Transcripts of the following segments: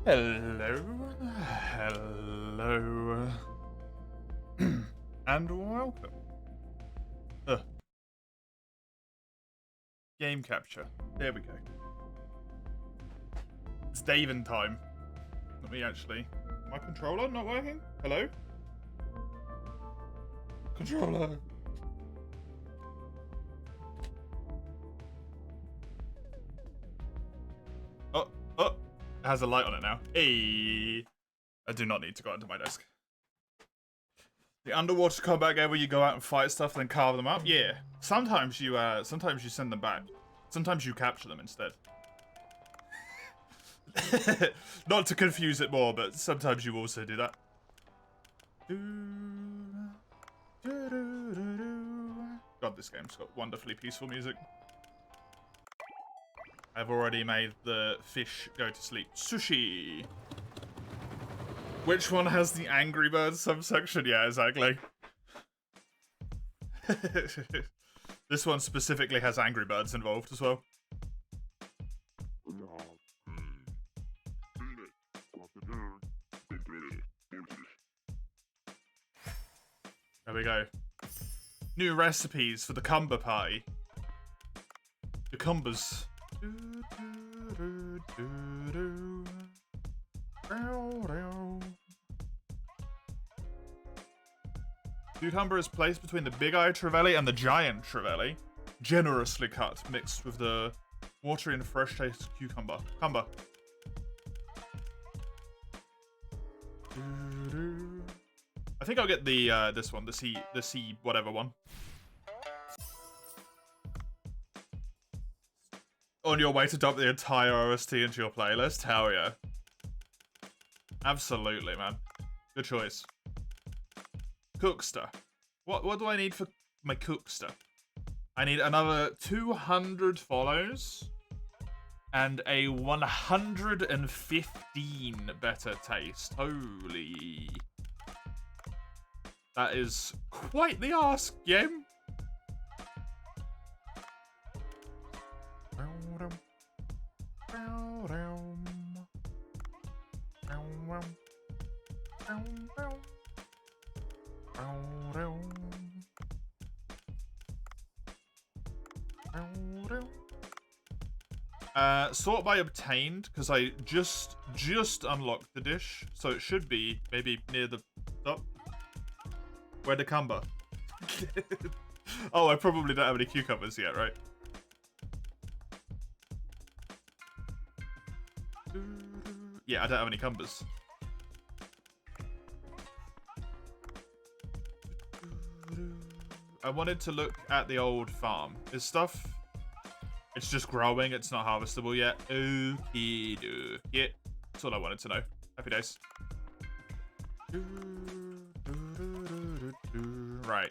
Hello, hello, and welcome. Game capture. There we go. It's Daven time. Let me actually. My controller not working? Hello? Controller. Oh, it has a light on it now. Hey. I do not need to go onto my desk. The underwater combat game where you go out and fight stuff, then carve them up. Yeah. Sometimes you send them back. Sometimes you capture them instead. Not to confuse it more, but sometimes you also do that. God, this game's got wonderfully peaceful music. I've already made the fish go to sleep. Sushi! Which one has the Angry Birds subsection? Yeah, exactly. This one specifically has Angry Birds involved as well. There we go. New recipes for the Cumber Party. The Cumbers. Cucumber is placed between the Big Eye Trevally and the Giant Trevally. Generously cut, mixed with the watery and fresh taste cucumber. I think I'll get the this one, the sea whatever one. On your way to dump the entire OST into your playlist? Hell yeah. Absolutely, man. Good choice. Cookster. What do I need for my Cookster? I need another 200 follows and a 115 better taste. Holy. That is quite the ask, game. Sort by obtained, because I just unlocked the dish, so it should be maybe near the top. Where the cucumber? Oh, I probably don't have any cucumbers yet, right? Yeah, I don't have any cumbers. I wanted to look at the old farm. Is stuff... It's just growing, it's not harvestable yet. Okie dokie. Yeah, that's all I wanted to know. Happy days. Right.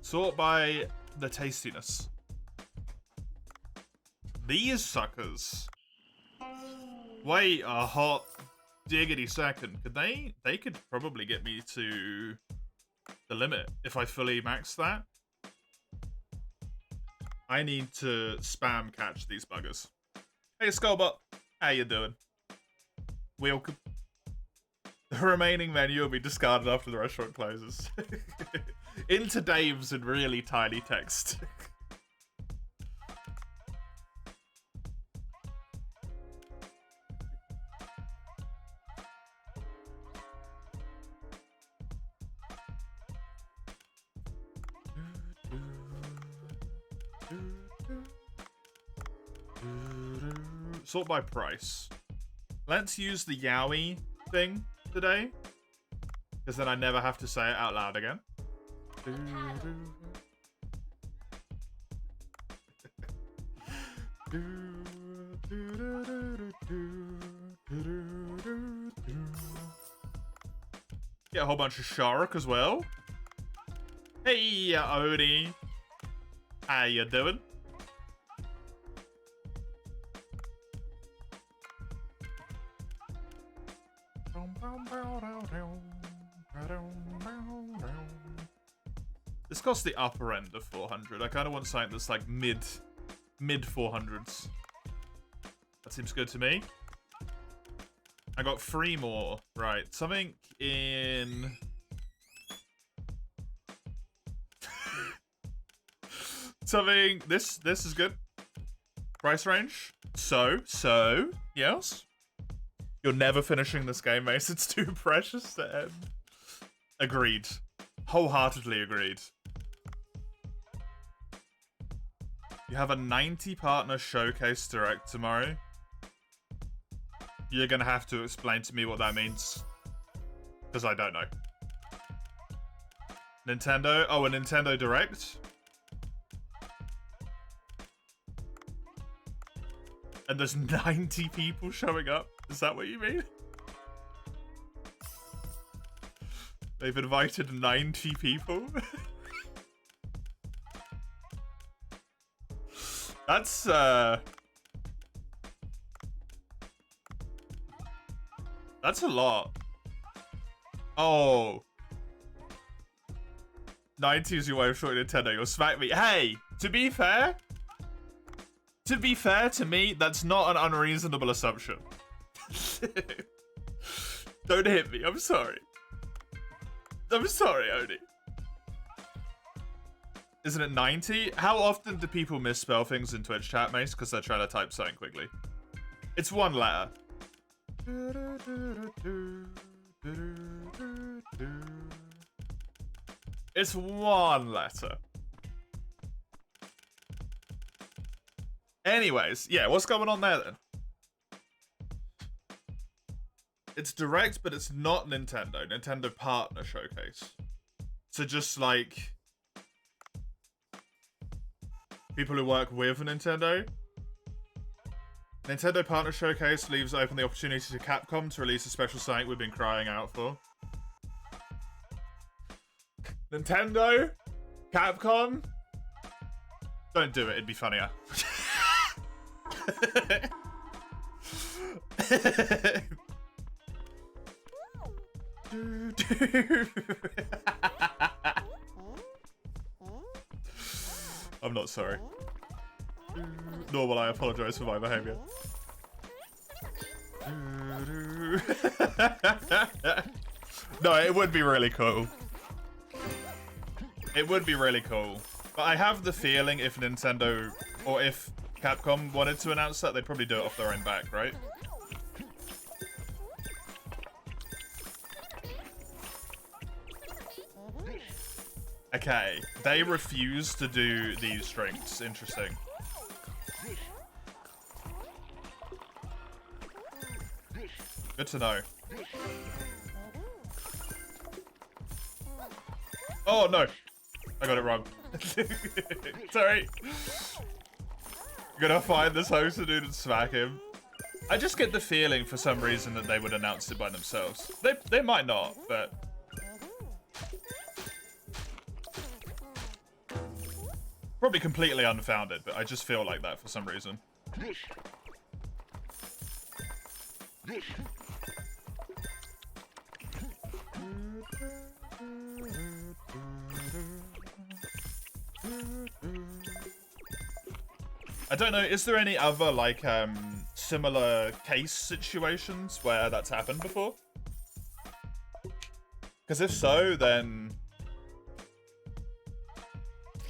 Sort by the tastiness. These suckers. Wait a hot diggity second. Could they could probably get me to the limit if I fully max that. I need to spam catch these buggers. Hey Skullbot, how you doing? Welcome. The remaining menu will be discarded after the restaurant closes. Into Dave's in really tiny text. Sort by price. Let's use the Yowie thing today, because then I never have to say it out loud again. Get a whole bunch of shark as well. Hey, Odie. How you doing? This costs the upper end of 400. I kind of want something that's like mid 400s. That seems good to me. I got 3 more. Right, something in... something... This is good. Price range. So, yes. You're never finishing this game, Mace. It's too precious to end. Agreed. Wholeheartedly agreed. You have a 90 partner showcase direct tomorrow. You're gonna have to explain to me what that means. Because I don't know. Nintendo? Oh, a Nintendo Direct? And there's 90 people showing up? Is that what you mean? They've invited 90 people? That's, that's a lot. Oh. 90 is your way of showing Nintendo. You'll smack me. Hey, to be fair to me, that's not an unreasonable assumption. Don't hit me. I'm sorry. I'm sorry, Oni. Isn't it 90? How often do people misspell things in Twitch chat, Mace? Because they're trying to type something quickly. It's one letter. It's one letter. Anyways, yeah, what's going on there then? It's direct, but it's not Nintendo. Nintendo Partner Showcase. So just like people who work with Nintendo. Nintendo Partner Showcase leaves open the opportunity to Capcom to release a special site we've been crying out for. Nintendo? Capcom? Don't do it, it'd be funnier. I'm not sorry. Nor will I apologize for my behavior. No, it would be really cool. It would be really cool. But I have the feeling if Nintendo, or if Capcom wanted to announce that, they'd probably do it off their own back, right? Okay, they refuse to do these strings. Interesting. Good to know. Oh no! I got it wrong. Sorry. I'm gonna find this host dude and smack him. I just get the feeling for some reason that they would announce it by themselves. They might not, but... Probably completely unfounded, but I just feel like that for some reason. I don't know, is there any other, like, similar case situations where that's happened before? Because if so, then...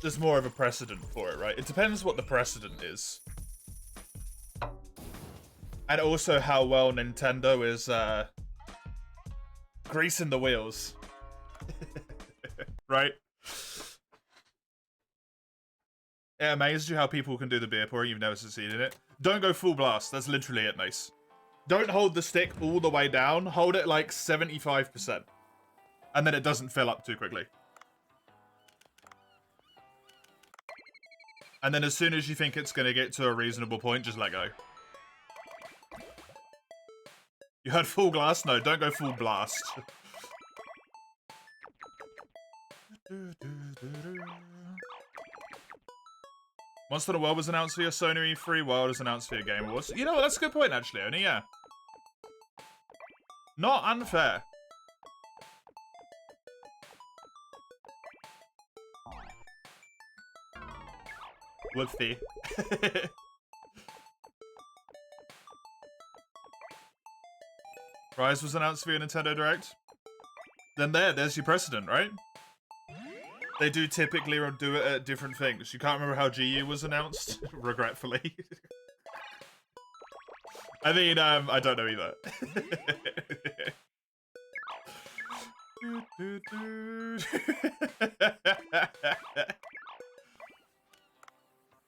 there's more of a precedent for it, right? It depends what the precedent is. And also how well Nintendo is, greasing the wheels. Right? It amazed you how people can do the beer pouring, you've never succeeded in it. Don't go full blast, that's literally it, Mace. Don't hold the stick all the way down, hold it like 75%. And then it doesn't fill up too quickly. And then as soon as you think it's going to get to a reasonable point, just let go. You heard full glass? No, don't go full blast. Monster Hunter World was announced via Sony E3, World was announced via Game Awards. You know what, that's a good point actually, Oni, yeah. Not unfair. Whoopsie. Rise was announced via Nintendo Direct. Then there's your precedent, right? They do typically do it at different things. You can't remember how GU was announced, regretfully. I mean, I don't know either.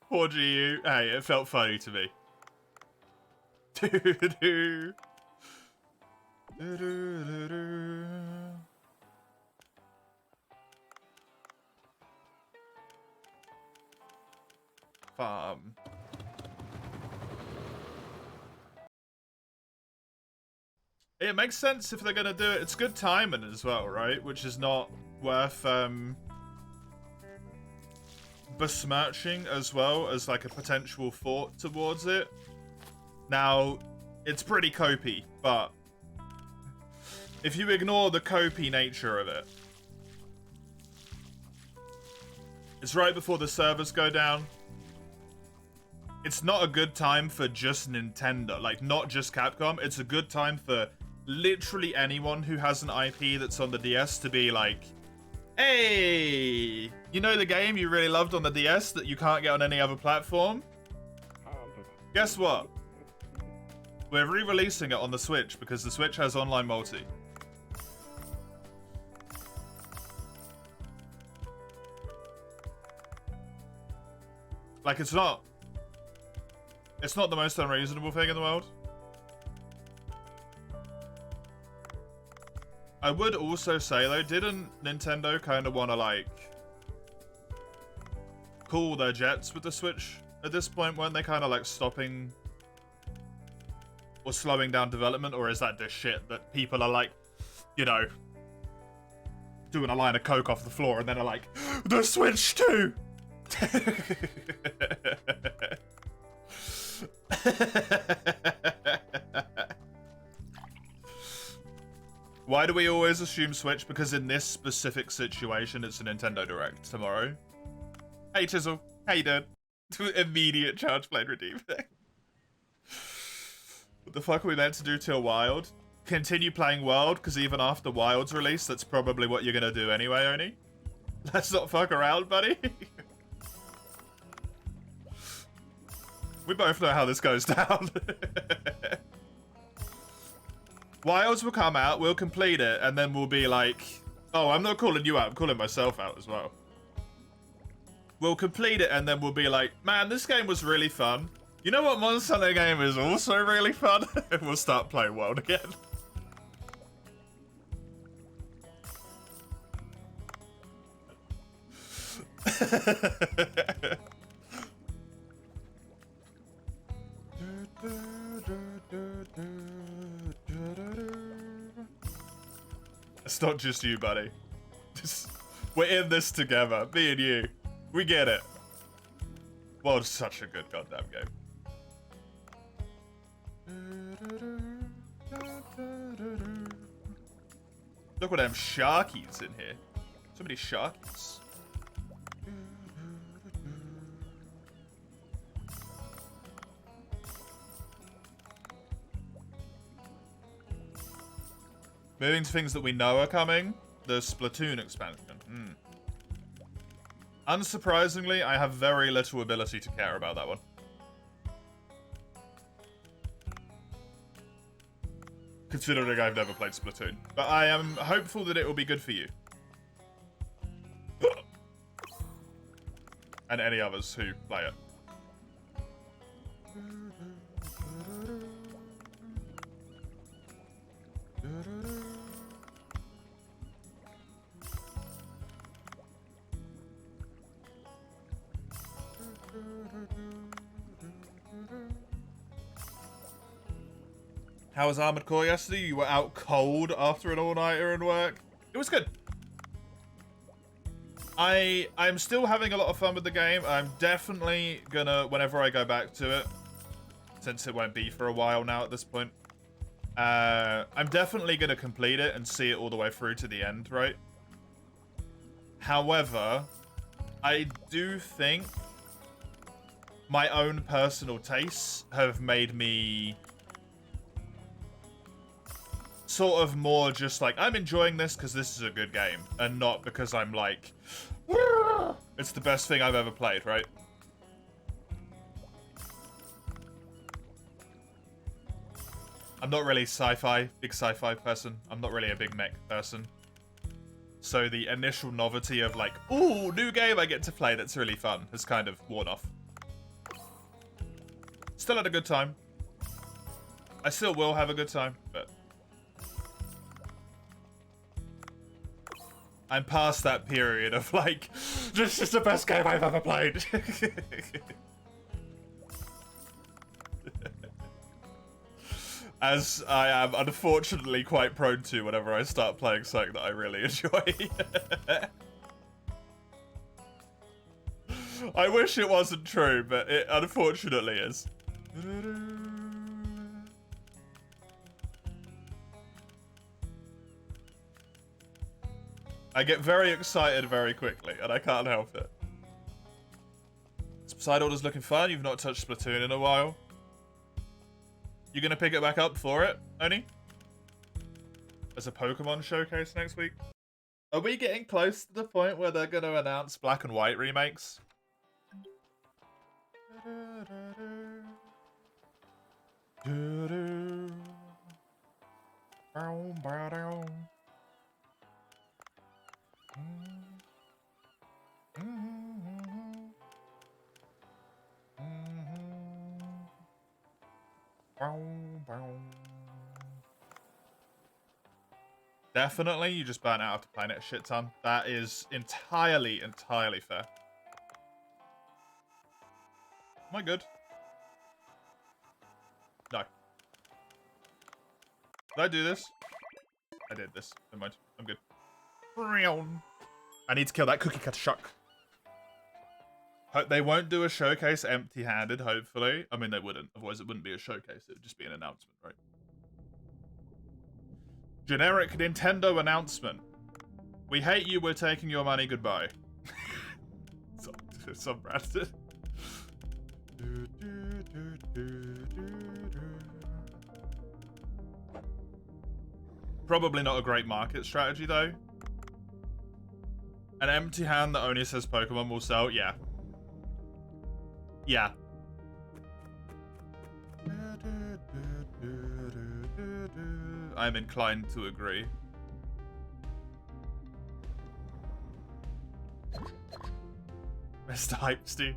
Poor GU. Hey, it felt funny to me. Farm. It makes sense if they're gonna do it. It's good timing as well, right? Which is not worth besmirching as well as like a potential thought towards it. Now, it's pretty copy, but if you ignore the copy nature of it, it's right before the servers go down. It's not a good time for just Nintendo, like not just Capcom. It's a good time for literally anyone who has an IP that's on the DS to be like, hey, you know the game you really loved on the DS that you can't get on any other platform? Guess what? We're re-releasing it on the Switch because the Switch has online multi. Like, it's not the most unreasonable thing in the world. I would also say, though, didn't Nintendo kind of want to, like, cool their jets with the Switch at this point? Weren't they kind of, like, stopping or slowing down development, or is that just shit that people are like, you know, doing a line of coke off the floor and then are like, the Switch 2! Why do we always assume Switch? Because in this specific situation, it's a Nintendo Direct tomorrow. Hey Chisel, how you doing? Immediate charge blade redeem. What the fuck are we meant to do till Wild? Continue playing Wild, because even after Wild's release, that's probably what you're gonna do anyway, Oni. Let's not fuck around, buddy. We both know how this goes down. Wilds will come out, we'll complete it, and then we'll be like, oh, I'm not calling you out, I'm calling myself out as well. We'll complete it, and then we'll be like, man, this game was really fun. You know what Monster Hunter game is also really fun? And we'll start playing Wild again. It's not just you, buddy. We're in this together. Me and you. We get it. Well, it's such a good goddamn game. Look at them sharkies in here. So many sharkies. Moving to things that we know are coming. The Splatoon expansion. Unsurprisingly, I have very little ability to care about that one. Considering I've never played Splatoon. But I am hopeful that it will be good for you. And any others who play it. How was Armored Core yesterday? You were out cold after an all-nighter and work. It was good. I'm still having a lot of fun with the game. I'm definitely gonna, whenever I go back to it, since it won't be for a while now at this point, I'm definitely gonna complete it and see it all the way through to the end, right? However, I do think my own personal tastes have made me sort of more just like, I'm enjoying this because this is a good game, and not because I'm like, it's the best thing I've ever played, right? I'm not really big sci-fi person. I'm not really a big mech person. So the initial novelty of like, ooh, new game I get to play that's really fun has kind of worn off. Still had a good time. I still will have a good time, but I'm past that period of like, this is the best game I've ever played. As I am unfortunately quite prone to whenever I start playing something that I really enjoy. I wish it wasn't true, but it unfortunately is. I get very excited very quickly, and I can't help it. Side Order's looking fun. You've not touched Splatoon in a while. You gonna pick it back up for it, Oni? As a Pokemon showcase next week? Are we getting close to the point where they're gonna announce Black and White remakes? Definitely, you just burn out after playing it a shit ton. That is entirely fair. Am I good? No. Did I do this? I did this. Never mind. I'm good. I need to kill that cookie cutter shark. Hope they won't do a showcase empty-handed, hopefully. I mean, they wouldn't. Otherwise, it wouldn't be a showcase. It would just be an announcement, right? Generic Nintendo announcement. We hate you. We're taking your money. Goodbye. Some Brandon. Probably not a great market strategy, though. An empty hand that only says Pokemon will sell? Yeah. Yeah. I'm inclined to agree. Mr. Hypesty.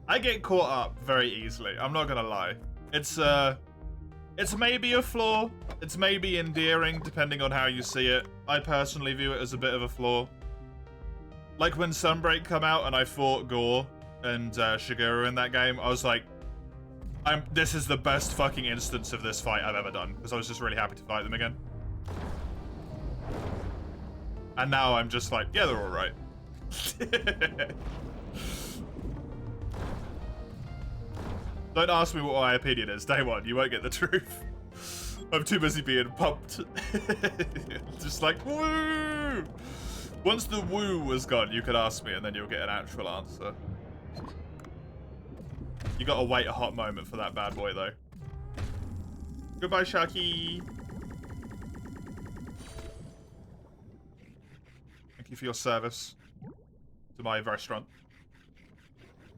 I get caught up very easily. I'm not gonna lie. It's maybe a flaw. It's maybe endearing, depending on how you see it. I personally view it as a bit of a flaw. Like when Sunbreak come out and I fought Gore and Shigeru in that game, I was like, this is the best fucking instance of this fight I've ever done, because I was just really happy to fight them again. And now I'm just like, yeah, they're alright. Don't ask me what my opinion is. Day one, you won't get the truth. I'm too busy being pumped. Just like, woo! Once the woo was gone, you could ask me and then you'll get an actual answer. You gotta wait a hot moment for that bad boy, though. Goodbye, Sharky. Thank you for your service to my restaurant.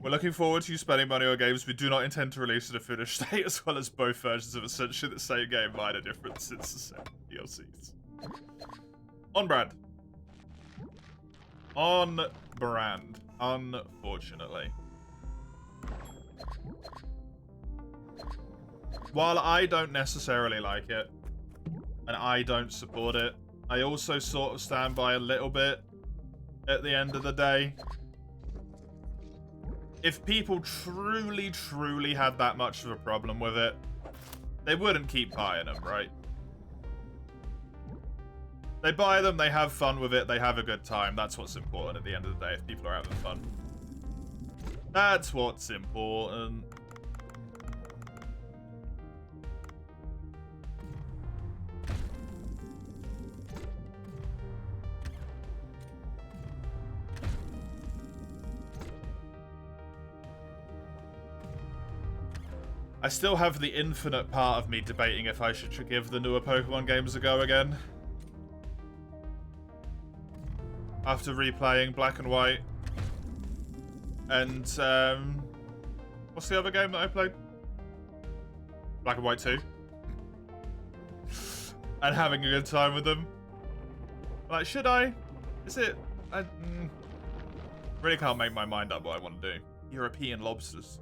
We're looking forward to you spending money on games we do not intend to release in a finished state, as well as both versions of essentially the same game, minor differences, the same DLCs. On brand. On brand. Unfortunately. While I don't necessarily like it, and I don't support it, I also sort of stand by a little bit at the end of the day. If people truly, truly had that much of a problem with it, they wouldn't keep buying them, right? They buy them, they have fun with it, they have a good time. That's what's important at the end of the day, if people are having fun. That's what's important. I still have the infinite part of me debating if I should give the newer Pokemon games a go again. After replaying Black and White. And, what's the other game that I played? Black and White 2. And having a good time with them. Like, should I? Is it? I really can't make my mind up what I want to do. European lobsters.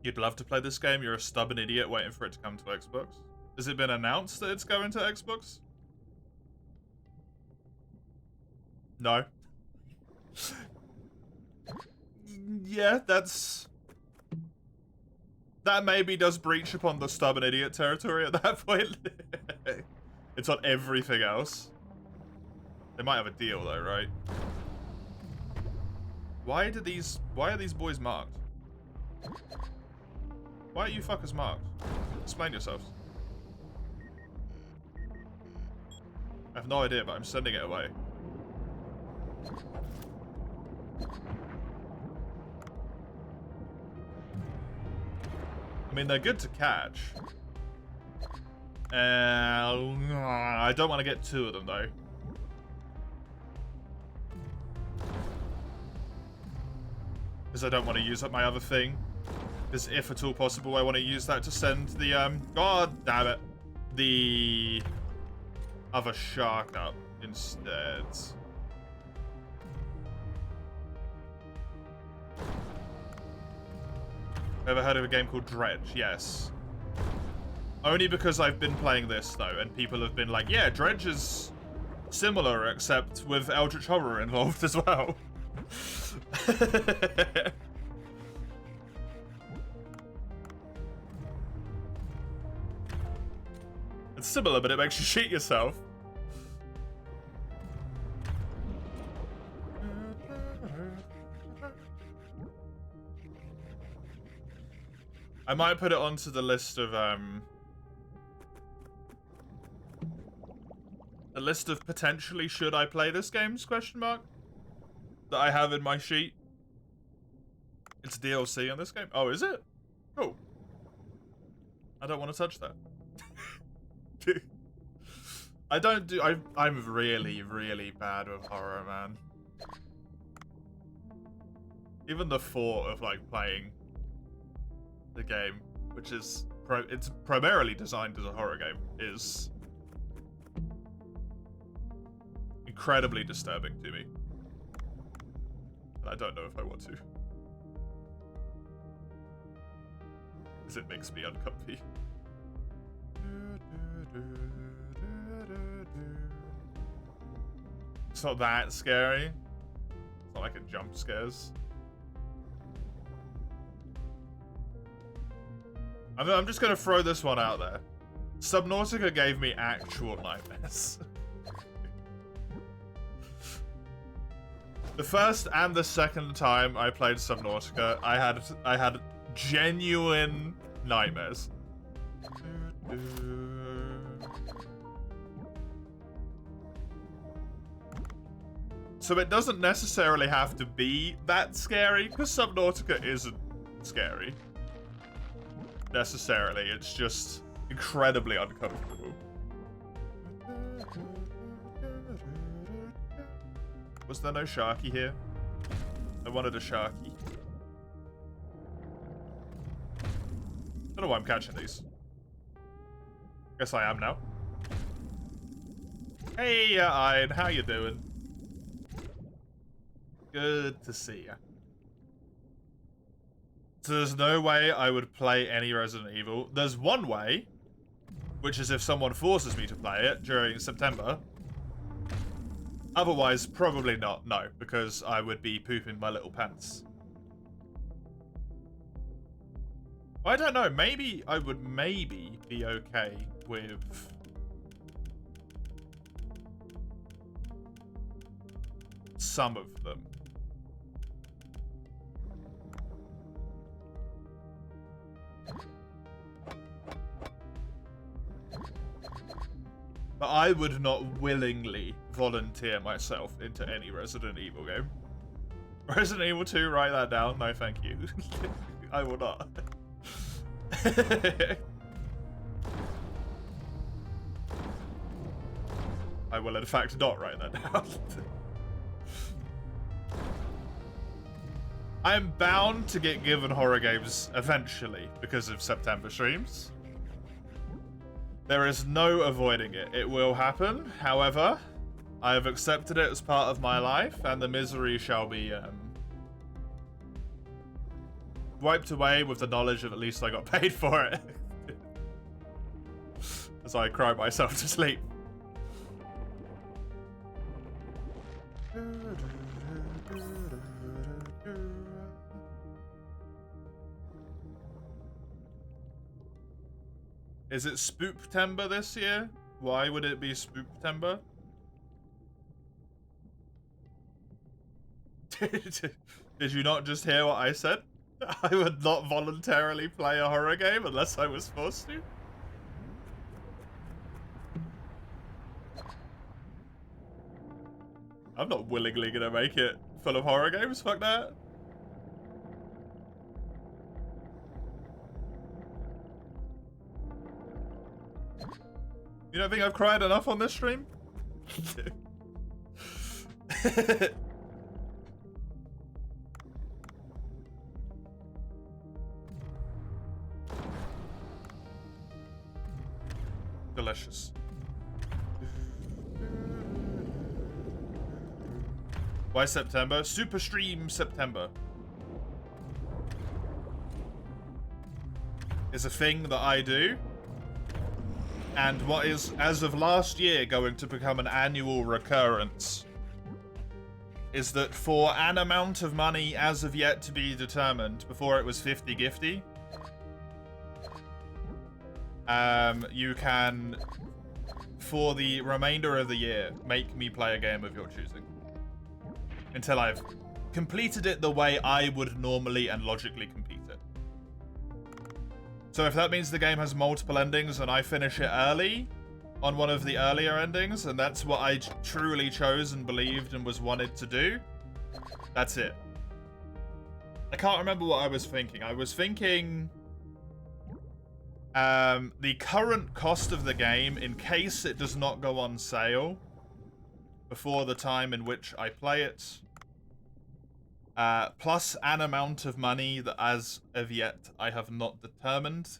You'd love to play this game, you're a stubborn idiot waiting for it to come to Xbox. Has it been announced that it's going to Xbox? No. Yeah, that maybe does breach upon the stubborn idiot territory at that point. It's on everything else. They might have a deal though, right? Why are these boys marked? Why are you fuckers marked? Explain yourselves. I have no idea, but I'm sending it away. I mean, they're good to catch. I don't want to get two of them, though. Because I don't want to use up my other thing. Because if at all possible, I want to use that to send the, God damn it. The other shark up instead. Ever heard of a game called Dredge? Yes. Only because I've been playing this, though, and people have been like, yeah, Dredge is similar, except with Eldritch Horror involved as well. It's similar, but it makes you shit yourself. I might put it onto the list of potentially should I play this games question mark that I have in my sheet. It's DLC on this game. Oh, is it? Cool. I don't want to touch that. I don't do. I'm really, really bad with horror, man. Even the thought of like playing the game, which is it's primarily designed as a horror game, is incredibly disturbing to me. And I don't know if I want to. Because it makes me uncomfy. It's not that scary. It's not like it jump scares. I'm just gonna throw this one out there. Subnautica gave me actual nightmares. The first and the second time I played Subnautica, I had genuine nightmares. So it doesn't necessarily have to be that scary, because Subnautica isn't scary. Necessarily, it's just incredibly uncomfortable. Was there no Sharky here? I wanted a Sharky. Don't know why I'm catching these. Guess I am now. Hey, Ian, how you doing? Good to see ya. So there's no way I would play any Resident Evil. There's one way, which is if someone forces me to play it during September. Otherwise, probably not, no, because I would be pooping my little pants. I don't know, maybe I would be okay with some of them. But I would not willingly volunteer myself into any Resident Evil game. Resident Evil 2, write that down. No, thank you. I will not. I will, in fact, not write that down. I'm bound to get given horror games eventually because of September streams. There is no avoiding it. It will happen. However, I have accepted it as part of my life, and the misery shall be wiped away with the knowledge of at least I got paid for it. As I cry myself to sleep. Is it Spooktember this year? Why would it be Spooktember? Did you not just hear what I said? I would not voluntarily play a horror game unless I was forced to. I'm not willingly gonna make it full of horror games, fuck that. You don't think I've cried enough on this stream? Delicious. Why September? Super stream September is a thing that I do. And what is, as of last year, going to become an annual recurrence is that for an amount of money as of yet to be determined, before it was 50-gifty, you can, for the remainder of the year, make me play a game of your choosing. Until I've completed it the way I would normally and logically complete it. So if that means the game has multiple endings and I finish it early on one of the earlier endings, and that's what I truly chose and believed and was wanted to do, that's it. I can't remember what I was thinking. I was thinking the current cost of the game, in case it does not go on sale before the time in which I play it, plus an amount of money that as of yet I have not determined.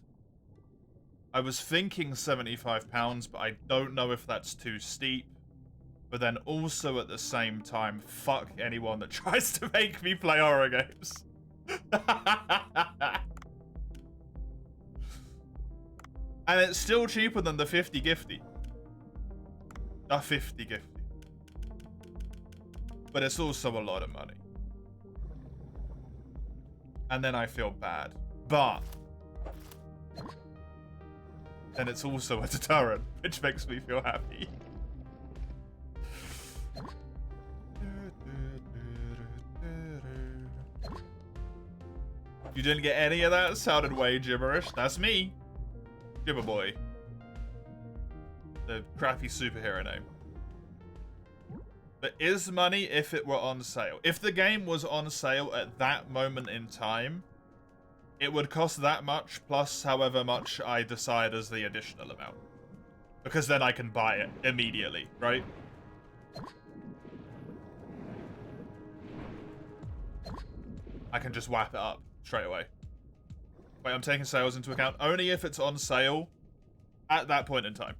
I was thinking £75, but I don't know if that's too steep. But then also at the same time, fuck anyone that tries to make me play horror games. And it's still cheaper than the 50 Gifty. A 50 Gifty. But it's also a lot of money. And then I feel bad. But then it's also a deterrent, which makes me feel happy. You didn't get any of that? Sounded way gibberish. That's me. Gibber Boy. The crappy superhero name. There is money if it were on sale. If the game was on sale at that moment in time, it would cost that much plus however much I decide as the additional amount. Because then I can buy it immediately, right? I can just whap it up straight away. Wait, I'm taking sales into account only if it's on sale at that point in time.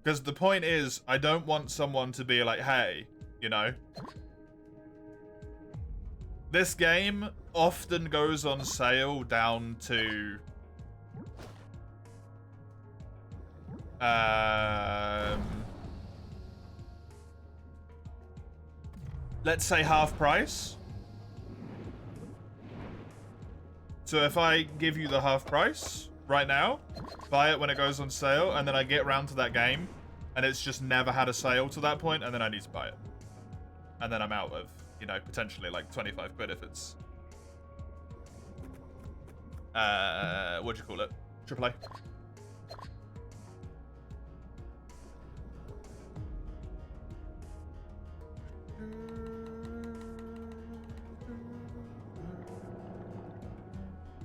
Because the point is, I don't want someone to be like, hey, you know, this game often goes on sale down to let's say half price. So if I give you the half price right now, buy it when it goes on sale, and then I get round to that game and it's just never had a sale to that point, and then I need to buy it. And then I'm out of, you know, potentially like 25 quid if it's what'd you call it? AAA.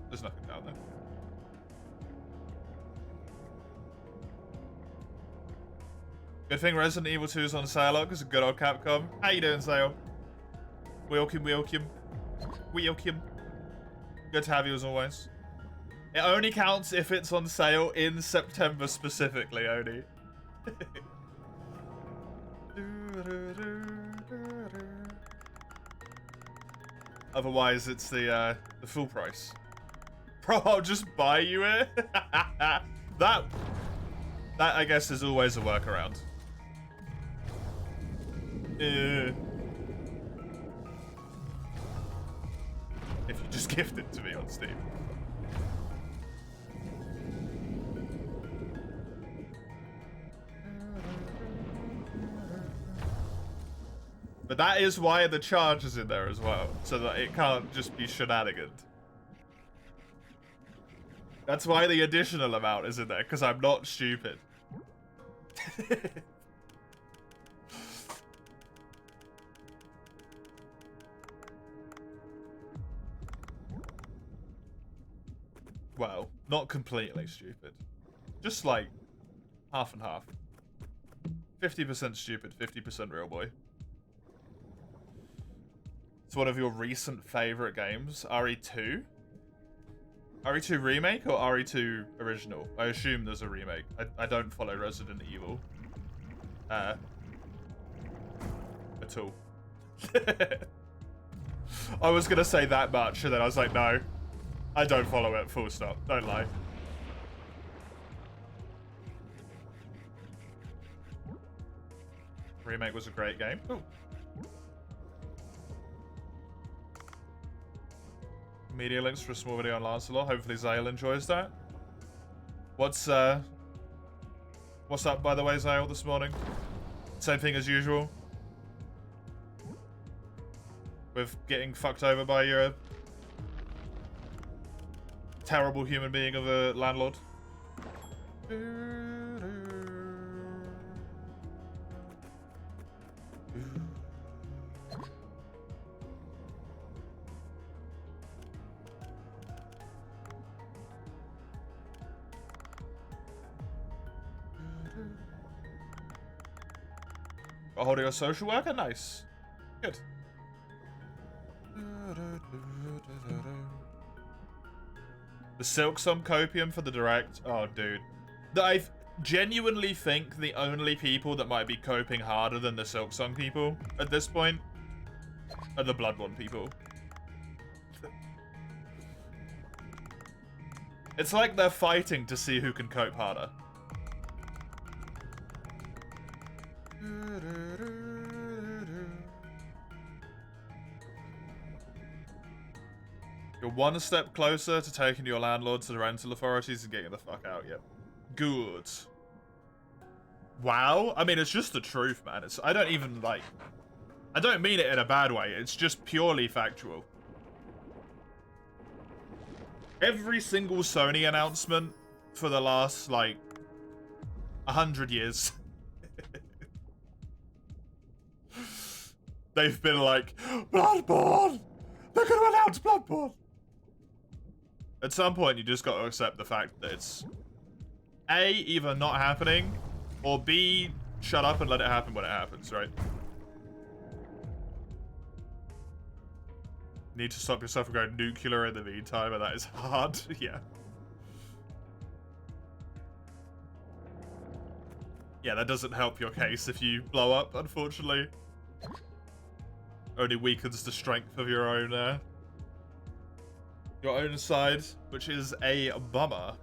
There's nothing down there. Good thing Resident Evil 2 is on sale, because good old Capcom. How you doing, Sale? Welcome, welcome. Welcome. Good to have you as always. It only counts if it's on sale in September specifically, only. Otherwise, it's the full price. Bro, I'll just buy you it. That I guess is always a workaround. If you just gift it to me on Steam. But that is why the charge is in there as well, so that it can't just be shenanigan. That's why the additional amount is in there, because I'm not stupid. Well, not completely stupid. Just like half and half. 50% stupid, 50% real boy. It's one of your recent favorite games, RE2? RE2 remake or RE2 original? I assume there's a remake. I don't follow Resident Evil. At all. I was gonna say that much, and then I was like, no. I don't follow it, full stop. Don't lie. Remake was a great game. Ooh. media links for a small video on Lancelot. Hopefully Zale enjoys that. What's up, by the way, Zale, this morning? Same thing as usual. With getting fucked over by your terrible human being of a landlord. A holding a social worker? Nice. Good. The Silksong copium for the direct. Oh, dude. I genuinely think the only people that might be coping harder than the Silksong people at this point are the Bloodborne people. It's like they're fighting to see who can cope harder. You're one step closer to taking your landlord to the rental authorities and getting the fuck out, yep. Good. Wow. I mean, it's just the truth, man. I don't even, like... I don't mean it in a bad way. It's just purely factual. Every single Sony announcement for the last, like, 100 years... they've been like, Bloodborne! They're gonna announce Bloodborne! At some point, you just got to accept the fact that it's A, either not happening, or B, shut up and let it happen when it happens, right? Need to stop yourself from going nuclear in the meantime, and that is hard, yeah. Yeah, that doesn't help your case if you blow up, unfortunately. Only weakens the strength of your own side, which is a bummer.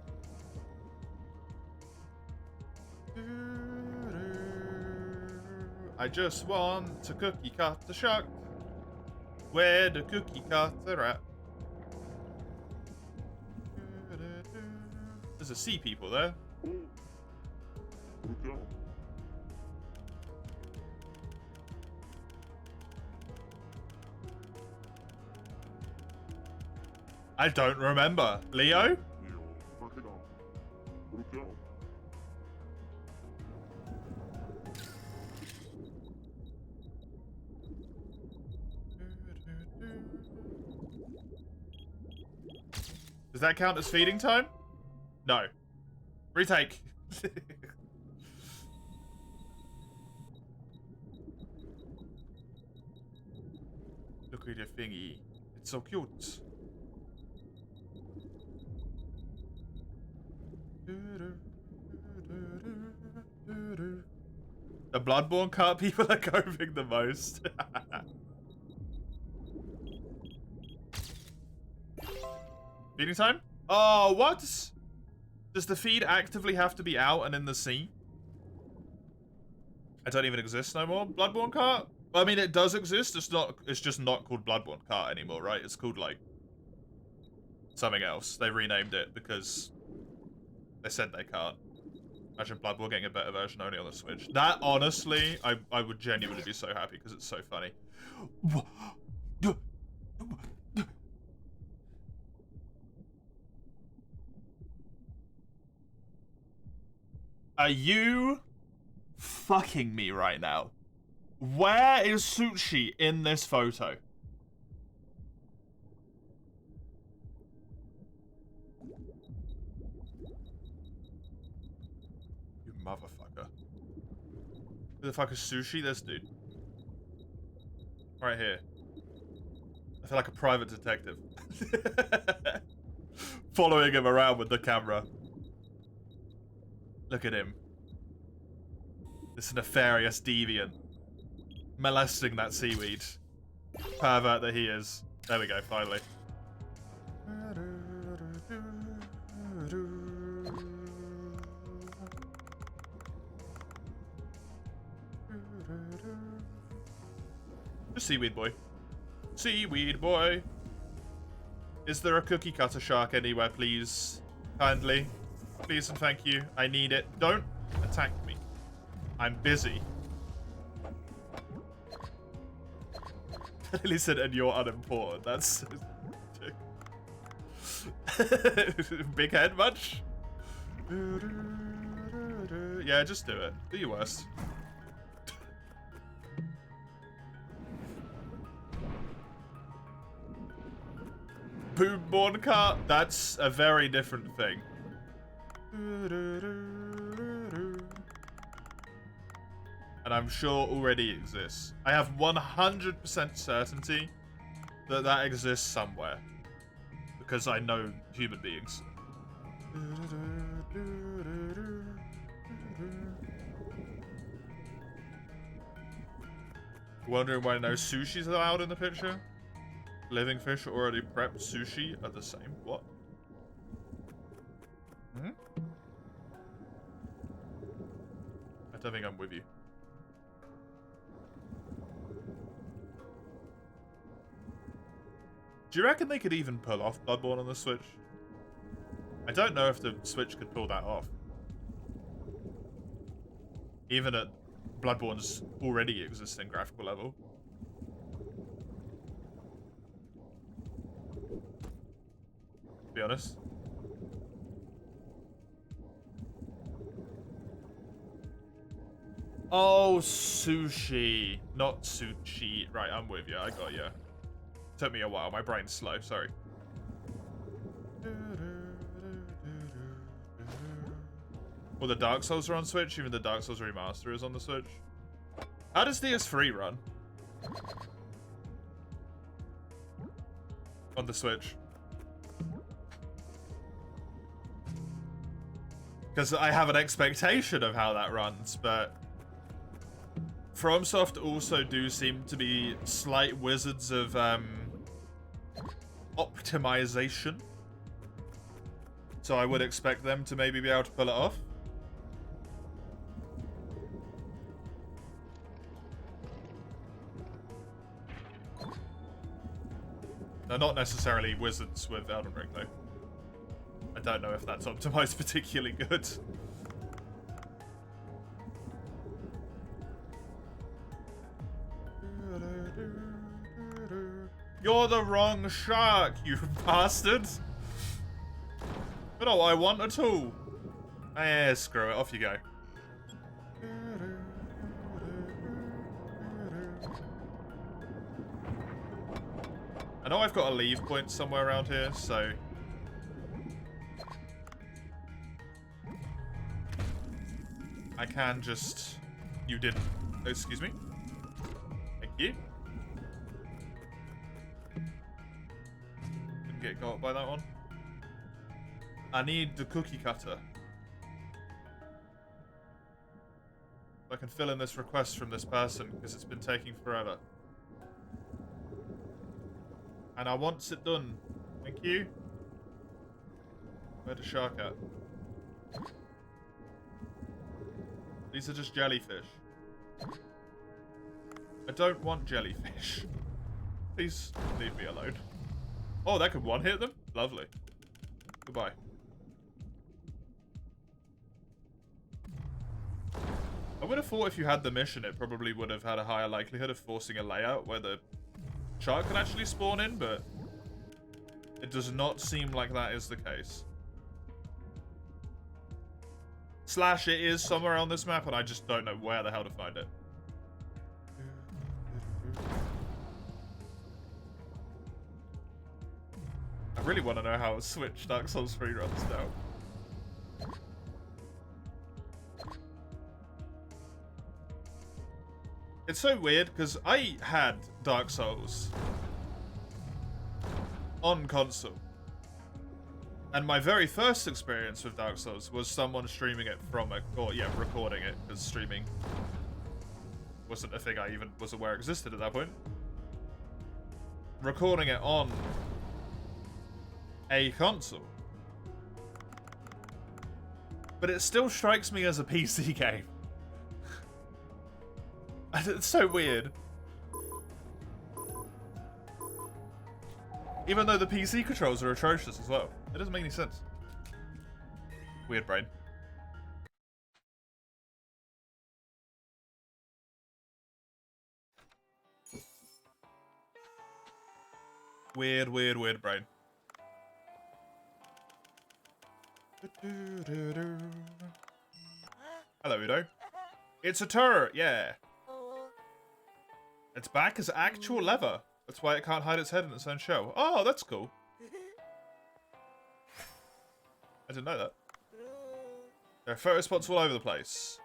I just want to cookie cut the shark. Where the cookie cutter at? There's a sea people there. I don't remember. Leo? Does that count as feeding time? No. Retake. Look at your thingy. It's so cute. The Bloodborne cart people are coping the most. Feeding time? Oh, what? Does the feed actively have to be out and in the sea? I don't even exist no more. Bloodborne cart? Well, I mean, it does exist. It's just not called Bloodborne cart anymore, right? It's called like something else. They renamed it because they said they can't. Imagine Bloodborne getting a better version only on the Switch. That, honestly, I would genuinely be so happy because it's so funny. Are you fucking me right now? Where is Sushi in this photo? You motherfucker. Who the fuck is Sushi? This dude. Right here. I feel like a private detective. Following him around with the camera. Look at him. This nefarious deviant. Molesting that seaweed. Pervert that he is. There we go, finally. Just seaweed boy. Seaweed boy. Is there a cookie cutter shark anywhere, please? Kindly. Please and thank you. I need it. Don't attack me. I'm busy. Lily said, and you're unimportant. That's... Big head much? Yeah, just do it. Do your worst. Boomborn cart? That's a very different thing. And I'm sure already exists. I have 100% certainty that that exists somewhere. Because I know human beings. Wondering why no sushi's allowed in the picture? Living fish already prepped sushi are the same. What? Hmm? I don't think I'm with you. Do you reckon they could even pull off Bloodborne on the Switch? I don't know if the Switch could pull that off. Even at Bloodborne's already existing graphical level. To be honest. Oh, sushi. Not sushi. Right, I'm with you. I got you. Took me a while. My brain's slow. Sorry. Well, the Dark Souls are on Switch. Even the Dark Souls Remaster is on the Switch. How does DS3 run? On the Switch. Because I have an expectation of how that runs, but... FromSoft also do seem to be slight wizards of, optimization. So I would expect them to maybe be able to pull it off. They're not necessarily wizards with Elden Ring, though. I don't know if that's optimized particularly good. You're the wrong shark, you bastard! But no, I want a tool. Eh, screw it. Off you go. I know I've got a leave point somewhere around here, so... I can just... You didn't. Excuse me? Thank you. Didn't get caught by that one. I need the cookie cutter. I can fill in this request from this person, because it's been taking forever. And I want it done. Thank you. Where's the shark at? These are just jellyfish. I don't want jellyfish. Please leave me alone. Oh, that could one-hit them? Lovely. Goodbye. I would have thought if you had the mission, it probably would have had a higher likelihood of forcing a layout where the shark can actually spawn in, but it does not seem like that is the case. Slash, it is somewhere on this map, and I just don't know where the hell to find it. I really want to know how Switch Dark Souls 3 runs now. It's so weird, because I had Dark Souls on console. And my very first experience with Dark Souls was someone streaming it from a... Or, yeah, recording it, because streaming wasn't a thing I even was aware existed at that point. Recording it on a console. But it still strikes me as a PC game. It's so weird. Even though the PC controls are atrocious as well. It doesn't make any sense. Weird brain. Weird brain. Hello, Udo. It's a turret, yeah. Its back is actual leather. That's why it can't hide its head in its own shell. Oh, that's cool. I didn't know that. There are photo spots all over the place.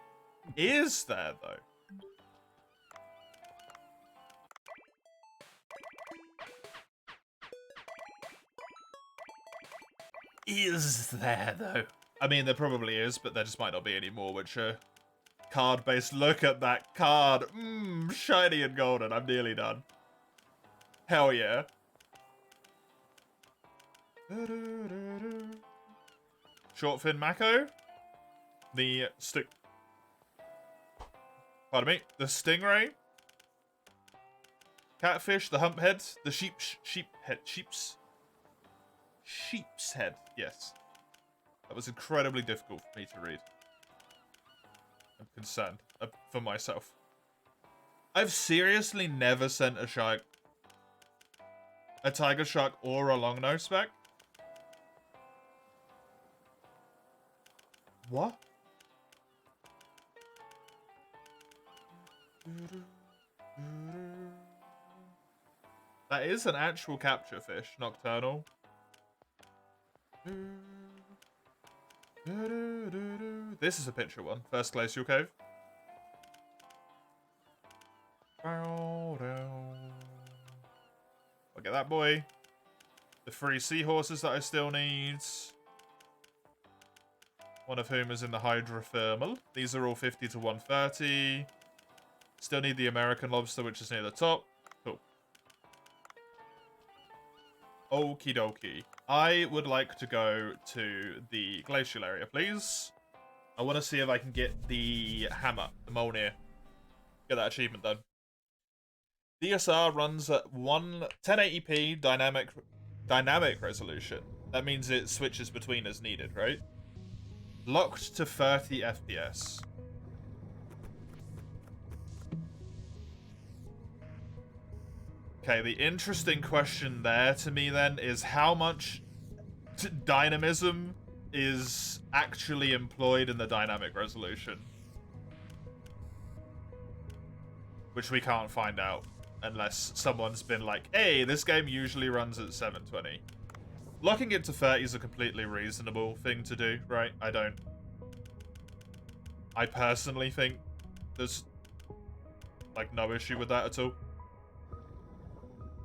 Is there, though? Is there, though? I mean, there probably is, but there just might not be any more, which are card-based. Look at that card. Mmm, shiny and golden. I'm nearly done. Hell yeah. Short fin Mako. The stick. Pardon me. The stingray. Catfish. The humphead. The sheep's head. Yes. That was incredibly difficult for me to read. I'm concerned for myself. I've seriously never sent a shark, a tiger shark, or a longnose back. What? That is an actual capture fish, nocturnal. This is a picture one. First glacial cave. Look at that boy. The 3 seahorses that I still need. One of whom is in the hydrothermal. These are all 50 to 130. Still need the American lobster, which is near the top. Cool. Okie dokie. I would like to go to the glacial area, please. I want to see if I can get the hammer, the Mjolnir. Get that achievement done. DSR runs at 1080p dynamic resolution. That means it switches between as needed, right? Locked to 30 FPS. Okay, the interesting question there to me then is how much dynamism is actually employed in the dynamic resolution. Which we can't find out unless someone's been like, hey, this game usually runs at 720. Locking it to 30 is a completely reasonable thing to do, right? I personally think there's like no issue with that at all.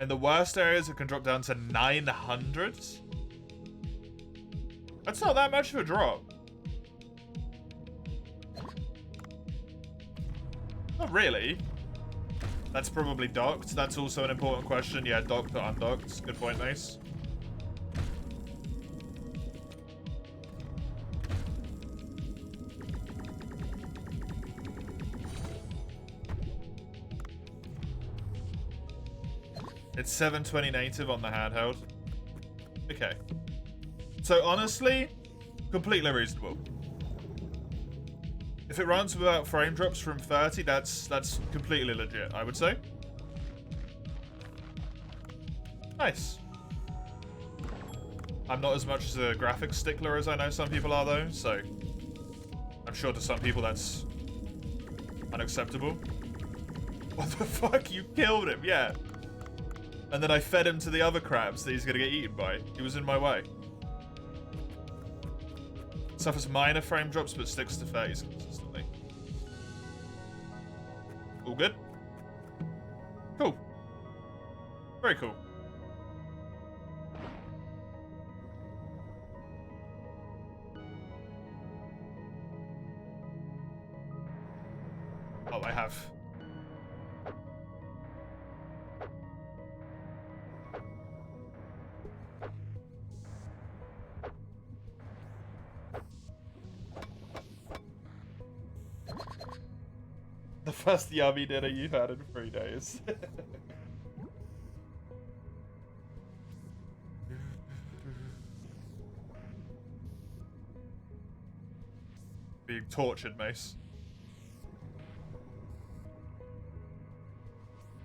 In the worst areas, it can drop down to 900. That's not that much of a drop. Not really. That's probably docked. That's also an important question. Yeah, docked or undocked. Good point, Mace. It's 720 native on the handheld. Okay. So honestly, completely reasonable. If it runs without frame drops from 30, that's completely legit, I would say. Nice. I'm not as much as a graphics stickler as I know some people are, though, so I'm sure to some people that's unacceptable. What the fuck? You killed him, yeah. And then I fed him to the other crabs that he's gonna get eaten by. He was in my way. Suffers minor frame drops, but sticks to 30s consistently. All good? Cool. Very cool. Oh, I have. The first yummy dinner you've had in 3 days. Being tortured, Mace.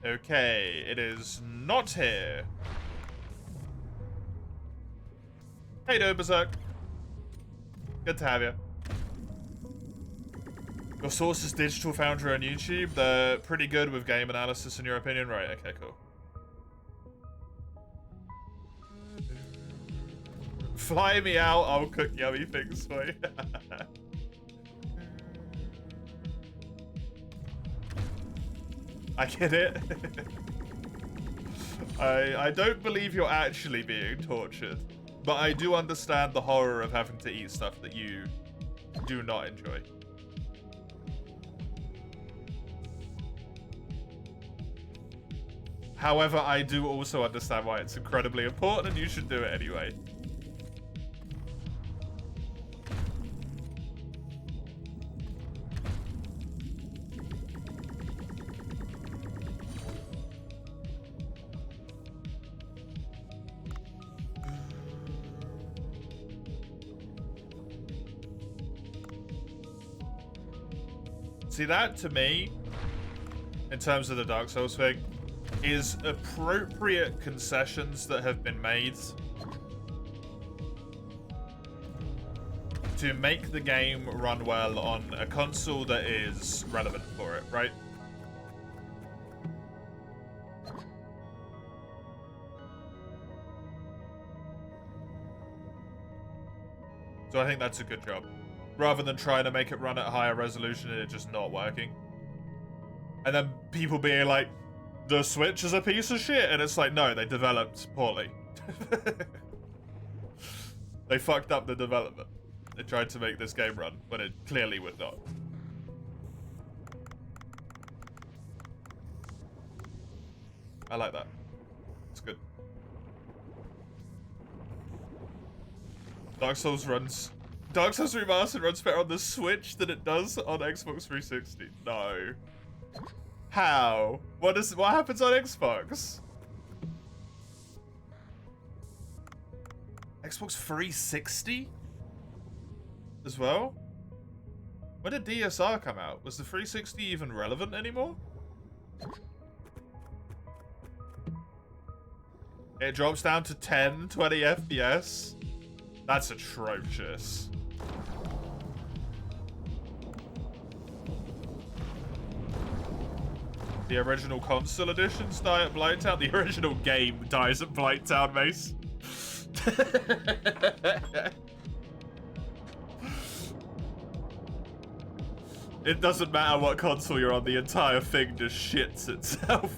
Okay, it is not here. Hey, do Berserk. Good to have you. Your source is Digital Foundry on YouTube. They're pretty good with game analysis, in your opinion, right? Okay, cool. Fly me out. I'll cook yummy things for you. I get it. I don't believe you're actually being tortured, but I do understand the horror of having to eat stuff that you do not enjoy. However, I do also understand why it's incredibly important and you should do it anyway. See, that to me, in terms of the Dark Souls thing, is appropriate concessions that have been made to make the game run well on a console that is relevant for it, right? So I think that's a good job. Rather than trying to make it run at higher resolution and it just not working. And then people being like, the Switch is a piece of shit. And it's like, no, they developed poorly. They fucked up the development. They tried to make this game run when it clearly would not. I like that. It's good. Dark Souls Remastered runs better on the Switch than it does on Xbox 360. No. How? What happens on Xbox? Xbox 360? As well? When did DSR come out? Was the 360 even relevant anymore? It drops down to 10, 20 FPS. That's atrocious. The original console editions die at Blighttown. The original game dies at Blighttown, Mace. It doesn't matter what console you're on, the entire thing just shits itself.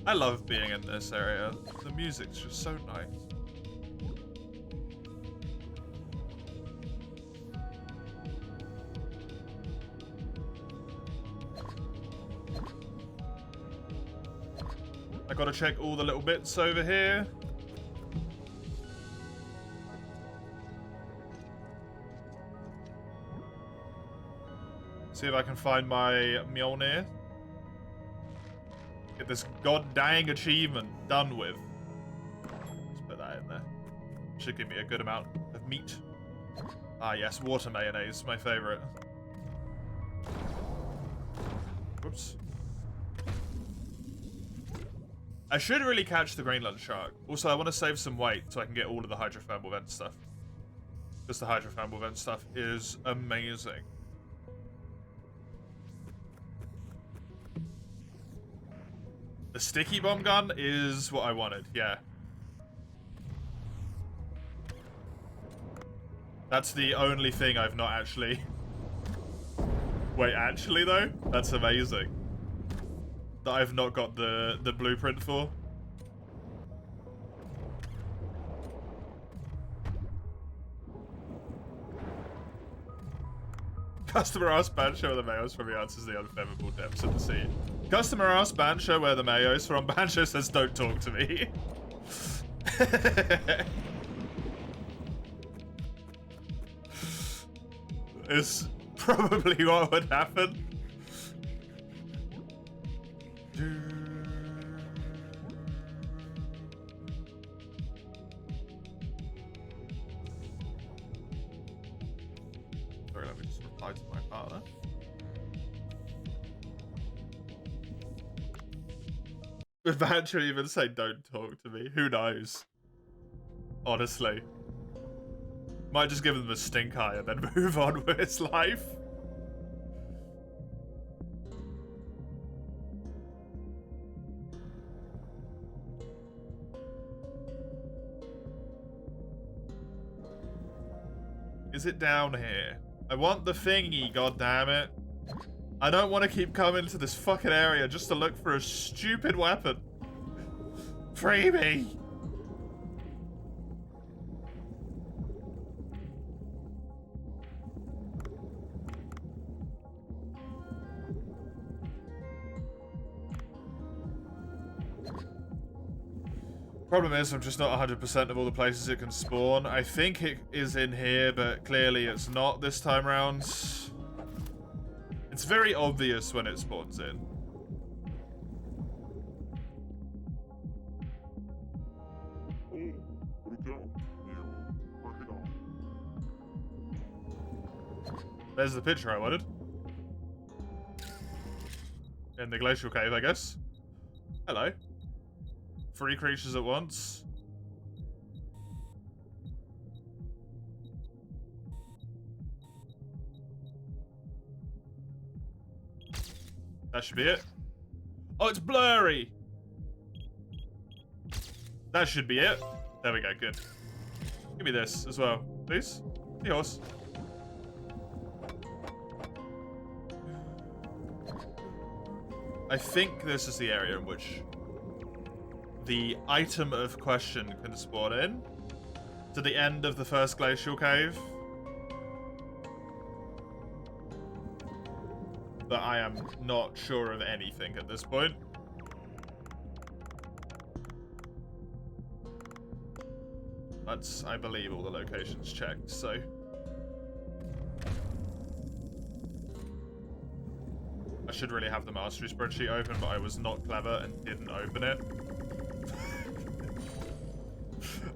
I love being in this area. The music's just so nice. I gotta check all the little bits over here. See if I can find my Mjolnir. Get this god-dang achievement done with. Let's put that in there. Should give me a good amount of meat. Ah yes, water mayonnaise, my favorite. Whoops. I should really catch the Greenland shark. Also, I want to save some weight so I can get all of the hydrothermal vent stuff. Because the hydrothermal vent stuff is amazing. The sticky bomb gun is what I wanted, yeah. That's the only thing I've not actually... Wait, actually though? That's amazing. That I've not got the blueprint for. Customer asked Bancho where the mayo's from. He answers the unfathomable depths of the sea. Customer asked Bancho where the mayo's from. Bancho says, don't talk to me. It's probably what would happen. Sorry, let me just reply to my partner. Would Bancho even say, don't talk to me? Who knows? Honestly. Might just give them a stink eye and then move on with his life. Is it down here? I want the thingy, goddammit. I don't want to keep coming to this fucking area just to look for a stupid weapon. Free me! Problem is, I'm just not 100% of all the places it can spawn. I think it is in here, but clearly it's not this time round. It's very obvious when it spawns in. There's the picture I wanted. In the glacial cave, I guess. Hello. 3 creatures at once. That should be it. Oh, it's blurry. That should be it. There we go, good. Give me this as well, please. The horse. I think this is the area in which the item of question can spawn in. To the end of the first glacial cave. But I am not sure of anything at this point. That's, I believe, all the locations checked, so... I should really have the mastery spreadsheet open, but I was not clever and didn't open it.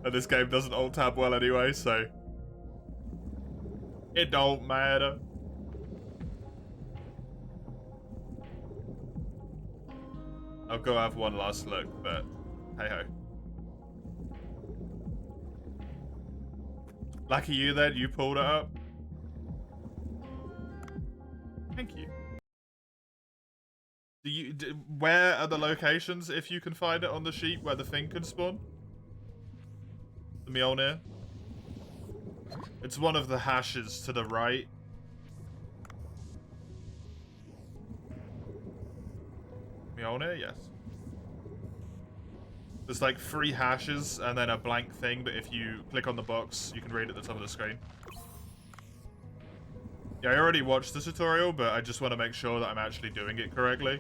And this game doesn't alt-tab well anyway, so... It don't matter. I'll go have one last look, but hey-ho. Lucky you then, you pulled it up. Thank you. Where are the locations, if you can find it on the sheet, where the thing can spawn? The Mjolnir. It's one of the hashes to the right. Mjolnir, yes. There's like 3 hashes and then a blank thing, but if you click on the box, you can read at the top of the screen. Yeah, I already watched the tutorial, but I just want to make sure that I'm actually doing it correctly.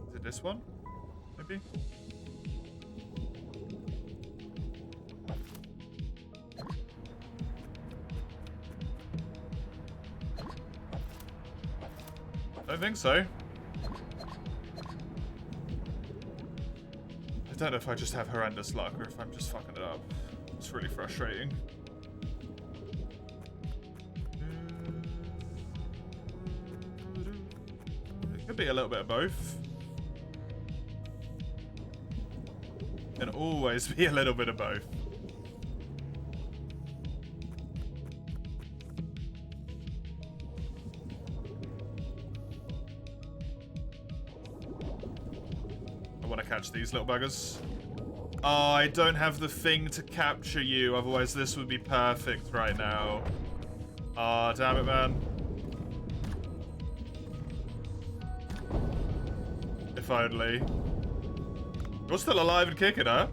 Is it this one? Maybe? I don't think so. I don't know if I just have horrendous luck or if I'm just fucking it up. It's really frustrating. It could be a little bit of both. Can always be a little bit of both. Catch these little buggers. Oh, I don't have the thing to capture you, otherwise this would be perfect right now. Ah, oh, damn it, man. If only. You're still alive and kicking, huh?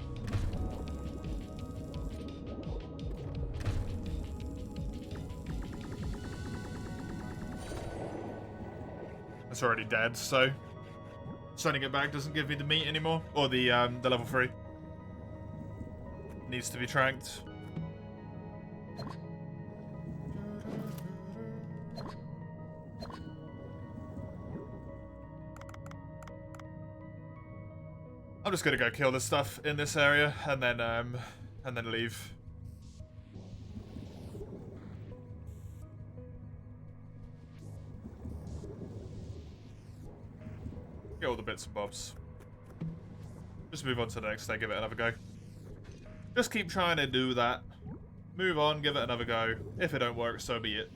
It's already dead, so sending it back doesn't give me the meat anymore, or the level 3. Needs to be tranked. I'm just gonna go kill this stuff in this area and then leave. Get all the bits and bobs. Just move on to the next day, give it another go. Just keep trying to do that. Move on, give it another go. If it don't work, so be it.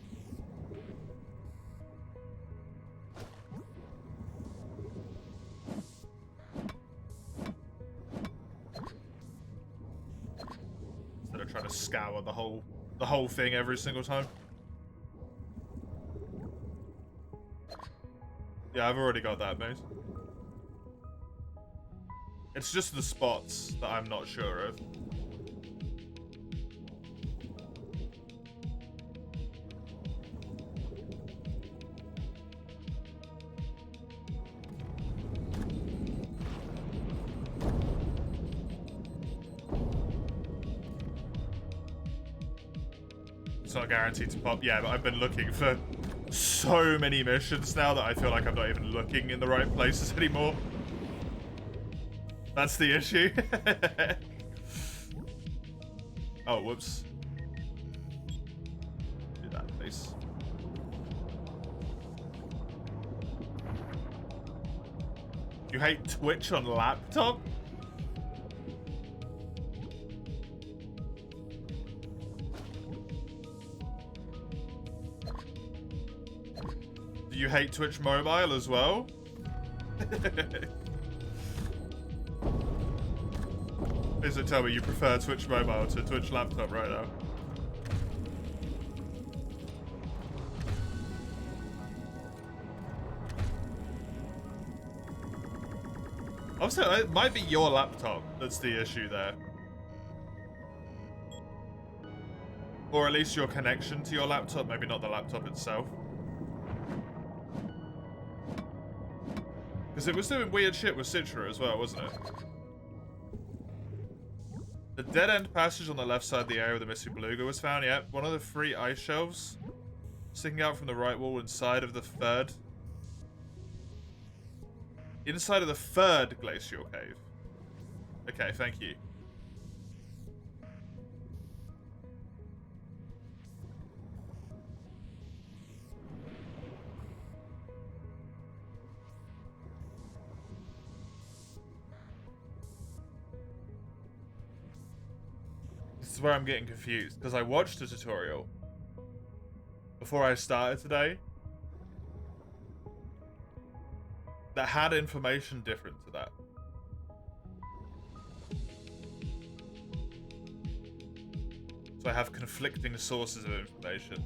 Instead of trying to scour the whole thing every single time. Yeah, I've already got that, mate. It's just the spots that I'm not sure of. It's not guaranteed to pop. Yeah, but I've been looking for so many missions now that I feel like I'm not even looking in the right places anymore. That's the issue. Oh, whoops. Do that, please. You hate Twitch on laptop? Do you hate Twitch mobile as well? Please don't tell me you prefer Twitch mobile to Twitch laptop right now. Also, it might be your laptop that's the issue there. Or at least your connection to your laptop, maybe not the laptop itself. Because it was doing weird shit with Citra as well, wasn't it? The dead-end passage on the left side of the area where the missing beluga was found, yep. One of the 3 ice shelves sticking out from the right wall inside of the third... Inside of the 3rd glacial cave. Okay, thank you. This is where I'm getting confused, because I watched a tutorial before I started today that had information different to that. So I have conflicting sources of information.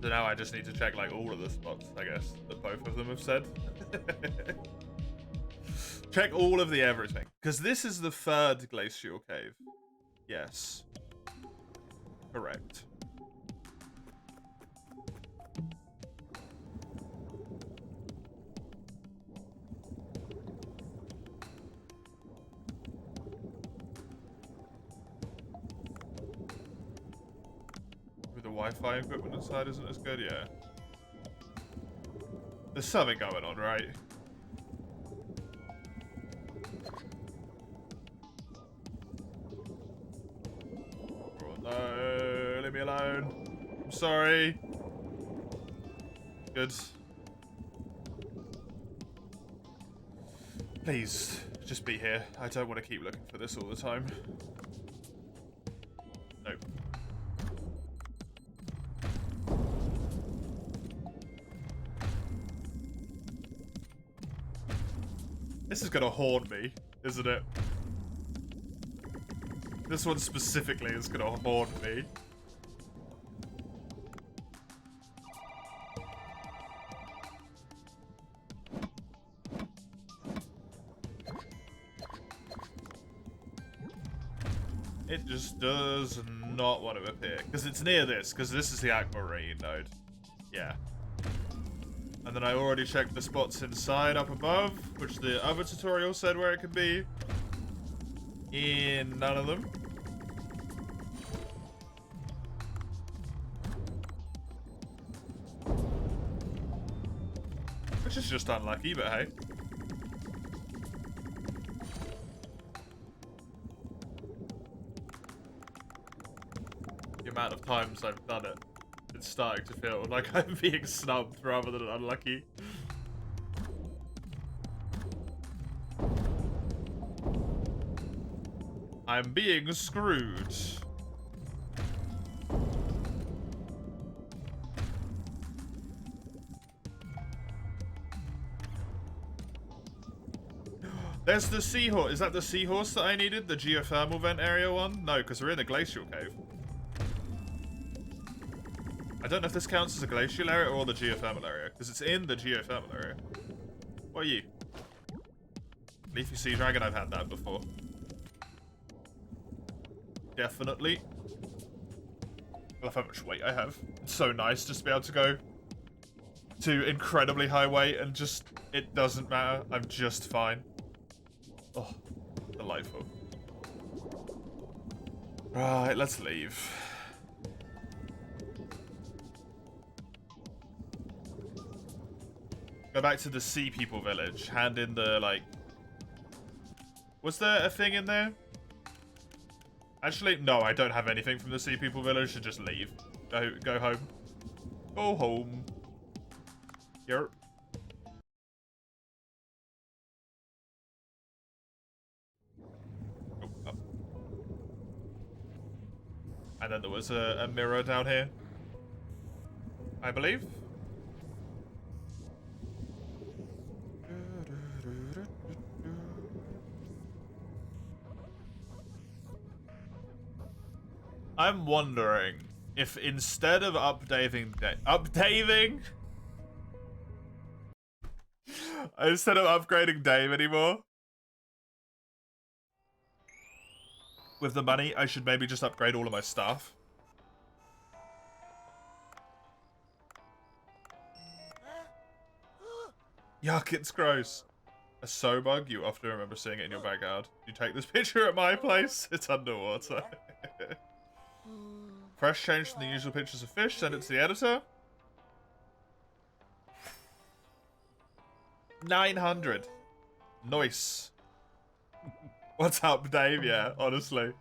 So now I just need to check like all of the spots, I guess, that both of them have said. Check all of the everything. Because this is the 3rd glacial cave. Yes. Correct. With the Wi-Fi equipment inside isn't as good, yeah. There's something going on, right? No, leave me alone. I'm sorry. Good. Please, just be here. I don't want to keep looking for this all the time. Nope. This is gonna haunt me, isn't it? This one specifically is gonna haunt me. does not want to appear. Because it's near this, because this is the Aquamarine node. Yeah. And then I already checked the spots inside up above, which the other tutorial said where it could be. In none of them. Which is just unlucky, but hey. The amount of times I've done it, it's starting to feel like I'm being snubbed rather than unlucky. I'm being screwed. There's the seahorse. Is that the seahorse that I needed? The geothermal vent area one? No, because we're in a glacial cave. I don't know if this counts as a glacial area or the geothermal area, because it's in the geothermal area. What are you? Leafy Sea Dragon, I've had that before. Definitely. I love how much weight I have. It's so nice just to be able to go to incredibly high weight and just, it doesn't matter. I'm just fine. Oh, delightful. Right, let's leave. Go back to the Sea People village. Hand in the, like... Was there a thing in there? Actually, no, I don't have anything from the Sea People village, so just leave. Go home. Go home. Here. Oh, up. And then there was a mirror down here. I believe. I'm wondering if instead of updating... Instead of upgrading Dave anymore, with the money, I should maybe just upgrade all of my stuff. Yuck, it's gross. A Sobug, you often remember seeing it in your backyard. You take this picture at my place, it's underwater. Fresh change from the usual pictures of fish, send it to the editor. 900. Nice. What's up, Dave? Yeah, honestly.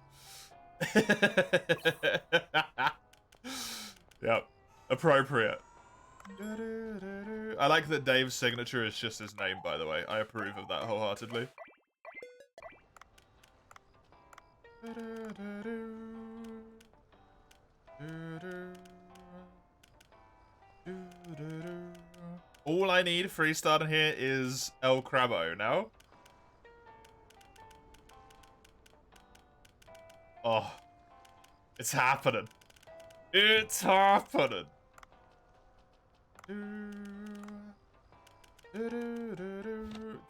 Yep. Appropriate. I like that Dave's signature is just his name, by the way. I approve of that wholeheartedly. All I need free starting here is El Crabo now. Oh, it's happening. It's happening.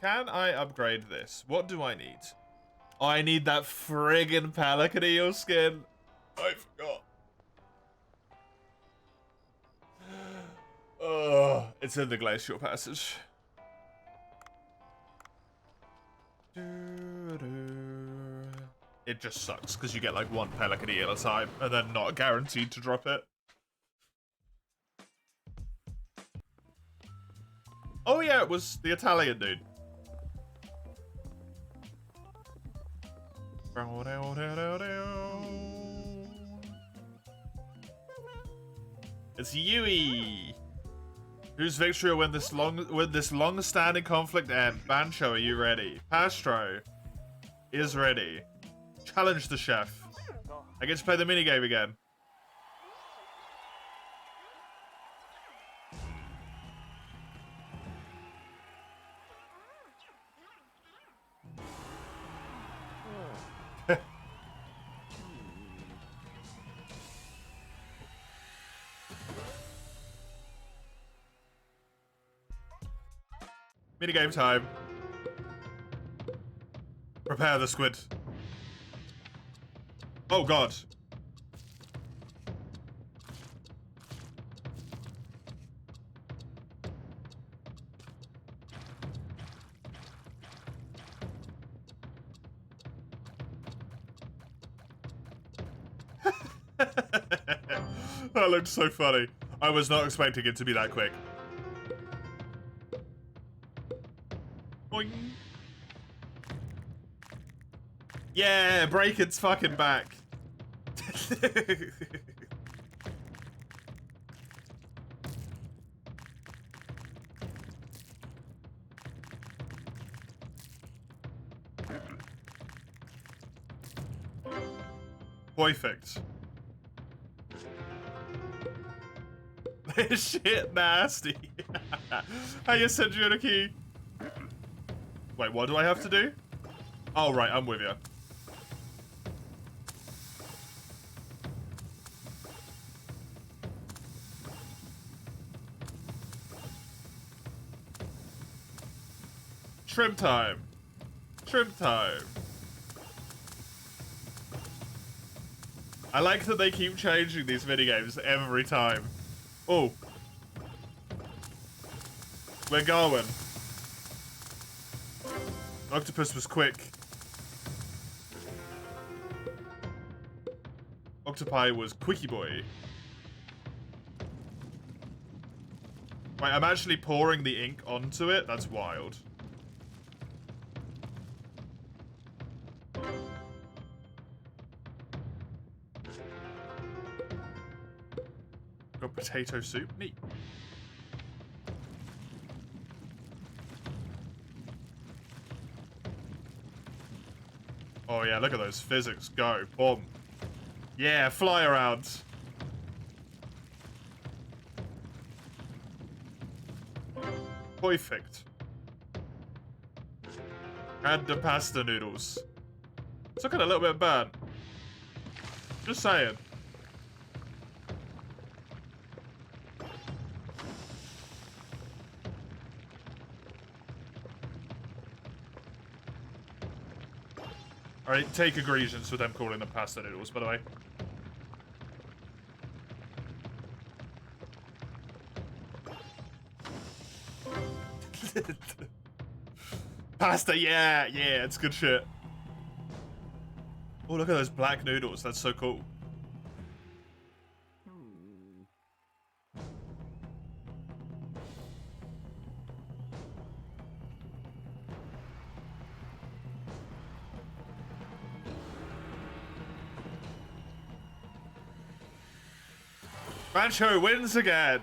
Can I upgrade this? What do I need? Oh, I need that friggin' pelican eel skin. I forgot. Oh, it's in the glacial passage. It just sucks because you get like one pelican eel at a time and then not guaranteed to drop it. Oh yeah, it was the Italian dude. It's Yui. Whose victory will win this long-standing conflict end? Bancho, are you ready? Pastro is ready. Challenge the chef. I get to play the minigame again. Minigame time. Prepare the squid. Oh, God. That looked so funny. I was not expecting it to be that quick. Boing. Yeah, Braken's fucking back. Perfect. This shit nasty. How you send you in a key? Wait, what do I have to do? Oh, right, I'm with you. Trim time. Trim time. I like that they keep changing these minigames every time. Oh. We're going. Octopus was quick. Octopi was quickie boy. Wait, I'm actually pouring the ink onto it? That's wild. Got potato soup? Neat. Oh yeah, look at those physics. Go. Boom. Yeah, fly around. Perfect. Add the pasta noodles. It's looking a little bit bad. Just saying. Alright, take egregious with them calling them pasta noodles, by the way. Pasta, yeah, it's good shit. Oh, look at those black noodles. That's so cool. Bancho wins again.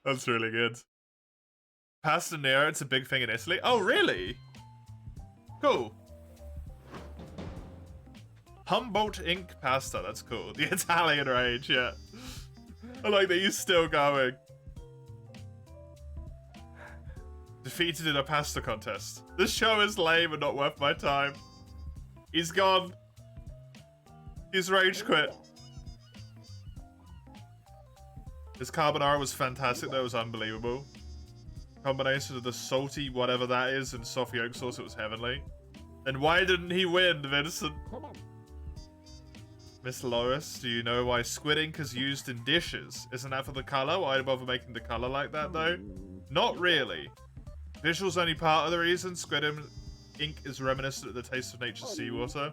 That's really good. Pasta nero, it's a big thing in Italy. Oh, really? Cool. Humboldt ink pasta, that's cool. The Italian rage, yeah. I like that he's still going. Defeated in a pasta contest. This show is lame and not worth my time. He's gone. He's rage quit. His carbonara was fantastic, that was unbelievable. Combination of the salty whatever that is and soft yolk sauce, it was heavenly. And why didn't he win, Vincent? Miss Loris, do you know why squid ink is used in dishes? Isn't that for the colour? Why bother making the colour like that though? Not really. Visual's only part of the reason. Squid ink is reminiscent of the taste of nature's seawater.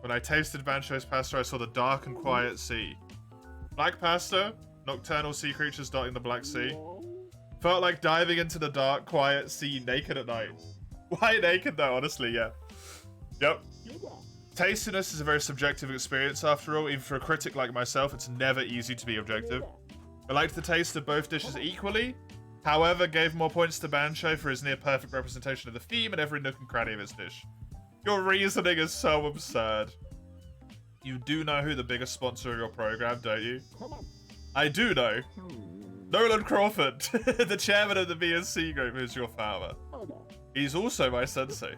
When I tasted Bancho's pasta, I saw the dark and quiet sea. Black pasta, nocturnal sea creatures dotting the Black Sea. Felt like diving into the dark, quiet sea naked at night. Why naked though, honestly, yeah. Yep. Tastiness is a very subjective experience after all. Even for a critic like myself, it's never easy to be objective. I liked the taste of both dishes equally. However, gave more points to Bancho for his near perfect representation of the theme and every nook and cranny of his dish. Your reasoning is so absurd. You do know who the biggest sponsor of your program, don't you? I do know. Nolan Crawford, the chairman of the BSC group, who's your father. He's also my sensei.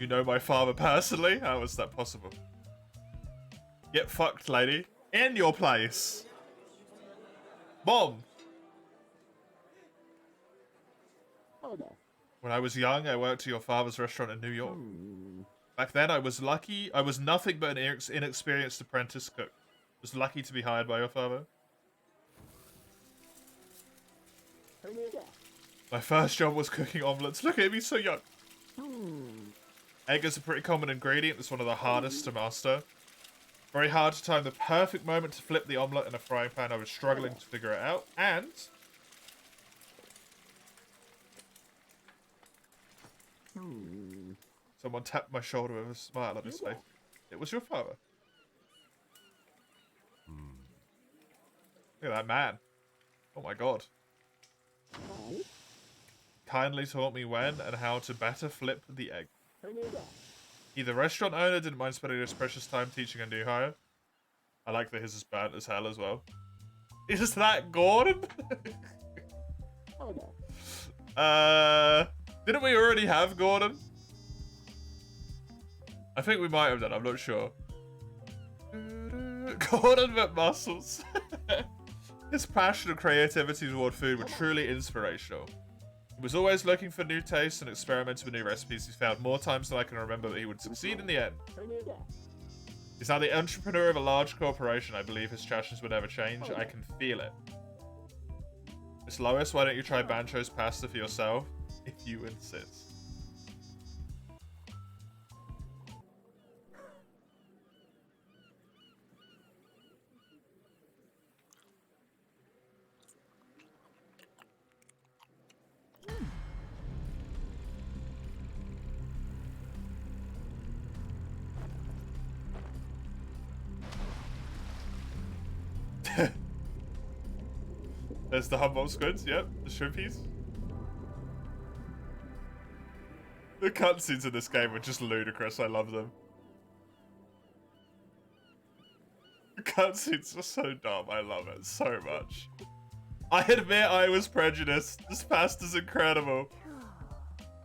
You know my father personally? How is that possible? Get fucked, lady. In your place. Mom. When I was young, I worked at your father's restaurant in New York. Back then, I was lucky. I was nothing but an inexperienced apprentice cook. I was lucky to be hired by your father. My first job was cooking omelets. Look at me, so young. Egg is a pretty common ingredient. It's one of the hardest to master. Very hard to time the perfect moment to flip the omelet in a frying pan. I was struggling to figure it out. And someone tapped my shoulder with a smile on his face. It was your father. Look at that man. Oh my god. Kindly taught me when and how to better flip the egg. The restaurant owner didn't mind spending his precious time teaching a new hire. I like that his is burnt as hell as well. Is that Gordon? Didn't we already have Gordon? I think we might have done, I'm not sure. Gordon McMuscles. His passion and creativity toward food were truly inspirational. He was always looking for new tastes and experimenting with new recipes. He found more times than I can remember that he would succeed in the end. He's now the entrepreneur of a large corporation. I believe his passions would never change. I can feel it. Miss Lois, why don't you try Bancho's pasta for yourself? If you insist. There's the Humboldt squids, yep, the shrimpies. The cutscenes in this game are just ludicrous, I love them. The cutscenes are so dumb, I love it so much. I admit I was prejudiced, this pasta's incredible.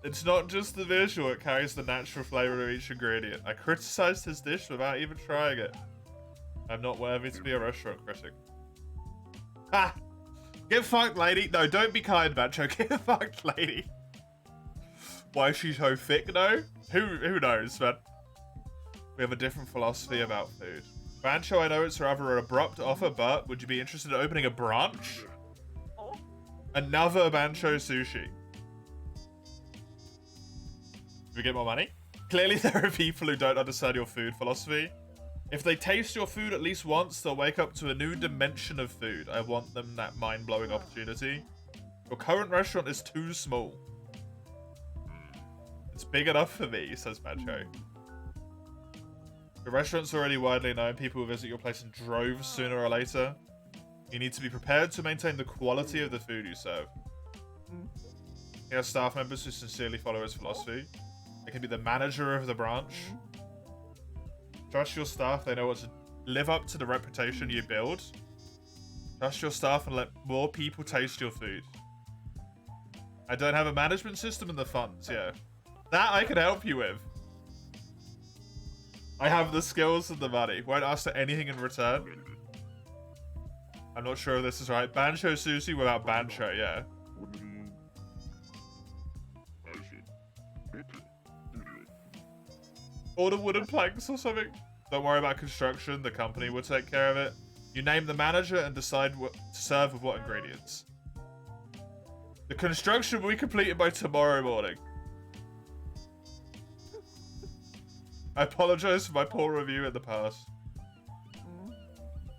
It's not just the visual, it carries the natural flavor of each ingredient. I criticized his dish without even trying it. I'm not worthy to be a restaurant critic. Ha! Get fucked, lady. No, don't be kind, Bancho. Get fucked, lady. Why is she so thick, though? Who knows, man? We have a different philosophy about food. Bancho, I know it's rather an abrupt offer, but would you be interested in opening a branch? Another Bancho sushi. Do we get more money? Clearly there are people who don't understand your food philosophy. If they taste your food at least once, they'll wake up to a new dimension of food. I want them that mind-blowing opportunity. Your current restaurant is too small. It's big enough for me, says Bancho. The restaurant's already widely known. People will visit your place in droves sooner or later. You need to be prepared to maintain the quality of the food you serve. He has staff members who sincerely follow his philosophy. It can be the manager of the branch. Trust your staff, they know what to live up to the reputation you build. Trust your staff and let more people taste your food. I don't have a management system and the funds, yeah. That I can help you with. I have the skills and the money. Won't ask for anything in return. I'm not sure if this is right. Bancho sushi without Bancho, yeah. Order wooden planks or something. Don't worry about construction. The company will take care of it. You name the manager and decide what to serve with what ingredients. The construction will be completed by tomorrow morning. I apologize for my poor review in the past.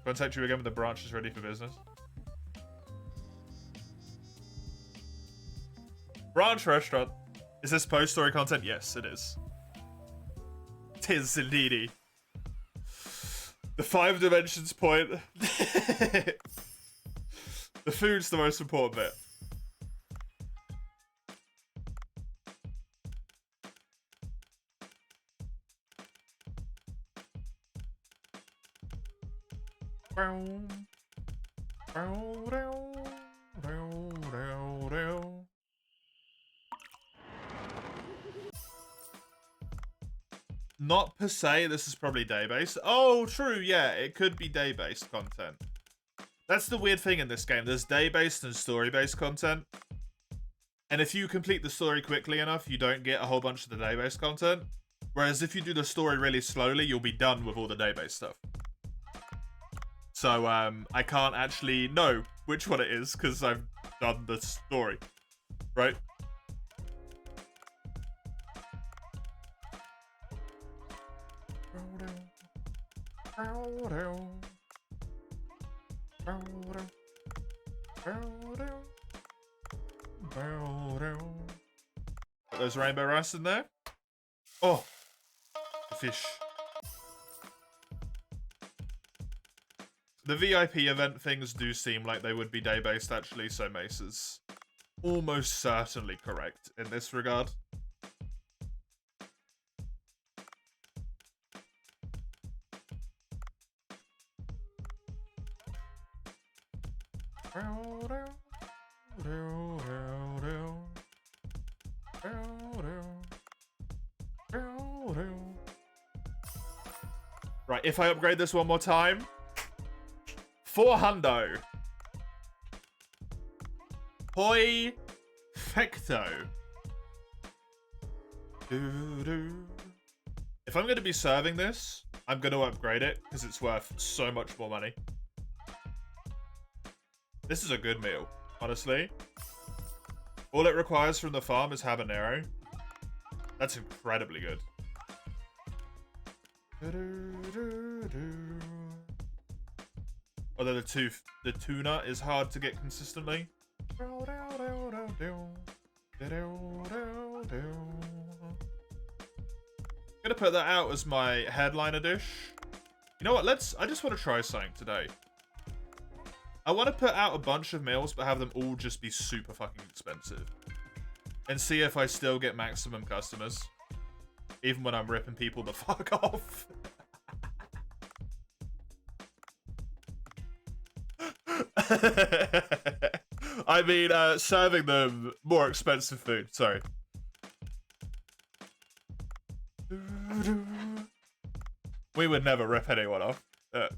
Contact you again when the branch is ready for business. Branch restaurant. Is this post-story content? Yes, it is. Tis indeedy. The 5 dimensions point. The food's the most important bit. Not per se, this is probably day-based. Oh, true, yeah, it could be day-based content. That's the weird thing in this game. There's day-based and story-based content. And if you complete the story quickly enough, you don't get a whole bunch of the database content. Whereas if you do the story really slowly, you'll be done with all the database stuff. So I can't actually know which one it is because I've done the story, right? Put those rainbow rice in there. Oh, the fish. The VIP event things do seem like they would be day-based, actually, so Mace is almost certainly correct in this regard. Right, if I upgrade this one more time, 400. Hoi fecto. If I'm going to be serving this, I'm going to upgrade it because it's worth so much more money. This is a good meal, honestly. All it requires from the farm is habanero. That's incredibly good. Although the tuna is hard to get consistently. I'm gonna put that out as my headliner dish. You know what? I just want to try something today. I want to put out a bunch of meals, but have them all just be super fucking expensive. And see if I still get maximum customers. Even when I'm ripping people the fuck off. I mean, serving them more expensive food. Sorry. We would never rip anyone off.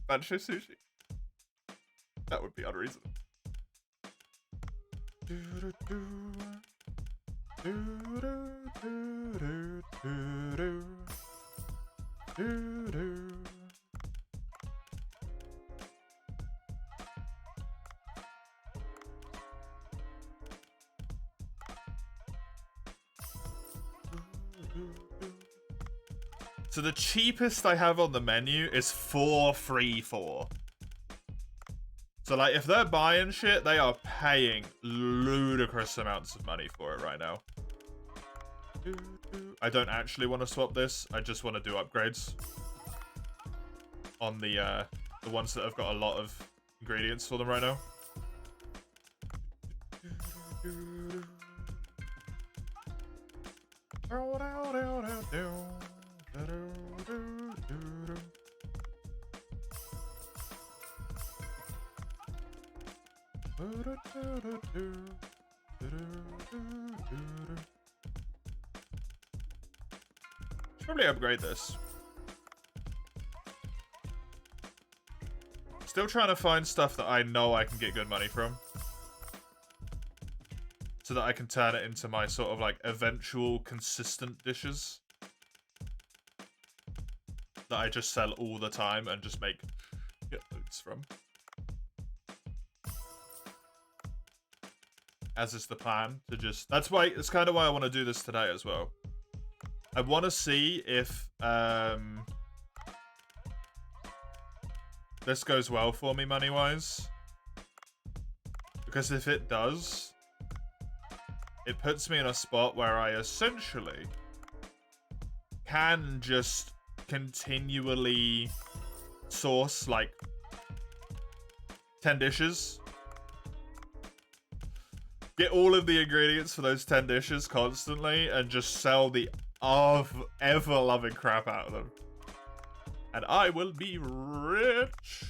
Bancho sushi. That would be unreasonable. So the cheapest I have on the menu is 434. So like if they're buying shit, they are paying ludicrous amounts of money for it right now. I don't actually want to swap this. I just want to do upgrades on the ones that have got a lot of ingredients for them right now. Should probably upgrade this. Still trying to find stuff that I know I can get good money from. So that I can turn it into my sort of like eventual consistent dishes. That I just sell all the time and just make loads from. As is the plan to just... That's kind of why I want to do this today as well. I want to see if this goes well for me money-wise. Because if it does, it puts me in a spot where I essentially can just continually source like 10 dishes. Get all of the ingredients for those 10 dishes constantly and just sell the ever-loving crap out of them. And I will be rich.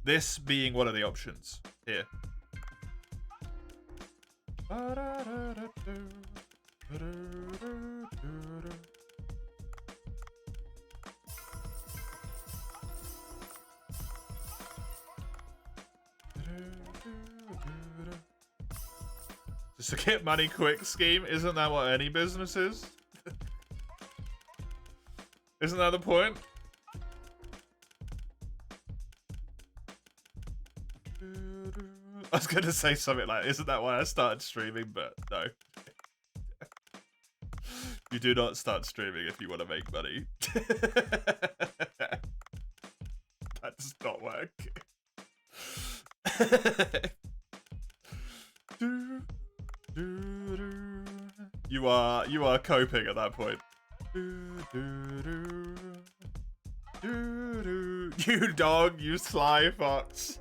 This being one of the options here. Just to get money quick scheme. Isn't that what any business is? Isn't that the point? I was going to say something like, isn't that why I started streaming? But no. You do not start streaming if you want to make money. That does not work. You are coping at that point. You dog, you sly fox.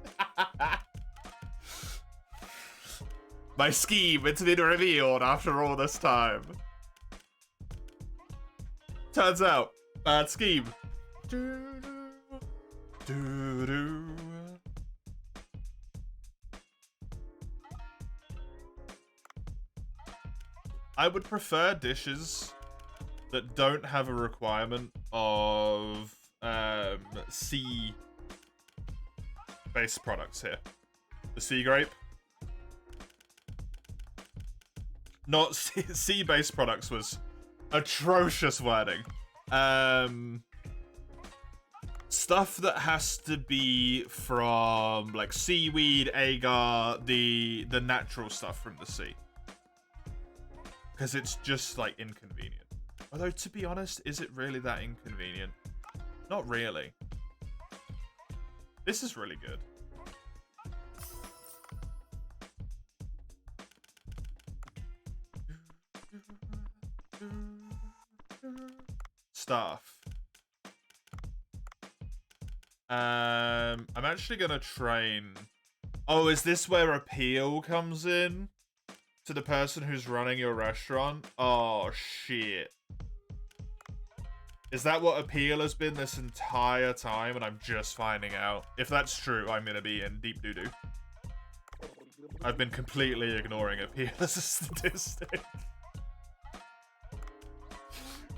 My scheme, it's been revealed after all this time. Turns out, bad scheme. I would prefer dishes that don't have a requirement of sea-based products here. The sea grape. Not sea-based products was atrocious wording. Stuff that has to be from like seaweed, agar, the natural stuff from the sea. Because it's just like inconvenient. Although to be honest, is it really that inconvenient? Not really. This is really good. Staff. I'm actually gonna train. Oh, is this where appeal comes in? To the person who's running your restaurant? Oh, shit. Is that what appeal has been this entire time and I'm just finding out? If that's true, I'm gonna be in deep doo-doo. I've been completely ignoring appeal as a statistic.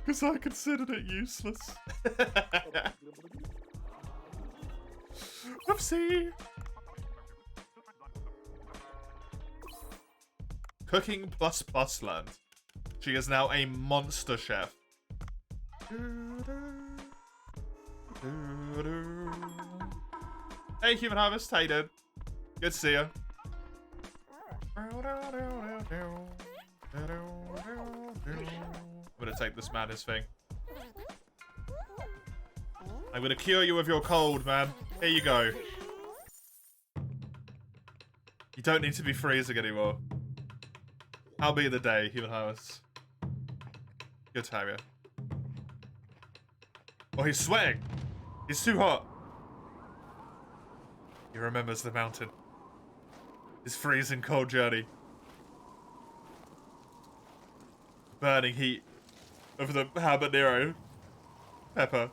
Because I considered it useless. Whoopsie! Cooking plus plus land. She is now a monster chef. Hey, Human Harvest, how you doing? Good to see you. I'm gonna take this man his thing. I'm gonna cure you of your cold, man. Here you go. You don't need to be freezing anymore. I'll be the day, Human Harvest. Good to have you. Oh, he's sweating. He's too hot. He remembers the mountain. His freezing cold journey. Burning heat of the habanero pepper.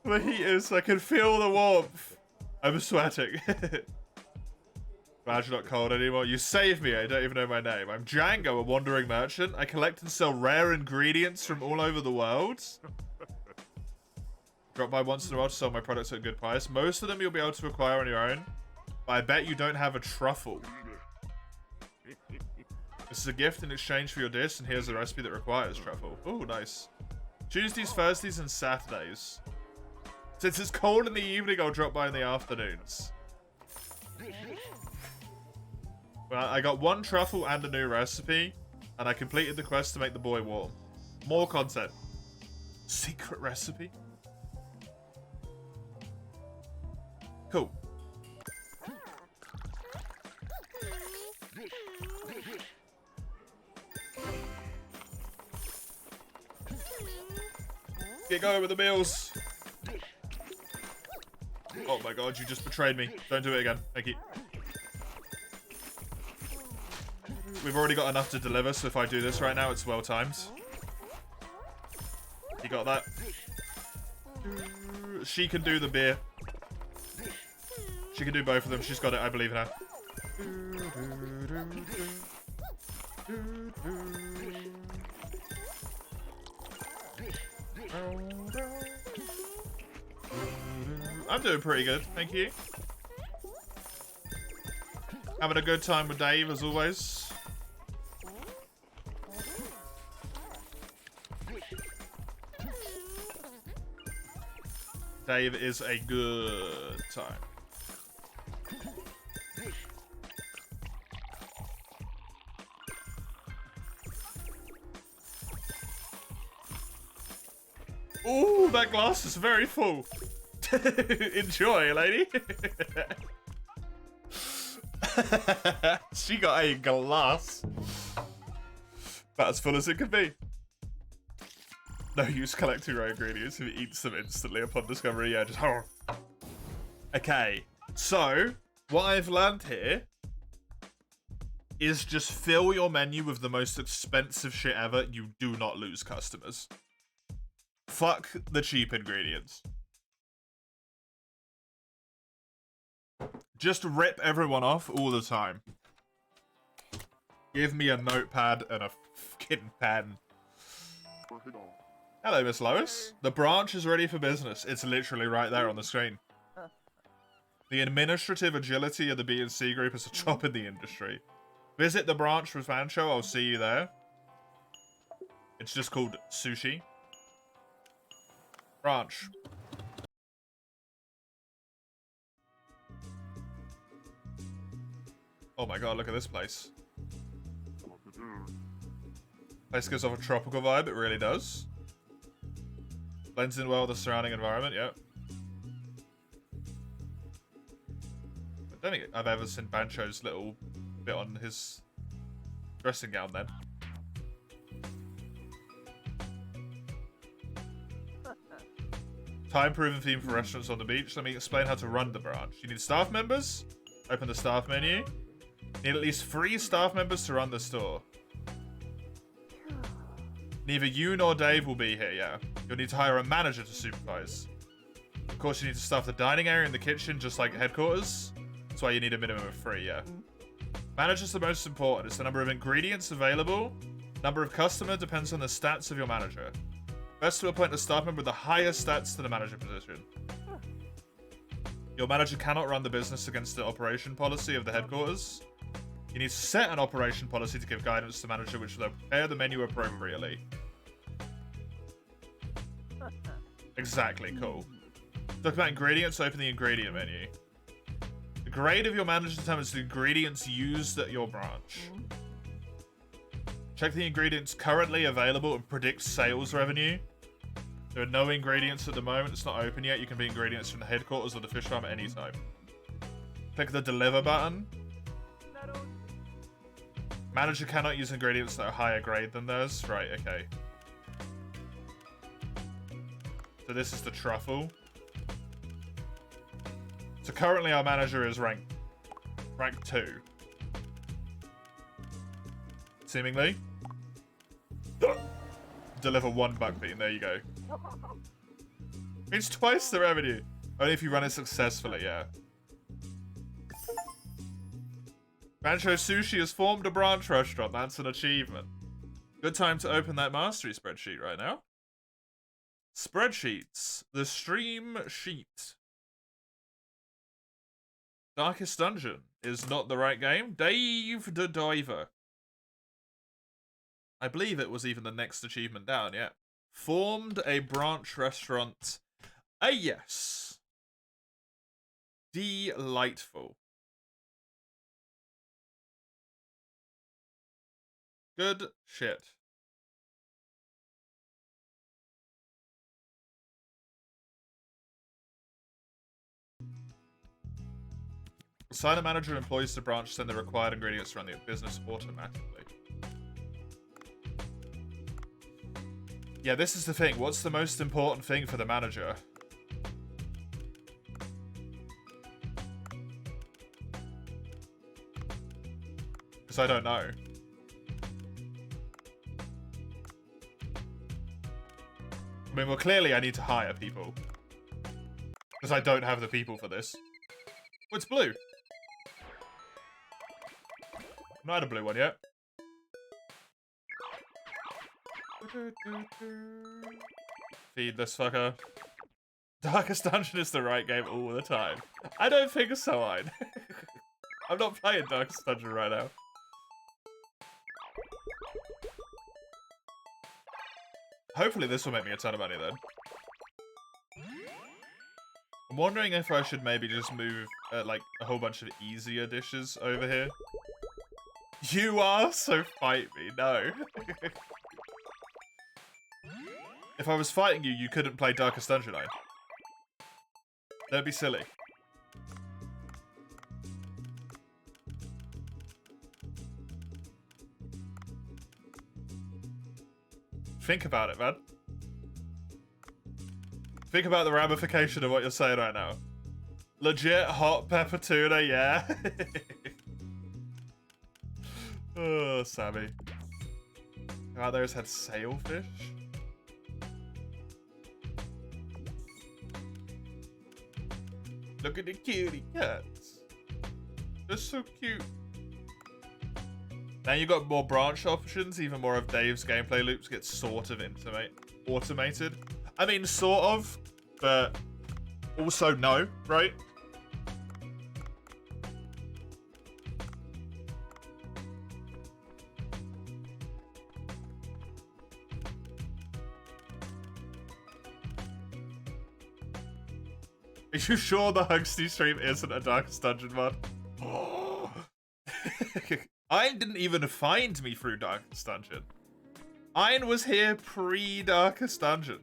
The heat is, I can feel the warmth. I'm sweating. Glad you're not cold anymore. You saved me, I don't even know my name. I'm Django, a wandering merchant. I collect and sell rare ingredients from all over the world. Drop by once in a while to sell my products at a good price. Most of them you'll be able to acquire on your own. But I bet you don't have a truffle. This is a gift in exchange for your dish, and here's a recipe that requires truffle. Oh, nice. Tuesdays, Thursdays, and Saturdays. Since it's cold in the evening, I'll drop by in the afternoons. Well, I got one truffle and a new recipe, and I completed the quest to make the boy warm. More content. Secret recipe? Cool. Get going with the meals. Oh my god, you just betrayed me. Don't do it again. Thank you. We've already got enough to deliver, so if I do this right now, it's well timed. You got that? She can do the beer. She can do both of them. She's got it. I believe in her. I'm doing pretty good, thank you. Having a good time with Dave, as always. Dave is a good time. Ooh, that glass is very full. Enjoy, lady. She got a glass about as full as it could be. No use collecting raw ingredients if it eats them instantly upon discovery. Yeah, just horror. Okay, so what I've learned here is just fill your menu with the most expensive shit ever. You do not lose customers. Fuck the cheap ingredients. Just rip everyone off all the time. Give me a notepad and a fucking pen. Hello, Miss Lois. The branch is ready for business. It's literally right there on the screen. The administrative agility of the B&C group is a chop in the industry. Visit the branch for Fancho. I'll see you there. It's just called Sushi. Branch. Oh my god, look at this place. Place gives off a tropical vibe, it really does. Blends in well with the surrounding environment, yep. I don't think I've ever seen Bancho's little bit on his dressing gown then. Time-proven theme for restaurants on the beach. Let me explain how to run the branch. You need staff members. Open the staff menu. You need at least 3 staff members to run the store. Neither you nor Dave will be here, yeah. You'll need to hire a manager to supervise. Of course, you need to staff the dining area and the kitchen just like headquarters. That's why you need a minimum of 3, yeah. Manager's the most important. It's the number of ingredients available. Number of customer depends on the stats of your manager. Best to appoint a staff member with the highest stats to the manager position. Your manager cannot run the business against the operation policy of the headquarters. You need to set an operation policy to give guidance to the manager, which will prepare the menu appropriately. Exactly, cool. Talk about ingredients, open the ingredient menu. The grade of your manager determines the ingredients used at your branch. Check the ingredients currently available and predict sales revenue. There are no ingredients at the moment. It's not open yet. You can be ingredients from the headquarters or the fish farm at any time. Click the deliver button. Manager cannot use ingredients that are higher grade than theirs. Right, okay. So this is the truffle. So currently our manager is rank 2. Seemingly. Deliver 1 buck bean. There you go. It's twice the revenue. Only if you run it successfully, yeah. Bancho Sushi has formed a branch restaurant. That's an achievement. Good time to open that mastery spreadsheet right now. Spreadsheets. The stream sheet. Darkest Dungeon is not the right game. Dave the Diver. I believe it was even the next achievement down, yeah. Formed a branch restaurant. Yes. Delightful. Good shit. Assign a manager and employees to branch, send the required ingredients to run the business automatically. Yeah, this is the thing. What's the most important thing for the manager? Because I don't know. I mean, well, clearly I need to hire people. Because I don't have the people for this. Oh, it's blue. not had a blue one yet. Feed this fucker. Darkest Dungeon is the right game all the time. I don't think so, Ein. I'm not playing Darkest Dungeon right now. Hopefully this will make me a ton of money then. I'm wondering if I should maybe just move like a whole bunch of easier dishes over here. You are, so fight me. No. If I was fighting you, you couldn't play Darkest Dungeon, Ein. Don't be silly. Think about it, man. Think about the ramification of what you're saying right now. Legit hot pepper tuna, yeah? Oh, Sammy. How others had sailfish? Look at the cutie cats. They're so cute. Now you got more branch options, even more of Dave's gameplay loops get sort of automated. I mean, sort of, but also no, right? Are you sure the Hugsty stream isn't a Darkest Dungeon mod? Ein didn't even find me through Darkest Dungeon. Ein was here pre-Darkest Dungeon.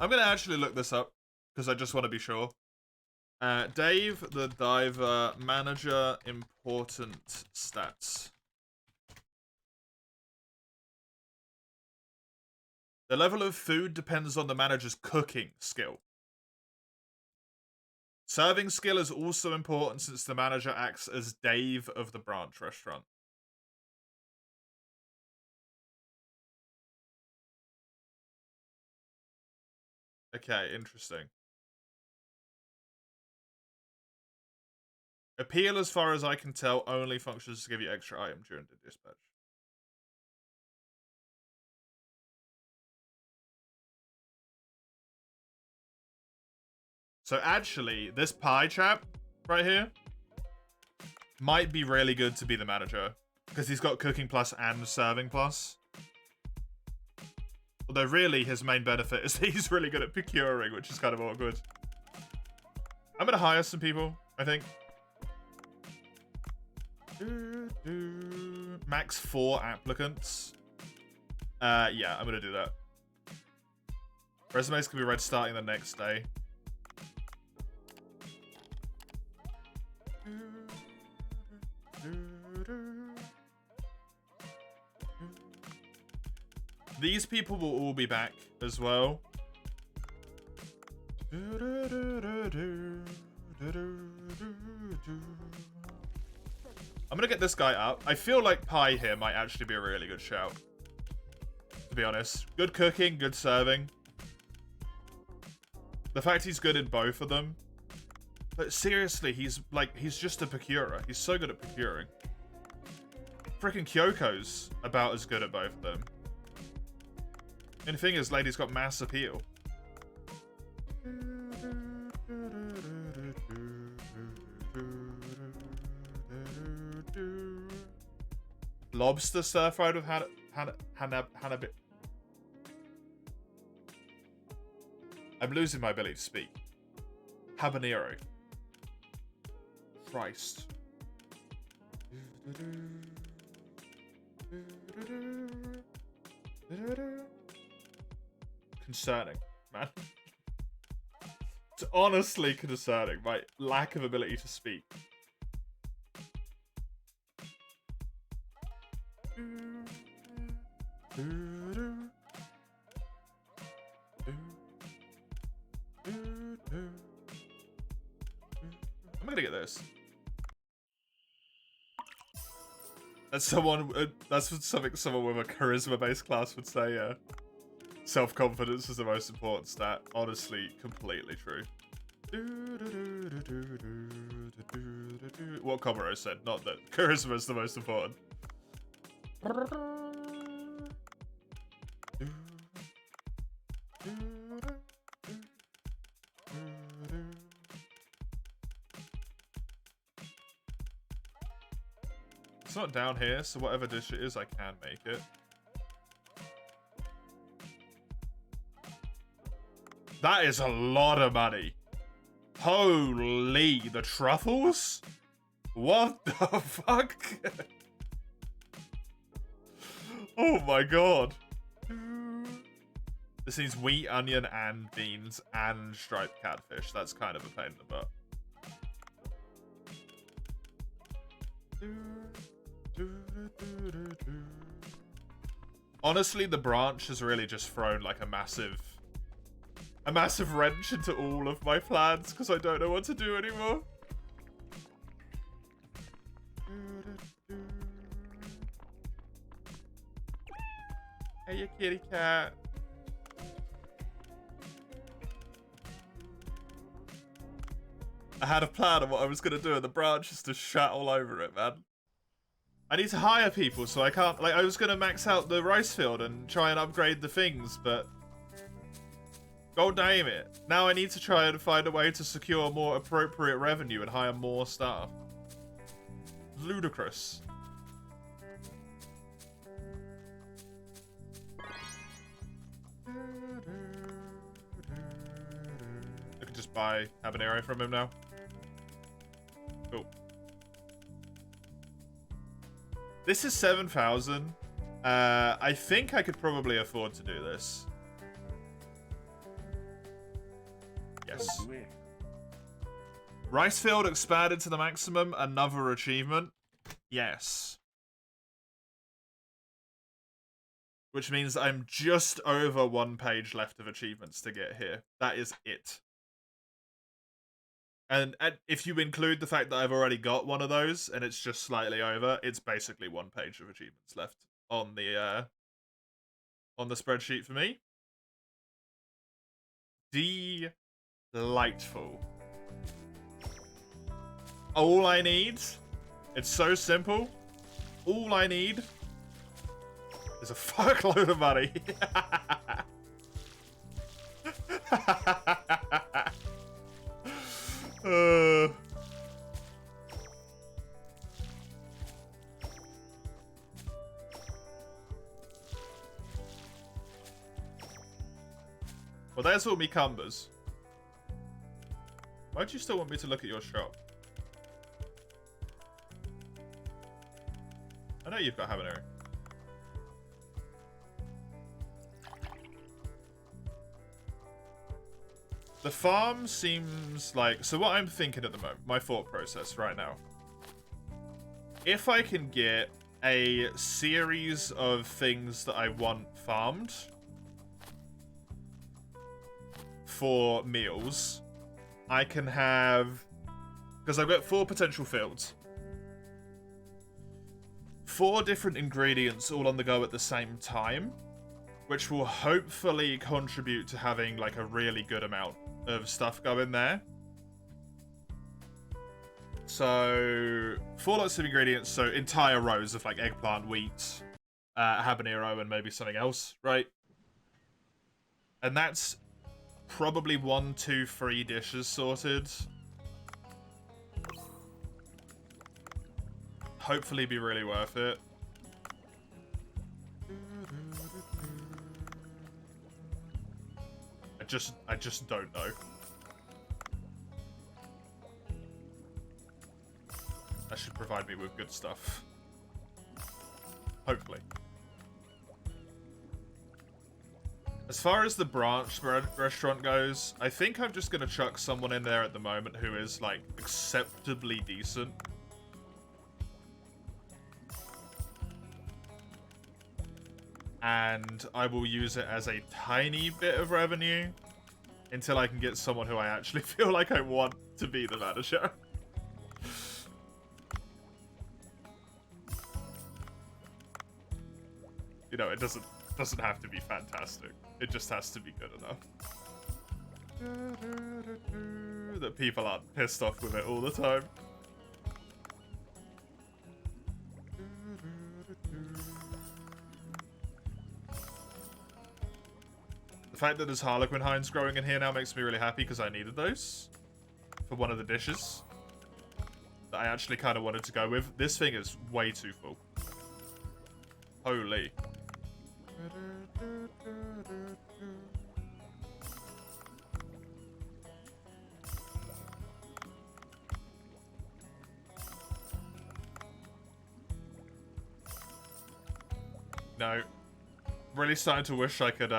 I'm gonna actually look this up because I just want to be sure. Dave the Diver, manager, important stats. The level of food depends on the manager's cooking skill. Serving skill is also important since the manager acts as Dave of the branch restaurant. Okay, interesting. Appeal, as far as I can tell, only functions to give you extra item during the dispatch. So actually, this pie chap right here might be really good to be the manager because he's got cooking plus and serving plus. Although really his main benefit is that he's really good at procuring, which is kind of awkward. I'm going to hire some people, I think. Max 4 applicants. Yeah, I'm going to do that. Resumes can be read starting the next day. These people will all be back as well. I'm gonna get this guy up. I feel like Pie here might actually be a really good shout. To be honest. Good cooking, good serving. The fact he's good in both of them. But seriously, he's just a procurer. He's so good at procuring. Freaking Kyoko's about as good at both of them. And the thing is, lady's got mass appeal. Lobster stir-fried with Hanabi. I'm losing my ability to speak. Habanero. Christ. Concerning, man. It's honestly concerning, my lack of ability to speak. I'm gonna get this. That's someone. That's something someone with a charisma-based class would say. Yeah. Self-confidence is the most important stat. Honestly, completely true. What Komuro said, not that charisma is the most important. It's not down here, so whatever dish it is, I can make it. That is a lot of money. Holy, the truffles? What the fuck? Oh my god. This needs wheat, onion, and beans, and striped catfish. That's kind of a pain in the butt. Honestly, the branch has really just thrown like a massive wrench into all of my plans because I don't know what to do anymore. Hey, you kitty cat. I had a plan of what I was going to do and the branch is just shat all over it, man. I need to hire people, so I can't... Like, I was going to max out the rice field and try and upgrade the things, but... God damn it. Now I need to try and find a way to secure more appropriate revenue and hire more staff. Ludicrous. I can just buy habanero from him now. Cool. This is 7,000. I think I could probably afford to do this. Yes. Rice field expanded to the maximum. Another achievement. Yes. Which means I'm just over 1 page left of achievements to get here. That is it. And if you include the fact that I've already got one of those and it's just slightly over, it's basically 1 page of achievements left on the spreadsheet for me. Delightful. All I need, it's so simple. All I need is a fuckload of money. Well, there's all me cumbers. Why do you still want me to look at your shop? I know you've got habanero. The farm seems like... So what I'm thinking at the moment, my thought process right now. If I can get a series of things that I want farmed for meals, I can have... Because I've got 4 potential fields. 4 different ingredients all on the go at the same time, which will hopefully contribute to having like a really good amount of stuff going there. So 4 lots of ingredients, so entire rows of like eggplant, wheat, habanero, and maybe something else, right? And that's probably 1, 2, 3 dishes sorted. Hopefully be really worth it. I just don't know. That should provide me with good stuff. Hopefully. As far as the branch restaurant goes, I think I'm just going to chuck someone in there at the moment who is, like, acceptably decent. And I will use it as a tiny bit of revenue until I can get someone who I actually feel like I want to be the manager. You know, it doesn't doesn't have to be fantastic. It just has to be good enough. That people aren't pissed off with it all the time. The fact that there's Harlequin Hinds growing in here now makes me really happy because I needed those for one of the dishes that I actually kind of wanted to go with. This thing is way too full. Holy. No. Really starting to wish I could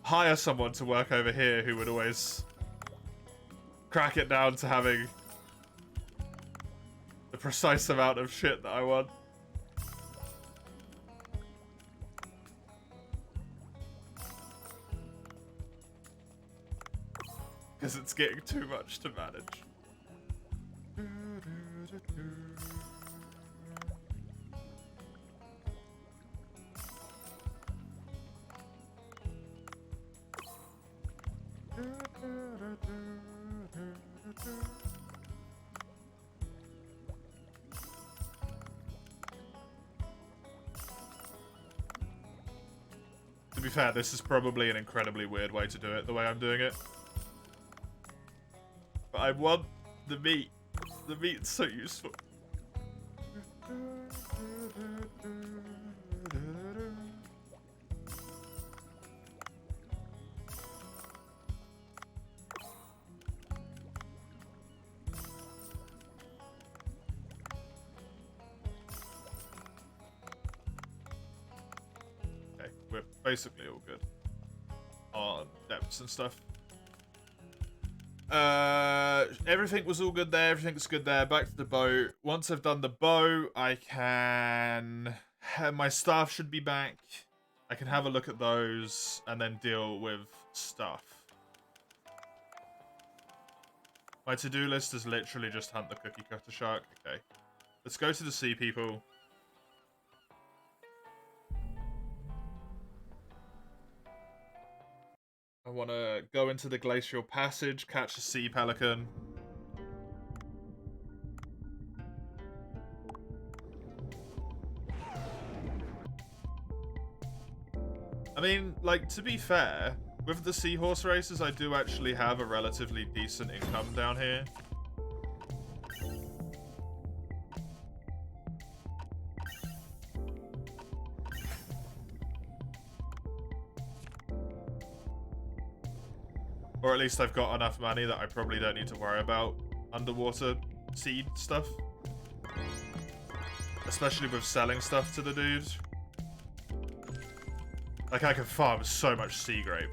hire someone to work over here who would always crack it down to having the precise amount of shit that I want. Because it's getting too much to manage. To be fair, this is probably an incredibly weird way to do it, the way I'm doing it. But I want the meat. The meat's so useful. Okay, we're basically all good on depths and stuff. Everything was all good there. Everything's good there. Back to the boat. Once I've done the bow, I can... my staff should be back. I can have a look at those and then deal with stuff. My to-do list is literally just hunt the cookie cutter shark. Okay. Let's go to the sea people. I want to go into the glacial passage, catch a sea pelican. I mean, like, to be fair, with the seahorse races, I do actually have a relatively decent income down here. Or at least I've got enough money that I probably don't need to worry about underwater seed stuff. Especially with selling stuff to the dude. Like, I can farm so much sea grape.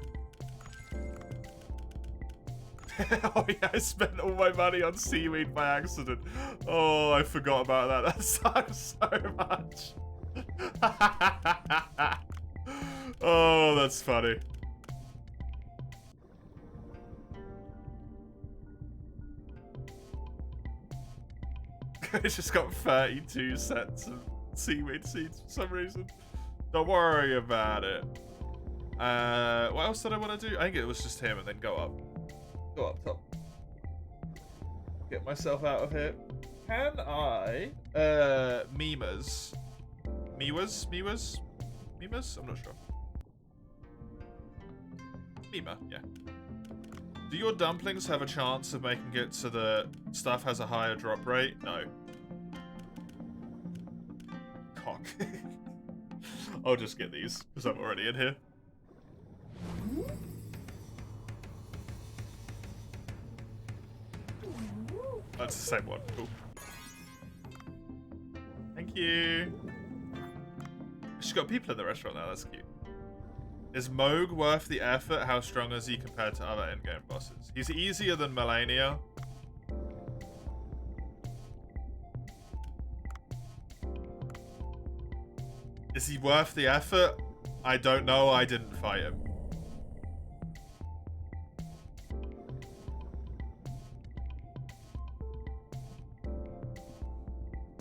Oh yeah, I spent all my money on seaweed by accident. Oh, I forgot about that. That sucks so much. Oh, that's funny. I just got 32 sets of seaweed seeds for some reason. Don't worry about it. What else did I want to do? I think it was just him and then go up. Go up top. Get myself out of here. Can I... Mimas? Miwas? Miwas? Mimas? I'm not sure. Mima, yeah. Do your dumplings have a chance of making it so the stuff has a higher drop rate? No. Cock. I'll just get these, because I'm already in here. That's the same one. Cool. Thank you. She's got people in the restaurant now, that's cute. Is Moog worth the effort? How strong is he compared to other endgame bosses? He's easier than Melania. Is he worth the effort? I don't know, I didn't fight him.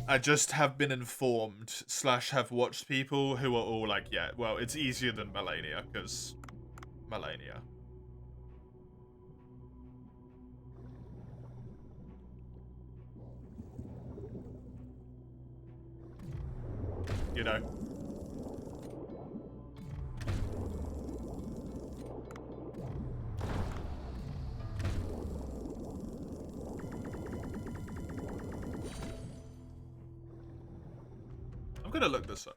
I just have been informed / have watched people who are all like, yeah, well, it's easier than Malenia, because Malenia. You know. I'm gonna look this up.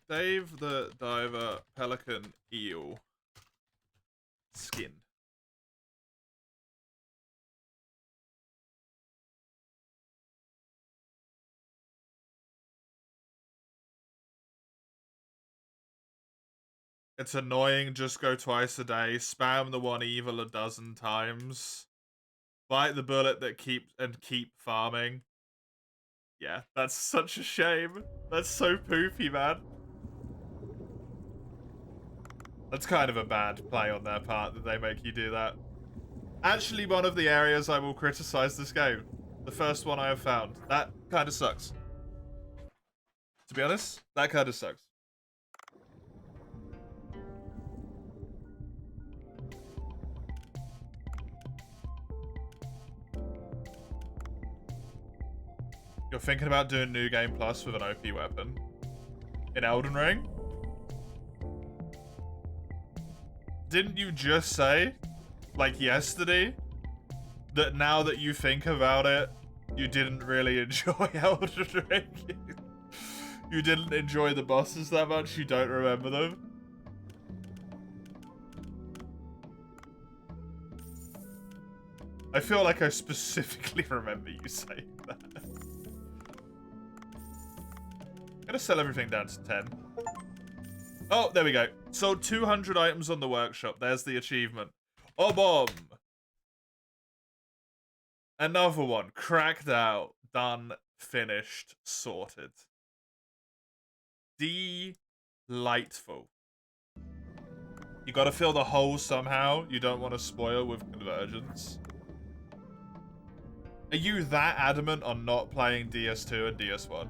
Dave the Diver Pelican Eel skin. It's annoying, just go twice a day, spam the one evil a dozen times, bite the bullet that keep farming. Yeah, that's such a shame. That's so poopy, man. That's kind of a bad play on their part that they make you do that. Actually, one of the areas I will criticize this game. The first one I have found. That kind of sucks. To be honest, that kind of sucks. You're thinking about doing New Game Plus with an OP weapon? In Elden Ring? Didn't you just say, like yesterday, that now that you think about it, you didn't really enjoy Elden Ring? You didn't enjoy the bosses that much, you don't remember them? I feel like I specifically remember you saying that. I'm gonna sell everything down to 10. Oh, there we go. Sold 200 items on the workshop. There's the achievement. Oh, bomb! Another one. Cracked out. Done. Finished. Sorted. Delightful. You gotta fill the hole somehow. You don't want to spoil with convergence. Are you that adamant on not playing DS2 and DS1?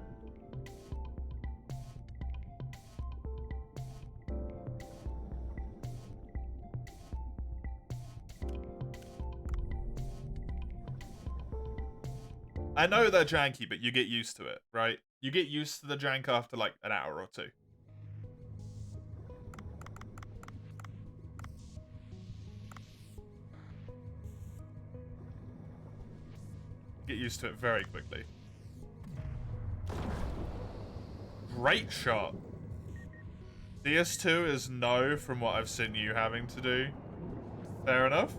I know they're janky, but you get used to it, right? You get used to the jank after like an hour or two. Get used to it very quickly. Great shot. DS2 is no from what I've seen you having to do. Fair enough.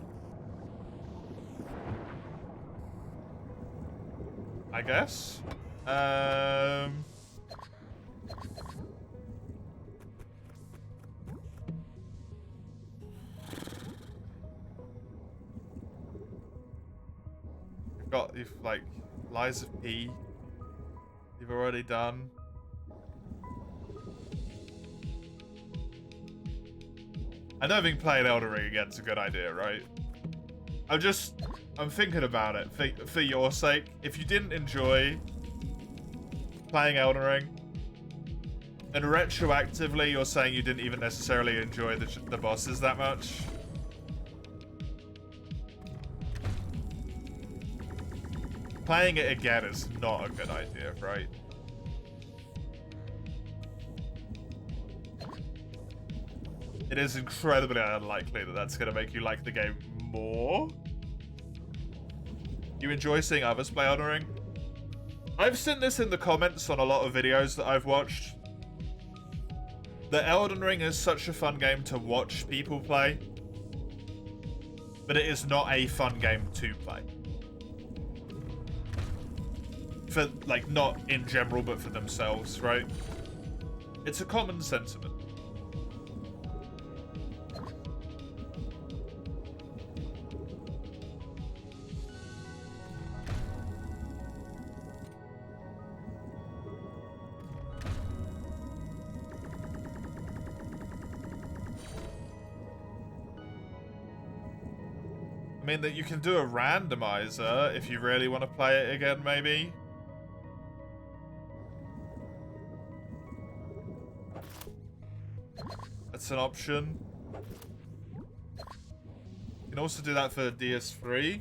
I guess. You've like Lies of P. You've already done. I don't think playing Elden Ring again's a good idea, right? I'm thinking about it for your sake. If you didn't enjoy playing Elden Ring, and retroactively you're saying you didn't even necessarily enjoy the bosses that much, playing it again is not a good idea, right? It is incredibly unlikely that that's going to make you like the game more. You enjoy seeing others play Elden Ring? I've seen this in the comments on a lot of videos that I've watched. The Elden Ring is such a fun game to watch people play, but it is not a fun game to play. For, like, not in general, but for themselves, right? It's a common sentiment. I mean, that you can do a randomizer if you really want to play it again, maybe. That's an option. You can also do that for DS3.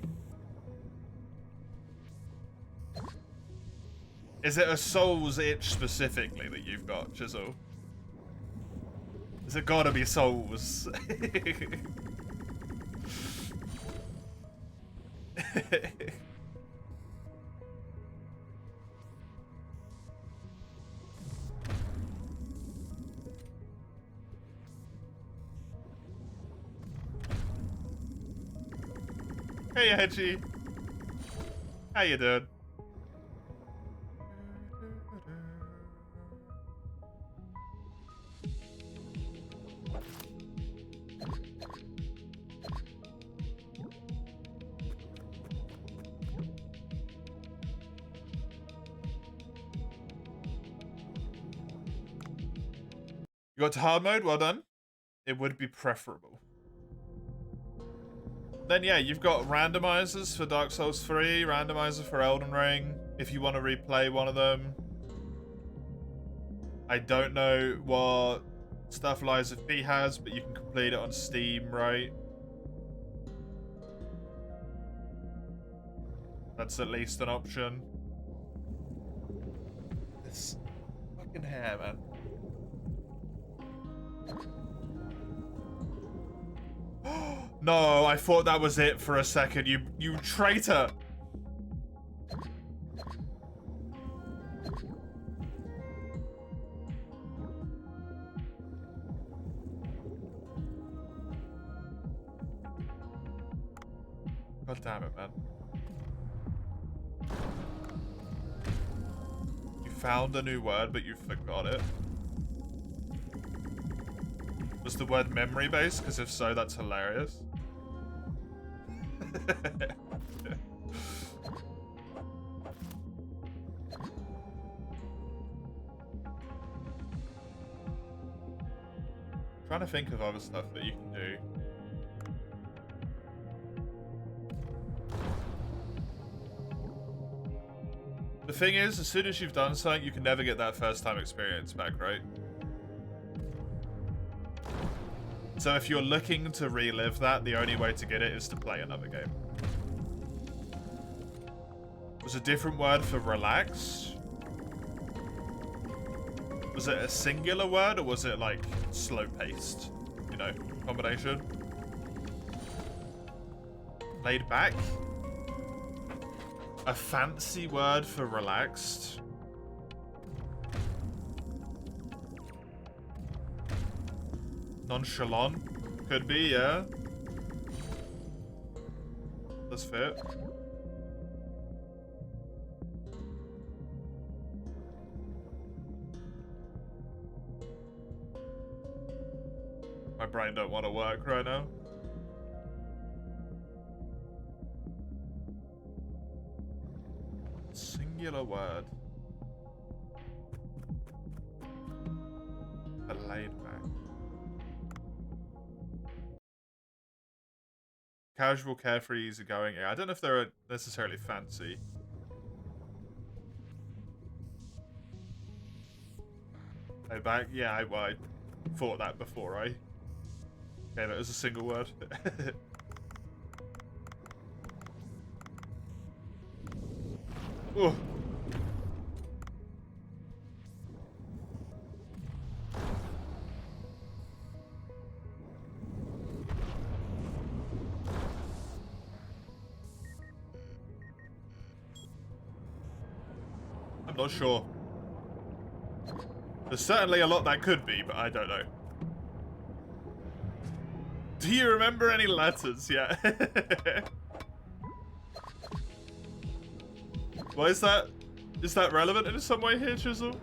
Is it a Souls itch specifically that you've got, Chisel? Is it gotta be Souls? Hey, Hedgie. How you doing? You got to hard mode? Well done. It would be preferable. Then yeah, you've got randomizers for Dark Souls 3, randomizer for Elden Ring, if you want to replay one of them. I don't know what stuff Lies of P has, but you can complete it on Steam, right? That's at least an option. This fucking hair, man. No, I thought that was it for a second. You traitor. God damn it, man. You found a new word, but you forgot it. Was the word memory based? Because if so, that's hilarious. Trying to think of other stuff that you can do. The thing is, as soon as you've done something, you can never get that first time experience back, right? So if you're looking to relive that, the only way to get it is to play another game. Was a different word for relax? Was it a singular word, or was it like slow-paced? You know, combination? Laid back? A fancy word for relaxed? Nonchalant? Could be, yeah. Does fit. My brain don't want to work right now. Singular word. A laid back. Casual, carefree, easygoing. Yeah, I don't know if they're necessarily fancy. Laid back? Yeah, I thought that before, right? Okay, that was a single word. Oh. I'm not sure. There's certainly a lot that could be, but I don't know. Do you remember any letters? Yeah. Why is that? Is that relevant in some way here, Chisel?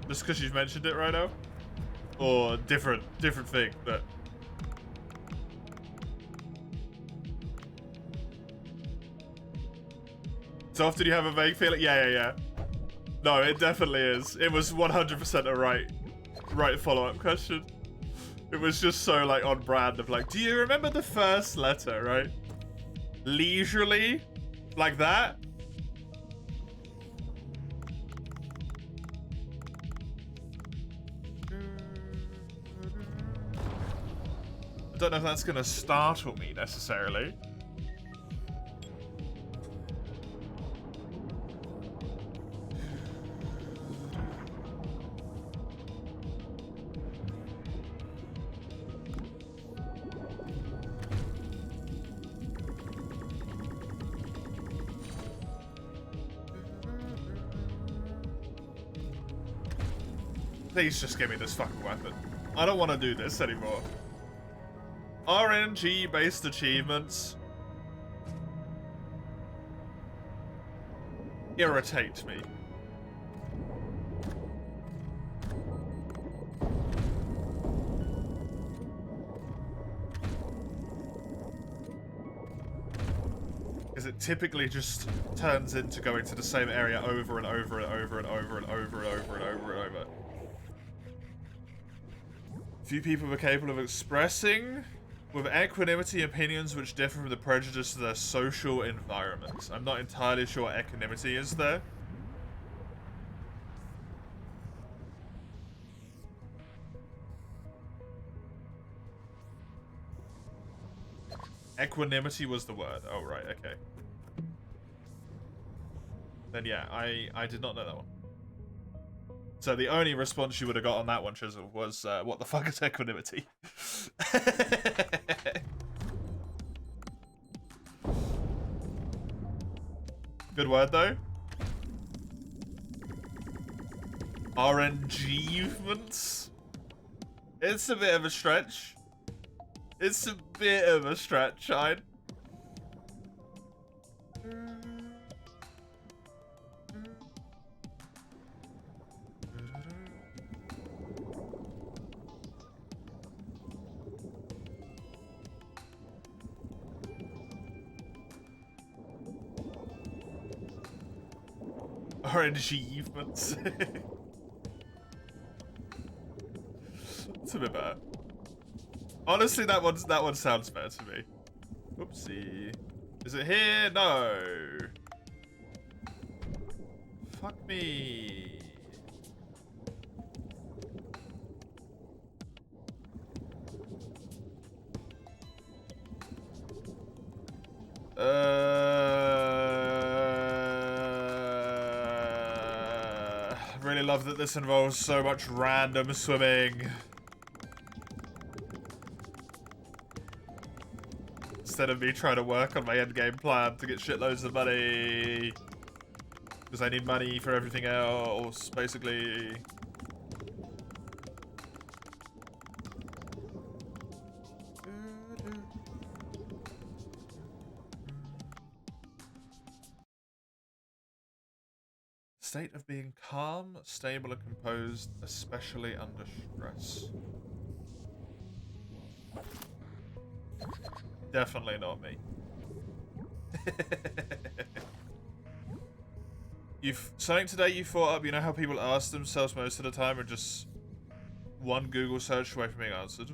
Just because you've mentioned it right now? Or different thing, but... So often you have a vague feeling? Yeah. No, it definitely is. It was 100% a right follow-up question. It was just so, like, on brand of, like, do you remember the first letter, right? Leisurely? Like that? I don't know if that's gonna startle me, necessarily. Please just give me this fucking weapon. I don't want to do this anymore. RNG-based achievements irritate me. Because it typically just turns into going to the same area over and over and over and over and over and over and over and over. Few people were capable of expressing with equanimity opinions which differ from the prejudice of their social environment. I'm not entirely sure what equanimity is there. Equanimity was the word. Oh, right, okay. Then yeah, I did not know that one. So the only response you would have got on that one, Chisel, was, what the fuck is equanimity? Good word, though. RNG-ments? It's a bit of a stretch. It's a bit of a stretch, I'd... RNG-ments. It's a bit bad. Honestly, that one sounds better to me. Whoopsie. Is it here? No. Fuck me. Really love that this involves so much random swimming. Instead of me trying to work on my endgame plan to get shitloads of money. Because I need money for everything else, basically. State of being calm, stable, and composed, especially under stress. Definitely not me. Something today you thought up, you know how people ask themselves most of the time are just one Google search away from being answered?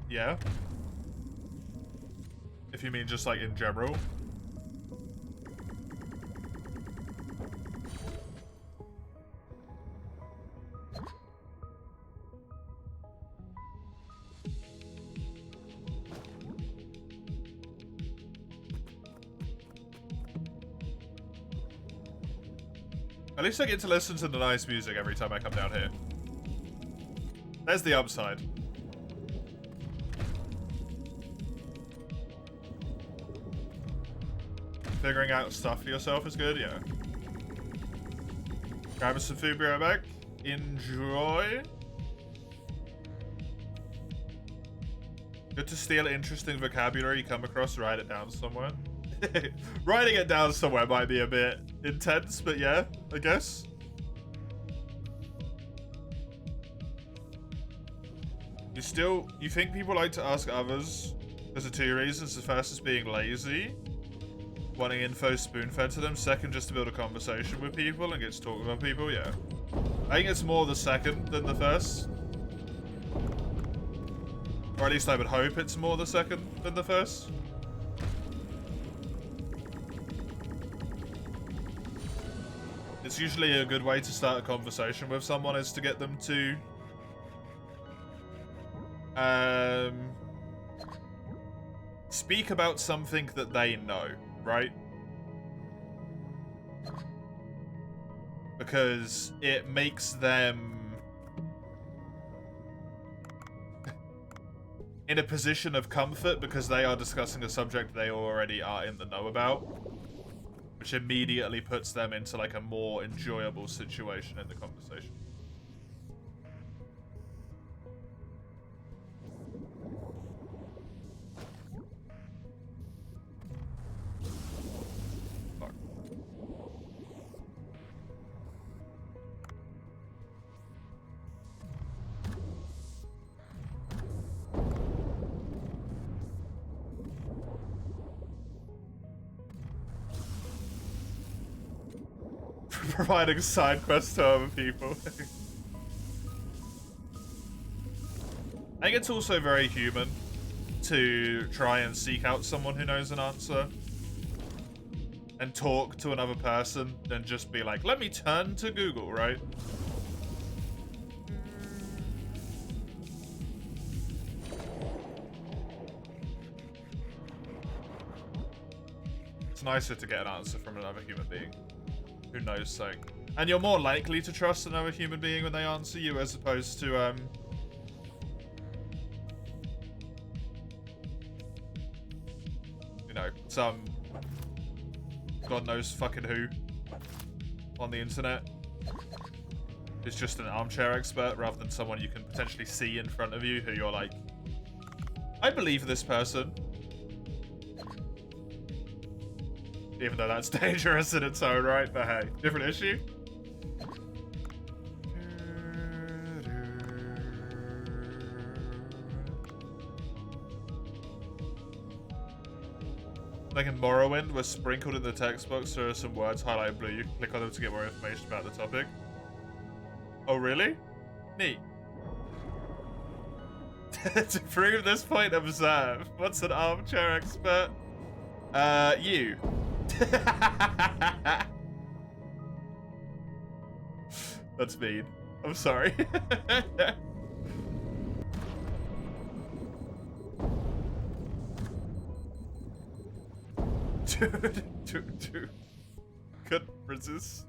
Yeah? If you mean just like in general. At least I get to listen to the nice music every time I come down here. There's the upside. Figuring out stuff for yourself is good, yeah. Grab us some food, be right back. Enjoy. Good to steal interesting vocabulary you come across, write it down somewhere. Writing it down somewhere might be a bit intense, but yeah, I guess. You think people like to ask others Because of two reasons. The first is being lazy, wanting info spoon-fed to them. Second, just to build a conversation with people and get to talk about people, yeah. I think it's more the second than the first. Or at least I would hope it's more the second than the first. It's usually a good way to start a conversation with someone is to get them to speak about something that they know, right? Because it makes them in a position of comfort because they are discussing a subject they already are in the know about, which immediately puts them into like a more enjoyable situation in the conversation. Fuck. Providing side quests to other people. I think it's also very human to try and seek out someone who knows an answer and talk to another person and just be like, let me turn to Google, right? It's nicer to get an answer from another human being who knows something. And you're more likely to trust another human being when they answer you as opposed to, you know, some God knows fucking who on the internet who's just an armchair expert rather than someone you can potentially see in front of you who you're like, I believe this person. Even though that's dangerous in its own right, but hey, different issue. Like in Morrowind, were sprinkled in the text box, there are some words highlighted blue. You can click on them to get more information about the topic. Oh, really? Neat. To prove this point, observe. What's an armchair expert? You. That's mean. I'm sorry. Dude. Couldn't resist.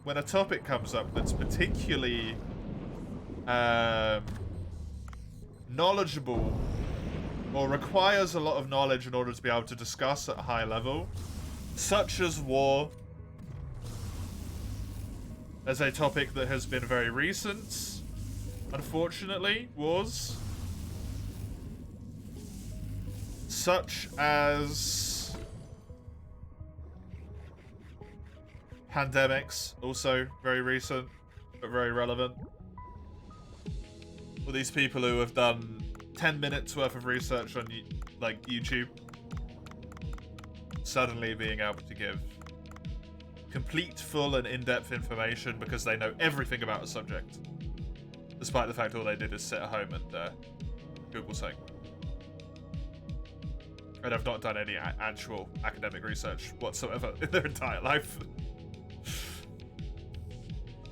When a topic comes up that's particularly knowledgeable or requires a lot of knowledge in order to be able to discuss at a high level, such as war, as a topic that has been very recent, unfortunately, wars, such as pandemics, also very recent, but very relevant. All these people who have done 10 minutes worth of research on like YouTube suddenly being able to give complete, full, and in-depth information because they know everything about a subject, despite the fact all they did is sit at home and Google something. And have not done any actual academic research whatsoever in their entire life.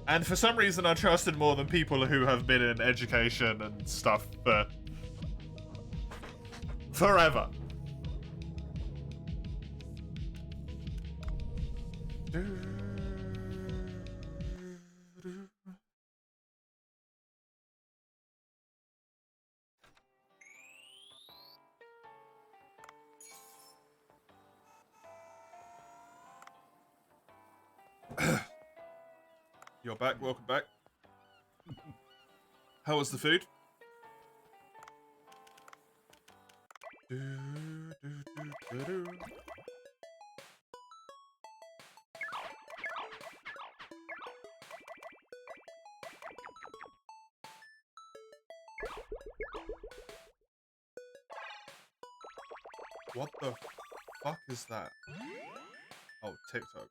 And for some reason I trusted more than people who have been in education and stuff for forever. You're back, welcome back. How was the food? What the fuck is that? Oh, TikToks.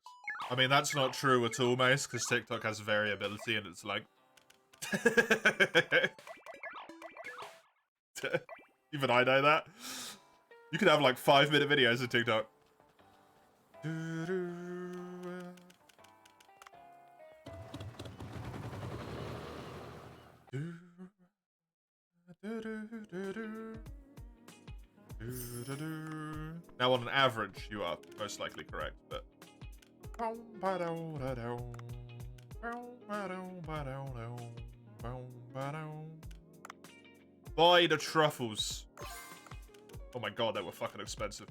I mean, that's not true at all, Mace, because TikTok has variability and it's like... Even I know that. You can have like 5-minute videos of TikTok. Now, on an average, you are most likely correct, but... Buy the truffles. Oh my god, they were fucking expensive.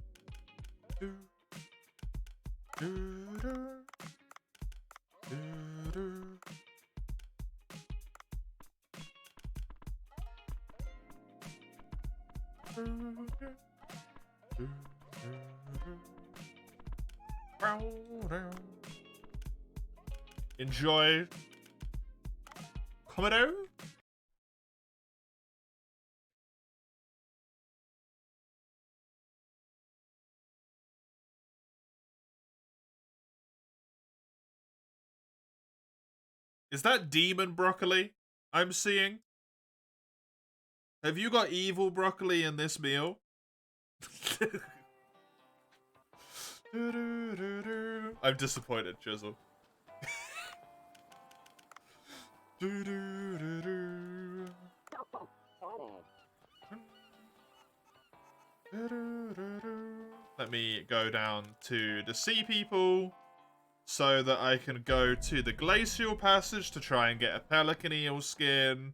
Enjoy. Komodo? Is that demon broccoli I'm seeing? Have you got evil broccoli in this meal? I'm disappointed, Chisel. Let me go down to the sea people so that I can go to the glacial passage to try and get a pelican eel skin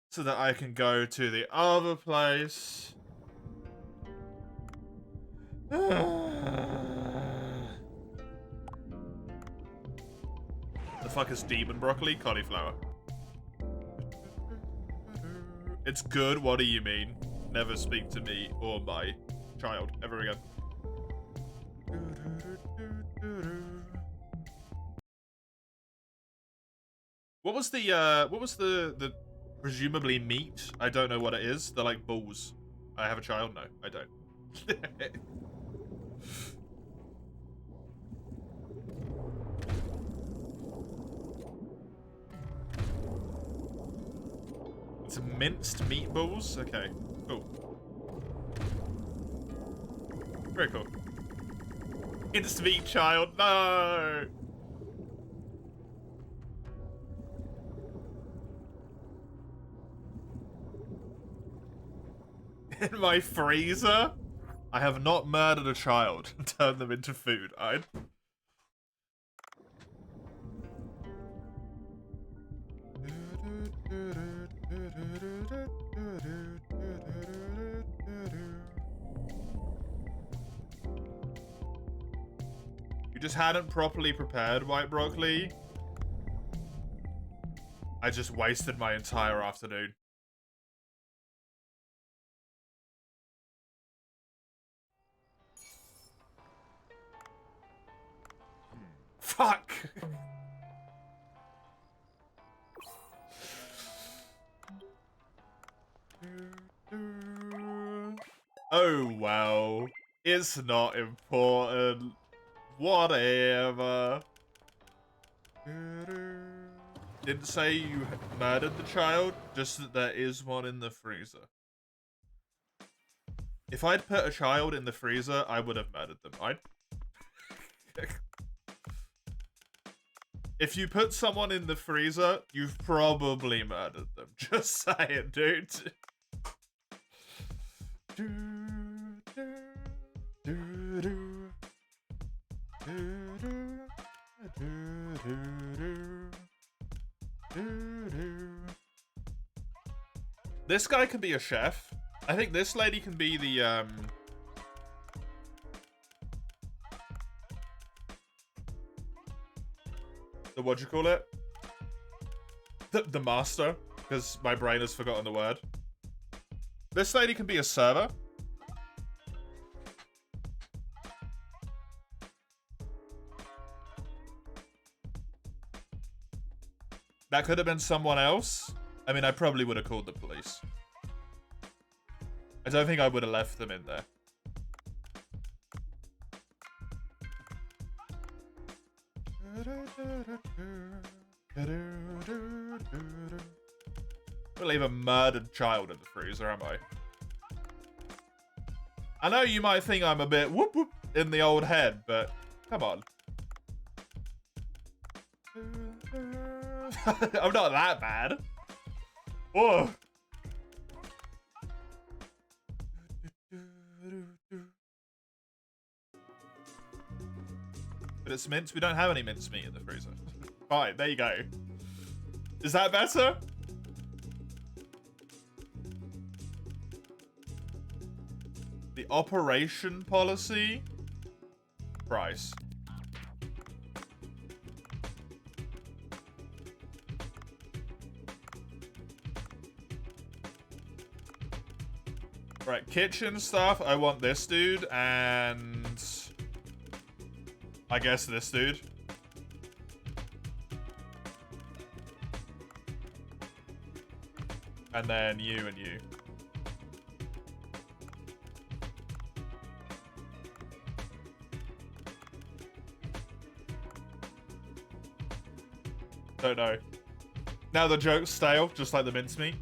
so that I can go to the other place. The fuck is demon broccoli? Cauliflower. It's good, what do you mean? Never speak to me or my child ever again. What was the presumably meat? I don't know what it is. They're like balls. I have a child? No, I don't. It's minced meatballs? Okay, cool. Very cool. Minced meat child, no! In my freezer? I have not murdered a child and turned them into food. You just hadn't properly prepared white broccoli. I just wasted my entire afternoon. Fuck! Oh, well. It's not important. Whatever. Didn't say you murdered the child, just that there is one in the freezer. If I'd put a child in the freezer, I would have murdered them. If you put someone in the freezer, you've probably murdered them. Just saying, dude. This guy can be a chef. I think this lady can be the, what'd you call it? The master, because my brain has forgotten the word. This lady can be a server. That could have been someone else. I mean, I probably would have called the police. I don't think I would have left them in there. I'll leave a murdered child in the freezer, am I? I know you might think I'm a bit whoop whoop in the old head, but come on. I'm not that bad. Whoa. But it's mince. We don't have any mince meat in the freezer. Fine, there you go. Is that better? The operation policy. Price. Right, kitchen stuff. I want this dude and I guess this dude. And then you and you. Don't know. Now the joke's stale, just like the mincemeat.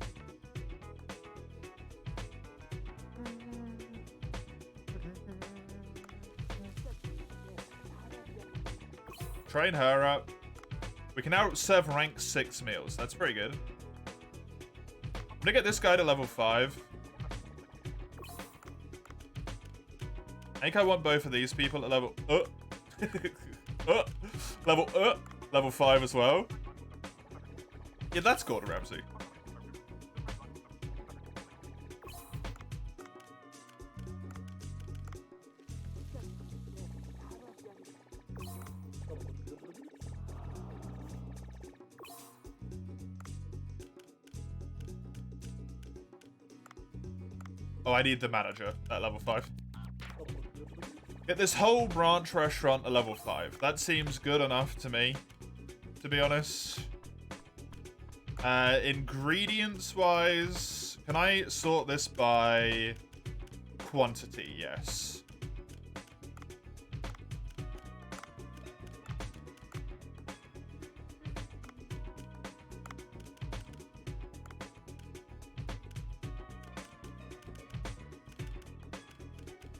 Train her up. We can now serve rank 6 meals. That's pretty good. I'm gonna get this guy to level 5. I think I want both of these people at level... level 5 as well. Yeah, that's Gordon Ramsay. Oh, I need the manager at level 5. Get this whole branch restaurant at level 5. That seems good enough to me, to be honest. Ingredients-wise, can I sort this by quantity? Yes.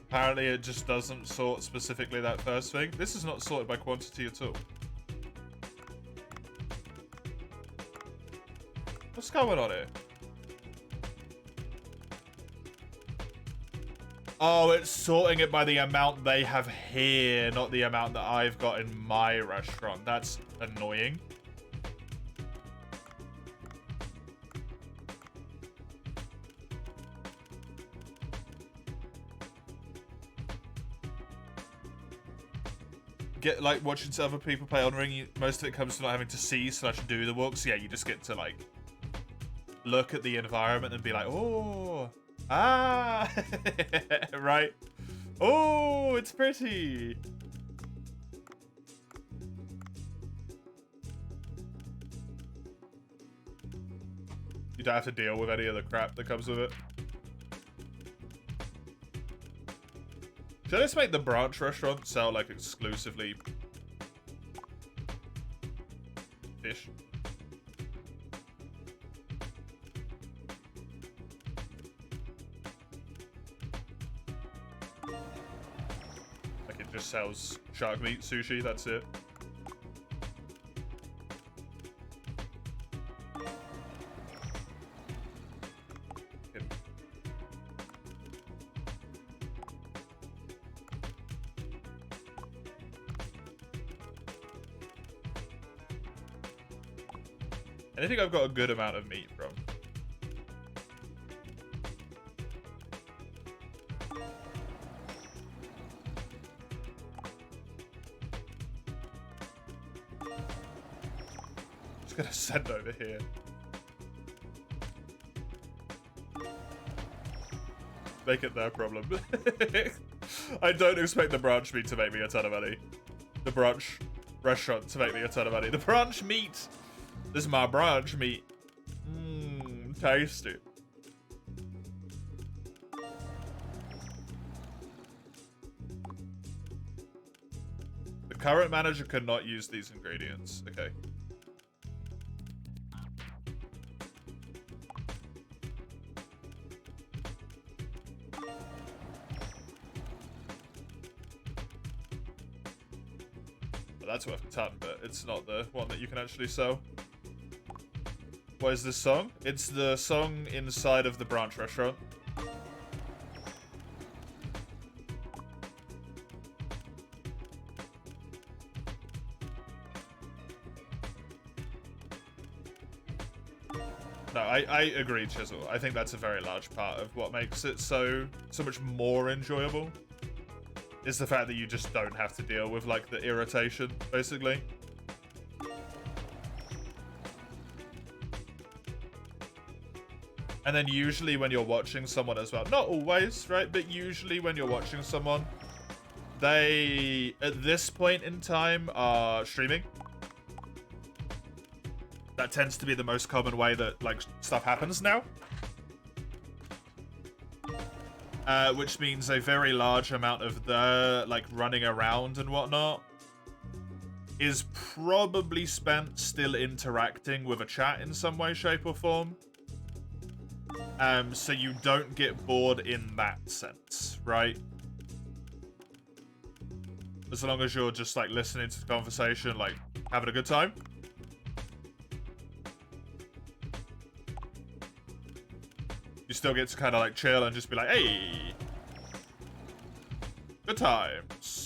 Apparently it just doesn't sort specifically that first thing. This is not sorted by quantity at all. What's going on here? Oh, it's sorting it by the amount they have here, not the amount that I've got in my restaurant. That's annoying. Get like watching other people play Elden Ring, most of it comes to not having to see/do the walk. So yeah, you just get to like look at the environment and be like, oh, ah, right. Oh, it's pretty. You don't have to deal with any of the crap that comes with it. Should I just make the branch restaurant sell like exclusively fish? Like it just sells shark meat sushi, that's it. And I think I've got a good amount of meat from. Just gonna send over here. Make it their problem. I don't expect the branch meat to make me a ton of money. The branch restaurant to make me a ton of money. The branch meat! This is my branch meat. Mmm, tasty. current manager cannot use these ingredients. Okay. Well, that's worth a ton, but it's not the one that you can actually sell. What is this song? It's the song inside of the branch restaurant. No, I agree, Chisel. I think that's a very large part of what makes it so much more enjoyable. Is the fact that you just don't have to deal with, like, the irritation, basically. And then usually when you're watching someone as well, not always, right? But usually when you're watching someone, they, at this point in time, are streaming. That tends to be the most common way that, like, stuff happens now. Which means a very large amount of the, like, running around and whatnot is probably spent still interacting with a chat in some way, shape, or form. So you don't get bored in that sense, right? As long as you're just, like, listening to the conversation, like, having a good time. You still get to kind of, like, chill and just be like, hey! Good times.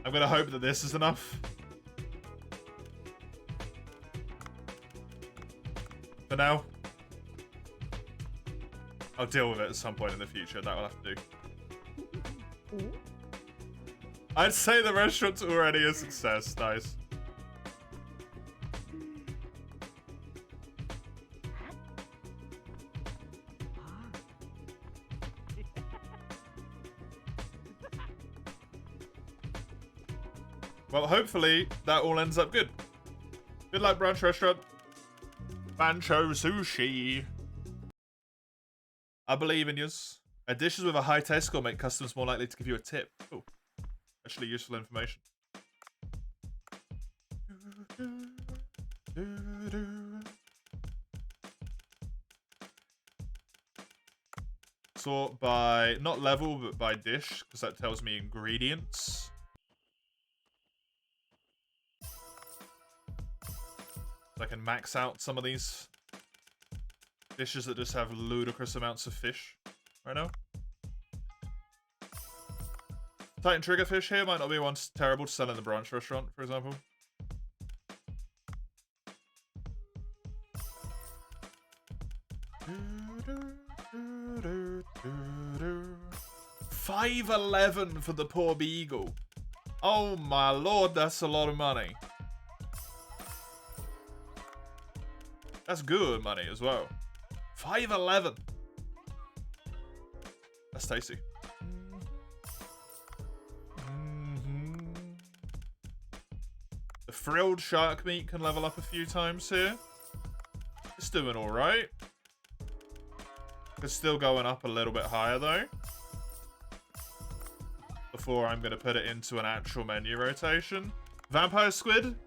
I'm gonna hope that this is enough. For now. I'll deal with it at some point in the future. That will have to do. I'd say the restaurant's already a success. Nice. Well, hopefully that all ends up good. Good luck, brunch restaurant. Bancho sushi. I believe in yous. Dishes with a high taste score make customers more likely to give you a tip. Oh, actually useful information. Sort by, not level, but by dish, because that tells me ingredients. I can max out some of these dishes that just have ludicrous amounts of fish right now. Titan triggerfish here might not be one terrible to sell in the brunch restaurant, for example. $5.11 for the poor beagle. Oh my lord, that's a lot of money. That's good money as well. $5.11. That's tasty. The frilled shark meat can level up a few times here. It's doing alright. It's still going up a little bit higher though. Before I'm going to put it into an actual menu rotation. Vampire squid.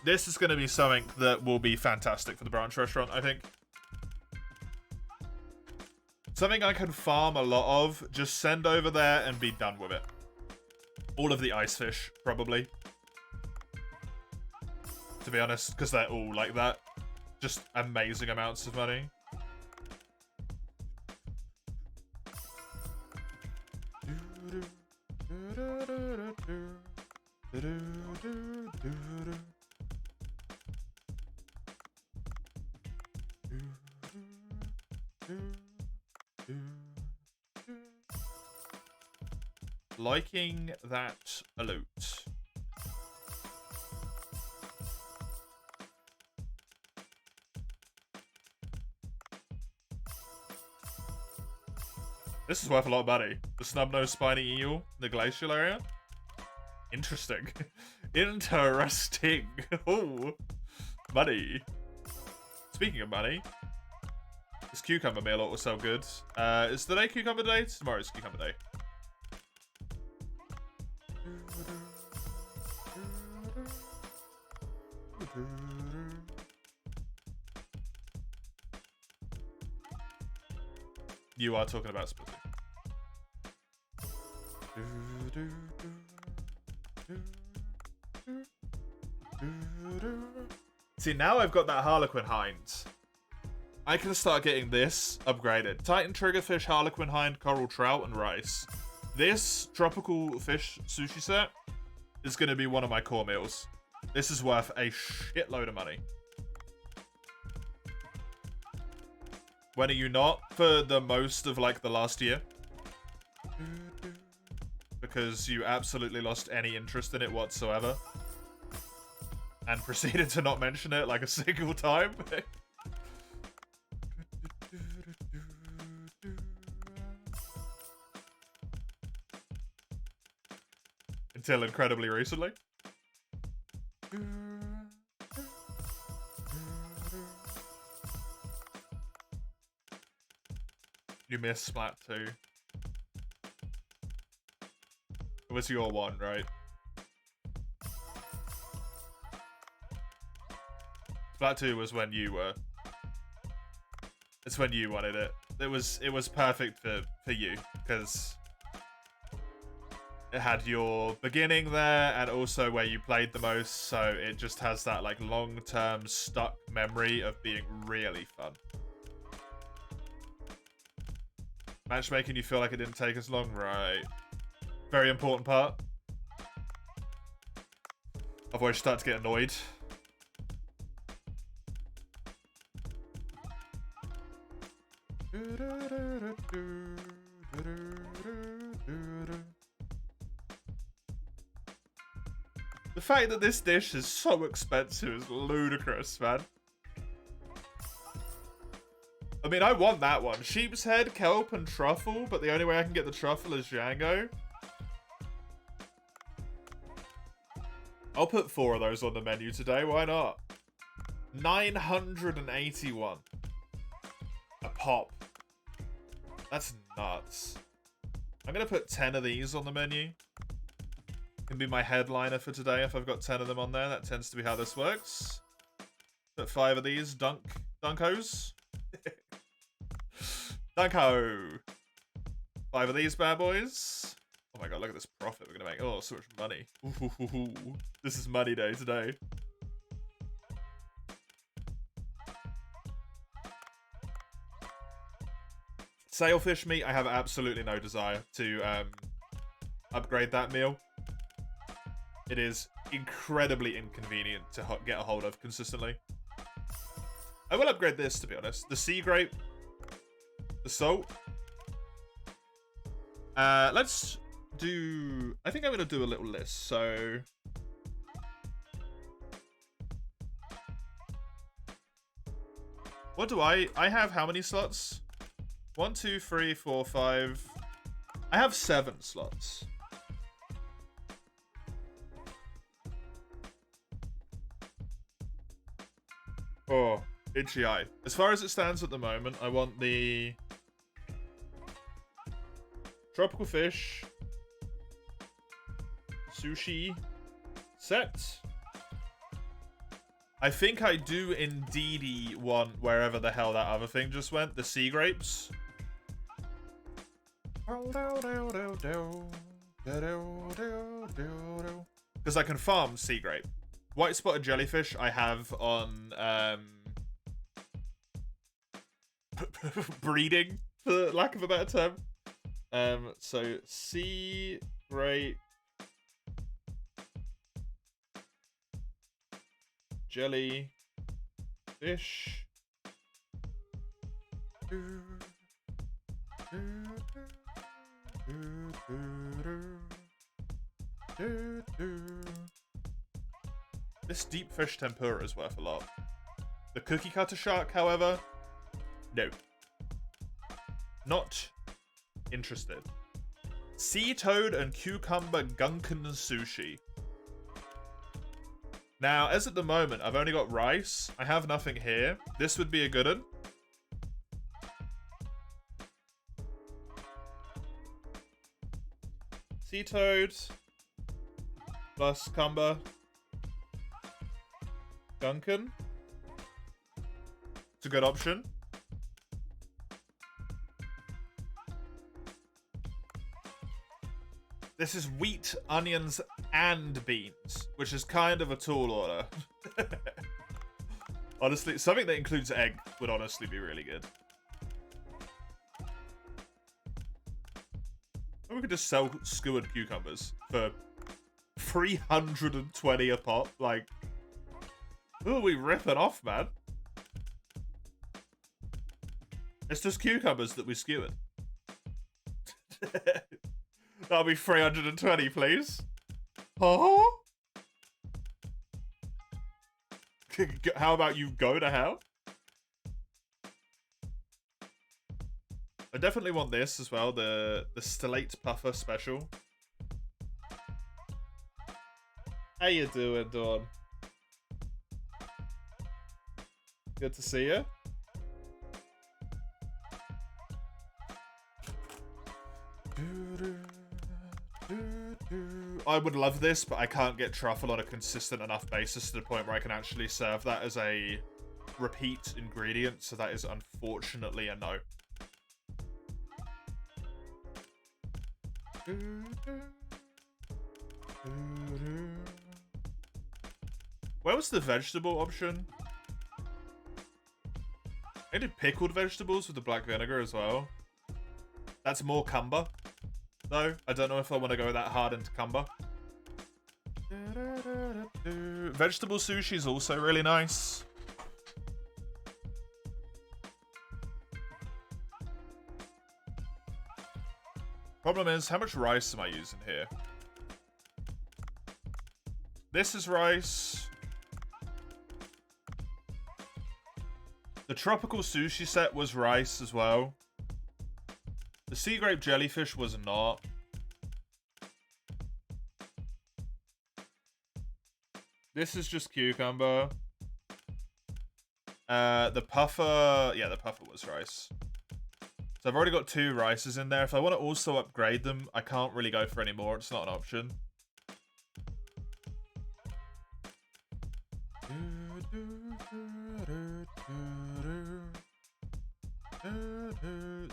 This is going to be something that will be fantastic for the brunch restaurant, I think. Something I can farm a lot of. Just send over there and be done with it. All of the ice fish, probably. To be honest, because they're all like that. Just amazing amounts of money. Liking that a lot. This is worth a lot of money. The snub-nosed spiny eel in the glacial area. Interesting. Interesting. Oh, money. Speaking of money, this cucumber meal was so good. Is today cucumber day? Tomorrow's cucumber day. You are talking about Splatoon. See, now I've got that Harlequin Hind. I can start getting this upgraded. Titan Triggerfish, Harlequin Hind, Coral Trout, and Rice. This tropical fish sushi set is going to be one of my core meals. This is worth a shitload of money. When are you not? For the most of, like, the last year. Because you absolutely lost any interest in it whatsoever. And proceeded to not mention it, like, a single time. Until incredibly recently. You missed Splat 2. It was your one, right? Splat 2 was when you were. It's when you wanted it. It was perfect for you, because it had your beginning there and also where you played the most, so it just has that like long-term stuck memory of being really fun. Matchmaking, you feel like it didn't take as long? Right. Very important part. Otherwise you start to get annoyed. The fact that this dish is so expensive is ludicrous, man. I mean, I want that one. Sheep's head, kelp, and truffle, but the only way I can get the truffle is Django. I'll put 4 of those on the menu today, why not? 981. A pop. That's nuts. I'm gonna put 10 of these on the menu. Can be my headliner for today if I've got 10 of them on there. That tends to be how this works. Put 5 of these. Dunkos. Dunko. 5 of these bad boys. Oh my god, look at this profit we're gonna make. Oh, so much money. Ooh, this is money day today. Sailfish meat, I have absolutely no desire to upgrade that meal. It is incredibly inconvenient to get a hold of consistently. I will upgrade this, to be honest. The sea grape. The salt. Let's do... I think I'm going to do a little list, so... What do I have how many slots? 1, 2, 3, 4, 5... I have 7 slots. Oh, itchy eye. As far as it stands at the moment, I want the tropical fish sushi set. I think I do indeed want wherever the hell that other thing just went, the sea grapes. Because I can farm sea grape. White spotted jellyfish I have on breeding, for lack of a better term. So sea grape, jelly fish. This deep fish tempura is worth a lot. The cookie cutter shark, however, no. Not interested. Sea toad and cucumber gunkan sushi. Now, as at the moment, I've only got rice. I have nothing here. This would be a good one. Sea toad plus cucumber gunkan. It's a good option. This is wheat, onions, and beans, which is kind of a tall order. Honestly, something that includes egg would honestly be really good. Or we could just sell skewered cucumbers for 320 a pop. Like, who are we ripping off, man? It's just cucumbers that we skewered. That'll be 320, please. Oh? How about you go to hell? I definitely want this as well, the Slate Puffer special. How you doing, Dawn? Good to see you. I would love this, but I can't get truffle on a consistent enough basis to the point where I can actually serve that as a repeat ingredient, so that is unfortunately a no. Where was the vegetable option? I did pickled vegetables with the black vinegar as well. That's more cumber, though. I don't know if I want to go that hard into cumber. Vegetable sushi is also really nice. Problem is, how much rice am I using here? This is rice. The tropical sushi set was rice as well. The sea grape jellyfish was not. This is just cucumber. The puffer... Yeah, the puffer was rice. So I've already got 2 rices in there. If I want to also upgrade them, I can't really go for any more. It's not an option.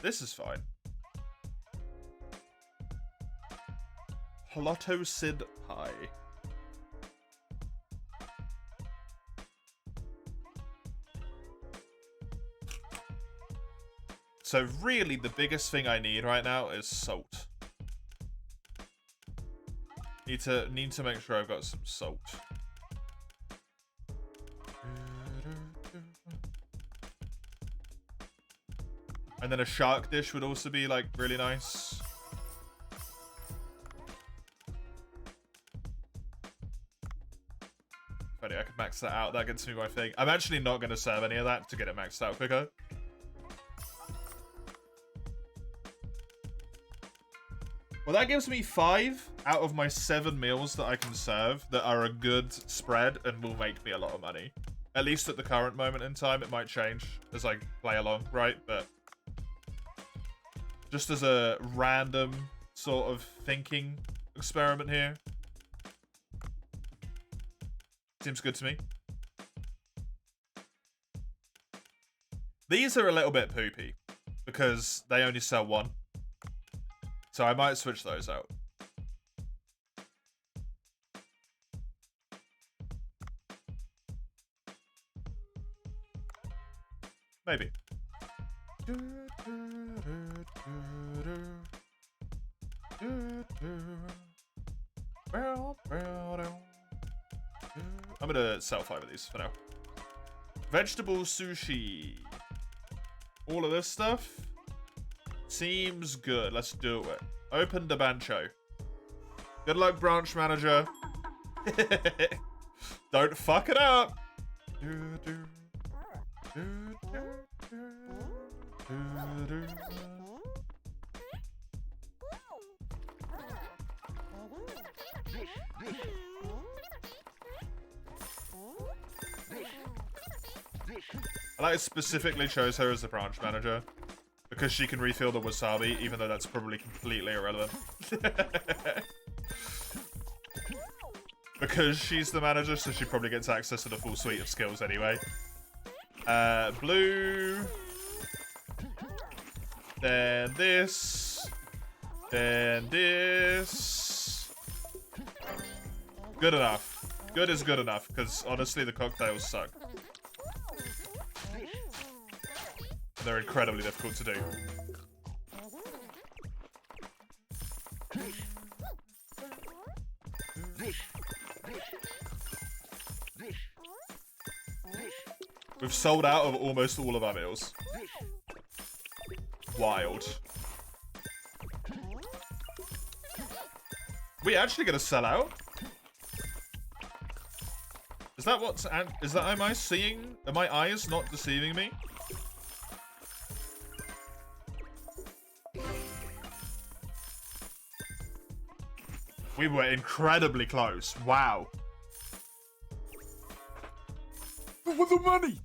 This is fine. Halotto Sid Pie. So really, the biggest thing I need right now is salt. Need to make sure I've got some salt. And then a shark dish would also be like really nice. Funny, I could max that out. That gets me my thing. I'm actually not going to serve any of that to get it maxed out quicker. Well, that gives me 5 out of my 7 meals that I can serve that are a good spread and will make me a lot of money. At least at the current moment in time. It might change as I play along, right? But just as a random sort of thinking experiment here. Seems good to me. These are a little bit poopy because they only sell 1. So I might switch those out. Maybe. I'm gonna sell 5 of these for now. Vegetable sushi. All of this stuff seems good. Let's do it. Open the bancho. Good luck, branch manager. Don't fuck it up. I specifically chose her as the branch manager because she can refill the wasabi, even though that's probably completely irrelevant. Because she's the manager, so she probably gets access to the full suite of skills anyway. Blue. Then this. Then this. Good enough. Good is good enough, because honestly the cocktails suck. They're incredibly difficult to do. We've sold out of almost all of our meals. Wild. We actually gonna sell out? Is that what's... Is that... Am I seeing... Are my eyes not deceiving me? We were incredibly close. Wow. With the money!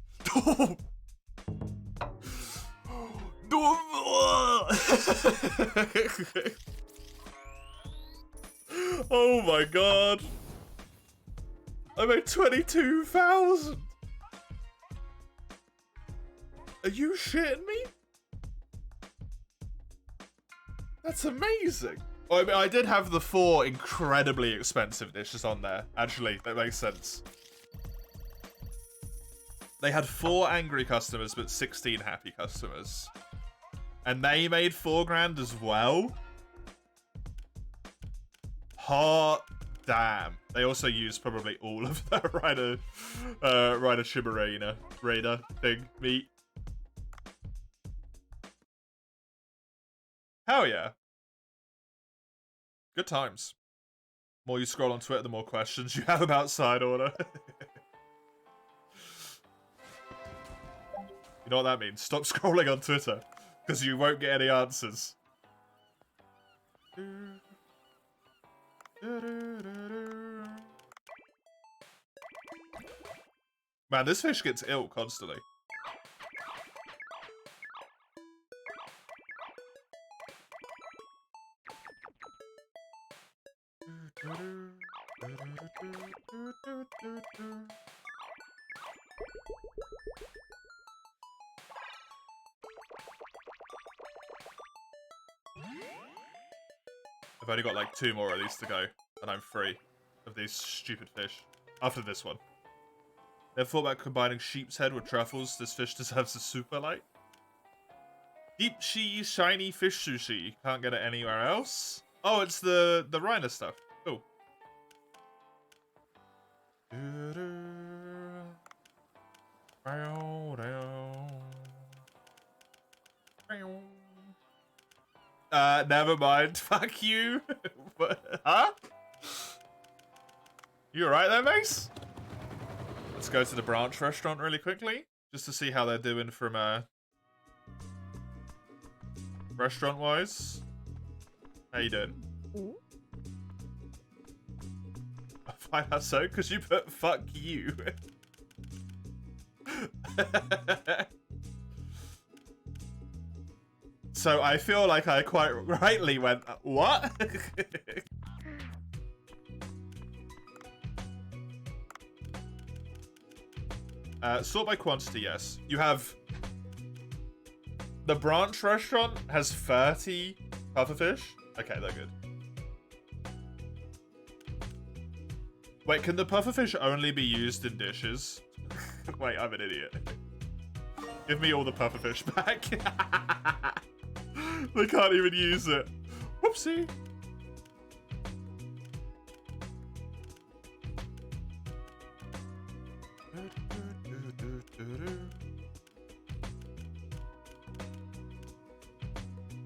Oh my god. I made 22,000. Are you shitting me? That's amazing. I mean, I did have the 4 incredibly expensive dishes on there. Actually, that makes sense. They had 4 angry customers, but 16 happy customers. And they made 4 grand as well? Hot damn. They also used probably all of that Rider Shibarina Raider thing meat. Hell yeah. Good times. The more you scroll on Twitter, the more questions you have about side order. You know what that means? Stop scrolling on Twitter, because you won't get any answers. Man, this fish gets ill constantly. I've only got like 2 more of these to go, and I'm free of these stupid fish. After this one. They've thought about combining sheep's head with truffles. This fish deserves a super light. Deep sea shiny fish sushi. Can't get it anywhere else. Oh, it's the Reiner stuff. Cool. Never mind. Fuck you. Huh? You alright there, Mace? Let's go to the branch restaurant really quickly, just to see how they're doing from restaurant-wise. How you doing? I find that so, because you put fuck you. So I feel like I quite rightly went, what? Sort by quantity, yes. You have... The branch restaurant has 30 pufferfish. Okay, they're good. Wait, can the pufferfish only be used in dishes? Wait, I'm an idiot. Give me all the pufferfish back. They can't even use it. Whoopsie.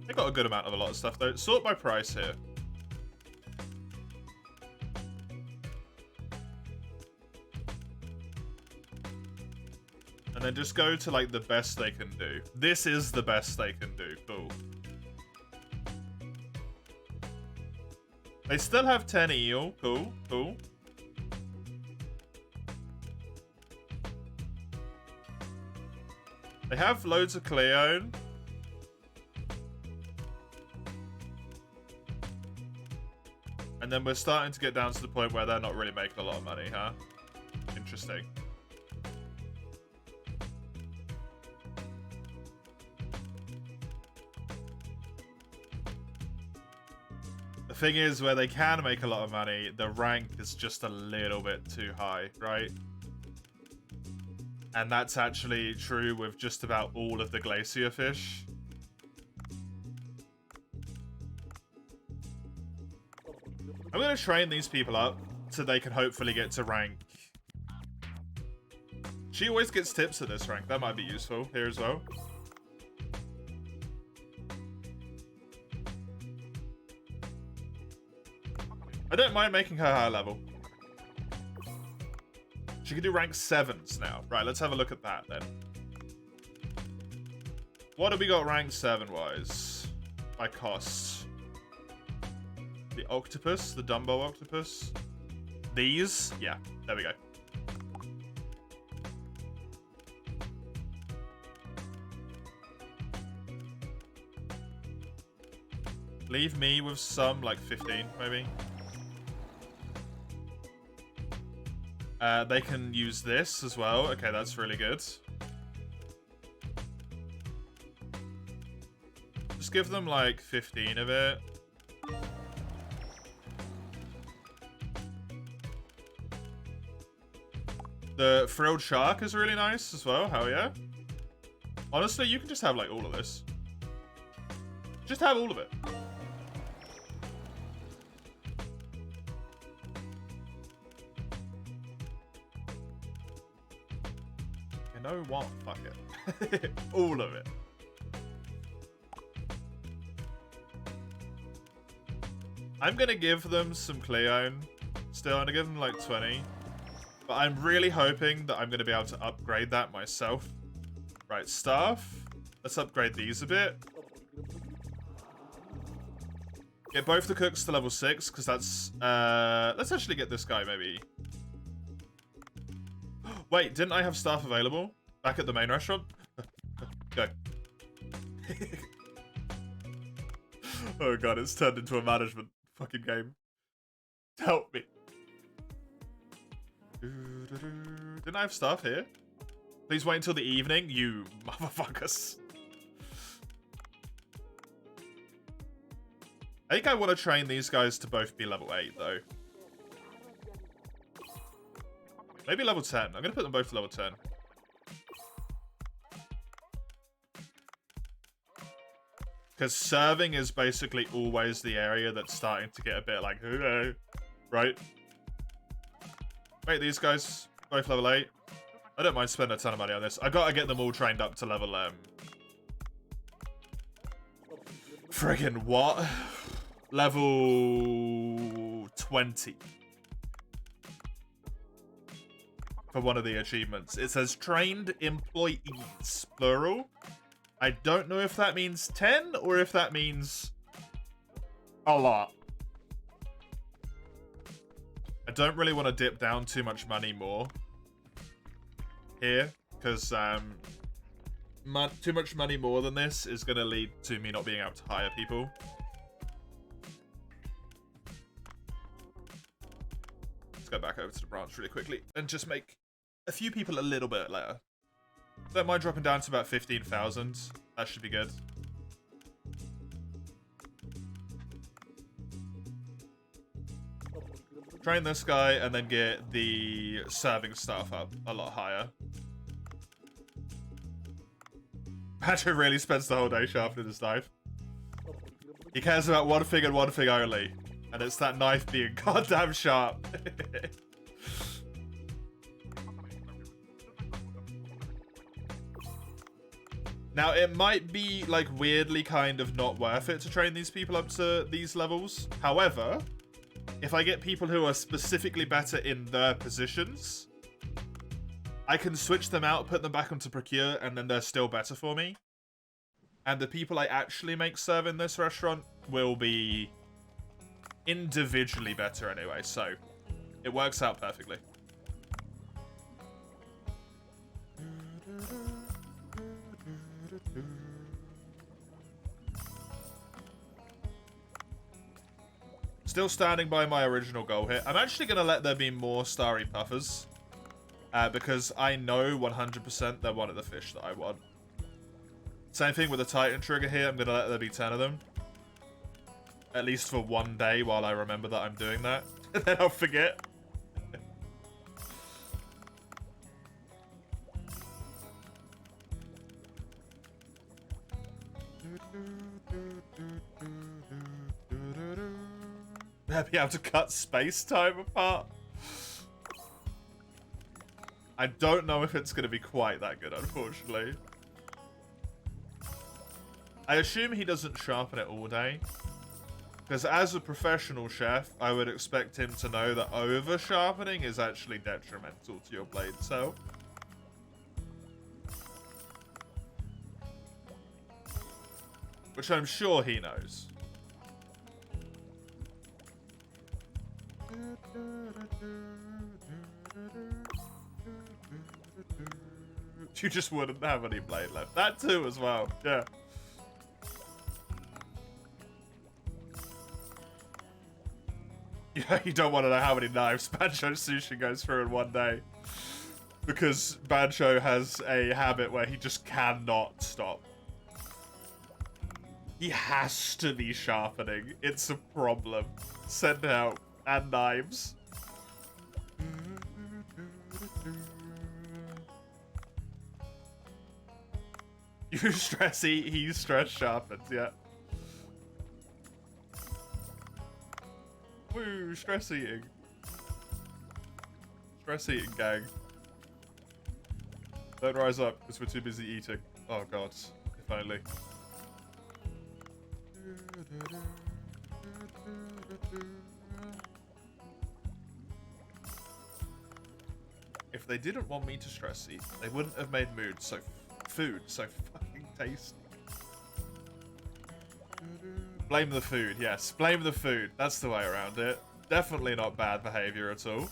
They got a good amount of a lot of stuff though. Sort by price here. And then just go to like the best they can do. This is the best they can do. Cool. They still have 10 eel. Cool, cool. They have loads of Cleone. And then we're starting to get down to the point where they're not really making a lot of money, huh? Interesting. The thing is, where they can make a lot of money, the rank is just a little bit too high, right? And that's actually true with just about all of the glacier fish. I'm going to train these people up so they can hopefully get to rank. She always gets tips at this rank. That might be useful here as well. I don't mind making her higher level. She can do rank 7s now. Right, let's have a look at that then. What have we got rank 7-wise? By cost. The octopus, the Dumbo octopus. These? Yeah, there we go. Leave me with some, like 15, maybe. They can use this as well. Okay, that's really good. Just give them like 15 of it. The frilled shark is really nice as well. Hell yeah. Honestly, you can just have like all of this. Just have all of it. You know what? Fuck it. All of it. I'm gonna give them some Cleone. Still, I'm gonna give them like 20. But I'm really hoping that I'm gonna be able to upgrade that myself. Right, staff. Let's upgrade these a bit. Get both the cooks to level 6, because that's... let's actually get this guy, maybe. Wait, didn't I have staff available? Back at the main restaurant? Go. Oh god, it's turned into a management fucking game. Help me. Didn't I have staff here? Please wait until the evening, you motherfuckers. I think I want to train these guys to both be level 8, though. Maybe level 10. I'm going to put them both to level 10. Because serving is basically always the area that's starting to get a bit like, hello, right? Wait, these guys, both level 8. I don't mind spending a ton of money on this. I got to get them all trained up to level, friggin' what? Level 20. For one of the achievements. It says trained employees, plural. I don't know if that means 10 or if that means a lot. I don't really want to dip down too much money more here, because too much money more than this is going to lead to me not being able to hire people. Let's go back over to the branch really quickly and just make a few people a little bit later. Don't mind dropping down to about 15,000. That should be good. Train this guy and then get the serving staff up a lot higher. Patrick really spends the whole day sharpening his knife. He cares about one thing and one thing only. And it's that knife being goddamn sharp. Now, it might be, like, weirdly kind of not worth it to train these people up to these levels. However, if I get people who are specifically better in their positions, I can switch them out, put them back onto Procure, and then they're still better for me. And the people I actually make serve in this restaurant will be individually better anyway, so it works out perfectly. Still standing by my original goal here. I'm actually going to let there be more starry puffers. Because I know 100% they're one of the fish that I want. Same thing with the Titan trigger here. I'm going to let there be 10 of them. At least for one day while I remember that I'm doing that. And then I'll forget. Be able to cut space-time apart. I don't know if it's going to be quite that good, unfortunately. I assume he doesn't sharpen it all day. Because as a professional chef, I would expect him to know that over-sharpening is actually detrimental to your blade cell. Which I'm sure he knows. You just wouldn't have any blade left. That too as well, yeah. Yeah, you don't want to know how many knives Bancho Sushi goes through in one day. Because Bancho has a habit where he just cannot stop. He has to be sharpening. It's a problem. Send help. And knives. You stress eat, he stress sharpens, yeah. Woo, stress eating. Stress eating, gang. Don't rise up, because we're too busy eating. Oh god, if only. If they didn't want me to stress eat, they wouldn't have made food so fucking tasty. Blame the food, yes. Blame the food. That's the way around it. Definitely not bad behavior at all.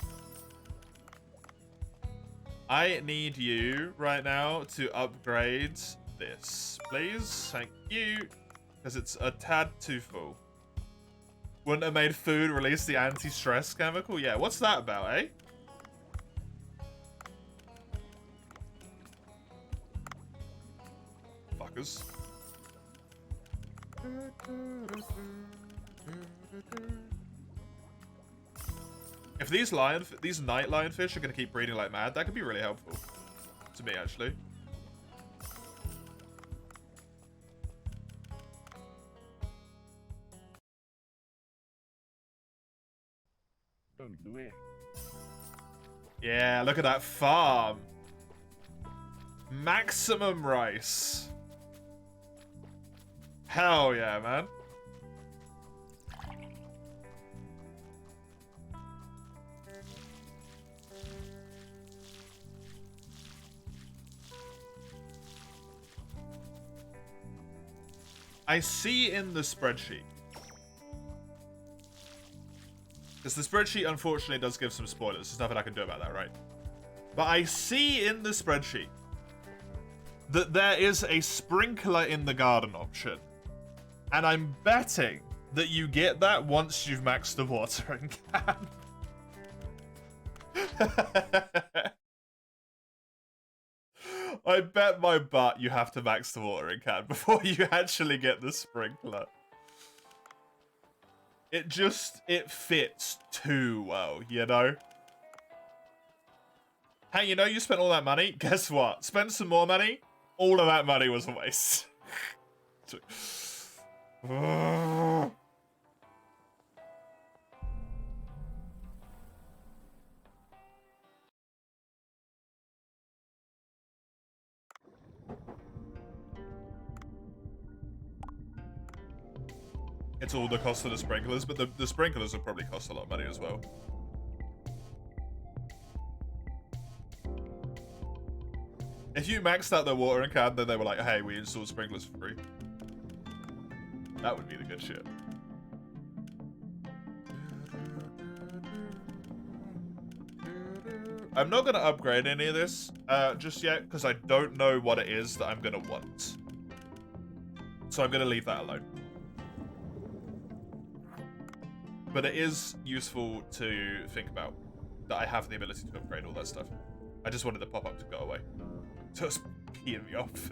I need you right now to upgrade this, please. Thank you. Because it's a tad too full. Wouldn't have made food release the anti-stress chemical? Yeah, what's that about, eh? Fuckers. If these night lionfish are going to keep breeding like mad, that could be really helpful. To me, actually. Don't do it. Yeah, look at that farm. Maximum rice. Hell yeah, man. I see in the spreadsheet. Because the spreadsheet, unfortunately, does give some spoilers. There's nothing I can do about that, right? But I see in the spreadsheet that there is a sprinkler in the garden option. And I'm betting that you get that once you've maxed the watering can. I bet my butt you have to max the watering can before you actually get the sprinkler. It fits too well, you know? Hey, you know you spent all that money? Guess what? Spend some more money? All of that money was a waste. It's all the cost of the sprinklers, but the sprinklers will probably cost a lot of money as well. If you maxed out their watering can, then they were like, hey, we installed sprinklers for free. That would be the good shit. I'm not going to upgrade any of this just yet, because I don't know what it is that I'm going to want. So I'm going to leave that alone. But it is useful to think about that I have the ability to upgrade all that stuff. I just wanted the pop-up to go away. So it's peeing me off.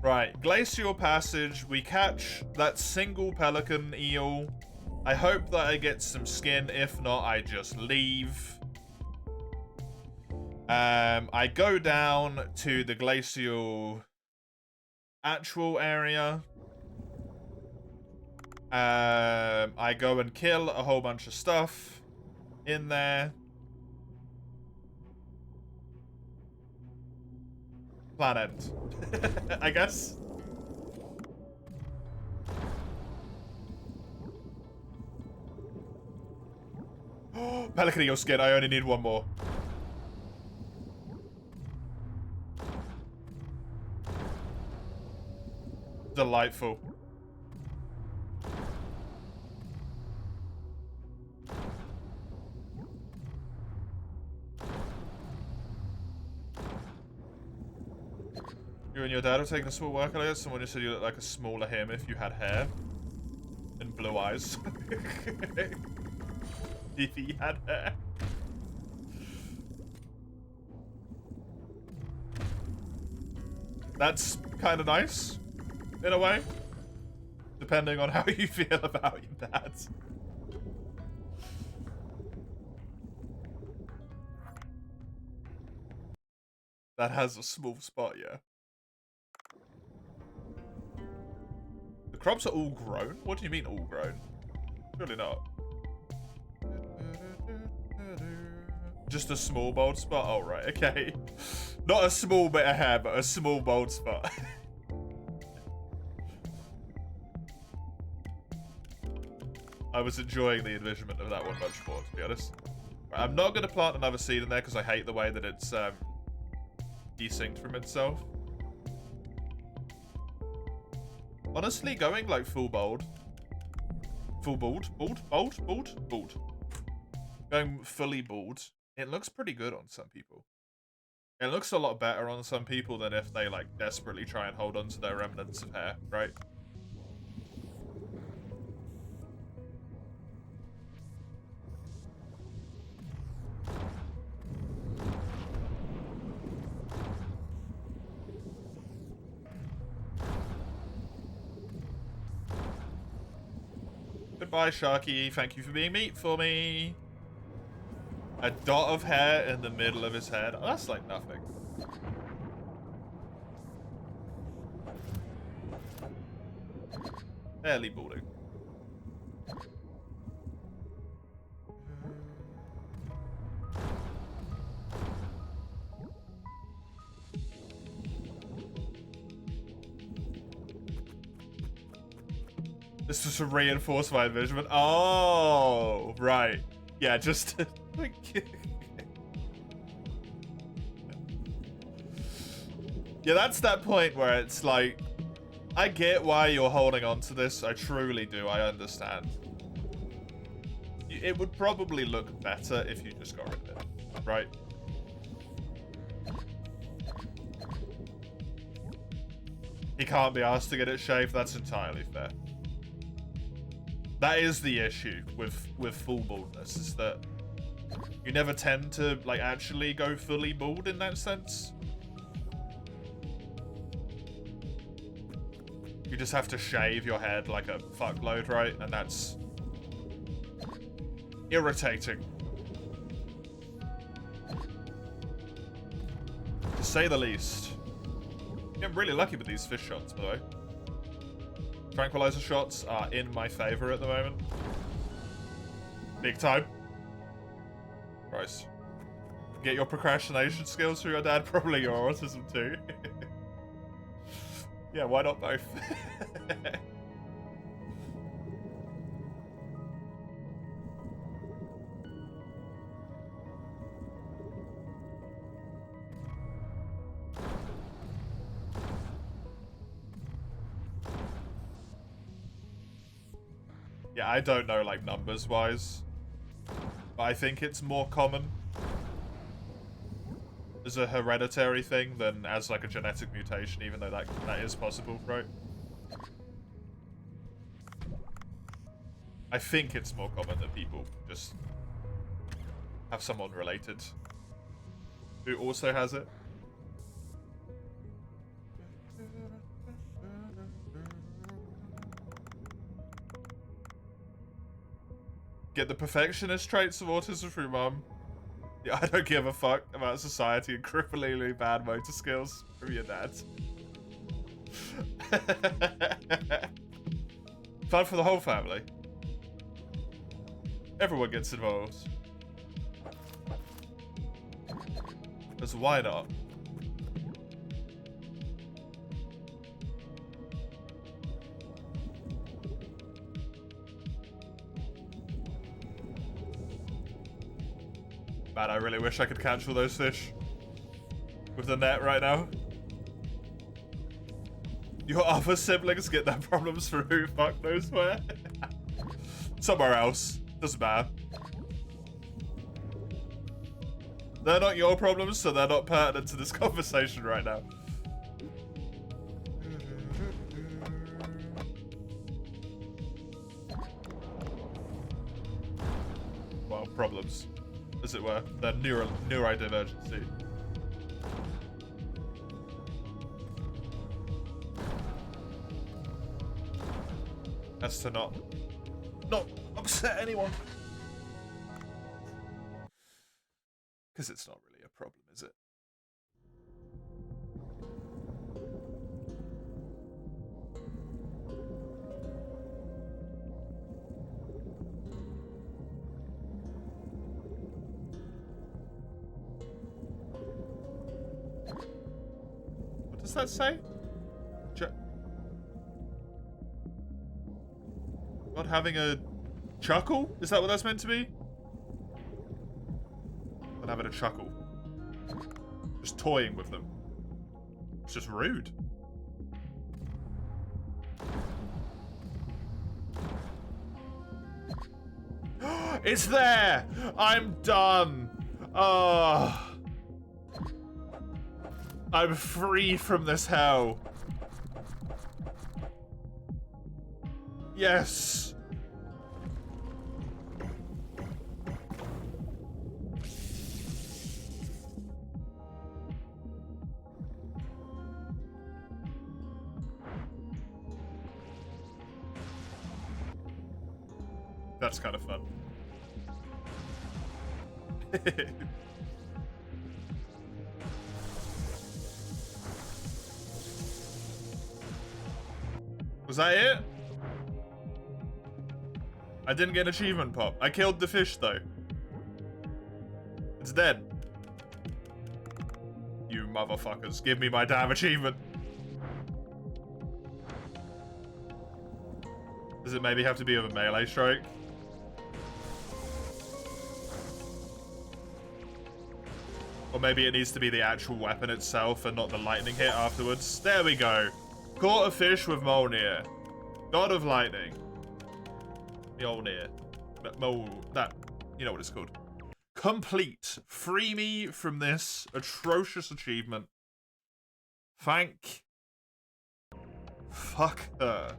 Right, Glacial Passage. We catch that single pelican eel. I hope that I get some skin. If not, I just leave. I go down to the glacial actual area. I go and kill a whole bunch of stuff in there. Plan end. I guess. Pelican eel skin, I only need one more. Delightful. You and your dad have taken a small work earlier. Someone just said you look like a smaller him if you had hair and blue eyes. If he had hair. That's kind of nice, in a way, depending on how you feel about your dad. That has a small spot, yeah. The crops are all grown? What do you mean all grown? Surely not. Just a small bald spot? Oh, right, okay. Not a small bit of hair, but a small bald spot. I was enjoying the envisionment of that one much more, to be honest. Right, I'm not going to plant another seed in there because I hate the way that it's desynced from itself. Honestly, going like full bald. Full bald? Bald? Going fully bald. It looks pretty good on some people. It looks a lot better on some people than if they like desperately try and hold on to their remnants of hair, right? Goodbye, Sharky. Thank you for being meat for me. A dot of hair in the middle of his head. Oh, that's like nothing. Barely balding. This was to reinforce my envisionment. Oh, right. Yeah, just like. Yeah, that's that point where it's like, I get why you're holding on to this. I truly do. I understand. It would probably look better if you just got rid of it, right? He can't be asked to get it shaved. That's entirely fair. That is the issue with full baldness, is that you never tend to like actually go fully bald in that sense. You just have to shave your head like a fuckload, right? And that's irritating, to say the least. I'm really lucky with these fish shots, by the way. Tranquilizer shots are in my favor at the moment. Big time. Christ. Get your procrastination skills through your dad, probably your autism too. Yeah, why not both? Yeah, I don't know, like, numbers-wise. But I think it's more common. as a hereditary thing than as like a genetic mutation, even though that is possible, right? I think it's more common that people just have someone related who also has it. Get the perfectionist traits of autism from your mum. Yeah, I don't give a fuck about society and cripplingly bad motor skills from your dad. Fun for the whole family. Everyone gets involved. Because why not? Man, I really wish I could catch all those fish with the net right now. Your other siblings get their problems from who fuck knows where. Somewhere else. Doesn't matter. They're not your problems, so they're not pertinent to this conversation right now. Well, problems, as it were. They're neurodivergency. That's to not upset anyone. Because it's not really a problem, is it? What does that say? God having a chuckle? Is that what that's meant to be? God having a chuckle. Just toying with them. It's just rude. It's there! I'm done! Oh. I'm free from this hell. Yes! That's kind of fun. Was that it? I didn't get an achievement pop. I killed the fish though. It's dead. You motherfuckers, give me my damn achievement. Does it maybe have to be with a melee strike? Or maybe it needs to be the actual weapon itself and not the lightning hit afterwards. There we go. Caught a fish with Mjolnir. God of Lightning. Mjolnir. That, you know what it's called. Complete. Free me from this atrocious achievement. Thank. Fuck her.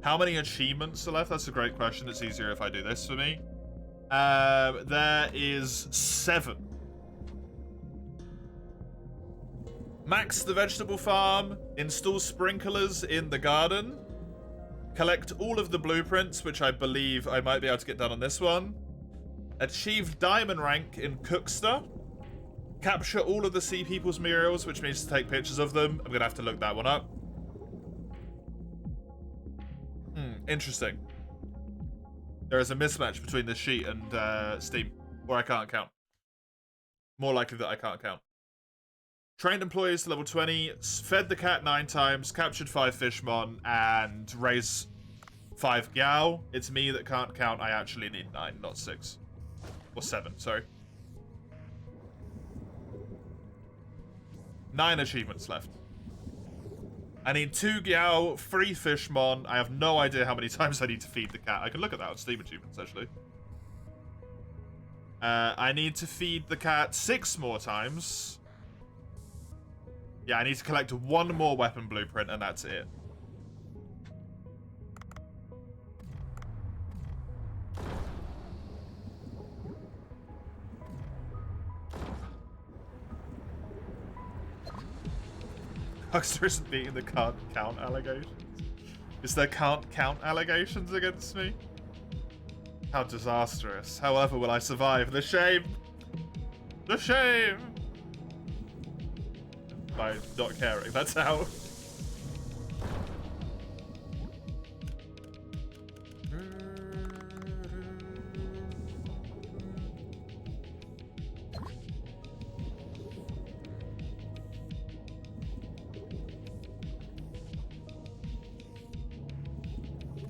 How many achievements are left? That's a great question. It's easier if I do this for me. There is 7. Max the vegetable farm. Install sprinklers in the garden. Collect all of the blueprints, which I believe I might be able to get done on this one. Achieve diamond rank in Cookster. Capture all of the sea people's murals, which means to take pictures of them. I'm gonna have to look that one up. Interesting. There is a mismatch between this sheet and Steam, or I can't count. More likely that I can't count. Trained employees to level 20, fed the cat 9 times, captured 5 fishmon, and raised 5 Gao. It's me that can't count. I actually need 9, not 6. Or 7, sorry. 9 achievements left. I need 2 Gao, 3 fishmon. I have no idea how many times I need to feed the cat. I can look at that on Steam achievements, actually. I need to feed the cat 6 more times. Yeah, I need to collect 1 more weapon blueprint, and that's it. Huckster isn't beating the can't count allegations. Is there can't count allegations against me? How disastrous. However will I survive? The shame! The shame! By not caring, that's how.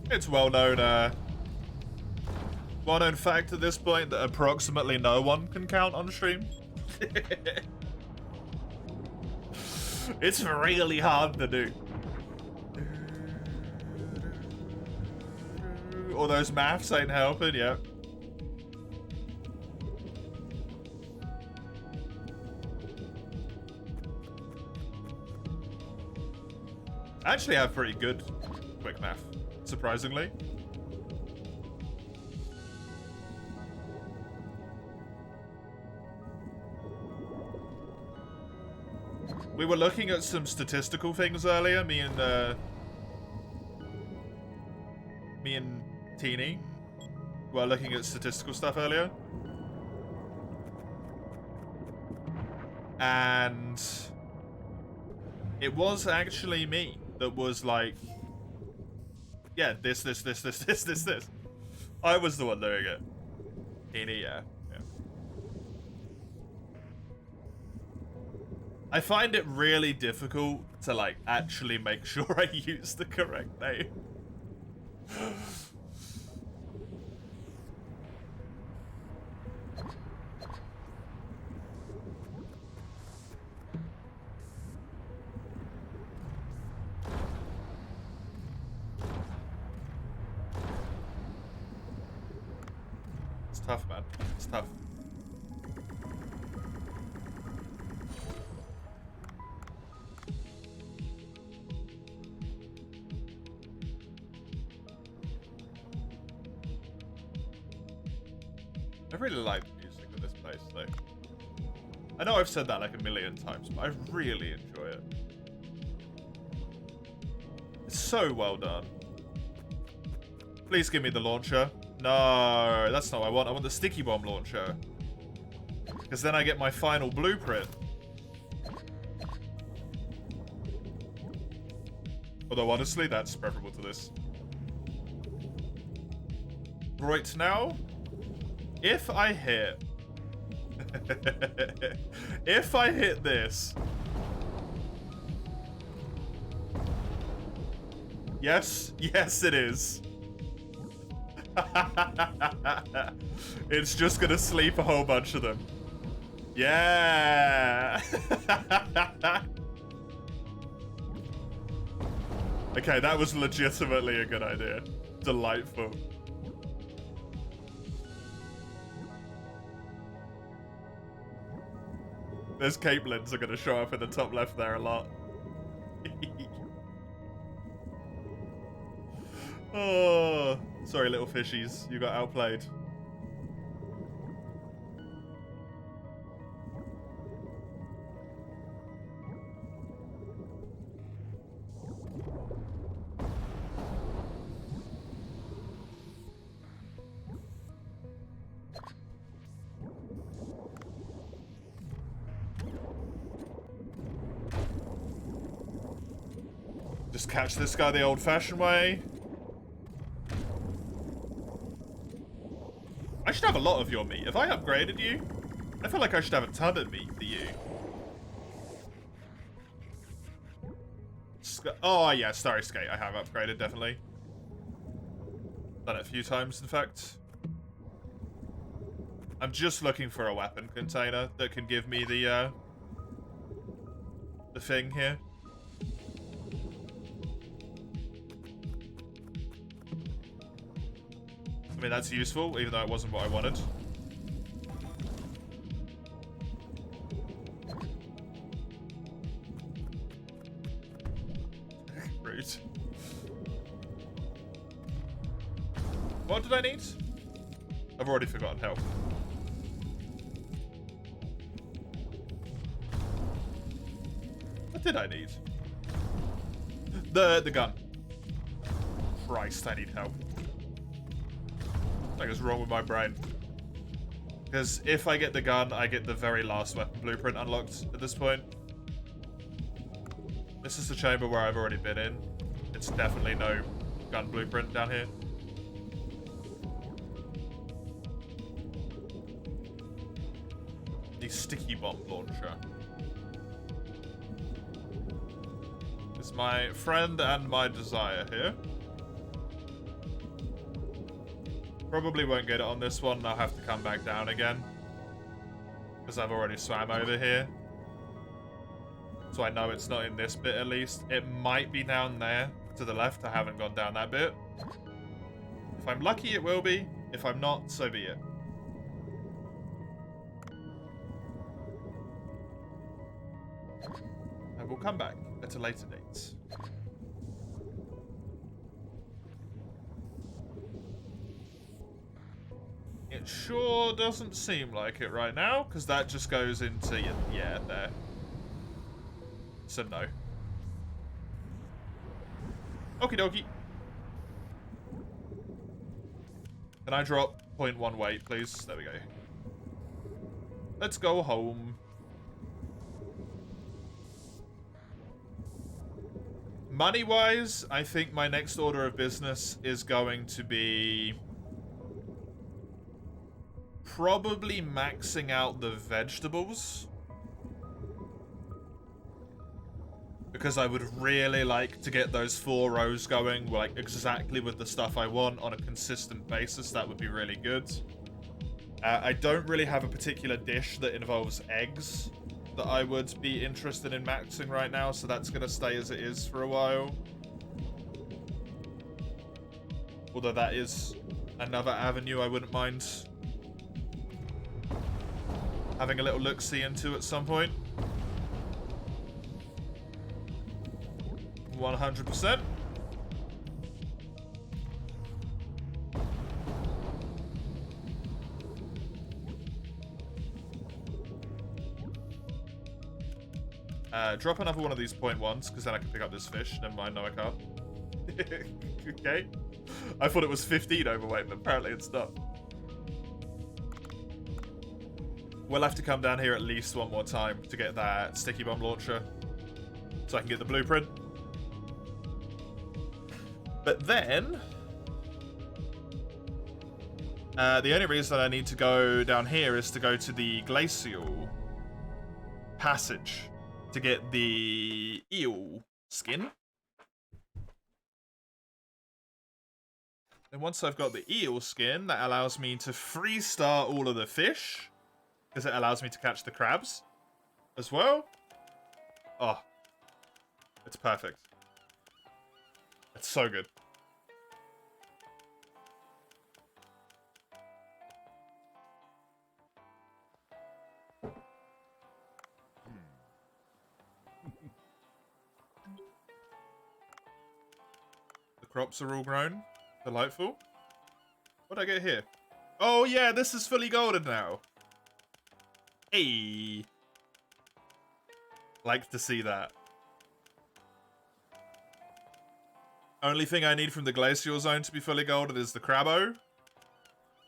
It's well-known fact at this point that approximately no one can count on stream. It's really hard to do. All those maths ain't helping, yep. I actually have pretty good quick math, surprisingly. We were looking at some statistical things earlier, me and Teeny were looking at statistical stuff earlier. And it was actually me that was like, yeah, this. I was the one doing it. Teeny, yeah. I find it really difficult to, like, actually make sure I use the correct name. It's tough, man. It's tough. I really like the music of this place, though. I know I've said that like a million times, but I really enjoy it. It's so well done. Please give me the launcher. No, that's not what I want. I want the sticky bomb launcher. Because then I get my final blueprint. Although, honestly, that's preferable to this. Right now, if I hit... if I hit this... Yes, yes it is. It's just gonna sleep a whole bunch of them. Yeah! Okay, that was legitimately a good idea. Delightful. Those Caitlins are gonna show up in the top left there a lot. Oh, sorry, little fishies. You got outplayed. Just catch this guy the old-fashioned way. I should have a lot of your meat. Have I upgraded you? I feel like I should have a ton of meat for you. Oh, yeah, Starry Skate. I have upgraded, definitely. Done it a few times, in fact. I'm just looking for a weapon container that can give me the thing here. I mean, that's useful, even though it wasn't what I wanted. What did I need? I've already forgotten health. What did I need? The gun. Christ, I need help. Something is wrong with my brain. Because if I get the gun, I get the very last weapon blueprint unlocked at this point. This is the chamber where I've already been in. It's definitely no gun blueprint down here. The sticky bomb launcher. Is my friend and my desire here. Probably won't get it on this one. I'll have to come back down again. Because I've already swam over here. So I know it's not in this bit at least. It might be down there to the left. I haven't gone down that bit. If I'm lucky, it will be. If I'm not, so be it. I will come back at a later date. It sure doesn't seem like it right now, because that just goes into, yeah, there. So no. Okie dokie. Can I drop 0.1 weight, please? There we go. Let's go home. Money-wise, I think my next order of business is going to be probably maxing out the vegetables. Because I would really like to get those 4 rows going, like, exactly with the stuff I want on a consistent basis. That would be really good. I don't really have a particular dish that involves eggs that I would be interested in maxing right now, so that's going to stay as it is for a while. Although that is another avenue I wouldn't mind having a little look-see into at some point. 100%. Drop another one of these 0.1s, because then I can pick up this fish. Never mind, no I can't. Okay. I thought it was 15 overweight, but apparently it's not. We'll have to come down here at least one more time to get that sticky bomb launcher, so I can get the blueprint. But then, the only reason I need to go down here is to go to the glacial passage to get the eel skin. And once I've got the eel skin, that allows me to freestart all of the fish, because it allows me to catch the crabs as well. Oh, it's perfect. It's so good. The crops are all grown. Delightful. What did I get here? Oh yeah, this is fully golden now. Hey. Like to see that. Only thing I need from the glacial zone to be fully golden is the Crabbo.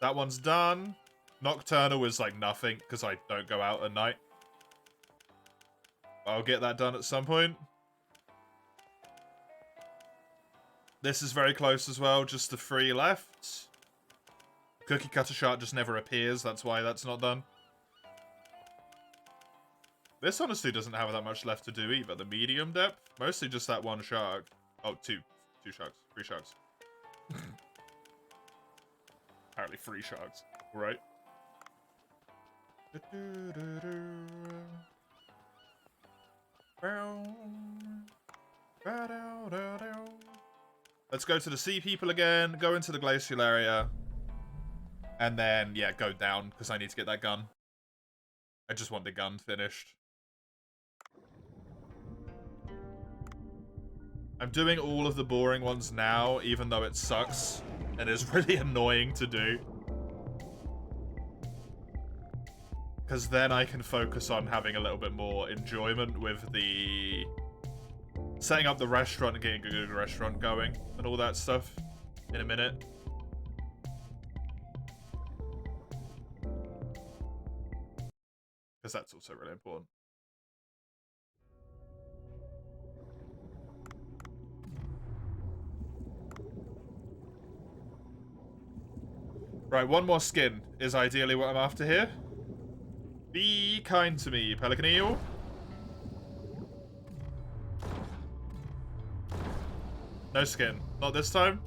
That one's done. Nocturnal is like nothing, because I don't go out at night. I'll get that done at some point. This is very close as well, just the 3 left. Cookie cutter shark just never appears, that's why that's not done. This honestly doesn't have that much left to do either. The medium depth, mostly just that one shark. Oh, two sharks, 3 sharks. Apparently 3 sharks, right? Let's go to the sea people again, go into the glacial area, and then, yeah, go down, because I need to get that gun. I just want the gun finished. I'm doing all of the boring ones now, even though it sucks and is really annoying to do. Because then I can focus on having a little bit more enjoyment with the setting up the restaurant and getting a good restaurant going and all that stuff in a minute. Because that's also really important. Right, one more skin is ideally what I'm after here. Be kind to me, Pelican Eel. No skin. Not this time.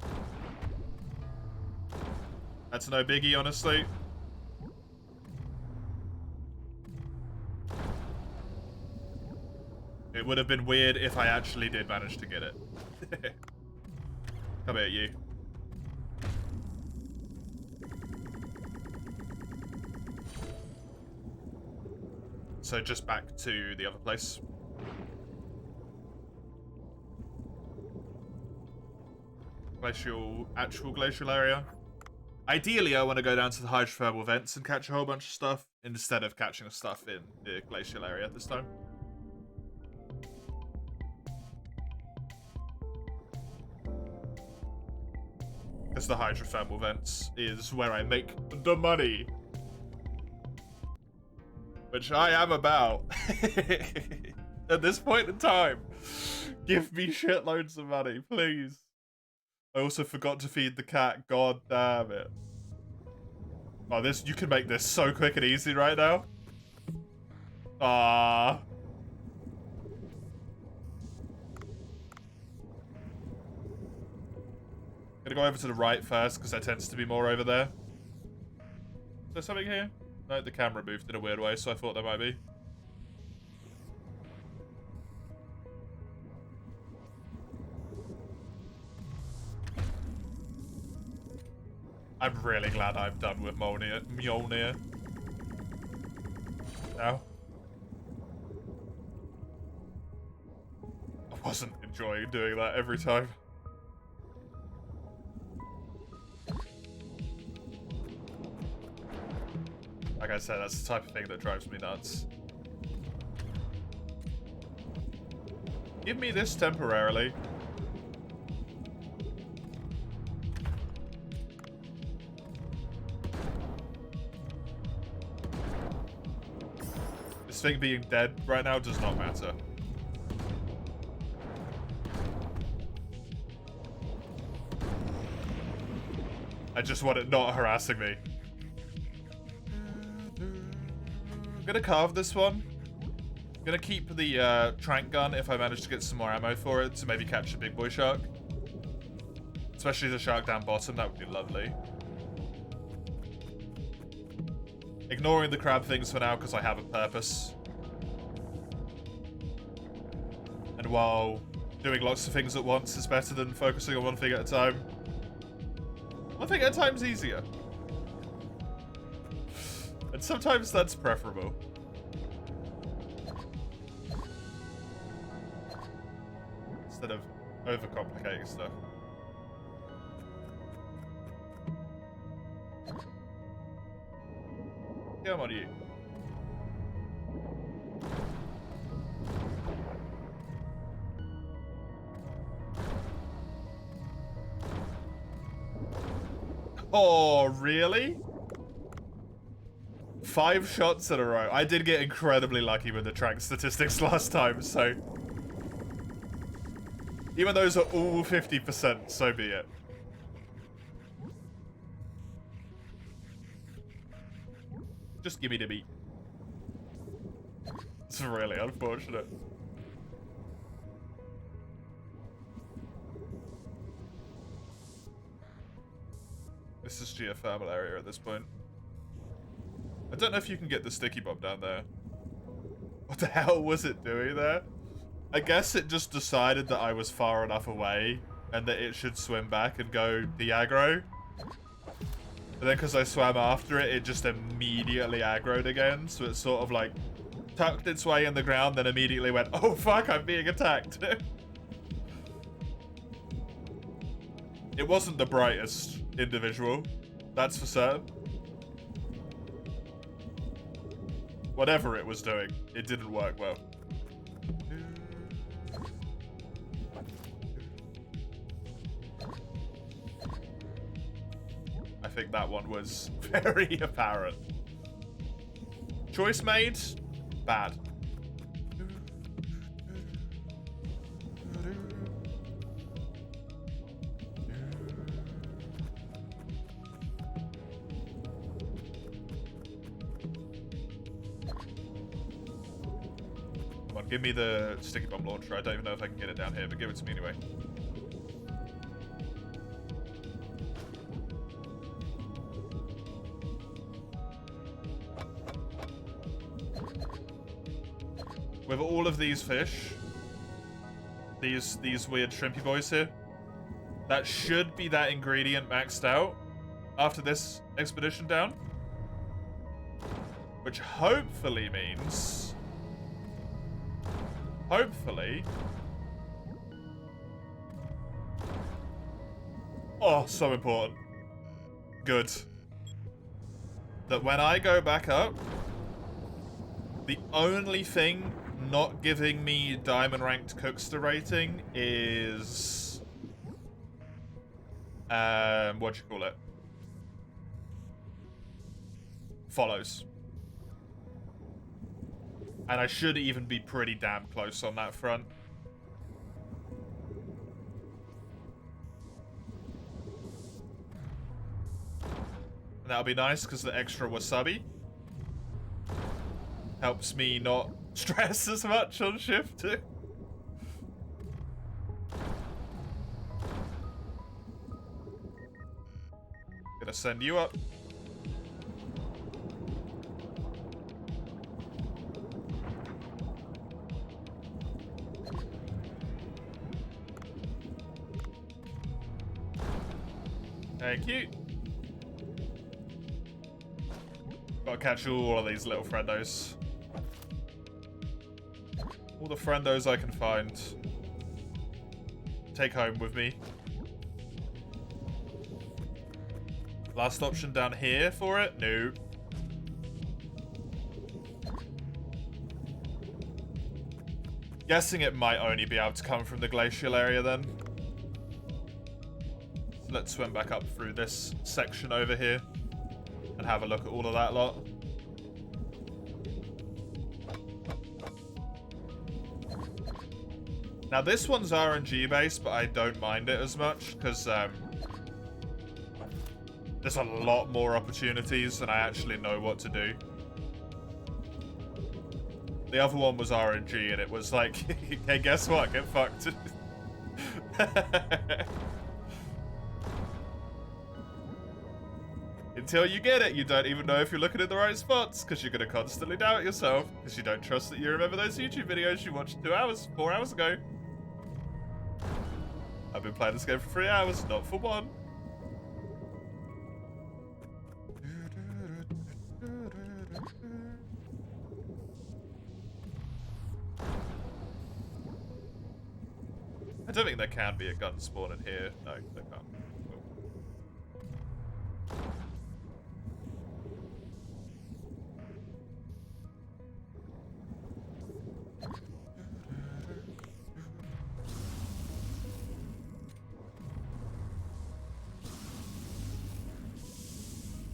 That's no biggie, honestly. It would have been weird if I actually did manage to get it. Come here, you. So just back to the other place. Actual glacial area. Ideally, I want to go down to the hydrothermal vents and catch a whole bunch of stuff instead of catching stuff in the glacial area this time. Because the hydrothermal vents is where I make the money. Which I am about. At this point in time. Give me shitloads of money, please. I also forgot to feed the cat. God damn it. Oh, this, you can make this so quick and easy right now. Ah. Gonna go over to the right first, because there tends to be more over there. Is there something here? No, the camera moved in a weird way, so I thought there might be. I'm really glad I'm done with Mjolnir. Now. I wasn't enjoying doing that every time. Like I said, that's the type of thing that drives me nuts. Give me this temporarily. This thing being dead right now does not matter. I just want it not harassing me. I'm gonna carve this one. I'm gonna keep the trank gun if I manage to get some more ammo for it to maybe catch a big boy shark. Especially the shark down bottom, that would be lovely. Ignoring the crab things for now because I have a purpose. And while doing lots of things at once is better than focusing on one thing at a time. One thing at a time is easier. And sometimes that's preferable. Instead of overcomplicating stuff. Come on, you. Oh, really? 5 shots in a row. I did get incredibly lucky with the trank statistics last time, so... Even those are all 50%, so be it. Just give me the meat. It's really unfortunate. This is geothermal area at this point. I don't know if you can get the sticky bomb down there. What the hell was it doing there? I guess it just decided that I was far enough away and that it should swim back and go de-aggro. But then because I swam after it, it just immediately aggroed again. So it sort of like tucked its way in the ground, then immediately went, oh fuck, I'm being attacked. It wasn't the brightest individual, that's for certain. Whatever it was doing, it didn't work well. I think that one was very apparent. Choice made, bad. Come on, give me the sticky bomb launcher. I don't even know if I can get it down here, but give it to me anyway. With all of these fish, these weird shrimpy boys here, that should be that ingredient maxed out after this expedition down. Which hopefully means... Hopefully... Oh, so important. Good. That when I go back up, the only thing not giving me diamond ranked cookster rating is what you call it? Follows. And I should even be pretty damn close on that front. And that'll be nice because the extra wasabi helps me not stress as much on shift too. Gonna send you up. Thank you. Gotta catch all of these little friendos. All the friendos I can find. Take home with me. Last option down here for it? No. Guessing it might only be able to come from the glacial area then. Let's swim back up through this section over here and have a look at all of that lot. Now this one's RNG based, but I don't mind it as much because there's a lot more opportunities and I actually know what to do. The other one was RNG and it was like, hey, guess what? Get fucked. Until you get it, you don't even know if you're looking at the right spots because you're going to constantly doubt yourself because you don't trust that you remember those YouTube videos you watched 4 hours ago. I've been playing this game for 3 hours, not for 1. I don't think there can be a gun spawn in here. No, there can't.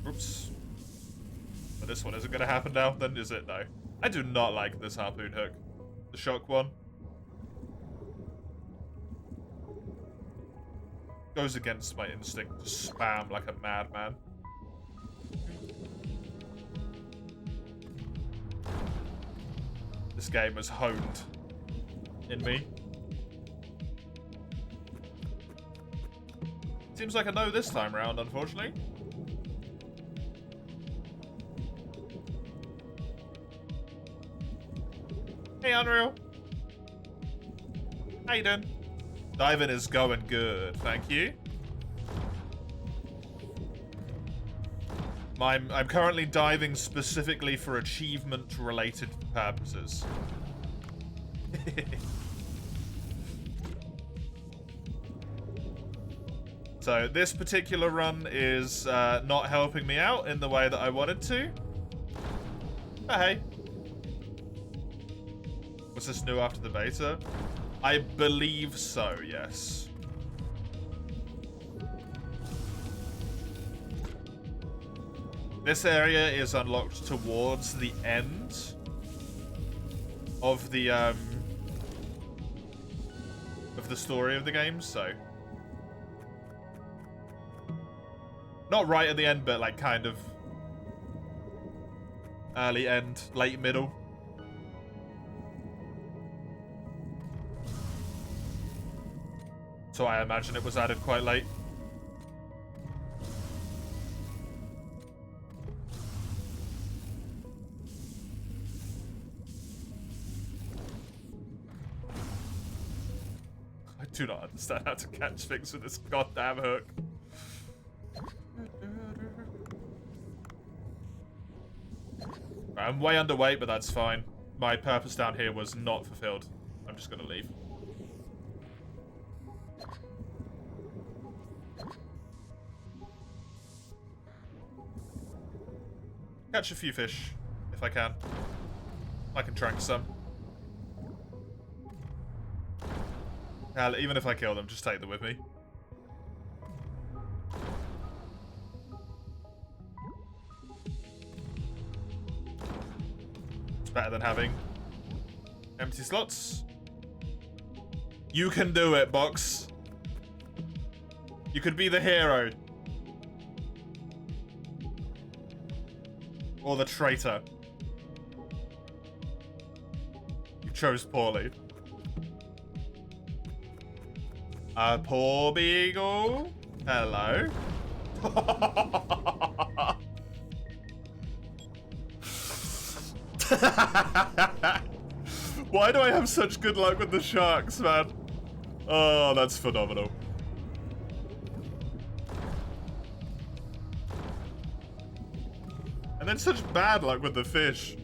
Oops. But this one isn't going to happen now, then is it? No. I do not like this harpoon hook. The shock one. Goes against my instinct to spam like a madman. This game has honed in me. Seems like a no this time round, unfortunately. Hey, Unreal. How you doing? Diving is going good, thank you. I'm currently diving specifically for achievement-related purposes. So this particular run is not helping me out in the way that I wanted to. But hey. Was this new after the beta? I believe so, yes. This area is unlocked towards the end of the story of the game, so not right at the end, but like kind of early end, late middle. So I imagine it was added quite late. I do not understand how to catch things with this goddamn hook. I'm way underweight, but that's fine. My purpose down here was not fulfilled. I'm just gonna leave. Catch a few fish, if I can. I can trank some. Hell, even if I kill them, just take them with me. It's better than having empty slots. You can do it, Box. You could be the hero. Or the traitor. You chose poorly. A poor beagle. Hello. Why do I have such good luck with the sharks, man? Oh, that's phenomenal. And then such bad luck with the fish.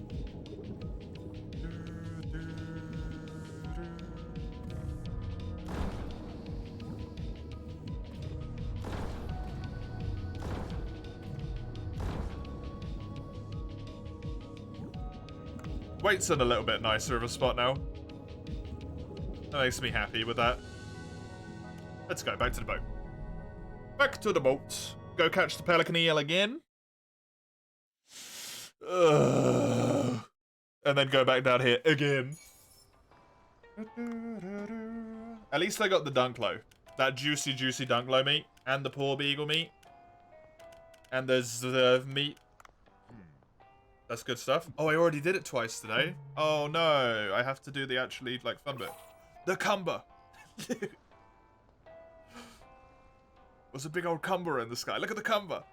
Weight's in a little bit nicer of a spot now. That makes me happy with that. Let's go back to the boat. Back to the boat. Go catch the pelican eel again. And then go back down here again. At least I got the dunklo. That juicy, juicy dunklo meat. And the poor beagle meat. And there's the meat. That's good stuff. Oh, I already did it twice today. Oh no, I have to do the actually like fun bit. The cumber. There's a big old cumber in the sky. Look at the cumber.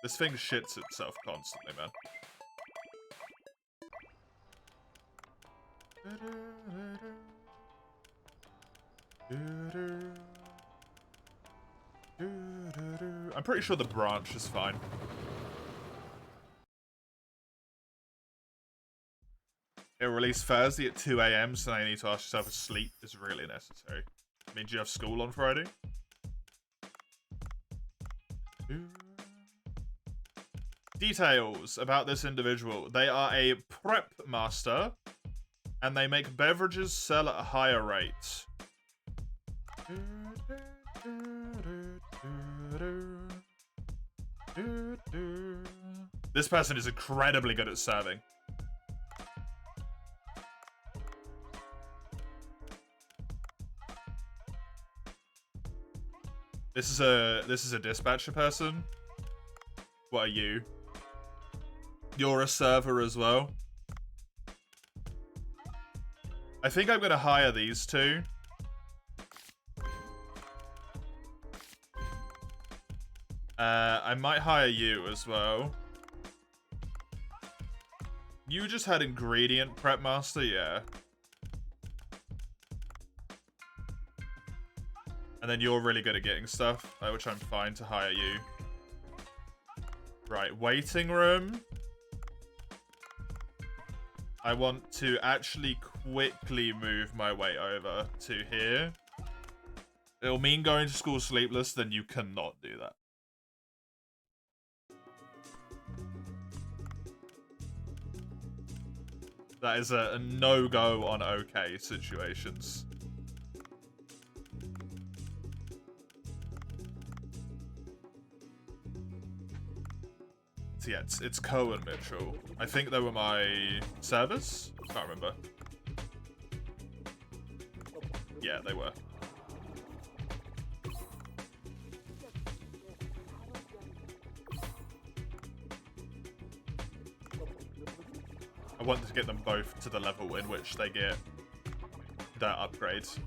This thing shits itself constantly, man. I'm pretty sure the branch is fine. It'll release Thursday at 2 AM, so now you need to ask yourself if sleep is really necessary. I mean, do you have school on Friday? Details about this individual. They are a prep master, and they make beverages sell at a higher rate. This person is incredibly good at serving. This is a dispatcher person. What are you? You're a server as well. I think I'm gonna hire these two. I might hire you as well. You just had ingredient prep master, yeah. And then you're really good at getting stuff, which I'm fine to hire you. Right, waiting room. I want to actually quickly move my way over to here. It'll mean going to school sleepless, then you cannot do that. That is a no-go on okay situations. So yeah, it's Coe and Mitchell. I think they were my servers? Can't remember. Yeah, they were. I wanted to get them both to the level in which they get their upgrades.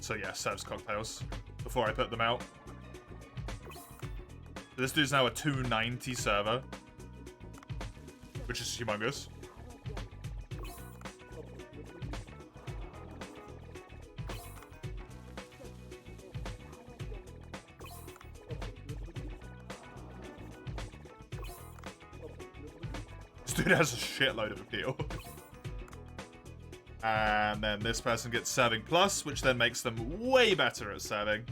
So yeah, Sev's cocktails before I put them out. This dude's now a 290 server, which is humongous. This dude has a shitload of appeal. And then this person gets serving plus, which then makes them way better at serving.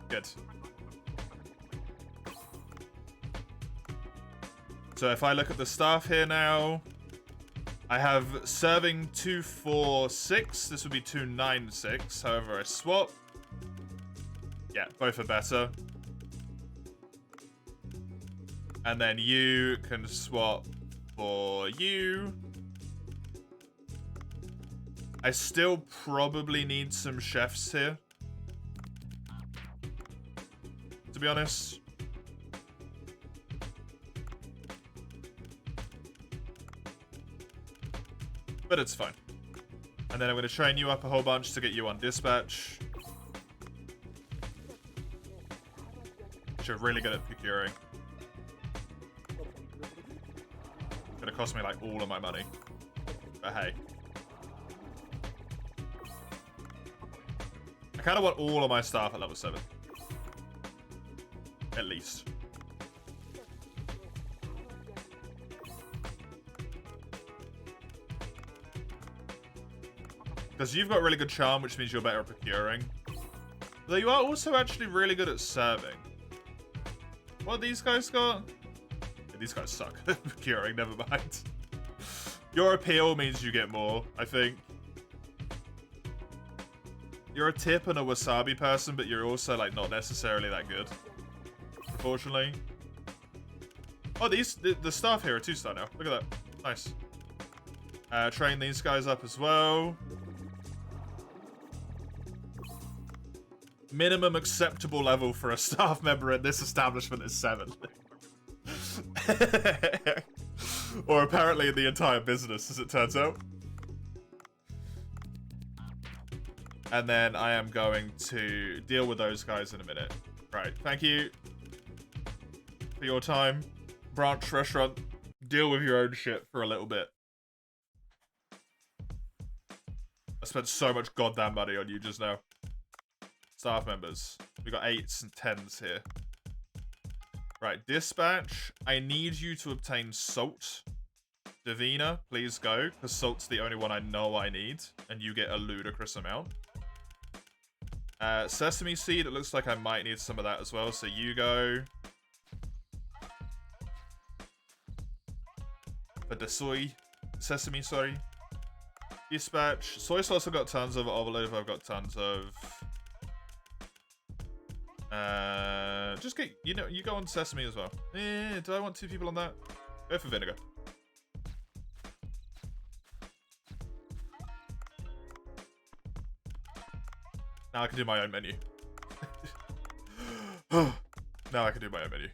Good. So if I look at the staff here now, I have serving 246. This would be 296. However, I swap. Yeah, both are better. And then you can swap for you. I still probably need some chefs here, to be honest. But it's fine. And then I'm going to train you up a whole bunch to get you on dispatch. Which you're really good at procuring. It's going to cost me like all of my money. But hey. I kind of want all of my staff at level 7. At least. Because you've got really good charm, which means you're better at procuring. Though you are also actually really good at serving. What these guys got? Yeah, these guys suck at procuring, never mind. Your appeal means you get more, I think. You're a tip and a wasabi person, but you're also like not necessarily that good. Unfortunately. Oh, the staff here are 2-star now. Look at that. Nice. Train these guys up as well. Minimum acceptable level for a staff member in this establishment is 7. Or apparently in the entire business, as it turns out. And then I am going to deal with those guys in a minute. Right, thank you for your time. Branch restaurant, deal with your own shit for a little bit. I spent so much goddamn money on you just now. Staff members. We got 8s and 10s here. Right, dispatch. I need you to obtain salt. Davina, please go, because salt's the only one I know I need, and you get a ludicrous amount. Sesame seed, it looks like I might need some of that as well, so you go. For the soy. Sesame, sorry. Dispatch. Soy sauce I've got tons of, olive I've got tons of. Just get, you know, you go on sesame as well. Do I want 2 people on that? Go for vinegar. Now I can do my own menu. Now I can do my own menu.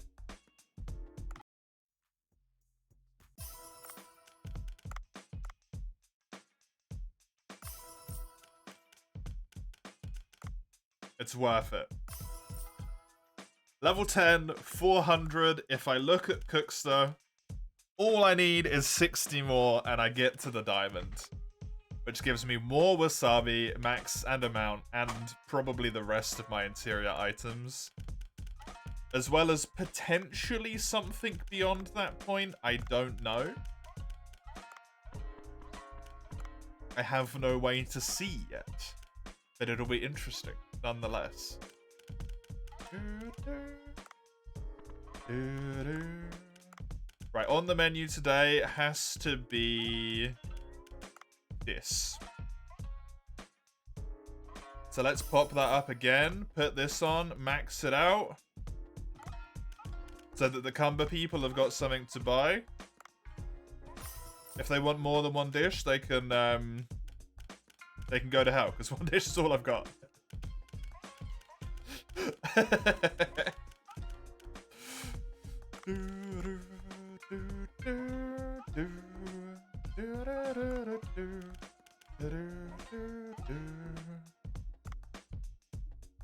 It's worth it. Level 10, 400. If I look at Cookster, all I need is 60 more and I get to the diamond. Which gives me more wasabi, max and amount, and probably the rest of my interior items. as well as potentially something beyond that point. I don't know. I have no way to see yet, but it'll be interesting nonetheless. Right, on the menu today has to be this. So let's pop that up again, put this on, max it out, so that the Cumber people have got something to buy. If they want more than one dish, they can go to hell, because one dish is all I've got.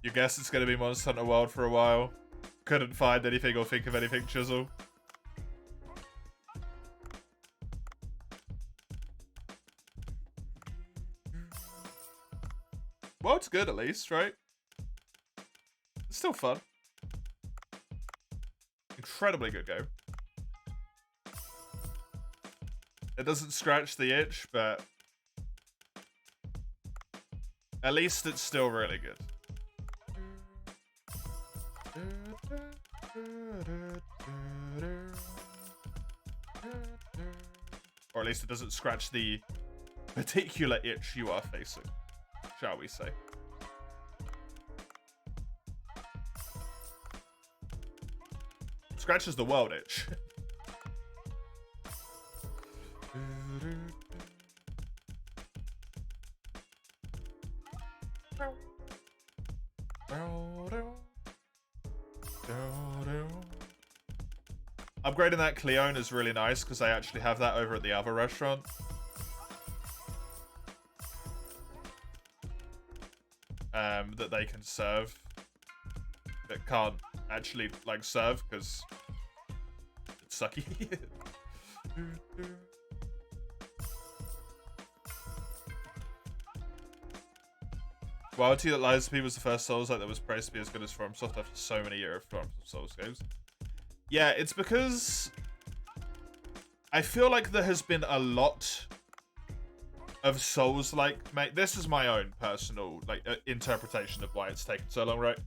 You guess it's going to be Monster Hunter World for a while. Couldn't find anything or think of anything, Chisel. Well, it's good at least, right? It's still fun. Incredibly good game. It doesn't scratch the itch, but at least it's still really good. Or at least it doesn't scratch the particular itch you are facing, shall we say. Scratches the world itch. Upgrading that Cleone is really nice because I actually have that over at the other restaurant. That they can serve. That can't actually, like, serve because it's sucky. Royalty that Lies of P was the first Souls-like that was praised to be as good as FromSoft after so many years of From Souls games. Yeah, it's because I feel like there has been a lot of Souls-like... This is my own personal interpretation of why it's taken so long, right?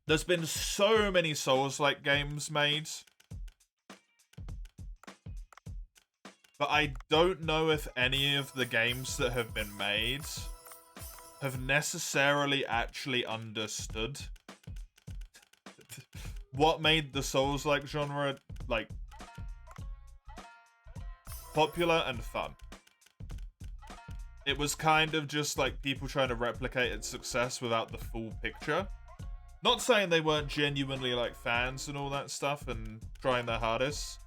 There's been so many Souls-like games made. But I don't know if any of the games that have been made have necessarily actually understood what made the Souls-like genre, like, popular and fun. It was kind of just, like, people trying to replicate its success without the full picture. Not saying they weren't genuinely, like, fans and all that stuff and trying their hardest.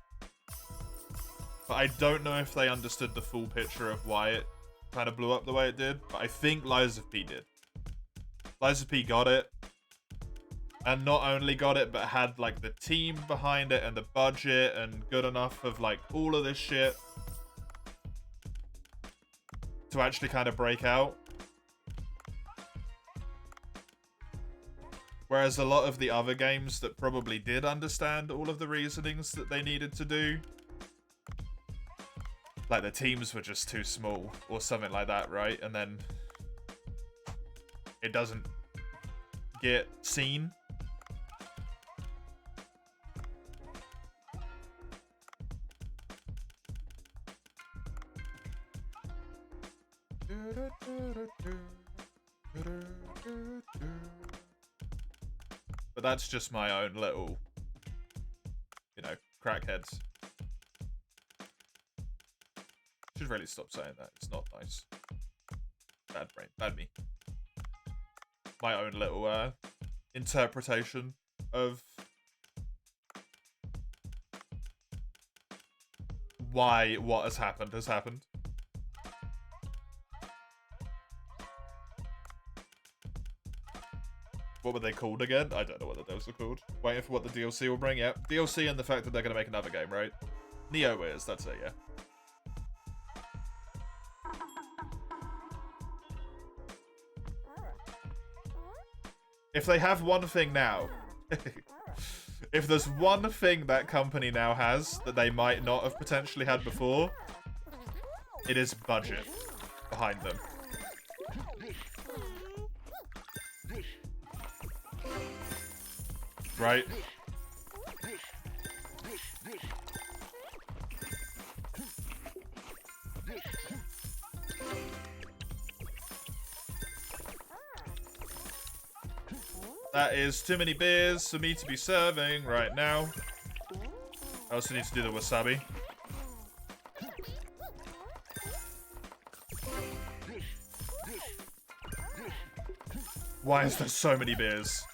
But I don't know if they understood the full picture of why it kind of blew up the way it did. But I think Lies of P did. Lies of P got it. And not only got it, but had, like, the team behind it and the budget and good enough of, like, all of this shit to actually kind of break out. Whereas a lot of the other games that probably did understand all of the reasonings that they needed to do, like, the teams were just too small or something like that, right? And then it doesn't get seen. But that's just my own little, you know, crackheads. Should really stop saying that. It's not nice. Bad brain. Bad me. My own little interpretation of why what has happened has happened. What were they called again? I don't know what those are called. Waiting for what the DLC will bring. Yeah, DLC and the fact that they're going to make another game, right? Neo is, that's it, yeah. If they have one thing now, If there's one thing that company now has that they might not have potentially had before, it is budget behind them. Right? That is too many beers for me to be serving right now. I also need to do the wasabi. Why is there so many beers?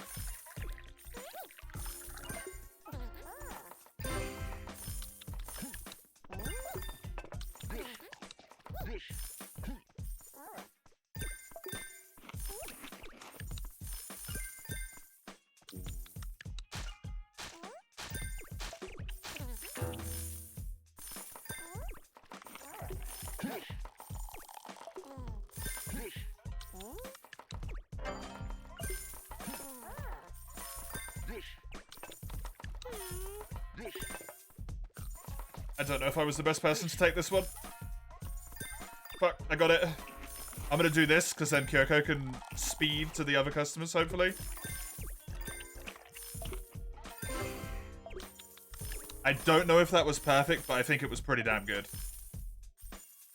I don't know if I was the best person to take this one. Fuck, I got it. I'm gonna do this, because then Kyoko can speed to the other customers, hopefully. I don't know if that was perfect, but I think it was pretty damn good.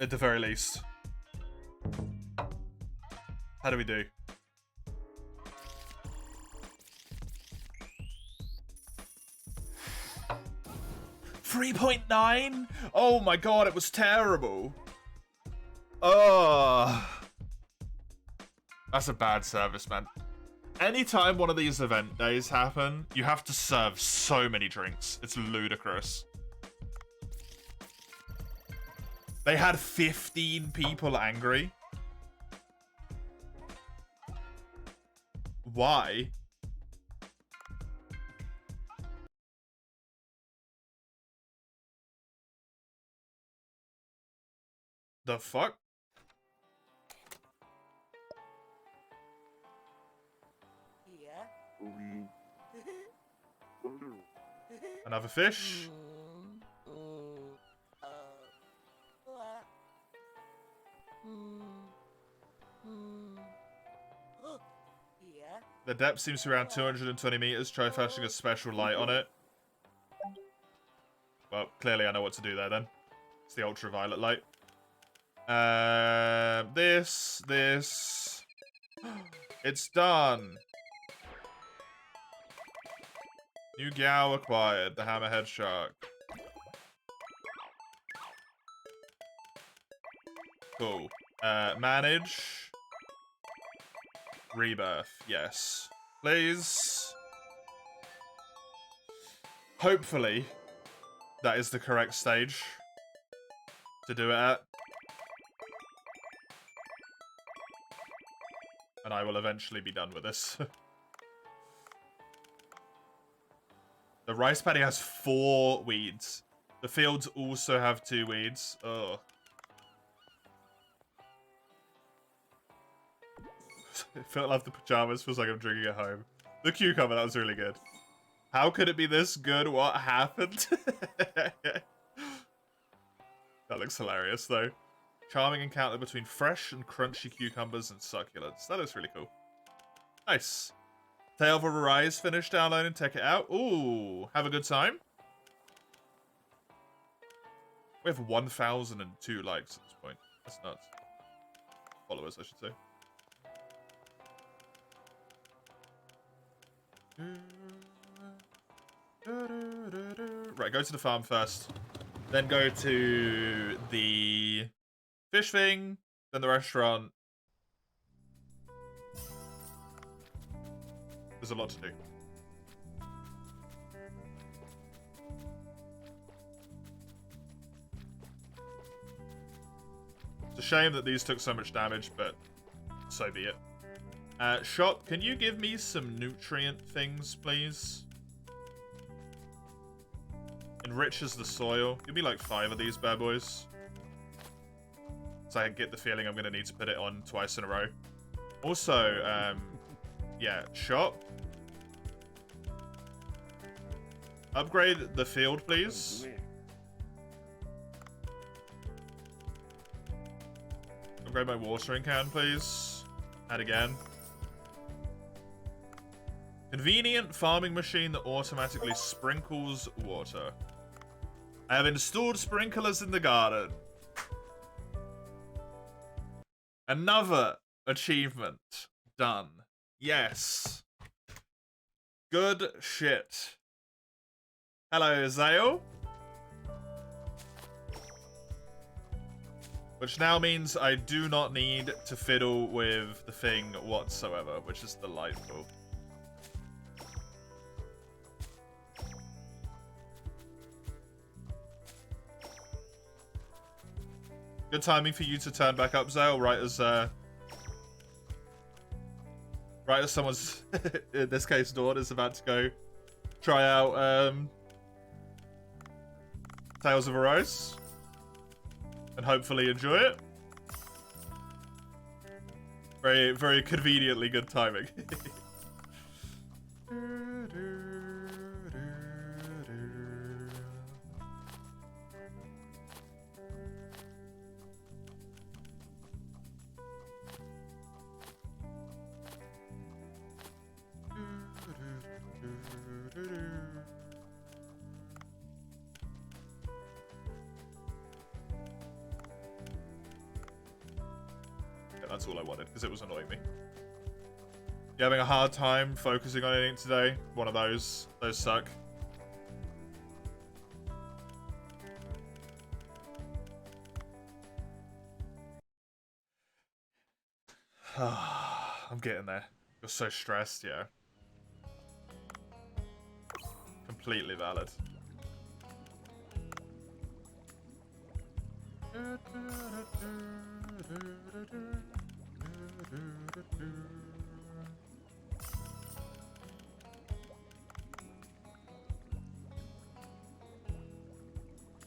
At the very least. How do we do? $3.9? Oh my god, it was terrible. Oh. That's a bad service, man. Anytime one of these event days happen, you have to serve so many drinks. It's ludicrous. They had 15 people angry. Why? The fuck? Another fish? The depth seems to be around 220 meters. Try flashing a special light on it. Well, clearly I know what to do there then. It's the ultraviolet light. This. It's done. New Gao acquired. The hammerhead shark. Cool. Manage. Rebirth. Yes. Please. Hopefully, that is the correct stage to do it at. And I will eventually be done with this. The rice paddy has 4 weeds. The fields also have 2 weeds. Ugh. It felt like the pajamas. Feels like I'm drinking at home. The cucumber, that was really good. How could it be this good? What happened? That looks hilarious, though. Charming encounter between fresh and crunchy cucumbers and succulents. That looks really cool. Nice. Tale of Arise finished downloading. Check it out. Ooh, have a good time. We have 1,002 likes at this point. That's nuts. Followers, I should say. Right, go to the farm first. Then go to the fish thing, then the restaurant. There's a lot to do. It's a shame that these took so much damage, but so be it. Shop, can you give me some nutrient things, please? Enriches the soil. Give me like 5 of these bad boys. So I get the feeling I'm going to need to put it on twice in a row. Also, yeah, shop. Upgrade the field, Don't please. do it. Upgrade my watering can, please. And again. Convenient farming machine that automatically sprinkles water. I have installed sprinklers in the garden. Another achievement done. Yes. Good shit. Hello, Zale. Which now means I do not need to fiddle with the thing whatsoever, which is delightful. Good timing for you to turn back up, Zale, right as someone's, in this case, Dawn is about to go try out Tales of Arise. And hopefully enjoy it. Very, very conveniently good timing. That's all I wanted, because it was annoying me. You having a hard time focusing on anything today? One of those. Those suck. I'm getting there. You're so stressed, yeah. Completely valid.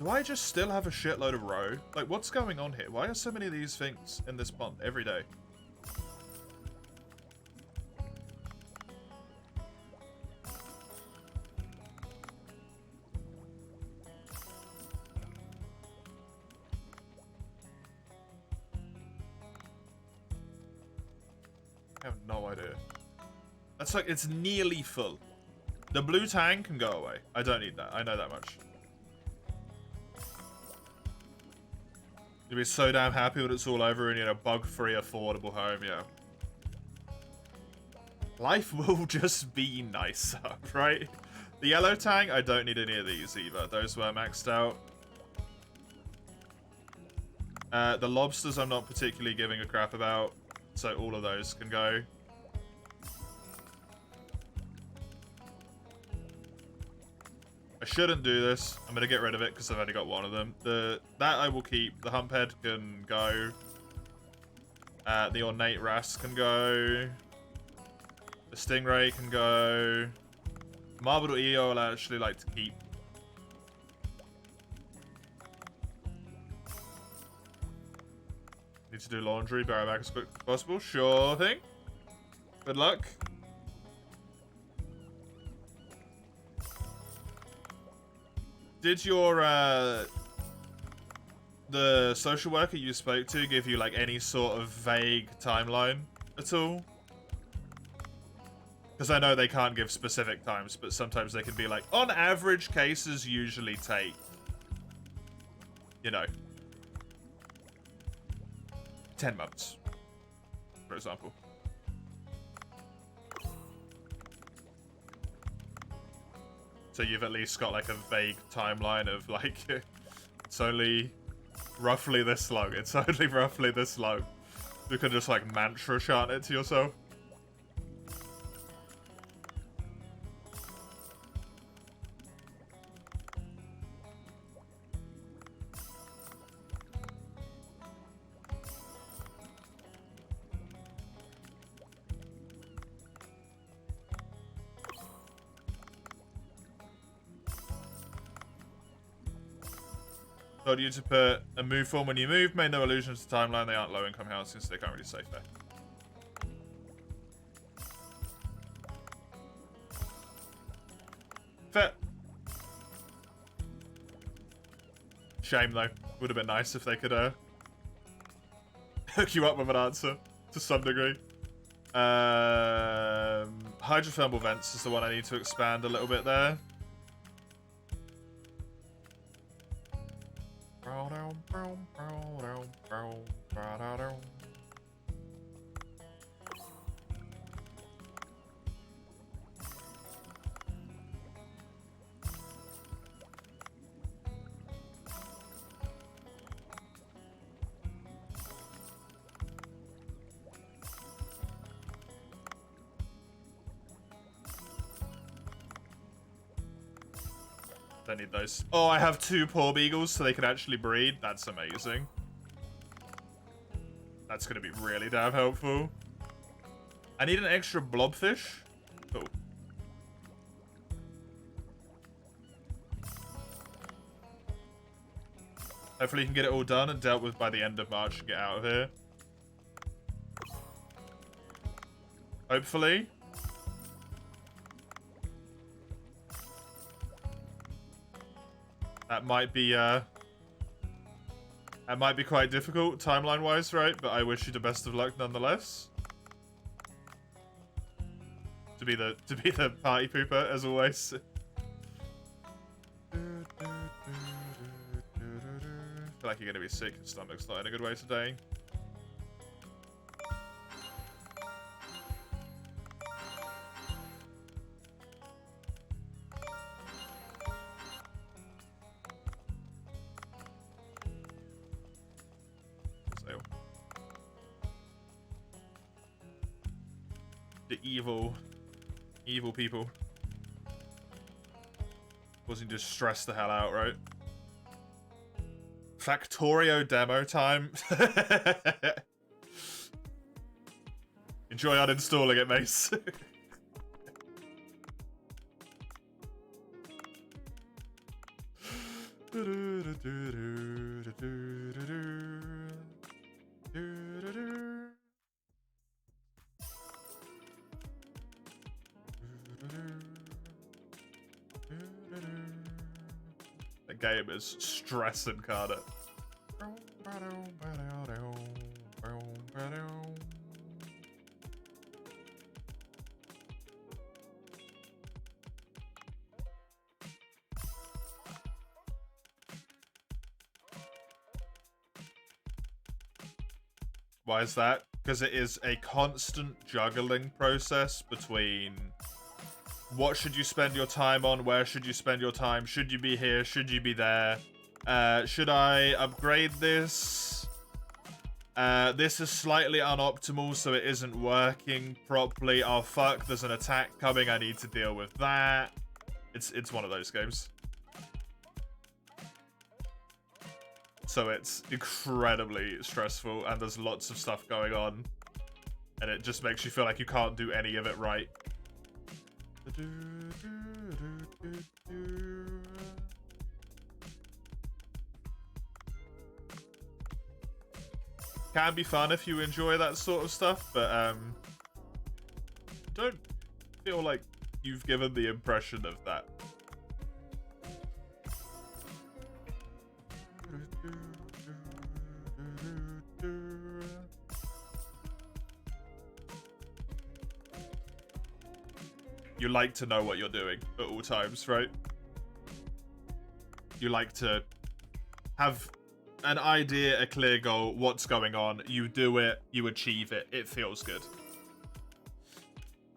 Do I just still have a shitload of roe? Like, what's going on here? Why are so many of these things in this pond every day? I have no idea. That's like, it's nearly full. The blue tang can go away. I don't need that. I know that much. You'll be so damn happy when it's all over and, you know, bug-free, affordable home, yeah. Life will just be nicer, right? The yellow tang, I don't need any of these either. Those were maxed out. The lobsters I'm not particularly giving a crap about, so all of those can go. I shouldn't do this. I'm gonna get rid of it because I've only got one of them. That I will keep. The humphead can go. The ornate wrasse can go. The stingray can go. Marbled eel I'll actually like to keep. Need to do laundry. Bear back as quick as possible. Sure thing. Good luck. Did your, the social worker you spoke to give you, like, any sort of vague timeline at all? Because I know they can't give specific times, but sometimes they can be like, on average, cases usually take, you know, 10 months, for example. So you've at least got, like, a vague timeline of, like, it's only roughly this long. It's only roughly this long. You can just, like, mantra chant it to yourself. Told you to put a move form when you move. Made no allusions to timeline. They aren't low-income housing, so they can't really say fair. Fair. Shame though. Would have been nice if they could hook you up with an answer to some degree. Hydrothermal vents is the one I need to expand a little bit there. Don't need those. Oh, I have 2 poor beagles so they can actually breed. That's amazing. That's going to be really damn helpful. I need an extra blobfish. Oh. Hopefully you can get it all done and dealt with by the end of March and get out of here. Hopefully. That might be quite difficult timeline-wise, right? But I wish you the best of luck nonetheless. To be the party pooper as always. I feel like you're gonna be sick. Your stomach's not in a good way today. The evil people. Wasn't just stress the hell out, right? Factorio demo time. Enjoy uninstalling it, Mace. The game is stressing, Carter. Why is that? Because it is a constant juggling process between what should you spend your time on, where should you spend your time, should you be here, should you be there, should I upgrade this? This is slightly unoptimal, so it isn't working properly. Oh fuck, there's an attack coming, I need to deal with that. It's one of those games. So it's incredibly stressful, and there's lots of stuff going on, and it just makes you feel like you can't do any of it right. Can be fun if you enjoy that sort of stuff, but don't feel like you've given the impression of that. You like to know what you're doing at all times, right? You like to have an idea, a clear goal, what's going on. You do it, you achieve it, it feels good.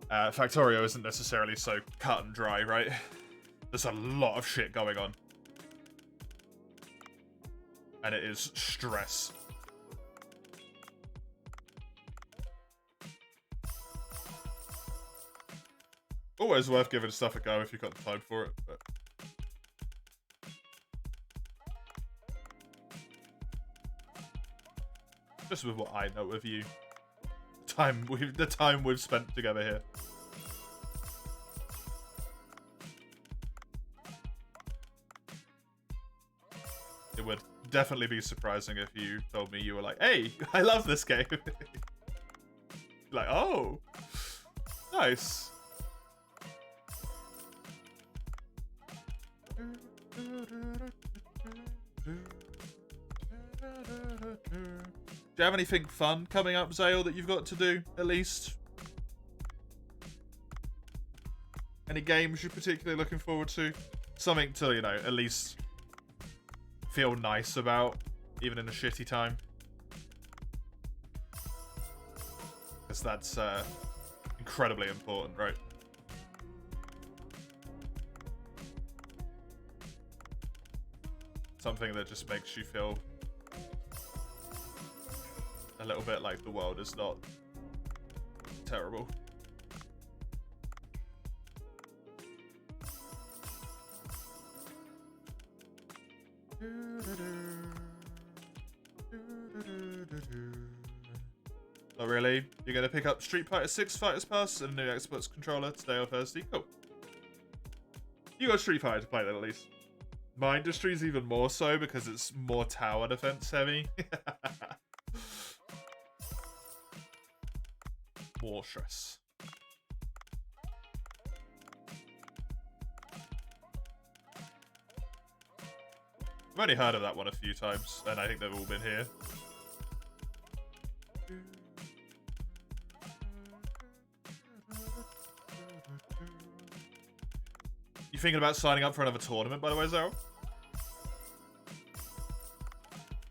Factorio isn't necessarily so cut and dry, right? There's a lot of shit going on. And it is stress. Always worth giving stuff a go if you've got the time for it, but... just with what I know of you. The time we've spent together here. It would definitely be surprising if you told me you were like, hey, I love this game. Like, oh, nice. you have anything fun coming up, Zale, that you've got to do, at least? Any games you're particularly looking forward to? Something to, you know, at least feel nice about, even in a shitty time. Because that's incredibly important, right? Something that just makes you feel a little bit like the world is not terrible. Oh really? You're gonna pick up Street Fighter 6 Fighters Pass and a new Xbox controller today or Thursday? Cool. You got Street Fighter to play then at least. My industry's even more so because it's more tower defense heavy. More stress. I've only heard of that one a few times, and I think they've all been here. You thinking about signing up for another tournament, by the way, Zara?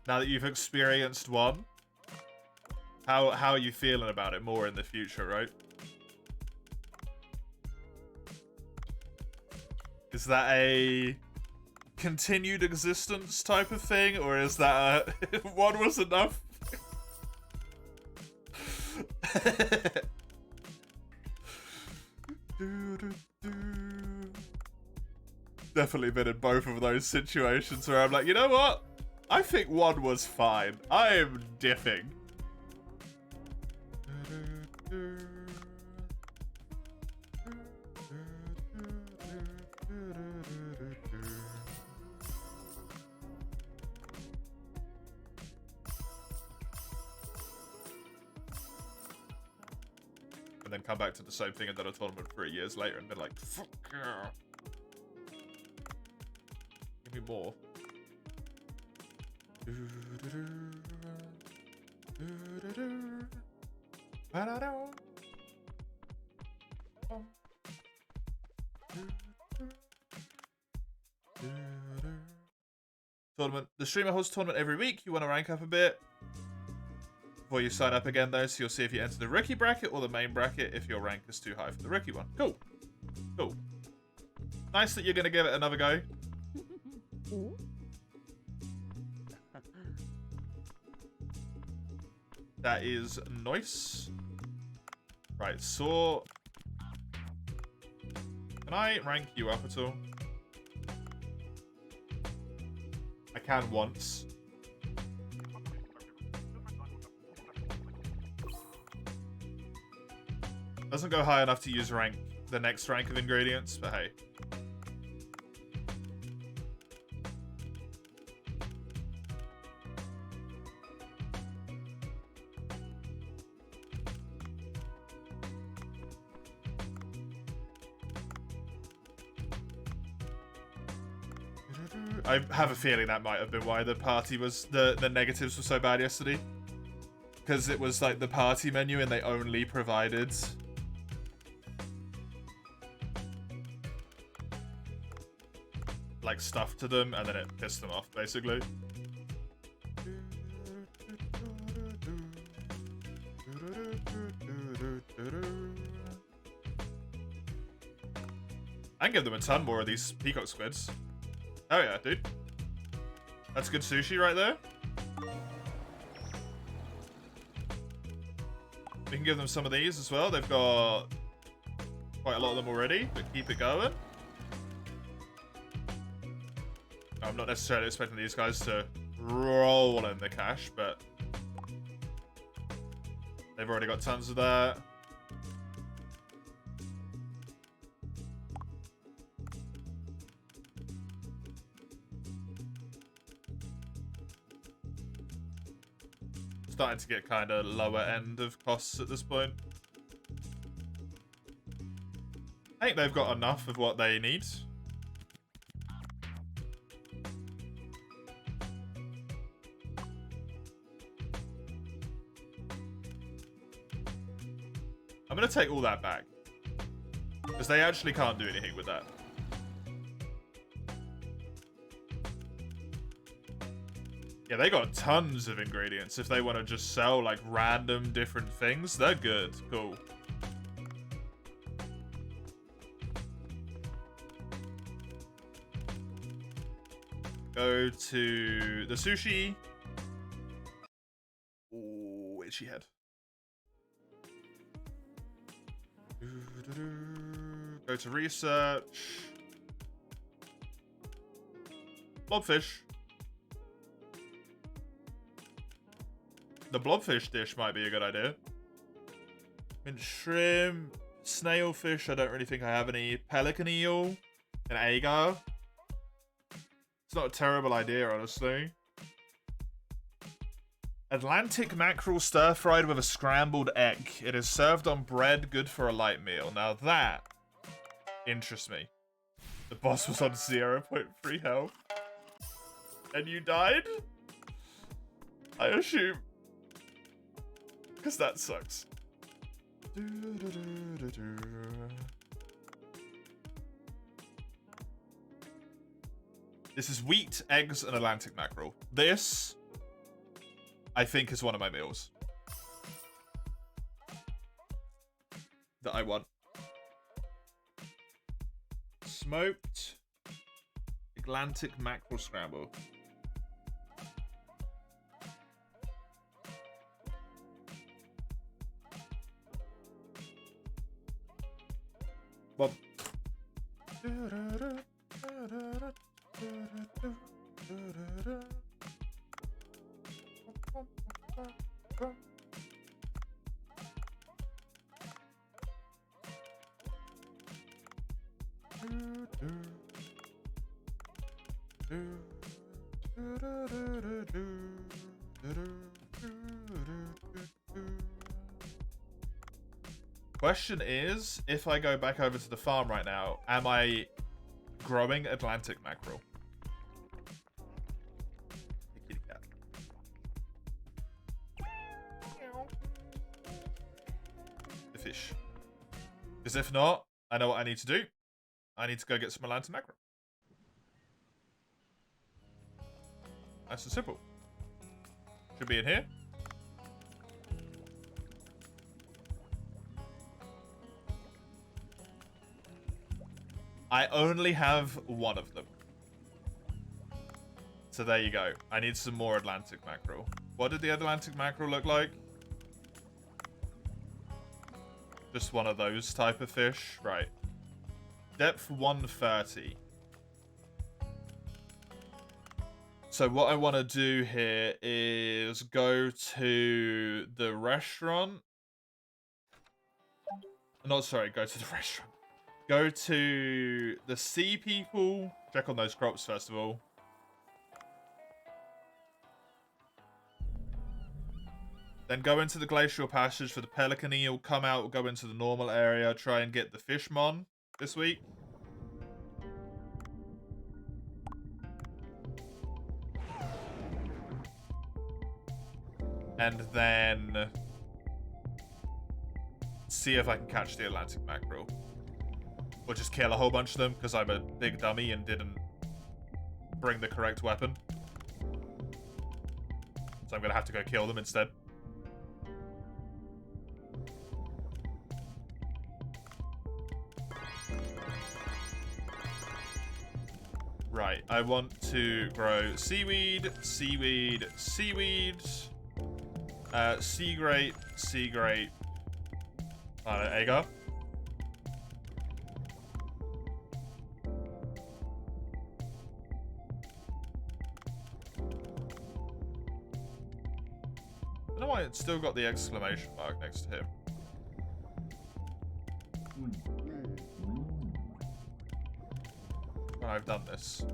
Now that you've experienced one, how are you feeling about it more in the future, right? Is that a continued existence type of thing, or is that a one was enough? Definitely been in both of those situations where I'm like, you know what? I think one was fine. I am diffing. And then come back to the same thing and done a tournament 3 years later and been like, fuck yeah. Give me more. Tournament. The streamer hosts tournament every week. You want to rank up a bit before you sign up again, though, so you'll see if you enter the rookie bracket or the main bracket if your rank is too high for the rookie one. Cool. Cool. Nice that you're going to give it another go. That is nice. Right, so can I rank you up at all? I can once. Doesn't go high enough to use the next rank of ingredients, but hey. I have a feeling that might have been why the party was the negatives were so bad yesterday. Because it was like the party menu and they only provided like stuff to them and then it pissed them off basically. I can give them a ton more of these peacock squids. Oh yeah, dude. That's good sushi right there. We can give them some of these as well. They've got quite a lot of them already, but keep it going. I'm not necessarily expecting these guys to roll in the cash, but they've already got tons of that. Starting to get kind of lower end of costs at this point. I think they've got enough of what they need. gonna take all that back. Because they actually can't do anything with that. Yeah, they got tons of ingredients. If they want to just sell like random different things, they're good. Cool. Go to the sushi. Ooh, itchy head. Go to research. Blobfish. The blobfish dish might be a good idea. Mint shrimp, snailfish. I don't really think I have any. Pelican eel, and agar. It's not a terrible idea, honestly. Atlantic mackerel stir-fried with a scrambled egg. It is served on bread, good for a light meal. Now that interests me. The boss was on 0.3 health. And you died? I assume. Because that sucks. This is wheat, eggs, and Atlantic mackerel. This, I think, is one of my meals that I want. Smoked Atlantic mackerel scramble. Well. Question is, if I go back over to the farm right now, am I growing Atlantic mackerel? The fish. Because if not, I know what I need to do. I need to go get some Atlantic mackerel. Nice and simple. Should be in here. I only have one of them. So there you go. I need some more Atlantic mackerel. What did the Atlantic mackerel look like? Just one of those type of fish. Right. Depth 130. So what I want to do here is go to the restaurant. Not sorry, go to the restaurant. Go to the sea people. Check on those crops first of all. Then go into the glacial passage for the pelican eel. Come out, go into the normal area. Try and get the fishmon this week. And then see if I can catch the Atlantic mackerel. Or just kill a whole bunch of them because I'm a big dummy and didn't bring the correct weapon. So I'm going to have to go kill them instead. Right, I want to grow seaweed, seaweed, seaweed, sea grape, agar. I don't know why it's still got the exclamation mark next to him. When I've done this.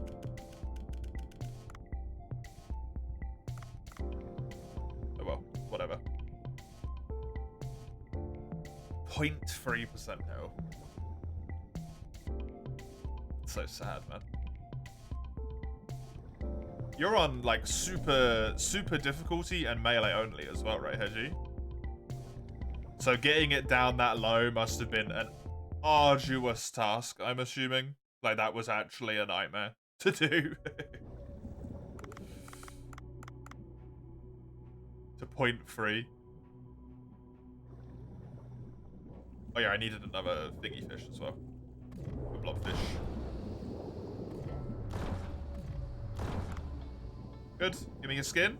Oh well, whatever. 0.3% now. It's so sad, man. You're on like super difficulty and melee only as well, right, Hedgie? So getting it down that low must have been an arduous task, I'm assuming. Like, that was actually a nightmare to do. To point 3. Oh yeah, I needed another thingy fish as well. A blobfish. Good. Give me your skin.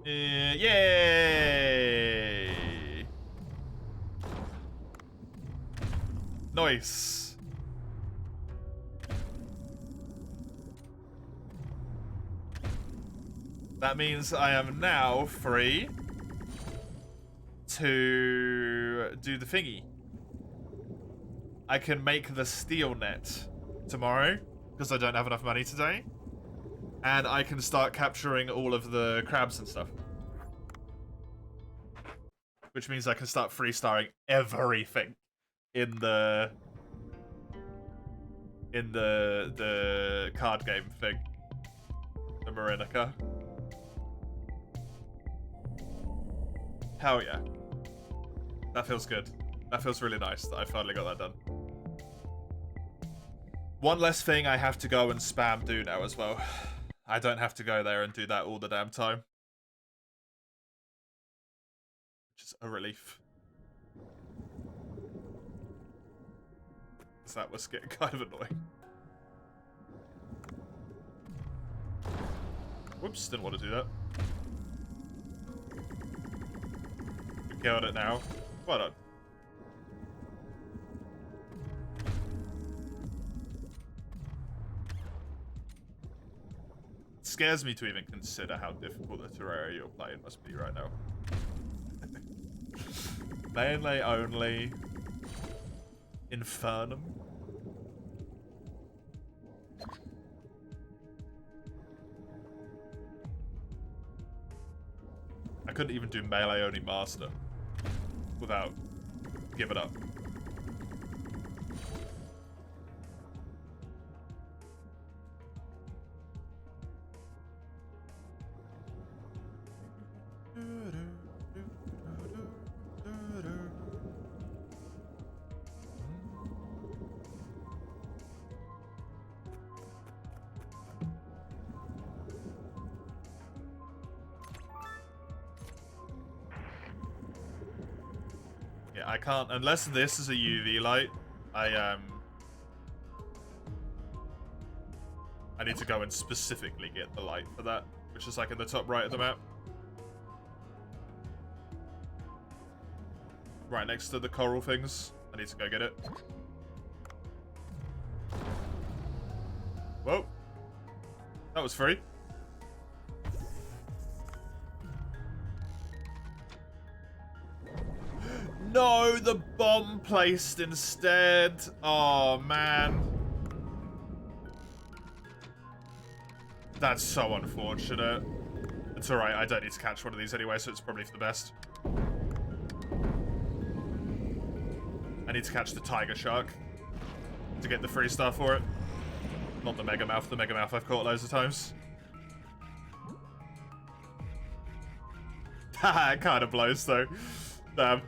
Yay! Nice. That means I am now free to do the thingy. I can make the steel net tomorrow because I don't have enough money today. And I can start capturing all of the crabs and stuff. Which means I can start freestarring everything in the card game thing. The Marinica. Hell yeah. That feels good. That feels really nice that I finally got that done. One less thing I have to go and spam do now as well. I don't have to go there and do that all the damn time. Which is a relief. Because that was getting kind of annoying. Whoops, didn't want to do that. We killed it now. Well done. It scares me to even consider how difficult the Terraria you're playing must be right now. Melee only. Infernum. I couldn't even do melee only master without giving up. Yeah, I can't, unless this is a UV light, I need to go and specifically get the light for that, which is like in the top right of the map. Right next to the coral things. I need to go get it. Whoa. That was free. No, the bomb placed instead. Oh, man. That's so unfortunate. It's alright, I don't need to catch one of these anyway, so it's probably for the best. I need to catch the tiger shark to get the free stuff for it. Not the Megamouth. The Megamouth I've caught loads of times. Haha, it kind of blows though. Damn.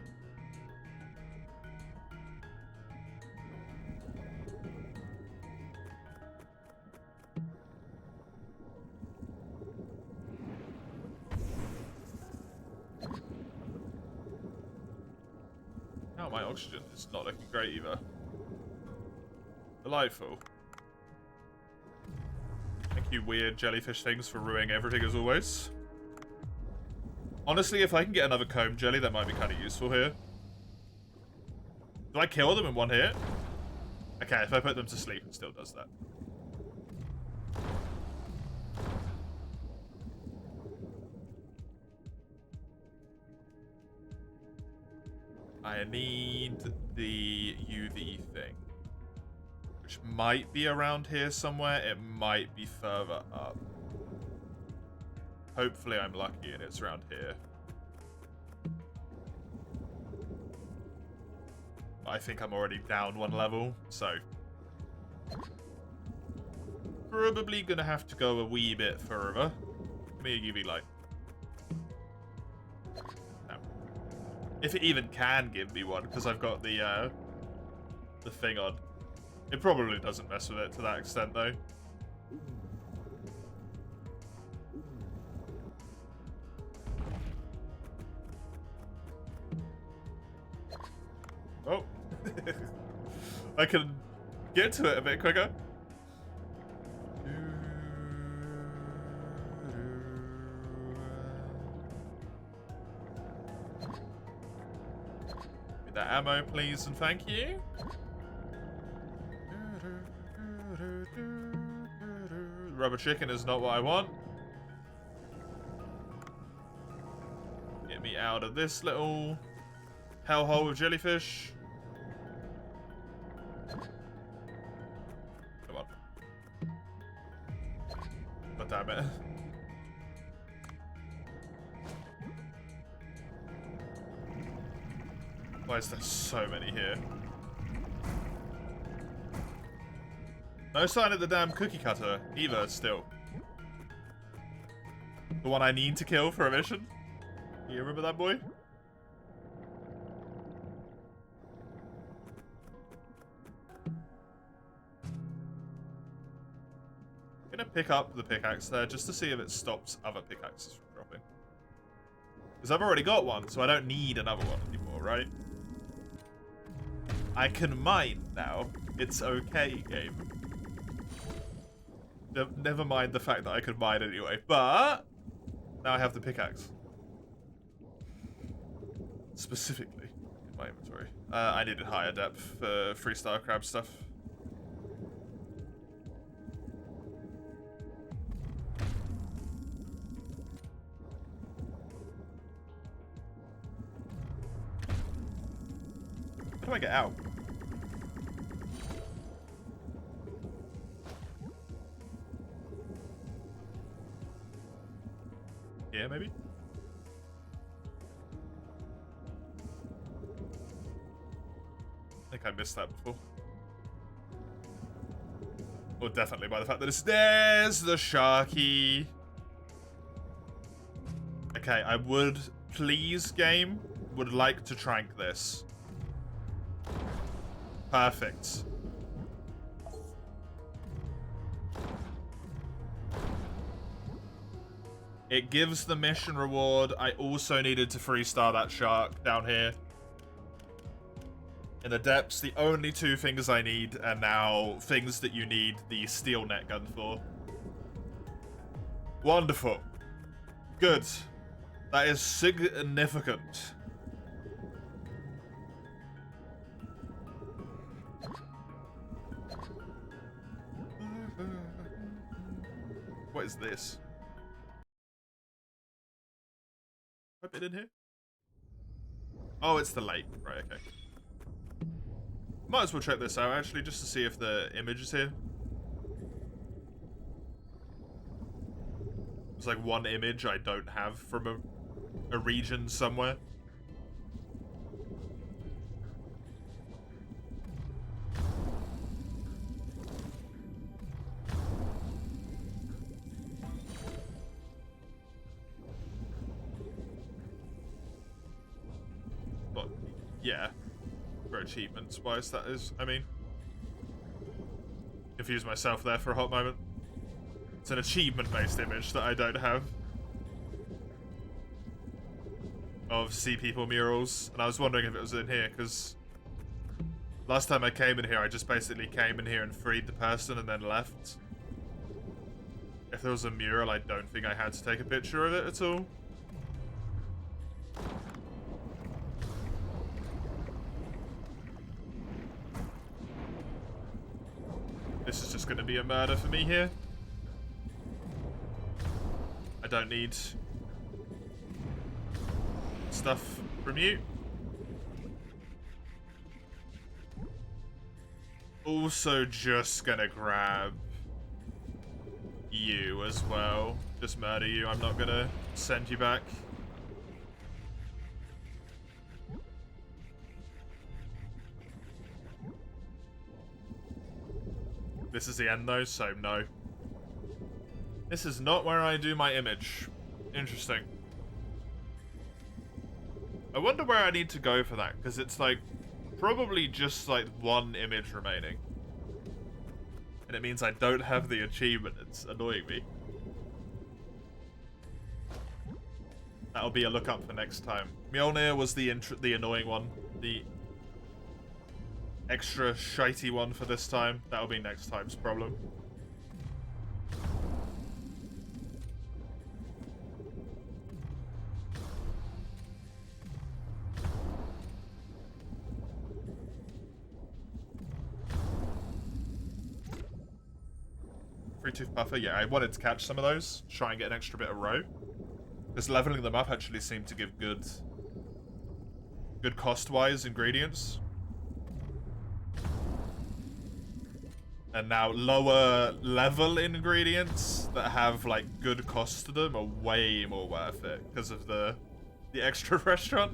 Now my oxygen is not looking great either. Delightful. Thank you, weird jellyfish things, for ruining everything as always. Honestly, if I can get another comb jelly, that might be kind of useful here. Do I kill them in one hit? Okay, if I put them to sleep, it still does that. I need the UV thing. Which might be around here somewhere. It might be further up. Hopefully I'm lucky and it's around here. I think I'm already down one level, so... probably gonna have to go a wee bit further. Give me a UV light. No. If it even can give me one, because I've got the thing on. It probably doesn't mess with it to that extent, though. Oh. I can get to it a bit quicker. Get that ammo, please, and thank you. Rubber chicken is not what I want. Get me out of this little hellhole with jellyfish. Come on. God damn it. Why is there so many here? No sign of the damn cookie cutter either, still. The one I need to kill for a mission? You remember that boy? I'm gonna pick up the pickaxe there just to see if it stops other pickaxes from dropping. Because I've already got one, so I don't need another one anymore, right? I can mine now. It's okay, game. Never mind the fact that I could mine anyway, but now I have the pickaxe. Specifically in my inventory. I needed higher depth for freestyle crab stuff. How do I get out? Yeah, maybe? I think I missed that before. Or definitely by the fact that it's there's the Sharky. Okay, I would please, game, would like to trank this. Perfect. It gives the mission reward. I also needed to freestar that shark down here. In the depths, the only two things I need are now things that you need the steel net gun for. Wonderful. Good. That is significant. What is this? Have I been in here? Oh, it's the lake. Right, okay. Might as well check this out, actually, just to see if the image is here. There's like one image I don't have from a region somewhere. But, yeah. For achievements wise, that is, I mean. Confused myself there for a hot moment. It's an achievement-based image that I don't have. Of Sea People murals. And I was wondering if it was in here, because last time I came in here, I just basically came in here and freed the person and then left. If there was a mural, I don't think I had to take a picture of it at all. This is just going to be a murder for me here. I don't need stuff from you. Also just gonna grab you as well. Just murder you. I'm not gonna send you back. This is the end though, so no. This is not where I do my image. Interesting. I wonder where I need to go for that, because it's like probably just like one image remaining. And it means I don't have the achievement. It's annoying me. That'll be a look up for next time. Mjolnir was the annoying one. The extra shitey one for this time. That'll be next time's problem. Free tooth puffer, yeah, I wanted to catch some of those. Try and get an extra bit of row. Because leveling them up actually seemed to give good cost-wise ingredients. And now lower level ingredients that have like good cost to them are way more worth it because of the extra restaurant.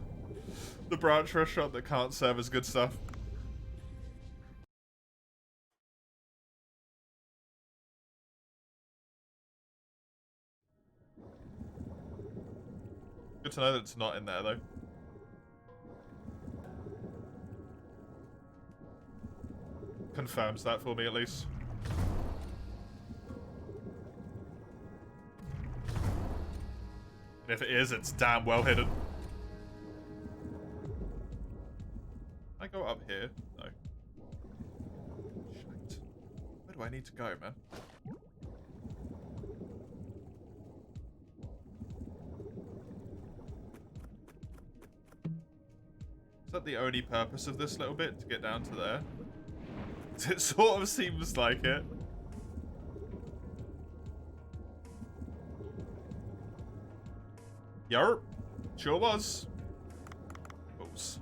The branch restaurant that can't serve as good stuff. Good to know that it's not in there, though. Confirms that for me, at least. And if it is, it's damn well hidden. Can I go up here? No. Shite. Where do I need to go, man? Is that the only purpose of this little bit? To get down to there? It sort of seems like it. Yarp. Sure was. Oops.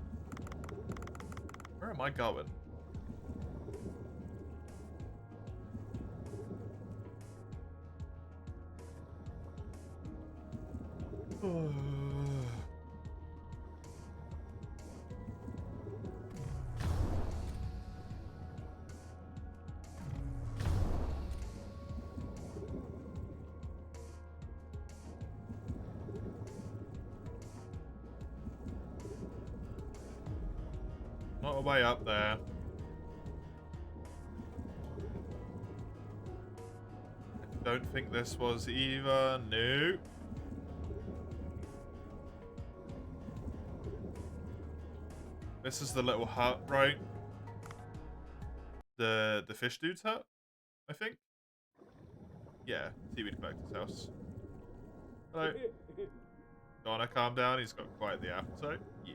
Where am I going? Not a way up there. I don't think this was either. No. This is the little hut, right? The fish dude's hut, I think. Yeah, seaweed collector's house. Hello. Donna, calm down. He's got quite the appetite. Yeah.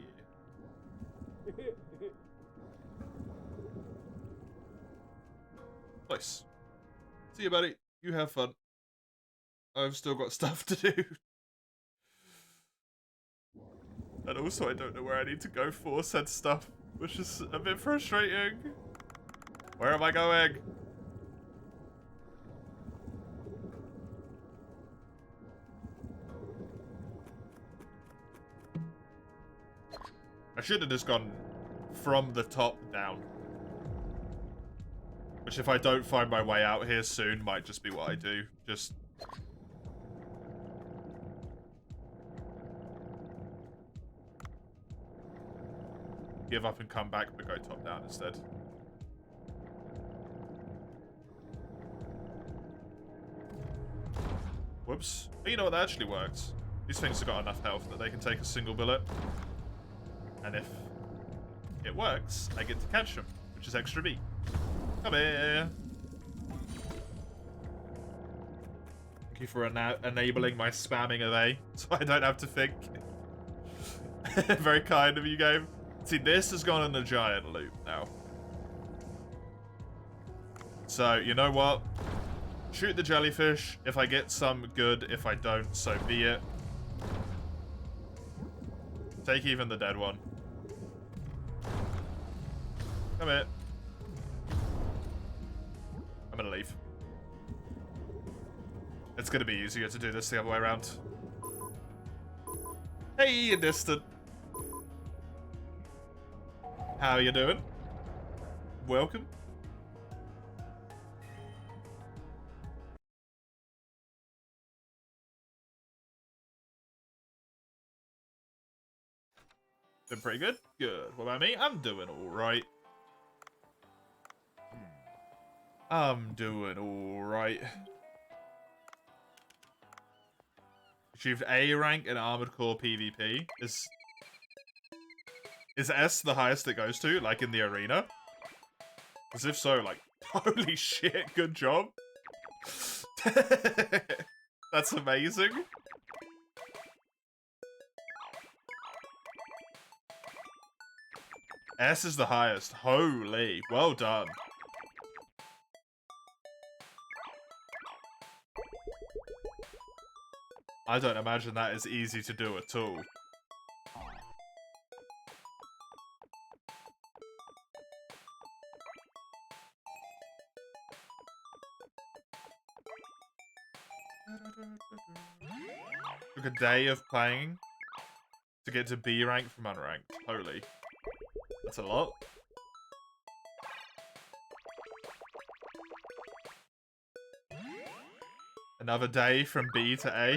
Nice. See you, buddy. You have fun. I've still got stuff to do. And also, I don't know where I need to go for said stuff, which is a bit frustrating. Where am I going? I should have just gone from the top down. Which, if I don't find my way out here soon, might just be what I do. Just... give up and come back, but go top down instead. Whoops. But you know what? That actually works. These things have got enough health that they can take a single bullet. And if it works, I get to catch them, which is extra meat. Come here. Thank you for enabling my spamming of A, so I don't have to think. Very kind of you, game. See, this has gone in a giant loop now. So, you know what? Shoot the jellyfish. If I get some, good. If I don't, so be it. Take even the dead one. Come here. I'm gonna leave. It's gonna be easier to do this the other way around. Hey, you distant. How you doing? Welcome. Been pretty good? Good. What about me? I'm doing alright. I'm doing alright. Achieved A rank in Armored Core PvP. Is S the highest it goes to, like in the arena? Because if so, like, holy shit, good job. That's amazing. S is the highest. Holy. Well done. I don't imagine that is easy to do at all. Took a day of playing to get to B rank from unranked. Holy. That's a lot. Another day from B to A.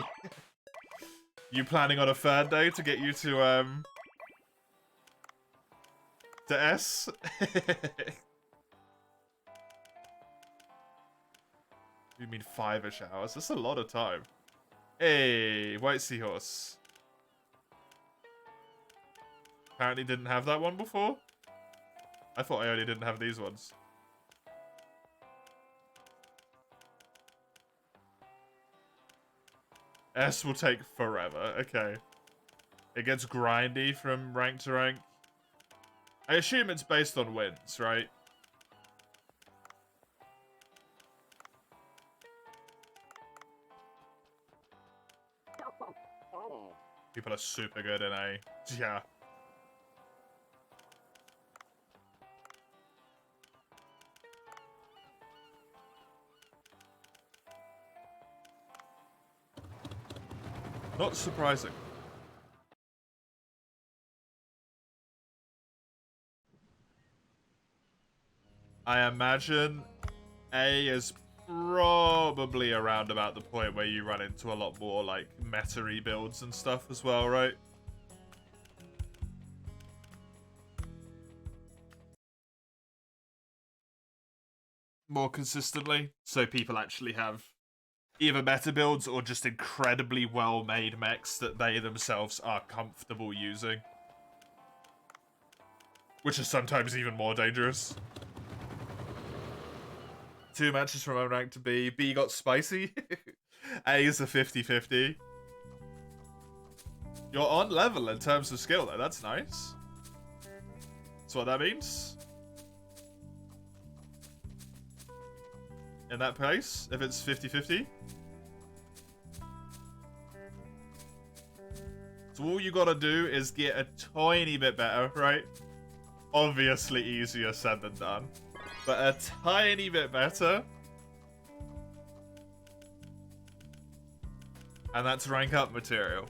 You planning on a third day to get you to S? You mean 5-ish hours? That's a lot of time. Hey, White Seahorse. Apparently didn't have that one before. I thought I only didn't have these ones. S will take forever. Okay. It gets grindy from rank to rank. I assume it's based on wins, right? People are super good in A. Yeah. Not surprising. I imagine A is probably around about the point where you run into a lot more, like, meta-y builds and stuff as well, right? More consistently, so people actually have either meta builds or just incredibly well-made mechs that they themselves are comfortable using. Which is sometimes even more dangerous. 2 matches from unranked to B. B got spicy. A is a 50-50. You're on level in terms of skill, though. That's nice. That's what that means. In that case, if it's 50-50. So all you gotta do is get a tiny bit better, right? Obviously easier said than done. But a tiny bit better. And that's rank up material.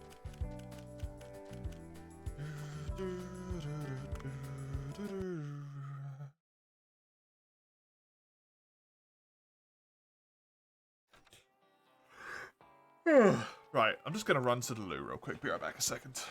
Right, I'm just gonna run to the loo real quick. Be right back a second.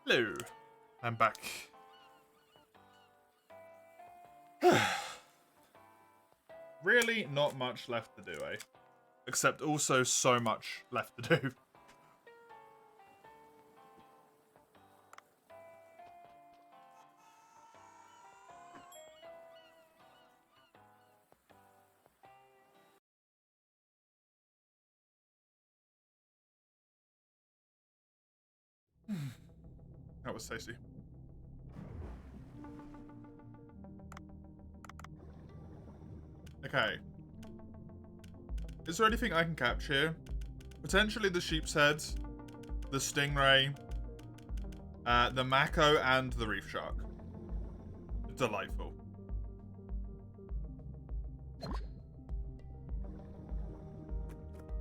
Hello. I'm back. Really not much left to do, eh? Except also so much left to do. That was tasty. Okay. Is there anything I can catch here? Potentially the sheep's head, the stingray, the mako, and the reef shark. Delightful.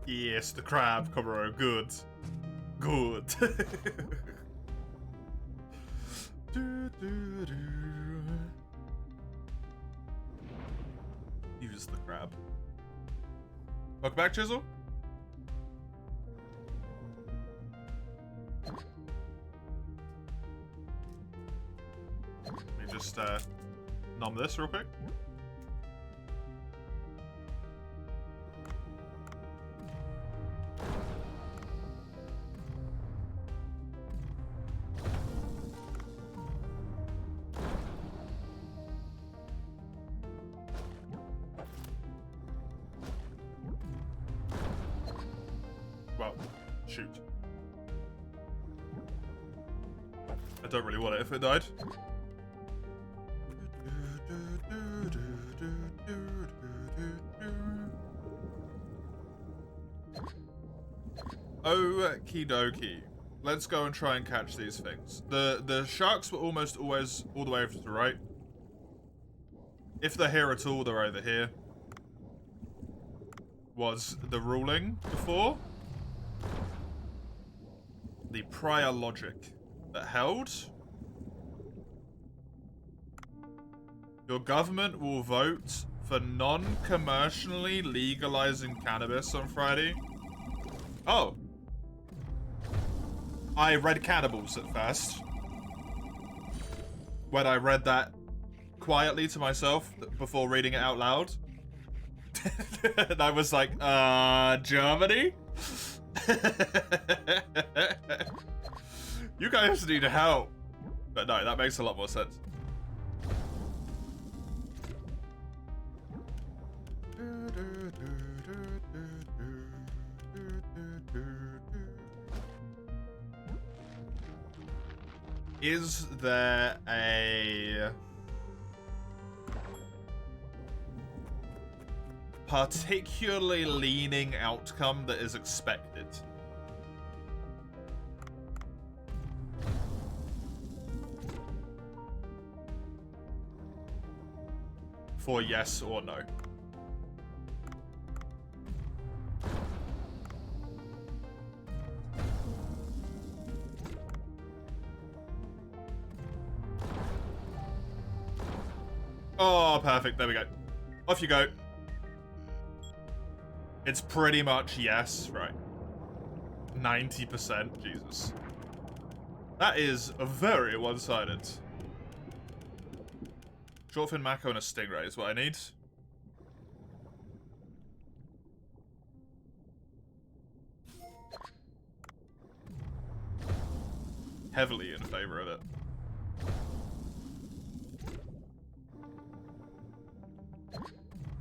Yes, the crab, Komuro. Good. Good. Use the crab. Welcome back, Chisel. Let me just nom this real quick. Well, shoot. I don't really want it if it died. Okie dokie. Let's go and try and catch these things. The sharks were almost always all the way over to the right. If they're here at all, they're over here. Was the ruling before. The prior logic that held. Your government will vote for non-commercially legalizing cannabis on Friday. Oh. I read cannibals at first. When I read that quietly to myself before reading it out loud. And I was like, Germany? You guys need help. But no, that makes a lot more sense. Is there a particularly leaning outcome that is expected? For yes or no? Oh, perfect. There we go. Off you go. It's pretty much yes, right? 90%. Jesus. That is very one-sided. Shortfin mako and a stingray is what I need. Heavily in favor of it.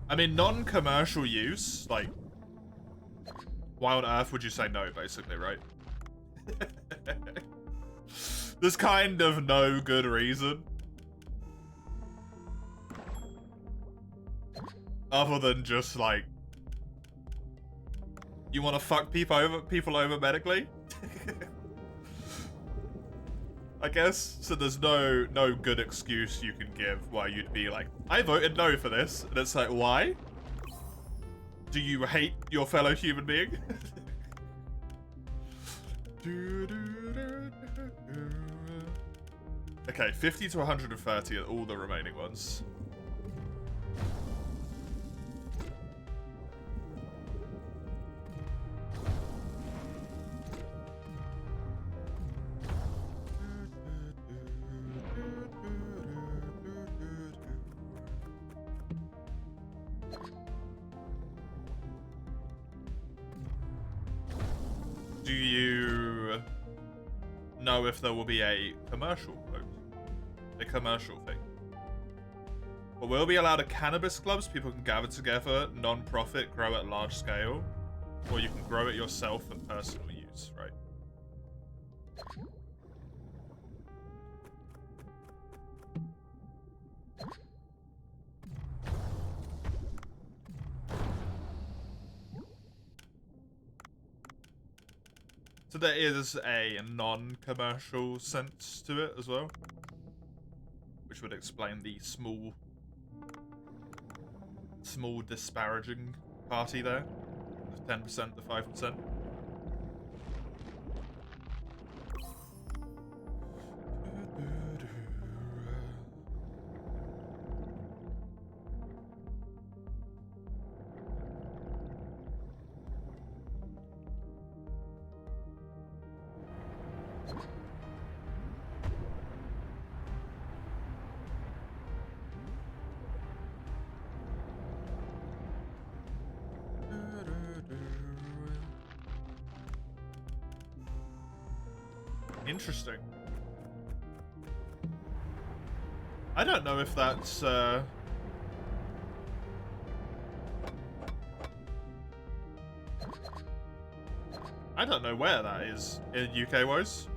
I mean, non-commercial use, like, why on earth would you say no, basically, right? There's kind of no good reason. Other than just, like, you want to fuck people over medically? I guess. So there's no good excuse you can give why you'd be like, I voted no for this. And it's like, why? Do you hate your fellow human being? Okay, 50 to 130 are all the remaining ones. Do you know if there will be a commercial vote? A commercial thing? But will be allowed at cannabis clubs. People can gather together, non-profit, grow at large scale. Or you can grow it yourself for personal use, right? So there is a non-commercial sense to it as well, which would explain the small disparaging party there, the 10%, the 5%. Interesting. I don't know if that's I don't know where that is in UK wise.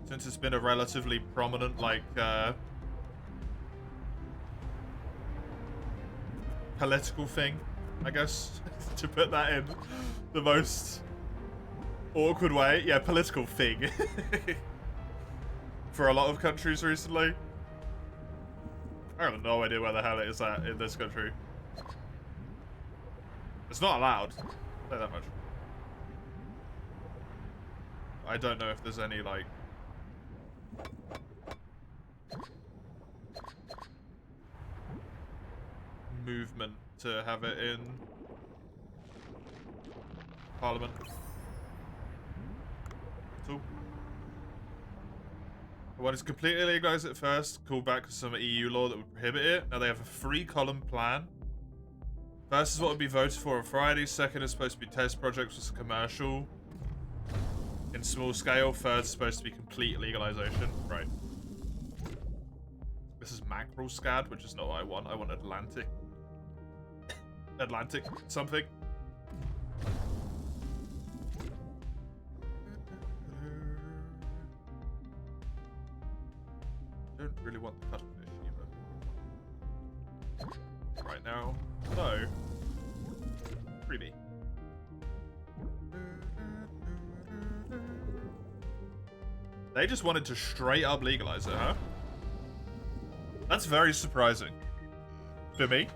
Since it's been a relatively prominent, like, political thing, I guess, to put that in the most awkward way. Yeah, political thing. For a lot of countries recently. I have no idea where the hell it is at in this country. It's not allowed. I'll say that much. I don't know if there's any, like, movement to have it in Parliament. So, when it's completely legalized at first, called back to some EU law that would prohibit it. Now they have a 3-column plan. First is what would be voted for on Friday. Second is supposed to be test projects with commercial in small scale. Third is supposed to be complete legalization. Right. This is mackerel scad, which is not what I want. I want Atlantic. Atlantic something. Don't really want the cuttlefish either. Right now, no. Freebie. They just wanted to straight up legalize it, huh? That's very surprising. For me.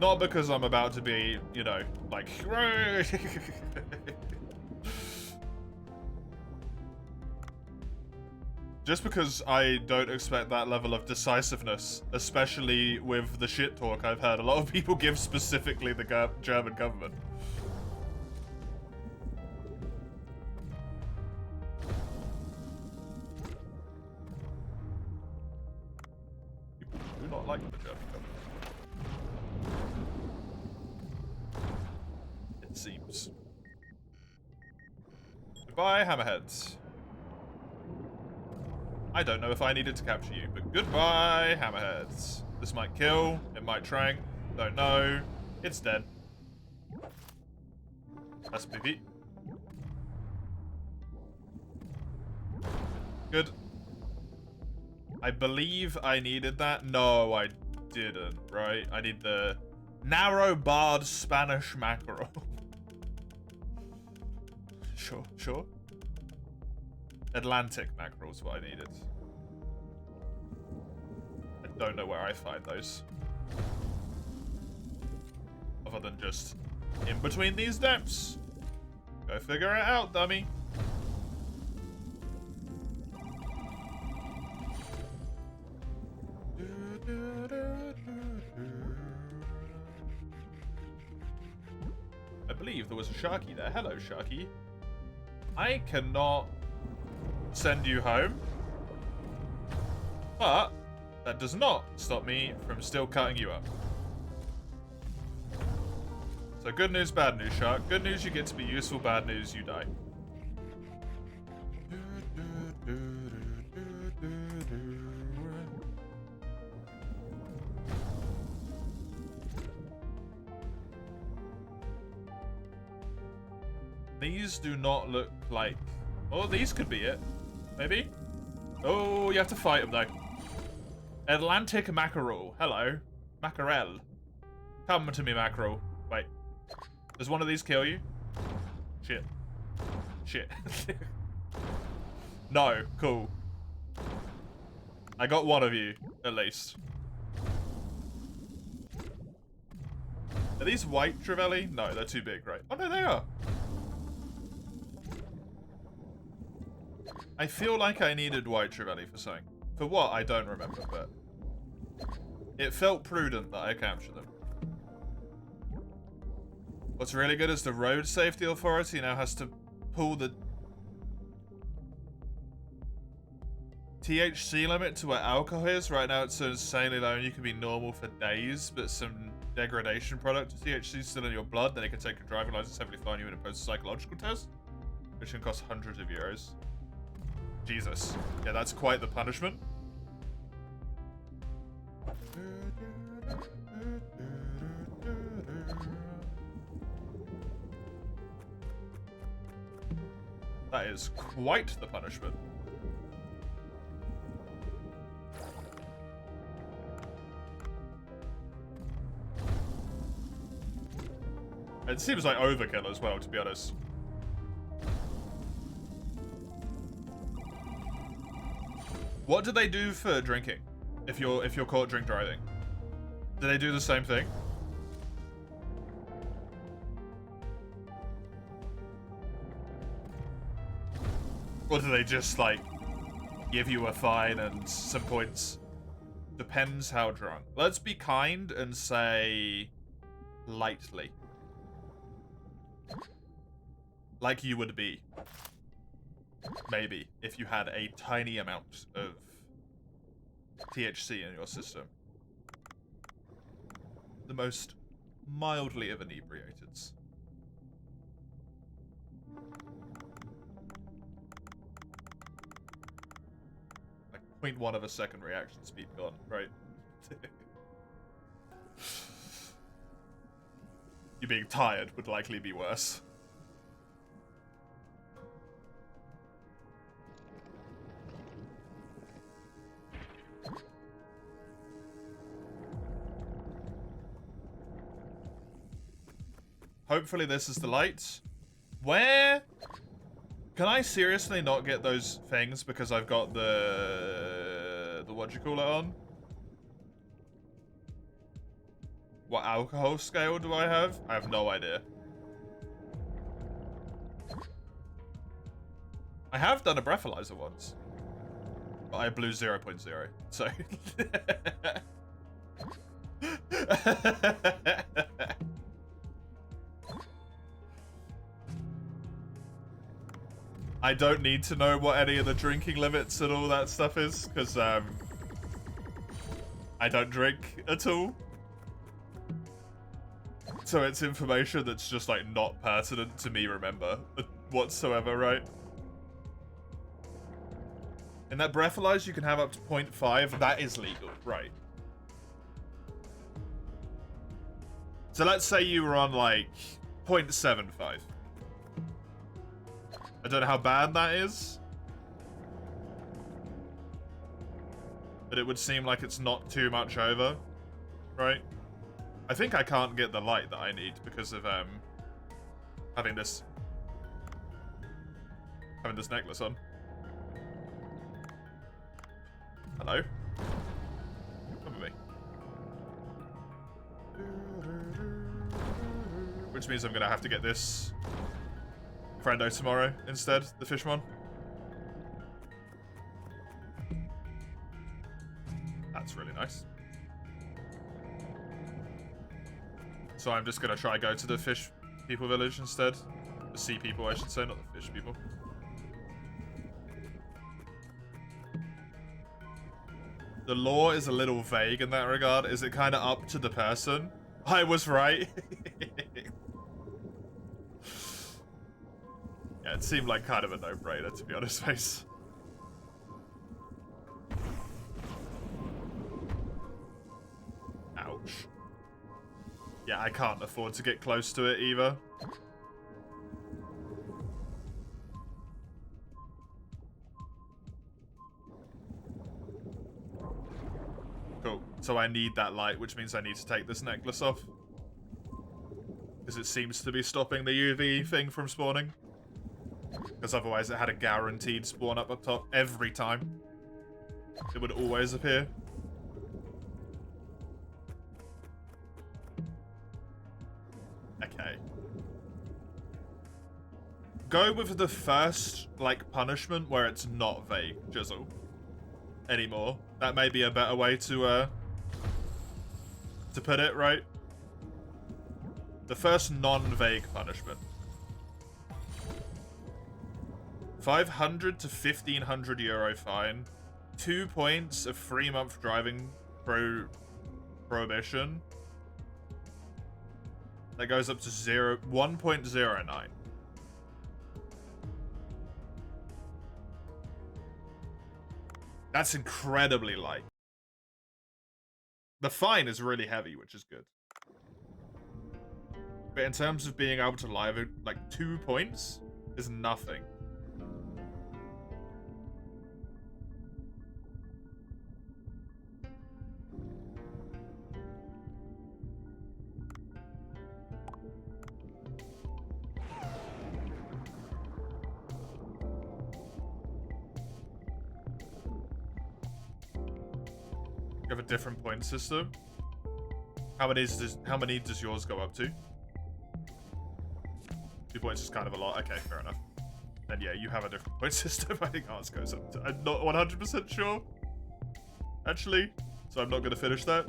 Not because I'm about to be, you know, like, just because I don't expect that level of decisiveness, especially with the shit talk I've heard a lot of people give specifically the German government. People do not like the German government. It seems. Goodbye, hammerheads. I don't know if I needed to capture you, but goodbye, hammerheads. This might kill, it might trank, don't know. It's dead. That's BB. Good. I believe I needed that. No, I didn't, right? I need the narrow-barred Spanish mackerel. Sure. Atlantic mackerel is what I needed. I don't know where I find those. Other than just in between these depths. Go figure it out, dummy. I believe there was a Sharky there. Hello, Sharky. I cannot send you home But that does not stop me from still cutting you up. So good news, bad news, Shark. Good news, you get to be useful. Bad news, you die. These do not look like... Oh, these could be it. Maybe? Oh, you have to fight them, though. Atlantic mackerel. Hello. Mackerel. Come to me, mackerel. Wait. Does one of these kill you? Shit. Shit. No. Cool. I got one of you, at least. Are these white Trevally? No, they're too big, right? Oh, no, they are. I feel like I needed white Trevally for something. For what? I don't remember, but... It felt prudent that I captured them. What's really good is the Road Safety Authority now has to pull the THC limit to what alcohol is. Right now it's so insanely low and you can be normal for days, but some degradation product of THC is still in your blood, then it can take your driving license, heavily fine you and impose a psychological test, which can cost hundreds of euros. Jesus. Yeah, that's quite the punishment. That is quite the punishment. It seems like overkill as well, to be honest. What do they do for drinking? If you're caught drink driving, do they do the same thing? Or do they just like give you a fine and some points? Depends how drunk. Let's be kind and say lightly. Like you would be. Maybe, if you had a tiny amount of THC in your system. The most mildly of inebriated. Like 0.1 of a second reaction speed gone, right? You being tired would likely be worse. Hopefully this is the light. Where? Can I seriously not get those things because I've got the what do you call it on? What alcohol scale do I have? I have no idea. I have done a breathalyzer once. But I blew 0.0, so... I don't need to know what any of the drinking limits and all that stuff is, because, I don't drink at all. So it's information that's just, like, not pertinent to me remember whatsoever, right? In that breathalyzer, you can have up to 0.5. That is legal, right? So let's say you were on, like, 0.75. I don't know how bad that is. But it would seem like it's not too much over, right? I think I can't get the light that I need because of, having this necklace on. Hello? Come with me. Which means I'm gonna have to get this friendo tomorrow instead, the Fishmon. That's really nice. So I'm just gonna try go to the fish people village instead. The sea people, I should say, not the fish people. The law is a little vague in that regard. Is it kind of up to the person? I was right. Yeah, it seemed like kind of a no-brainer, to be honest, Face. Ouch. Yeah, I can't afford to get close to it either. Cool. So I need that light, which means I need to take this necklace off. Because it seems to be stopping the UV thing from spawning. Because otherwise it had a guaranteed spawn up top every time. It would always appear. Okay. Go with the first, like, punishment where it's not vague, Jizzle. Anymore. That may be a better way to put it, right? The first non-vague punishment. 500 to 1,500 euro fine. 2 points of 3-month driving prohibition. That goes up to 1.09. That's incredibly light. The fine is really heavy, which is good. But in terms of being able to live it, like 2 points is nothing. You have a different point system. How many does yours go up to? 2 points is kind of a lot. Okay, fair enough. Then yeah, you have a different point system. I think ours goes up to... I'm not 100% sure, actually. So I'm not going to finish that.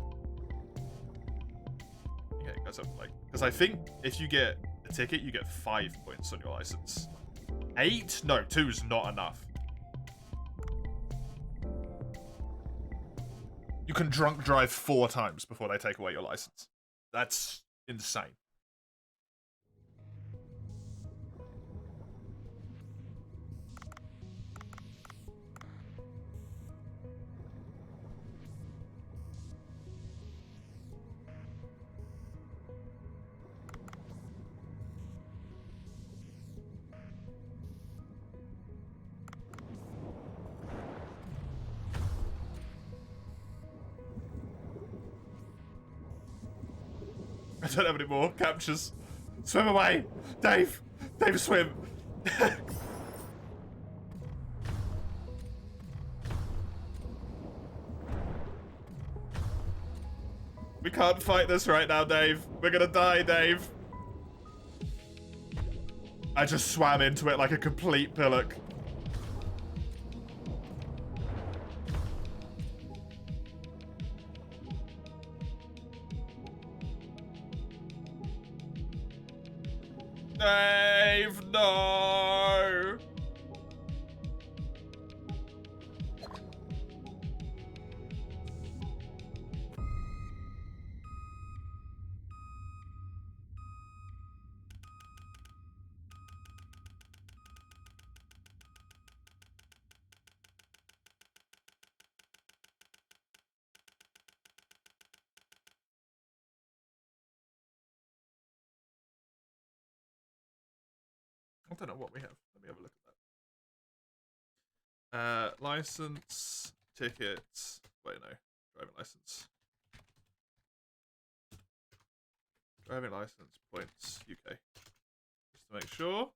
Yeah, it goes up like... Because I think if you get a ticket, you get 5 points on your license. 8? No, 2 is not enough. You can drunk drive 4 times before they take away your license. That's insane. I don't have any more captures. Swim away! Dave! Dave, swim! We can't fight this right now, Dave. We're gonna die, Dave. I just swam into it like a complete pillock. Dave, no! I don't know what we have. Let me have a look at that. License, tickets. Wait, no. Driving license. Driving license, points, UK. Just to make sure.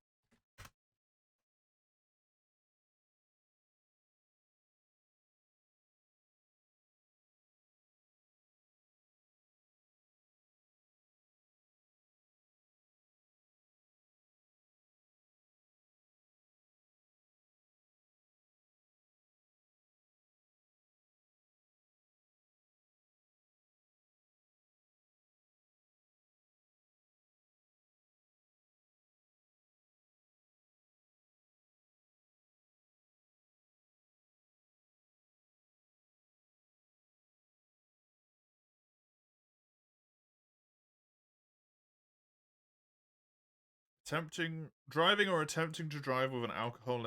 Driving or attempting to drive with an alcohol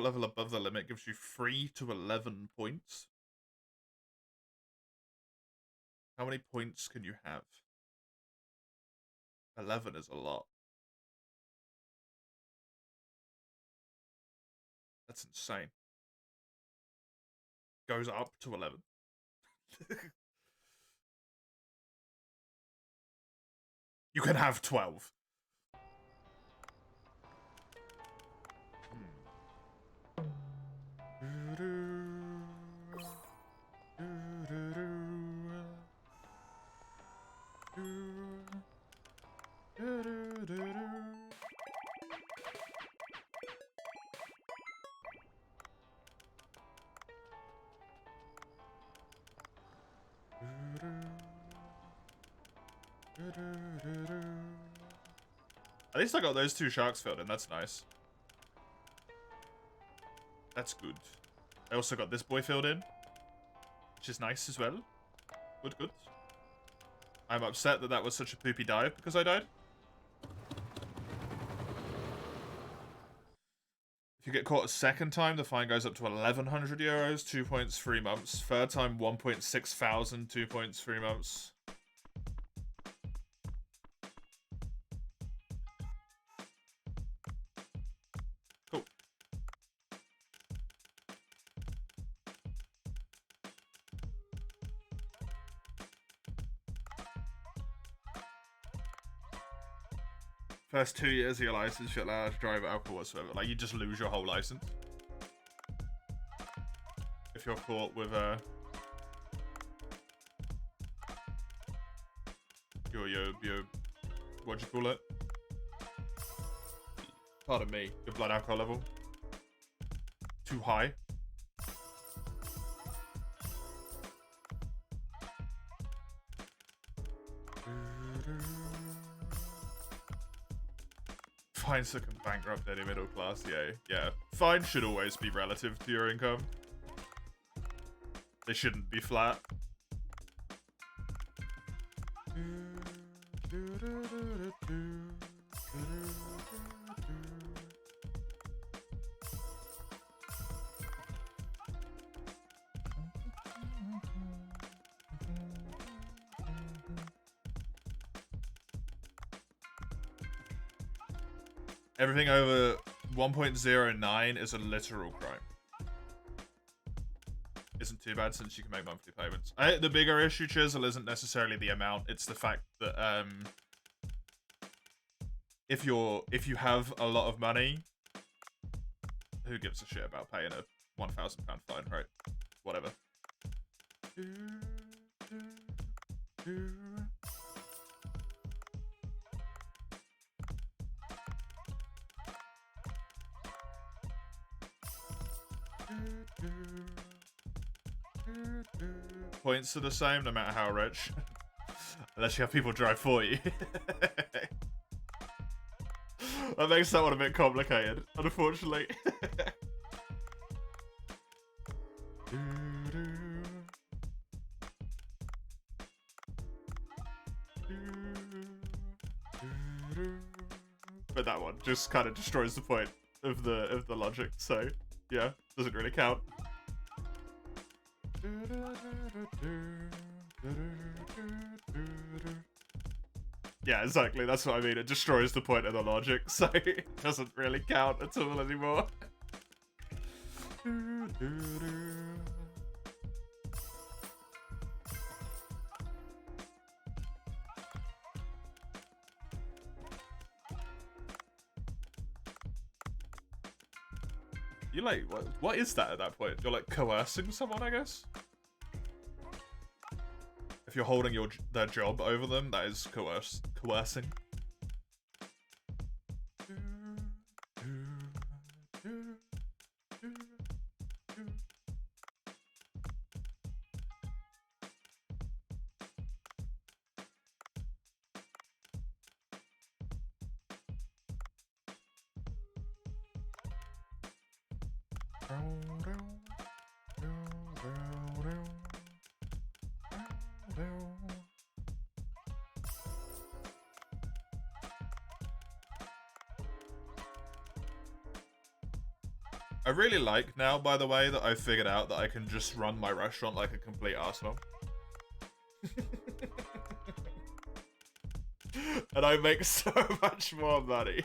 level above the limit gives you 3 to 11 points. How many points can you have? 11 is a lot. That's insane. Goes up to 11. You can have 12. At least I got those 2 sharks filled in, that's nice. That's good. I also got this boy filled in, which is nice as well. Good, good. I'm upset that that was such a poopy dive because I died. If you get caught a second time, the fine goes up to 1,100 euros, 2 points, 3 months. Third time, 1.6 thousand, 2 points, 3 months. Cool. First 2 years of your license, you're allowed to drive alcohol whatsoever. Like, you just lose your whole license. If you're caught with your what do you call it? Pardon me, your blood alcohol level. Too high. Fines that can bankrupt any middle class, yeah. Fines should always be relative to your income. They shouldn't be flat. Everything over 1.09 is a literal crime. Isn't too bad since you can make monthly payments. The bigger issue, Chisel, isn't necessarily the amount. It's the fact that if you have a lot of money, who gives a shit about paying a £1,000 fine, right? Whatever. Points are the same no matter how rich. Unless you have people drive for you. That makes that one a bit complicated, unfortunately. But that one just kind of destroys the point of the logic, so yeah, doesn't really count. Yeah, exactly, that's what I mean. It destroys the point of the logic, so it doesn't really count at all anymore. You like, what is that at that point? You're like coercing someone, I guess? If you're holding their job over them, that is coercing. I really like now, by the way, that I figured out that I can just run my restaurant like a complete arsehole. And I make so much more money.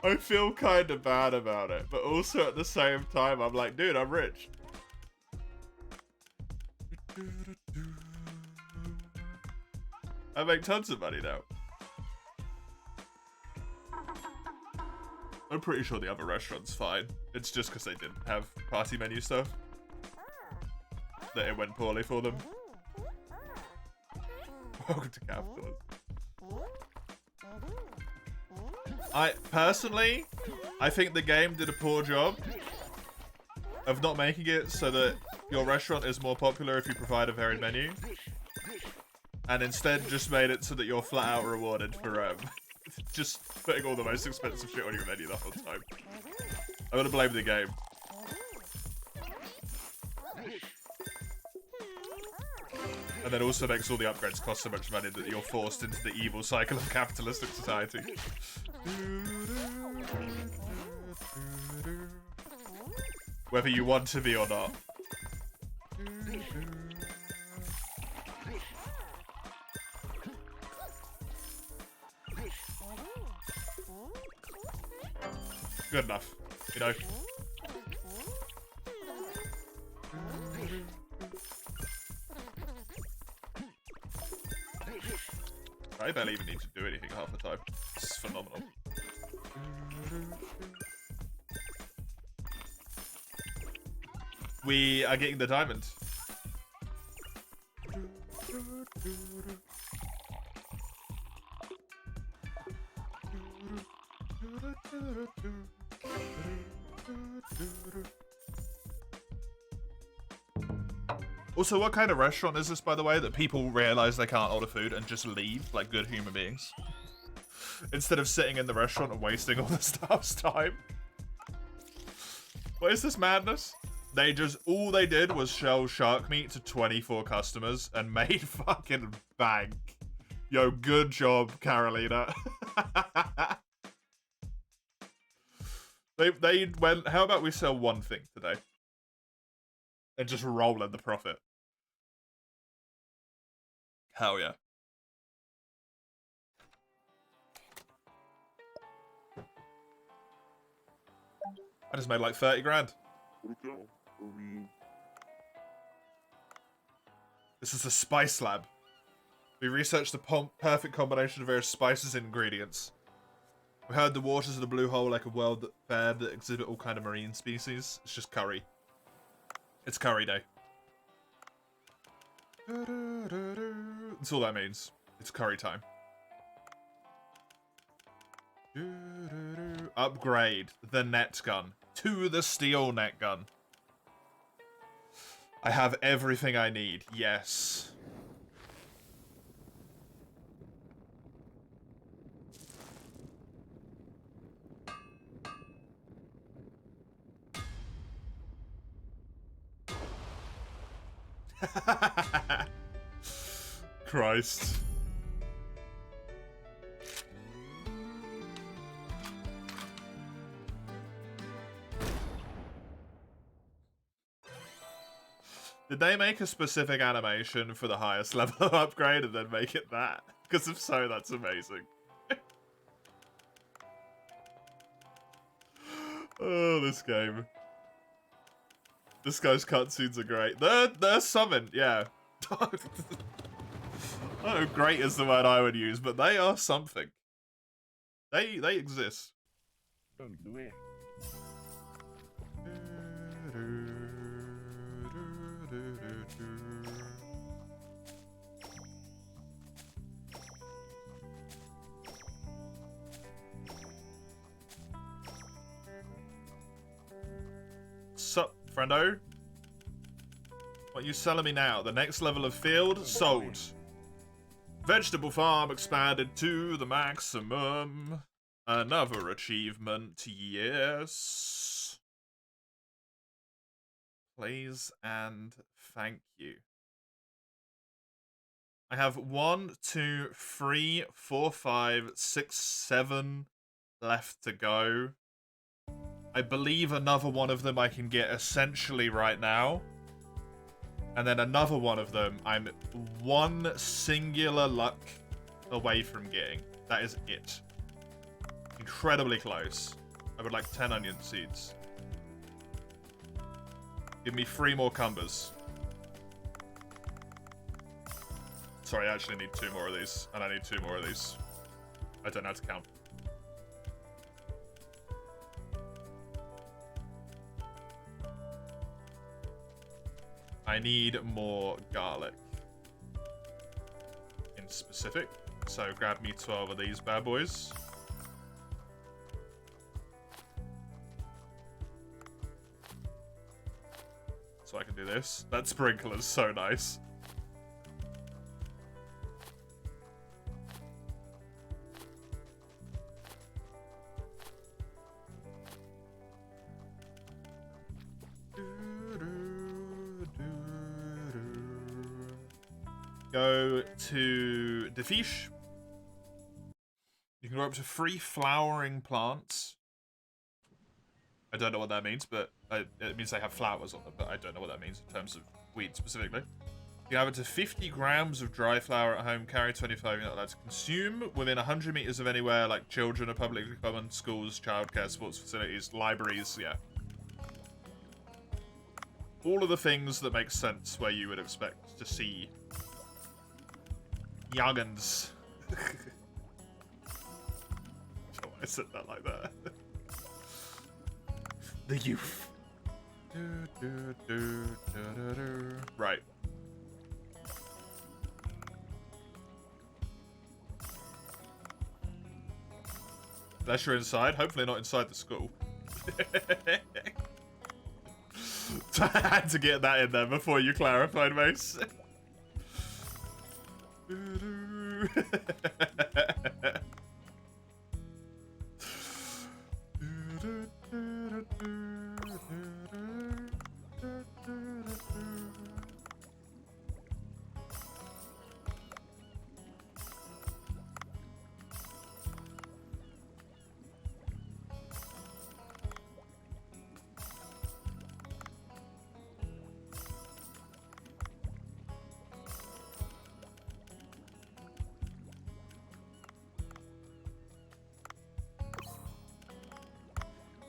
I feel kind of bad about it, but also at the same time, I'm like, dude, I'm rich. I make tons of money now. I'm pretty sure the other restaurant's fine. It's just because they didn't have party menu stuff that it went poorly for them. Welcome to capitalism. Personally, I think the game did a poor job of not making it so that your restaurant is more popular if you provide a varied menu. And instead just made it so that you're flat out rewarded for just putting all the most expensive shit on your menu the whole time. I'm gonna blame the game. And then also makes all the upgrades cost so much money that you're forced into the evil cycle of capitalistic society. Whether you want to be or not. Good enough, you know. I barely even need to do anything half the time. It's phenomenal. We are getting the diamond. Also, what kind of restaurant is this, by the way, that people realize they can't order food and just leave like good human beings? Instead of sitting in the restaurant and wasting all the staff's time. What is this madness? They just, all they did was sell shark meat to 24 customers and made fucking bank. Yo, good job, Carolina. They went, how about we sell one thing today? And just roll in the profit. Hell yeah. I just made like 30 grand. This is a spice lab. We researched the perfect combination of various spices and ingredients. We heard the waters of the blue hole like a world fair that exhibit all kind of marine species. It's just curry. It's curry day. That's all that means. It's curry time. Upgrade the net gun to the steel net gun. I have everything I need. Yes. Christ. Did they make a specific animation for the highest level of upgrade and then make it that? Because if so, that's amazing. Oh, this game. This guy's cutscenes are great. They're summoned, yeah. I don't know if great is the word I would use, but they are something. They exist. Don't do it. Sup, friendo? What are you selling me now? The next level of field? Sold. Vegetable farm expanded to the maximum. Another achievement, yes. Please and thank you. I have 1, 2, 3, 4, 5, 6, 7 left to go. I believe another one of them I can get essentially right now. And then another one of them I'm one singular luck away from getting. That is it. Incredibly close. I would like 10 onion seeds. Give me 3 more cumbers. Sorry, I actually need 2 more of these. And I need 2 more of these. I don't know how to count. I need more garlic. In specific. So grab me 12 of these bad boys. So I can do this. That sprinkler's so nice. Go to the fish. You can grow up to 3 flowering plants. I don't know what that means, but it means they have flowers on them, but I don't know what that means in terms of weed specifically. You can have up to 50 grams of dry flour at home, carry 25, you're not allowed to consume within 100 meters of anywhere like children or publicly common schools, childcare, sports facilities, libraries, yeah. All of the things that make sense where you would expect to see young'uns. I said that like that. The youth. Right. Unless you're inside. Hopefully not inside the school. I had to get that in there before you clarified, Mace.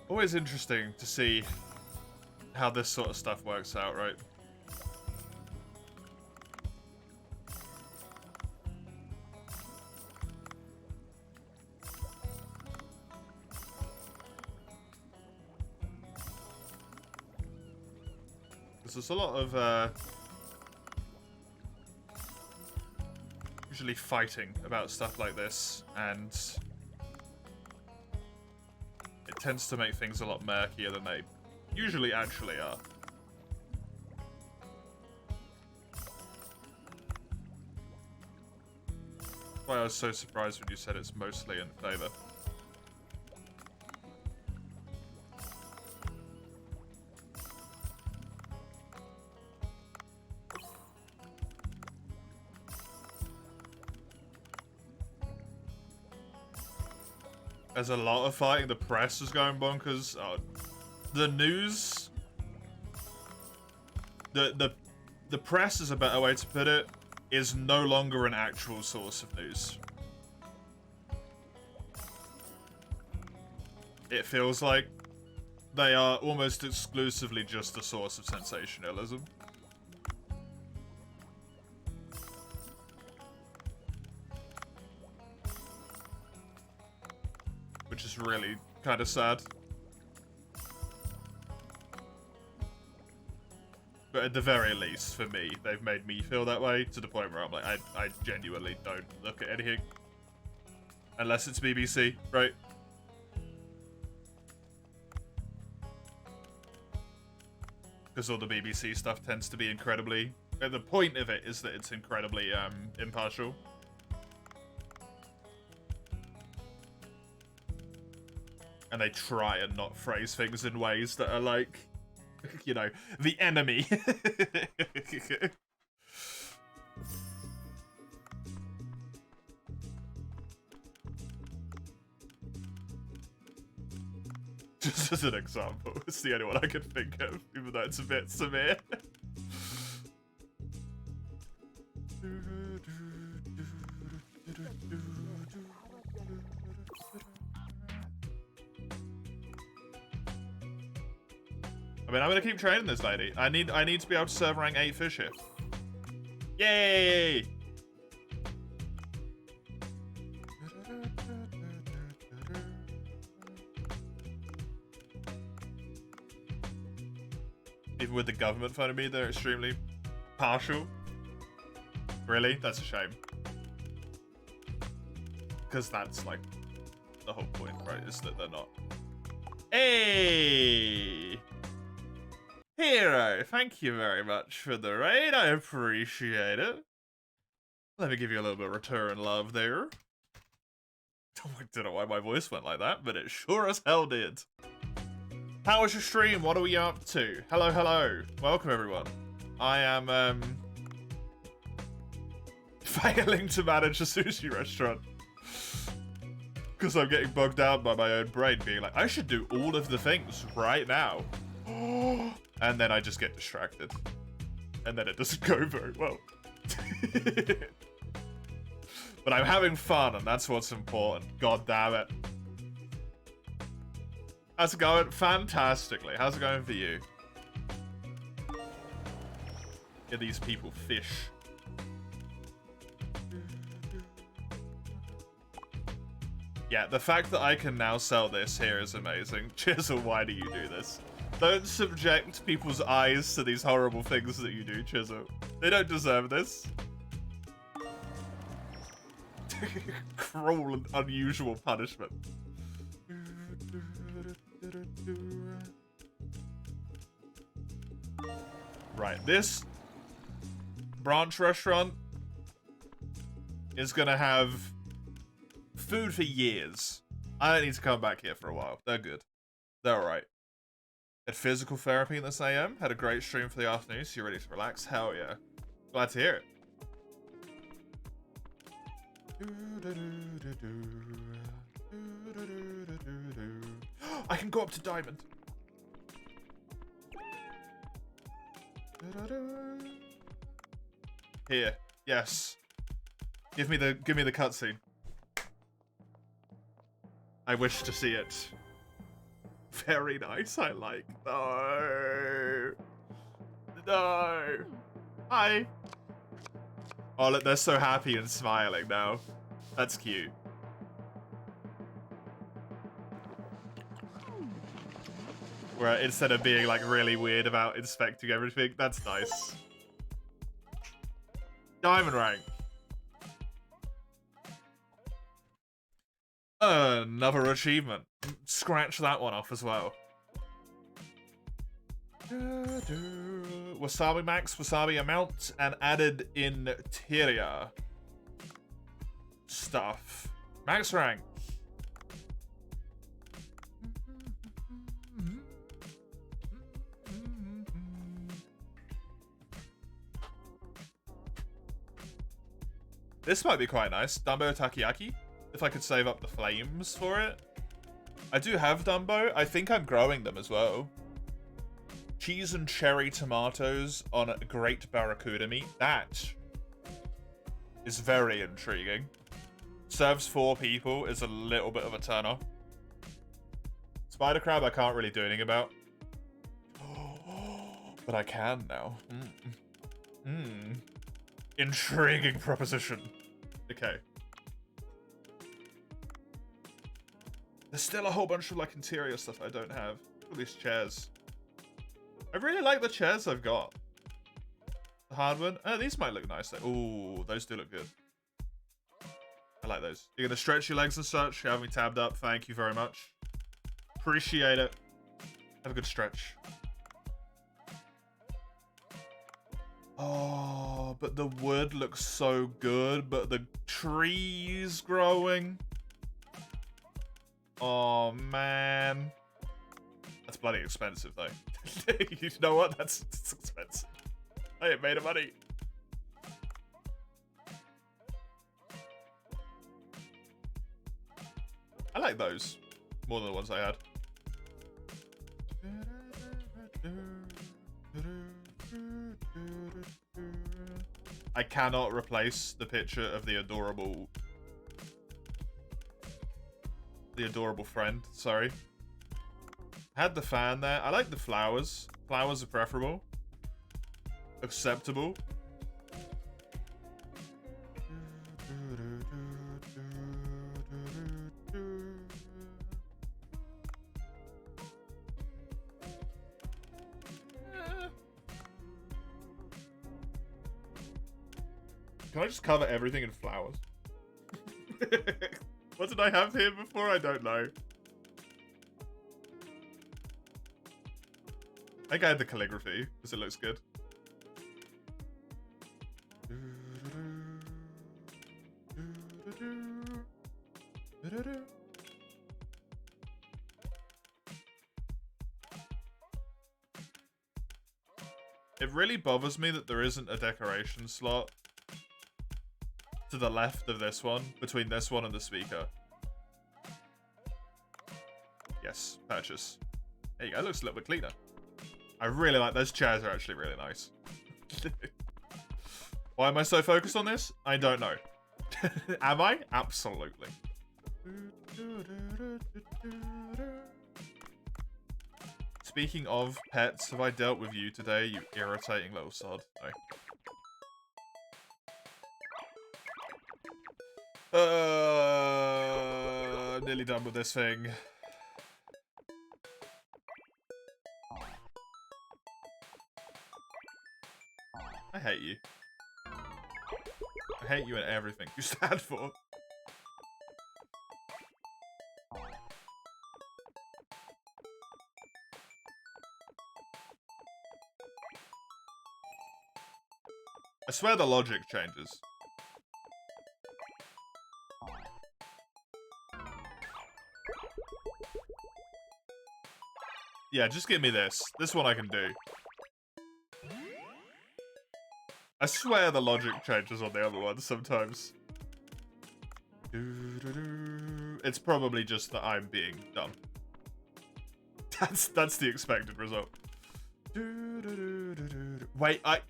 Always interesting to see how this sort of stuff works out, right? There's a lot of usually fighting about stuff like this, and it tends to make things a lot murkier than they usually actually are. That's why I was so surprised when you said it's mostly in favor. There's a lot of fighting. The press is going bonkers. Oh, the news, the press is a better way to put it, is no longer an actual source of news. It feels like they are almost exclusively just a source of sensationalism. Which is really kind of sad. But at the very least, for me, they've made me feel that way to the point where I'm like, I genuinely don't look at anything. Unless it's BBC, right? Because all the BBC stuff tends to be incredibly... The point of it is that it's incredibly impartial. And they try and not phrase things in ways that are like, you know, the enemy. Just as an example. It's the only one I can think of, even though it's a bit severe. I mean, I'm gonna keep training this lady. I need to be able to serve rank 8 fish here. Yay! Even with the government funding me, they're extremely partial. Really? That's a shame. Because that's like the whole point, right? Is that they're not. Hey! Hero, thank you very much for the raid. I appreciate it. Let me give you a little bit of return love there. I don't know why my voice went like that, but it sure as hell did. How was your stream? What are we up to? Hello, hello. Welcome, everyone. I am, failing to manage a sushi restaurant. Because I'm getting bogged down by my own brain being like, I should do all of the things right now. And then I just get distracted. And then it doesn't go very well. But I'm having fun, and that's what's important. God damn it. How's it going? Fantastically. How's it going for you? Get these people fish. Yeah, the fact that I can now sell this here is amazing. Chisel, why do you do this? Don't subject people's eyes to these horrible things that you do, Chisel. They don't deserve this. Cruel and unusual punishment. Right, this branch restaurant is gonna have food for years. I don't need to come back here for a while. They're good. They're alright. Had physical therapy in this AM. Had a great stream for the afternoon, so you're ready to relax? Hell yeah. Glad to hear it. I can go up to diamond. Here. Yes. Give me the cutscene. I wish to see it. Very nice, I like. No. No. Hi. Oh, look, they're so happy and smiling now. That's cute. Where instead of being like really weird about inspecting everything, that's nice. Diamond rank. Another achievement. Scratch that one off as well. Wasabi max, wasabi amount, and added interior stuff. Max rank. This might be quite nice. Dumbo Takoyaki. If I could save up the flames for it. I do have Dumbo. I think I'm growing them as well. Cheese and cherry tomatoes on a great barracuda meat. That is very intriguing. Serves 4 people is a little bit of a turn off. Spider crab I can't really do anything about. But I can now. Intriguing proposition. Okay. There's still a whole bunch of like interior stuff I don't have. All these chairs. I really like the chairs I've got. The hardwood. Oh, these might look nice though. Ooh, those do look good. I like those. You're gonna stretch your legs and such. You have me tabbed up. Thank you very much. Appreciate it. Have a good stretch. Oh, but the wood looks so good, but the trees growing. Oh, man. That's bloody expensive, though. You know what? That's expensive. I ain't made of money. I like those more than the ones I had. I cannot replace the picture of the adorable friend. Sorry. Had the fan there. I like the flowers. Flowers are preferable. Acceptable. Can I just cover everything in flowers? What did I have here before? I don't know. I think I had the calligraphy, because it looks good. It really bothers me that there isn't a decoration slot to the left of this one, between this one and the speaker. Yes, purchase. There you go, it looks a little bit cleaner. I really like those chairs, are actually really nice. Why am I so focused on this? I don't know. Am I? Absolutely. Speaking of pets, have I dealt with you today, you irritating little sod? No. Nearly done with this thing. I hate you. I hate you and everything you stand for. I swear the logic changes. Yeah, just give me this. This one I can do. I swear the logic changes on the other ones sometimes. It's probably just that I'm being dumb. That's the expected result. Wait, I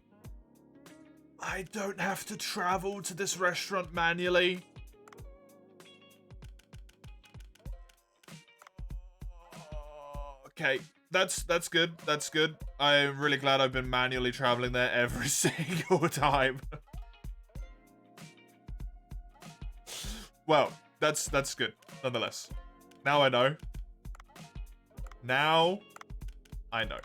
don't have to travel to this restaurant manually. Okay, that's good. That's good. I'm really glad I've been manually traveling there every single time. Well, that's good, nonetheless. Now I know. Now I know.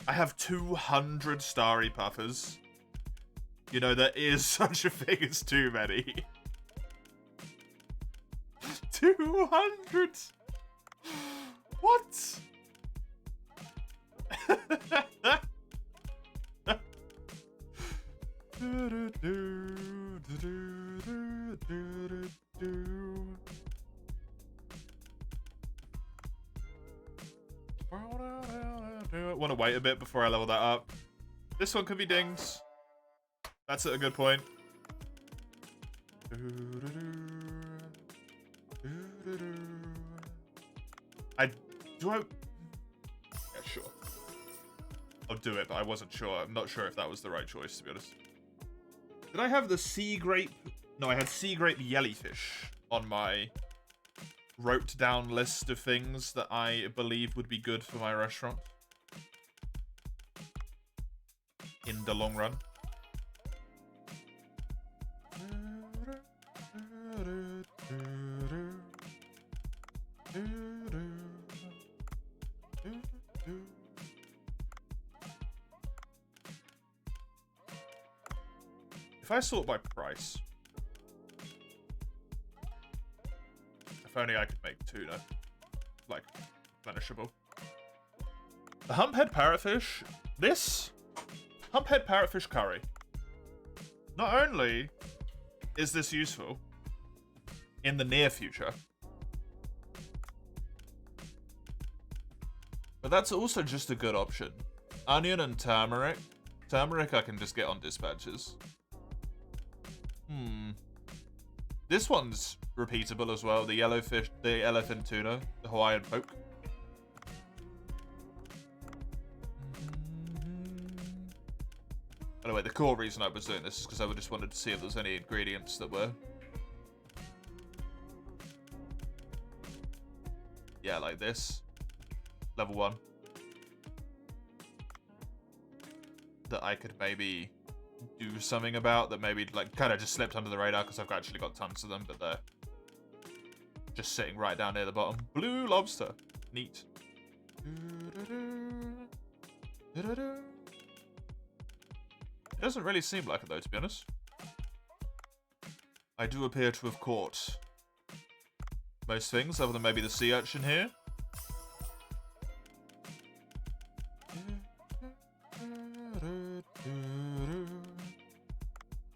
I have 200 Starry Puffers. You know, there is such a thing as too many. 200! What? Want to wait a bit before I level that up. This one could be dings. That's at a good point. Yeah, sure. I'll do it, but I wasn't sure. I'm not sure if that was the right choice, to be honest. Did I have the sea grape? No, I had sea grape jellyfish on my wrote down list of things that I believe would be good for my restaurant. In the long run. If I sort by price. If only I could make tuna. Like, replenishable. The humphead parrotfish. This humphead parrotfish curry. Not only is this useful in the near future, but that's also just a good option. Onion and turmeric. Turmeric I can just get on dispatches. This one's repeatable as well. The yellowfish, the elephant tuna, the Hawaiian poke. Anyway, the core reason I was doing this is because I just wanted to see if there was any ingredients that were... Yeah, like this. Level 1. That I could maybe do something about, that maybe like kind of just slipped under the radar because I've actually got tons of them, but they're just sitting right down near the bottom. Blue lobster. Neat. It doesn't really seem like it though, to be honest. I do appear to have caught most things, other than maybe the sea urchin here.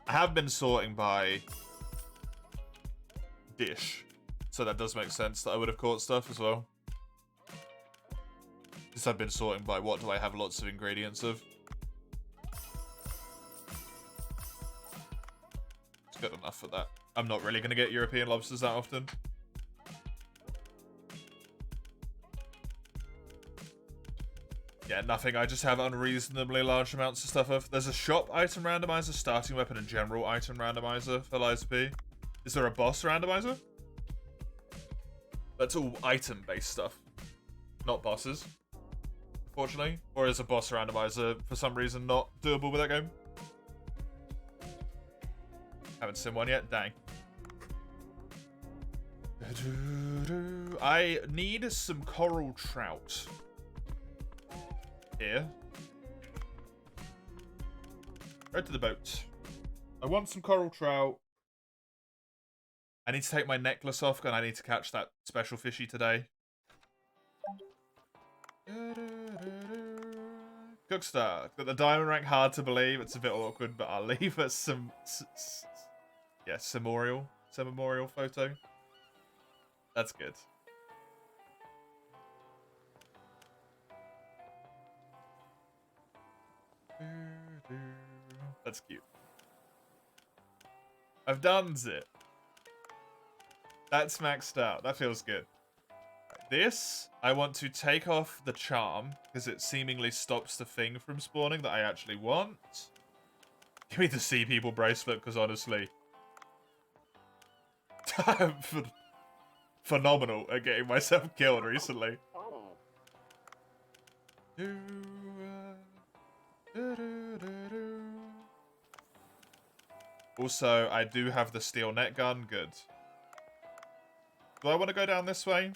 I have been sorting by dish, so that does make sense that I would have caught stuff as well. Because I've been sorting by what do I have lots of ingredients of. It's good enough for that. I'm not really going to get European lobsters that often. Yeah, nothing. I just have unreasonably large amounts of stuff of. There's a shop item randomizer, starting weapon, and general item randomizer for Liza P. Is there a boss randomizer? That's all item-based stuff, not bosses, unfortunately. Or is a boss randomizer for some reason not doable with that game? Haven't seen one yet. Dang. I need some coral trout. Here. Go to the boat. I want some coral trout. I need to take my necklace off and I need to catch that special fishy today. Cookstar. Got the diamond rank, hard to believe. It's a bit awkward, but I'll leave us some... Yeah, memorial photo. That's good. That's cute. I've done it. That's maxed out. That feels good. This, I want to take off the charm, because it seemingly stops the thing from spawning that I actually want. Give me the Sea People bracelet, because honestly... I'm phenomenal at getting myself killed recently. Also, I do have the steel net gun. Good. Do I want to go down this way?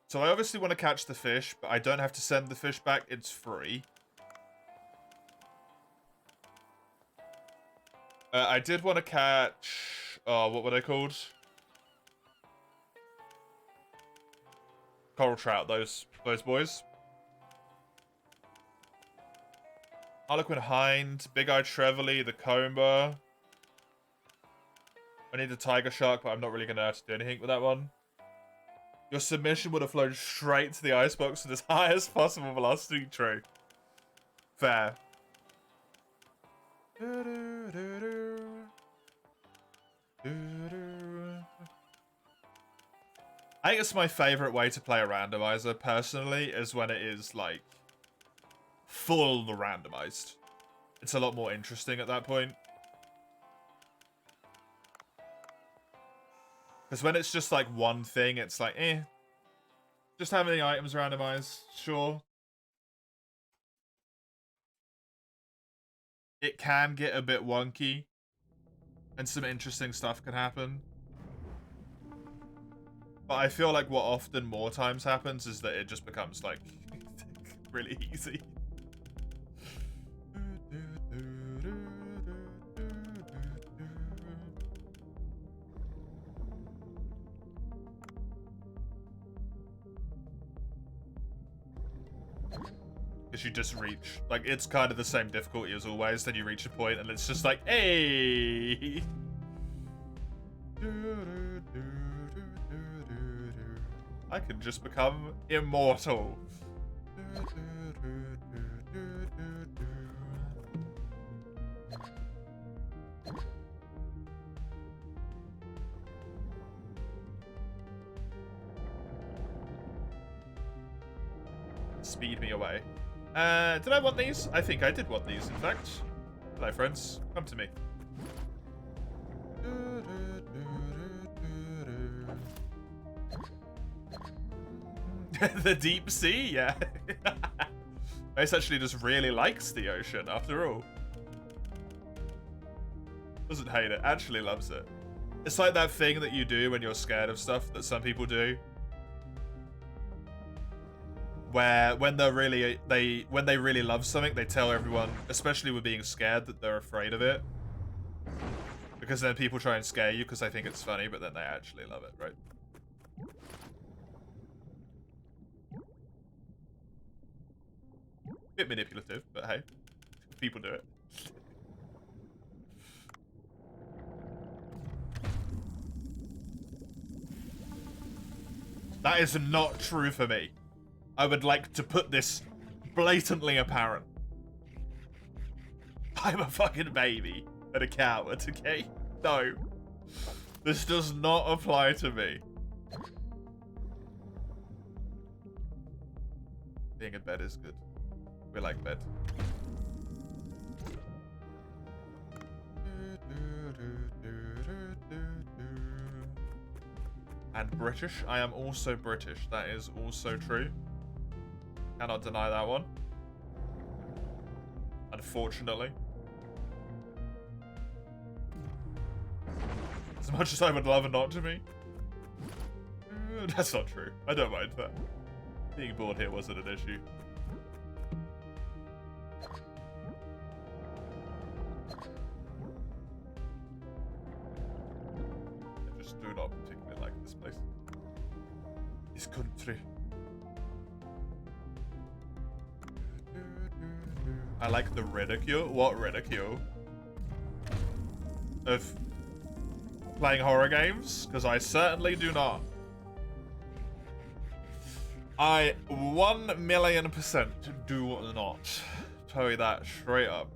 So I obviously want to catch the fish, but I don't have to send the fish back. It's free. I did want to catch... Oh, what were they called? Coral trout, those boys. Harlequin Hind, Big-Eyed Trevelly, the Comber. I need the Tiger Shark, but I'm not really going to have to do anything with that one. Your submission would have flown straight to the icebox with its highest possible velocity. True. Fair. I think it's my favourite way to play a randomizer, personally, is when it is, like, full randomized. It's a lot more interesting at that point. Because when it's just, like, one thing, it's like, eh. Just having the items randomized, sure. It can get a bit wonky. And some interesting stuff can happen. But I feel like what often more times happens is that it just becomes, like, really easy. Because you just reach, like, it's kind of the same difficulty as always, then you reach a point and it's just like, hey! I can just become immortal. Speed me away. Did I want these? I think I did want these, in fact. Hello, friends. Come to me. The deep sea? Yeah. Ace actually just really likes the ocean, after all. Doesn't hate it, actually loves it. It's like that thing that you do when you're scared of stuff that some people do. Where when they're really when they really love something, they tell everyone, especially with being scared, that they're afraid of it. Because then people try and scare you because they think it's funny, but then they actually love it, right? Bit manipulative, but hey, people do it. That is not true for me. I would like to put this blatantly apparent. I'm a fucking baby and a coward, okay? No. This does not apply to me. Being in bed is good. We like bed. And British. I am also British. That is also true. Cannot deny that one. Unfortunately. As much as I would love not to be. That's not true. I don't mind that. Being bored here wasn't an issue. I just do not particularly like this place. This country. I like the ridicule. What ridicule? Of playing horror games? Because I certainly do not. I 1,000,000% do not. Tell you that straight up.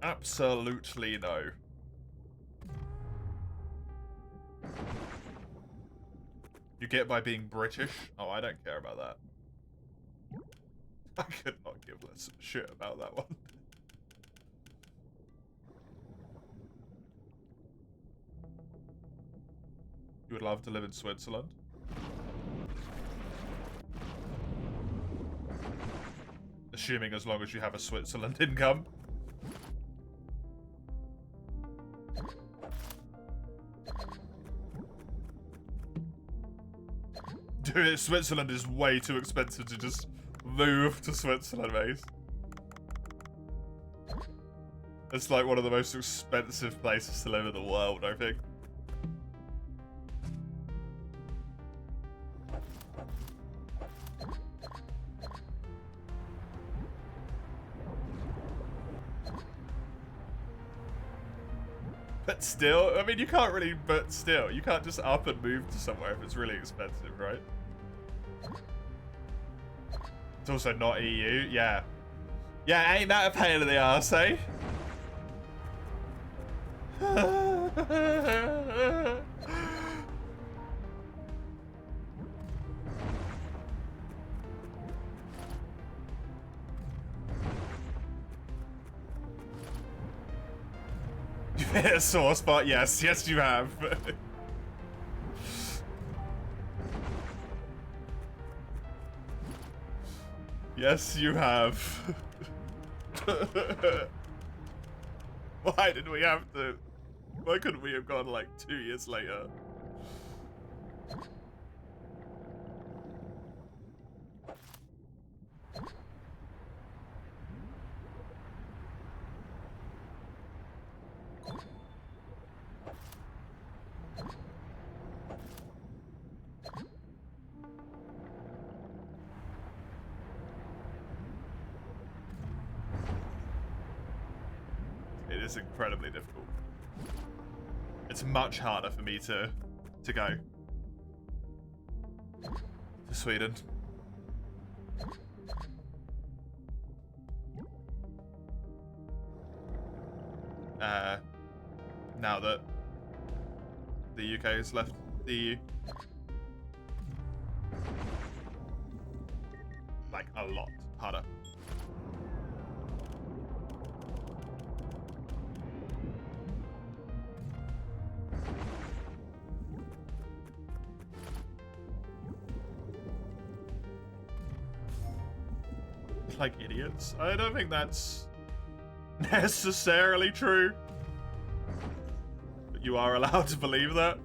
Absolutely no. You get by being British? Oh, I don't care about that. I could not give less of a shit about that one. You would love to live in Switzerland? Assuming as long as you have a Switzerland income. Dude, Switzerland is way too expensive to just move to Switzerland, mate. It's like one of the most expensive places to live in the world, I think. But still, I mean, you can't really, but still, you can't just up and move to somewhere if it's really expensive, right? It's also not EU, yeah. Yeah, ain't that a pain in the arse, eh? You've hit a sore spot, yes, yes you have. Yes, you have. Why did we have to? Why couldn't we have gone like 2 years later? It is incredibly difficult. It's much harder for me to go to Sweden. Now that the UK has left the EU. Like, a lot harder. like idiots. I don't think that's necessarily true. But you are allowed to believe that.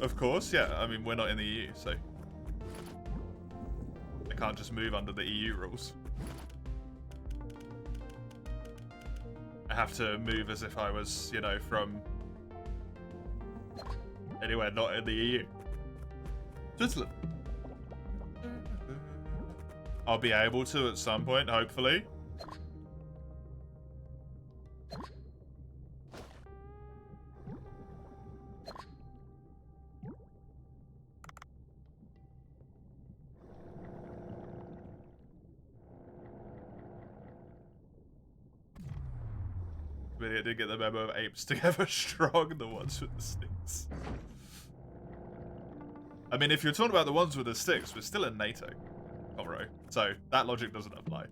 Of course, yeah. I mean, we're not in the EU, so I can't just move under the EU rules. I have to move as if I was, you know, from anywhere not in the EU. Switzerland. I'll be able to at some point, hopefully. Really, I did get the memo of apes together strong, the ones with the sticks. I mean, if you're talking about the ones with the sticks, we're still in NATO, Conroe, so that logic doesn't apply.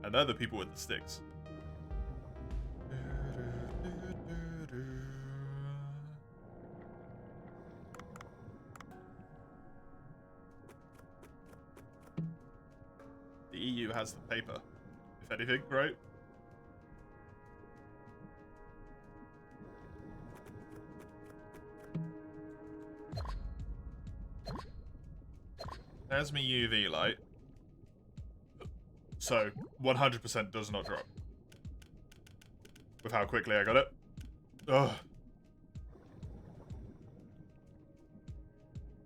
And they're the people with the sticks. The EU has the paper, if anything, right? There's me UV light. So, 100% does not drop. With how quickly I got it. Ugh.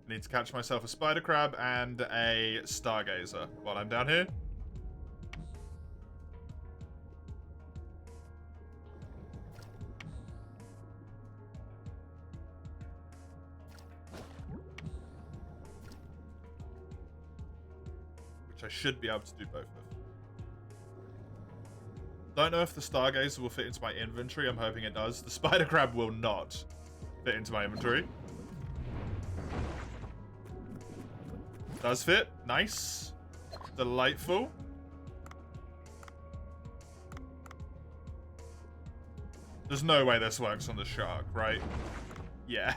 Need to catch myself a spider crab and a stargazer while I'm down here. Which I should be able to do both of. Don't know if the stargazer will fit into my inventory. I'm hoping it does. The spider crab will not fit into my inventory. Does fit. Nice. Delightful. There's no way this works on the shark, right? Yeah.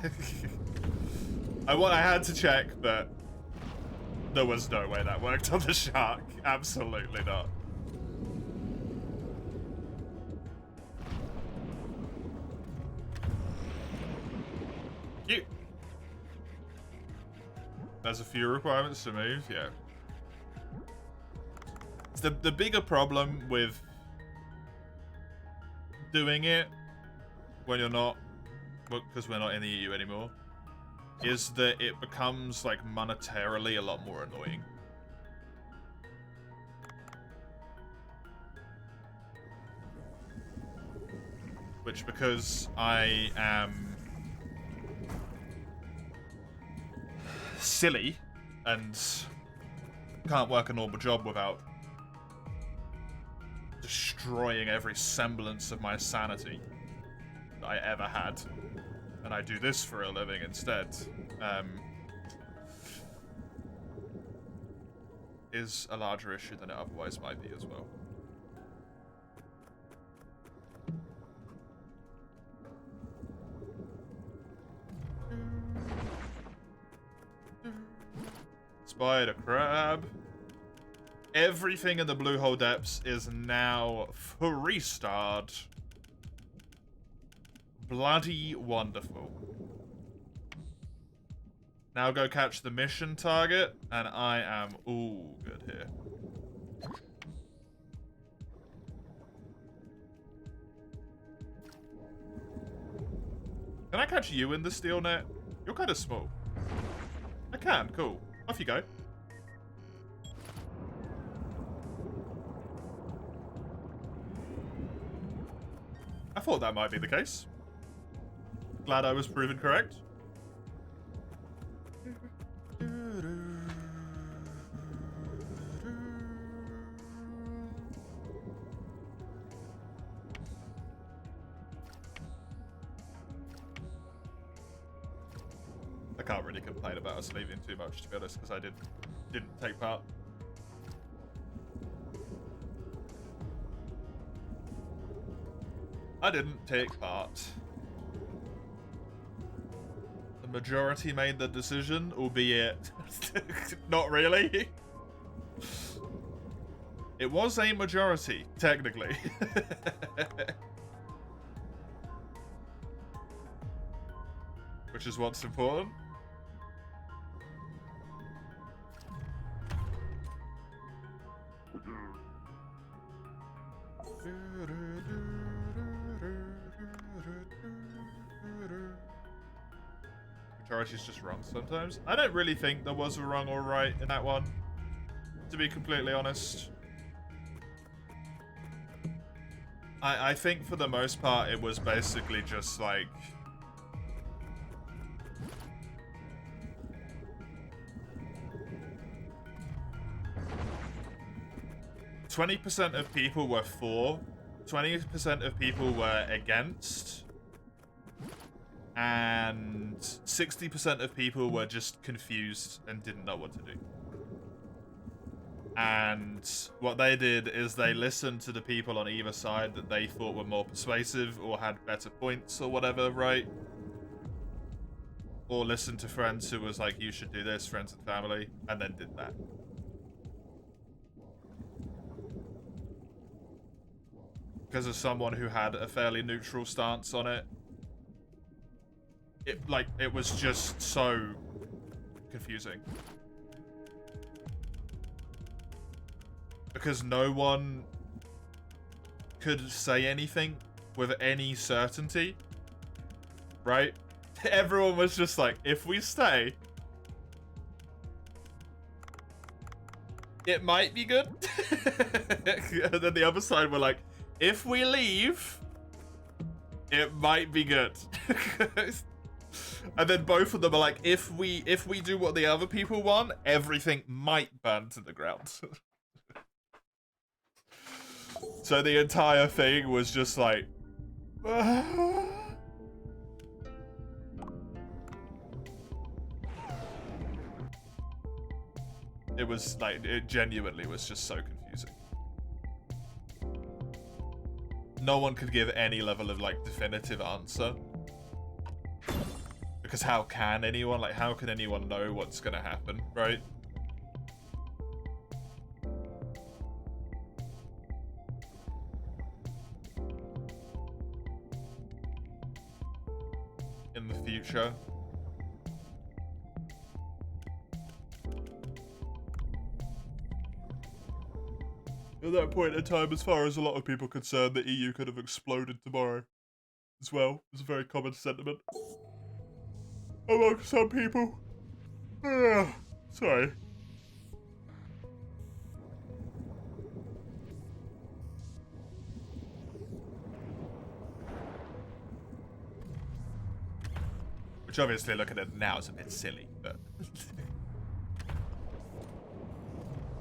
I had to check, but there was no way that worked on the shark. Absolutely not. Cute. There's a few requirements to move, yeah. The bigger problem with doing it when you're not, because we're not in the EU anymore, is that it becomes like monetarily a lot more annoying. Which, because I am silly and can't work a normal job without destroying every semblance of my sanity that I ever had, and I do this for a living instead, is a larger issue than it otherwise might be as well. Spider crab. Everything in the blue hole depths is now 3-starred. Bloody wonderful. Now go catch the mission target, and I am all good here. Can I catch you in the steel net? You're kind of small. I can, cool. Off you go. I thought that might be the case. Glad I was proven correct. can't really complain about us leaving too much, to be honest, because I didn't take part. I didn't take part. The majority made the decision, albeit not really. It was a majority, technically. Which is what's important. Majority's just wrong sometimes. I don't really think there was a wrong or right in that one, to be completely honest. I think for the most part it was basically just like... ...20% of people were for, 20% of people were against, and 60% of people were just confused and didn't know what to do. And what they did is they listened to the people on either side that they thought were more persuasive or had better points or whatever, right? Or listened to friends who was like, you should do this, friends and family, and then did that. Because of someone who had a fairly neutral stance on it, it was just so confusing. Because no one could say anything with any certainty, right? Everyone was just like, if we stay, it might be good. And then the other side were like, if we leave, it might be good. And then both of them are like, if we do what the other people want, everything might burn to the ground. So the entire thing was just like... It was like, it genuinely was just so confusing. No one could give any level of like definitive answer. Because how can anyone, like how can anyone know what's gonna happen, right? In the future. At that point in time, as far as a lot of people are concerned, the EU could have exploded tomorrow as well. It's a very common sentiment among some people. Sorry. Which obviously, looking at it now, is a bit silly, but...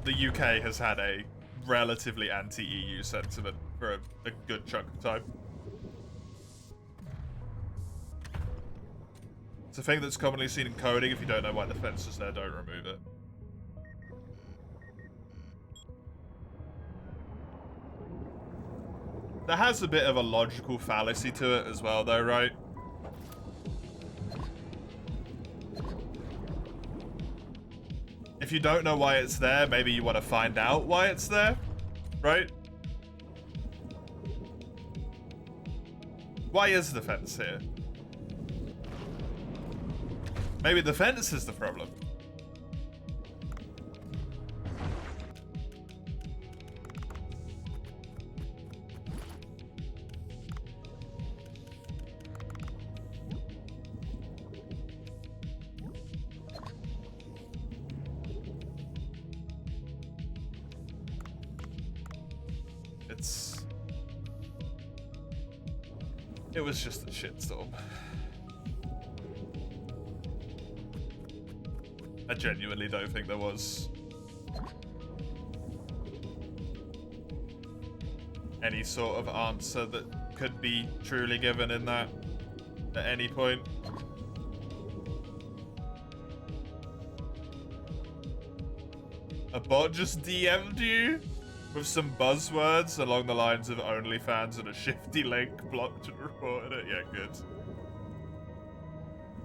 The UK has had a relatively anti-EU sentiment for a good chunk of time. It's a thing that's commonly seen in coding. If you don't know why the fence is there, don't remove it. There has a bit of a logical fallacy to it as well, though, right? If you don't know why it's there, maybe you want to find out why it's there, right? Why is the fence here? Maybe the fence is the problem. It was just a shitstorm. I genuinely don't think there was any sort of answer that could be truly given in that at any point. A bot just DM'd you with some buzzwords along the lines of OnlyFans and a shifty link, blocked and reported it. Yeah, good.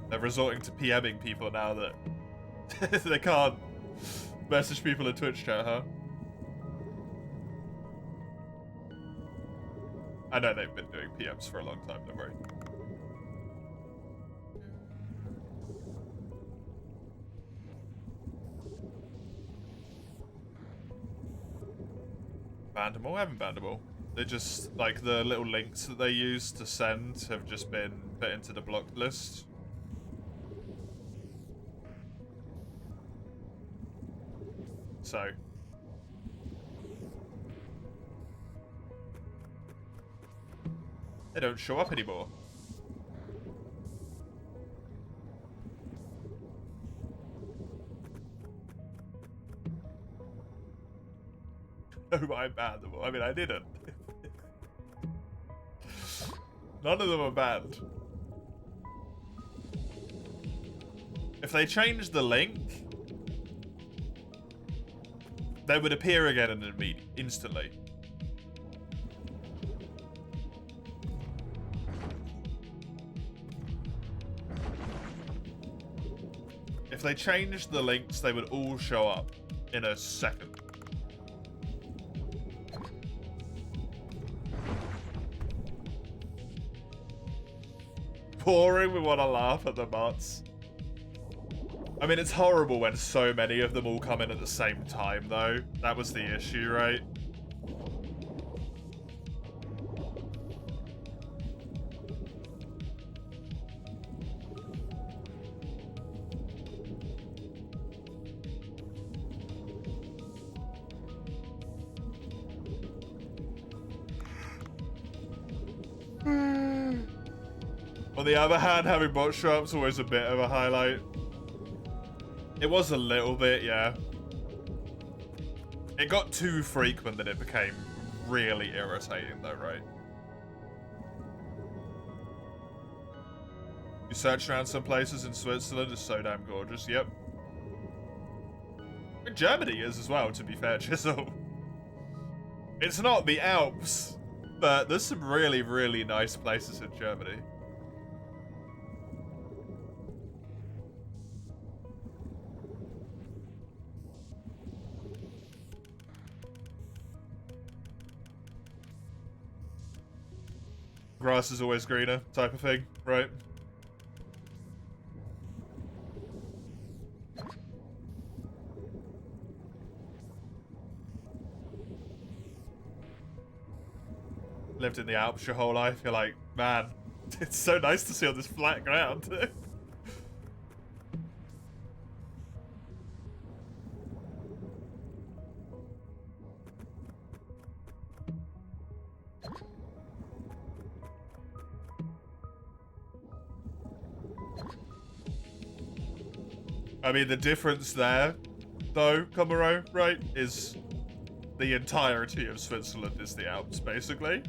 They're resorting to PMing people now that they can't message people in Twitch chat, huh? I know they've been doing PMs for a long time, don't worry. Banned them all? I haven't banned them all. They just, like, the little links that they use to send have just been put into the blocked list. So. They don't show up anymore. No, I banned them all. I mean, I didn't. None of them are banned. If they changed the link, they would appear again in an instantly. If they changed the links, they would all show up in a second. Boring, we want to laugh at the bots. I mean, it's horrible when so many of them all come in at the same time, though. That was the issue, right? On the other hand, having bot show up's always a bit of a highlight. It was a little bit, yeah. It got too frequent that it became really irritating though, right? You search around some places in Switzerland, it's so damn gorgeous, yep. And Germany is as well, to be fair, Chisel. It's not the Alps, but there's some really, really nice places in Germany. Grass is always greener, type of thing, right? Lived in the Alps your whole life, you're like, man, it's so nice to see all this flat ground. I mean, the difference there, though, Komaro, right, is the entirety of Switzerland is the Alps, basically.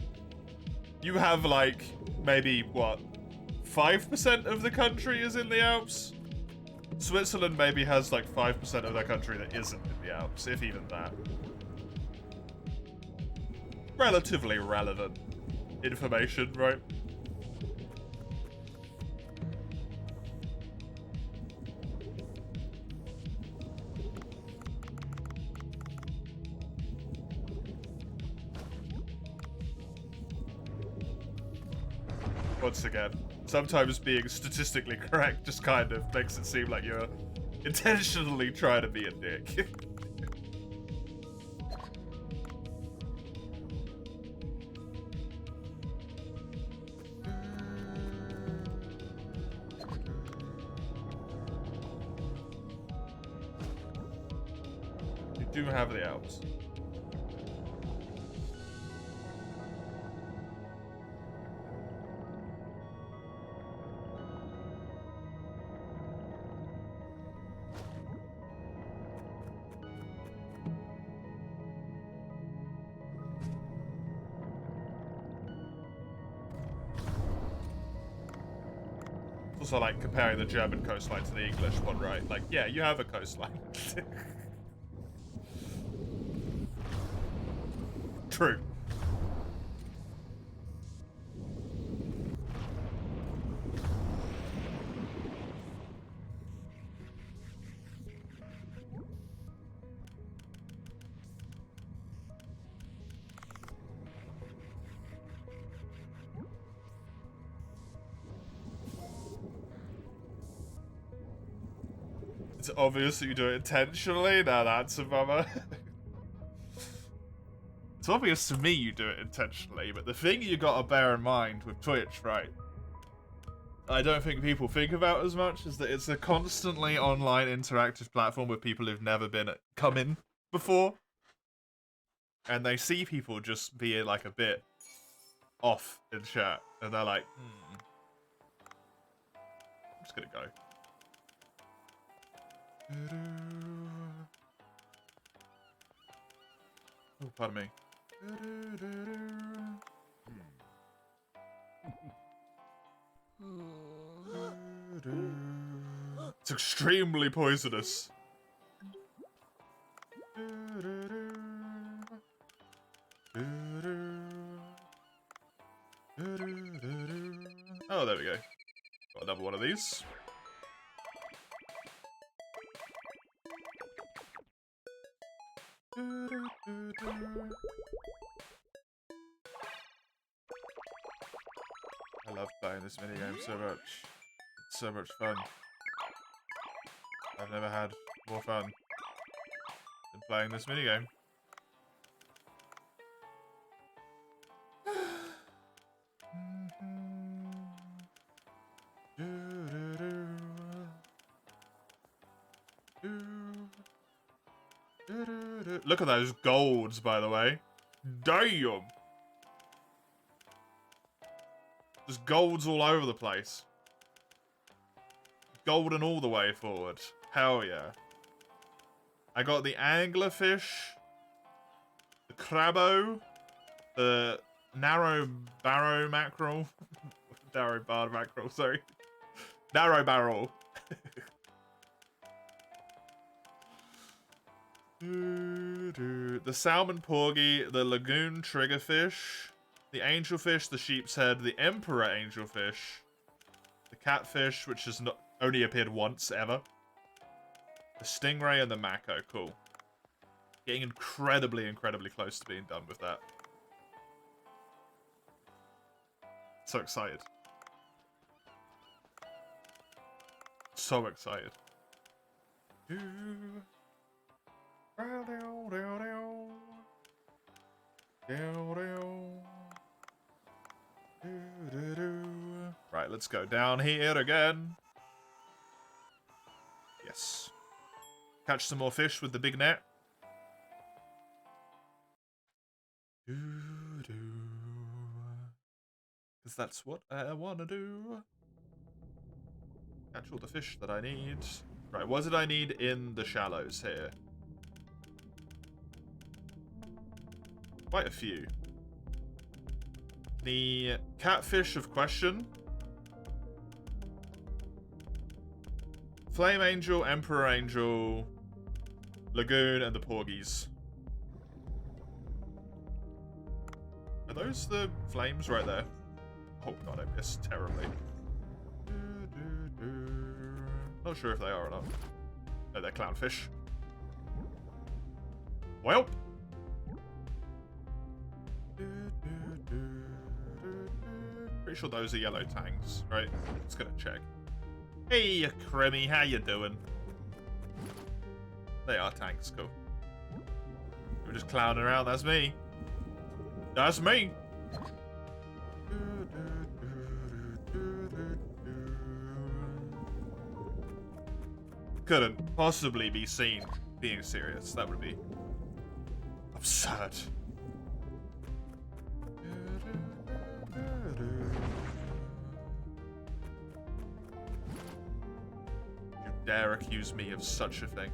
You have, like, maybe, what, 5% of the country is in the Alps? Switzerland maybe has, like, 5% of their country that isn't in the Alps, if even that. Relatively relevant information, right? Once again, sometimes being statistically correct just kind of makes it seem like you're intentionally trying to be a dick. You do have the Alps. Also, like, comparing the German coastline to the English one, right? Like, yeah, you have a coastline. True. It's obvious that you do it intentionally. Now that's a bummer. It's obvious to me you do it intentionally, but the thing you gotta bear in mind with Twitch, right? I don't think people think about as much is that it's a constantly online interactive platform with people who've never come in before. And they see people just being like a bit off in chat. And they're like, I'm just gonna go. Oh, pardon me. It's extremely poisonous. Oh, there we go. Got another one of these. I love playing this minigame so much. It's so much fun. I've never had more fun than playing this minigame. Look at those golds, by the way. Damn! There's golds all over the place. Golden all the way forward. Hell yeah. I got the anglerfish, the crabbo, the narrow barrow mackerel. Narrow bar mackerel, sorry. Narrow barrel. The salmon porgy, the lagoon triggerfish, the angelfish, the sheep's head, the emperor angelfish, the catfish, which has only appeared once ever, the stingray, and the mako. Cool. Getting incredibly, incredibly close to being done with that. So excited. So excited. Right, let's go down here again. Yes. Catch some more fish with the big net. Because that's what I want to do. Catch all the fish that I need. Right, what did I need in the shallows here? Quite a few. The catfish of question. Flame Angel, Emperor Angel, Lagoon, and the Porgies. Are those the flames right there? Oh god, I missed terribly. Not sure if they are or not. No, they're clownfish. Well. Pretty sure those are yellow tangs, right? Just gonna check. Hey, Crimmy, how you doing? They are tanks, cool. We're just clowning around, that's me. That's me! Couldn't possibly be seen being serious. That would be absurd. You dare accuse me of such a thing?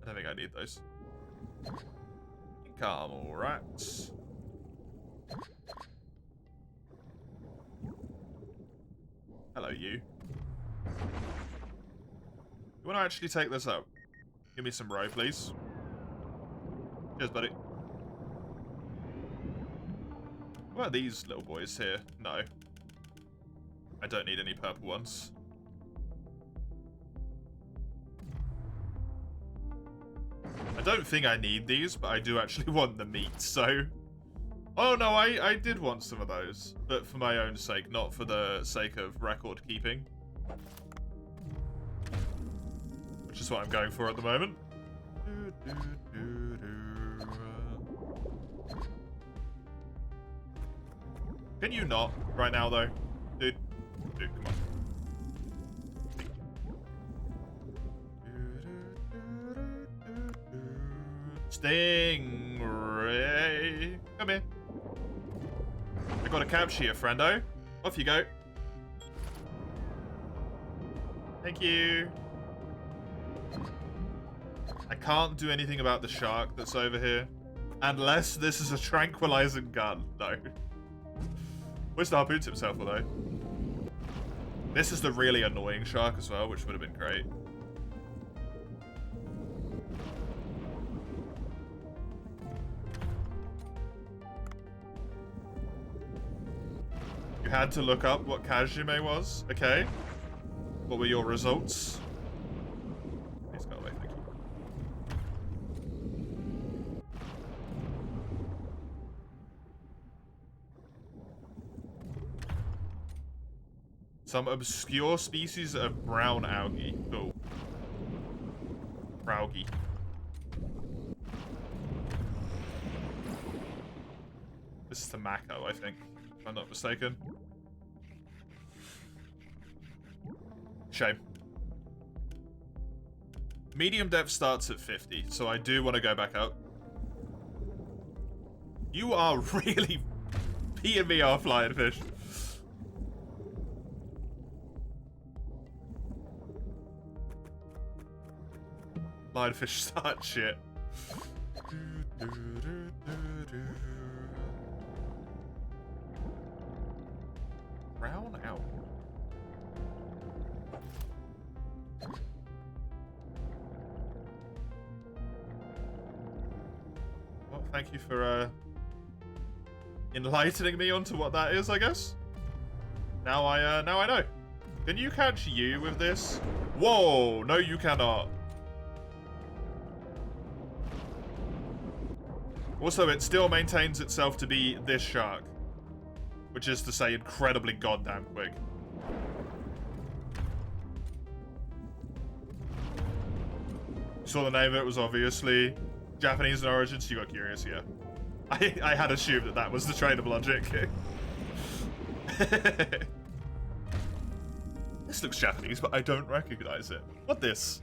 I don't think I need those. Caramel rats. Hello, you. You want to actually take this out? Give me some row, please. Cheers, buddy. What are these little boys here? No. I don't need any purple ones. I don't think I need these, but I do actually want the meat, so... Oh no, I did want some of those. But for my own sake, not for the sake of record keeping. Which is what I'm going for at the moment. Can you not right now, though? Dude, come on. Stingray. Come here. I got a capture here, friendo. Off you go. Thank you. I can't do anything about the shark that's over here. Unless this is a tranquilizing gun. No. Where's the harpoons himself, although? This is the really annoying shark as well, which would have been great. You had to look up what Kajime was? Okay. What were your results? Please go away, thank you. Some obscure species of brown algae. Cool. Browgie. This is the Mako, I think, if I'm not mistaken. Shame. Medium depth starts at 50, so I do want to go back up. You are really peeing me off, lionfish. Lionfish start shit. Brown out. Well, thank you for enlightening me onto what that is, I guess. Now I know. Can you catch you with this? Whoa, no you cannot. Also, it still maintains itself to be this shark. Which is to say, incredibly goddamn quick. You saw the name of it was obviously Japanese in origin, so you got curious, yeah. I had assumed that that was the train of logic. This looks Japanese, but I don't recognize it. What this?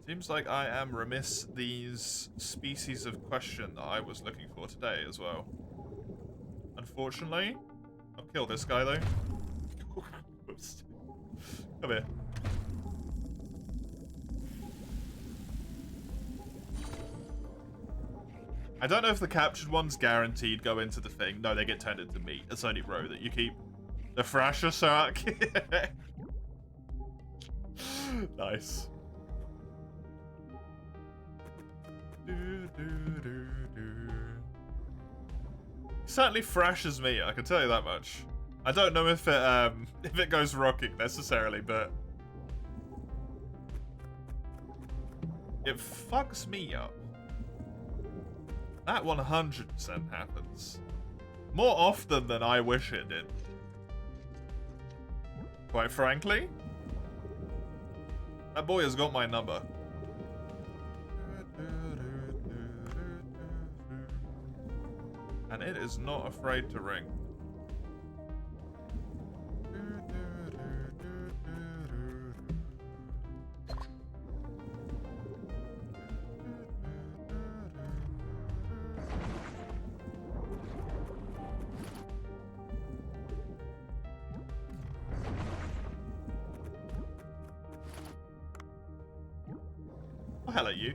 Seems like I am remiss these species of question that I was looking for today as well. Unfortunately, I'll kill this guy though. Come here. I don't know if the captured ones guaranteed go into the thing. No, they get turned into meat. It's only roe that you keep. The Thrasher shark. Nice. Certainly thrashes me, I can tell you that much. I don't know if it goes rocking necessarily, but it fucks me up. That 100% happens. More often than I wish it did. Quite frankly, that boy has got my number. And it is not afraid to ring. hell at you.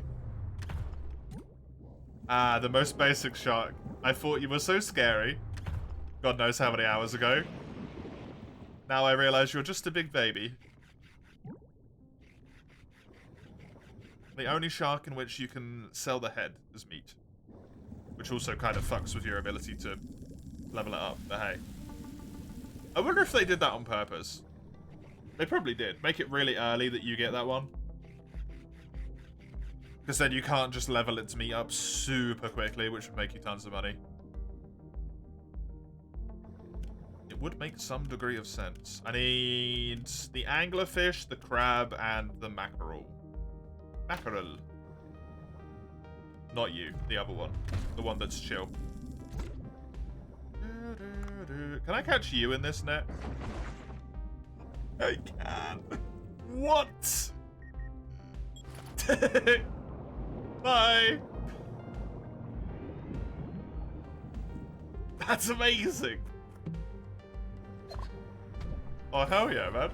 Ah, the most basic shark. I thought you were so scary. God knows how many hours ago. Now I realize you're just a big baby. The only shark in which you can sell the head as meat. Which also kind of fucks with your ability to level it up, but hey. I wonder if they did that on purpose. They probably did. Make it really early that you get that one. Because then you can't just level its meat up super quickly, which would make you tons of money. It would make some degree of sense. I need the anglerfish, the crab, and the mackerel. Mackerel. Not you, the other one. The one that's chill. Can I catch you in this net? I can. What? Bye. That's amazing. Oh, hell yeah, man.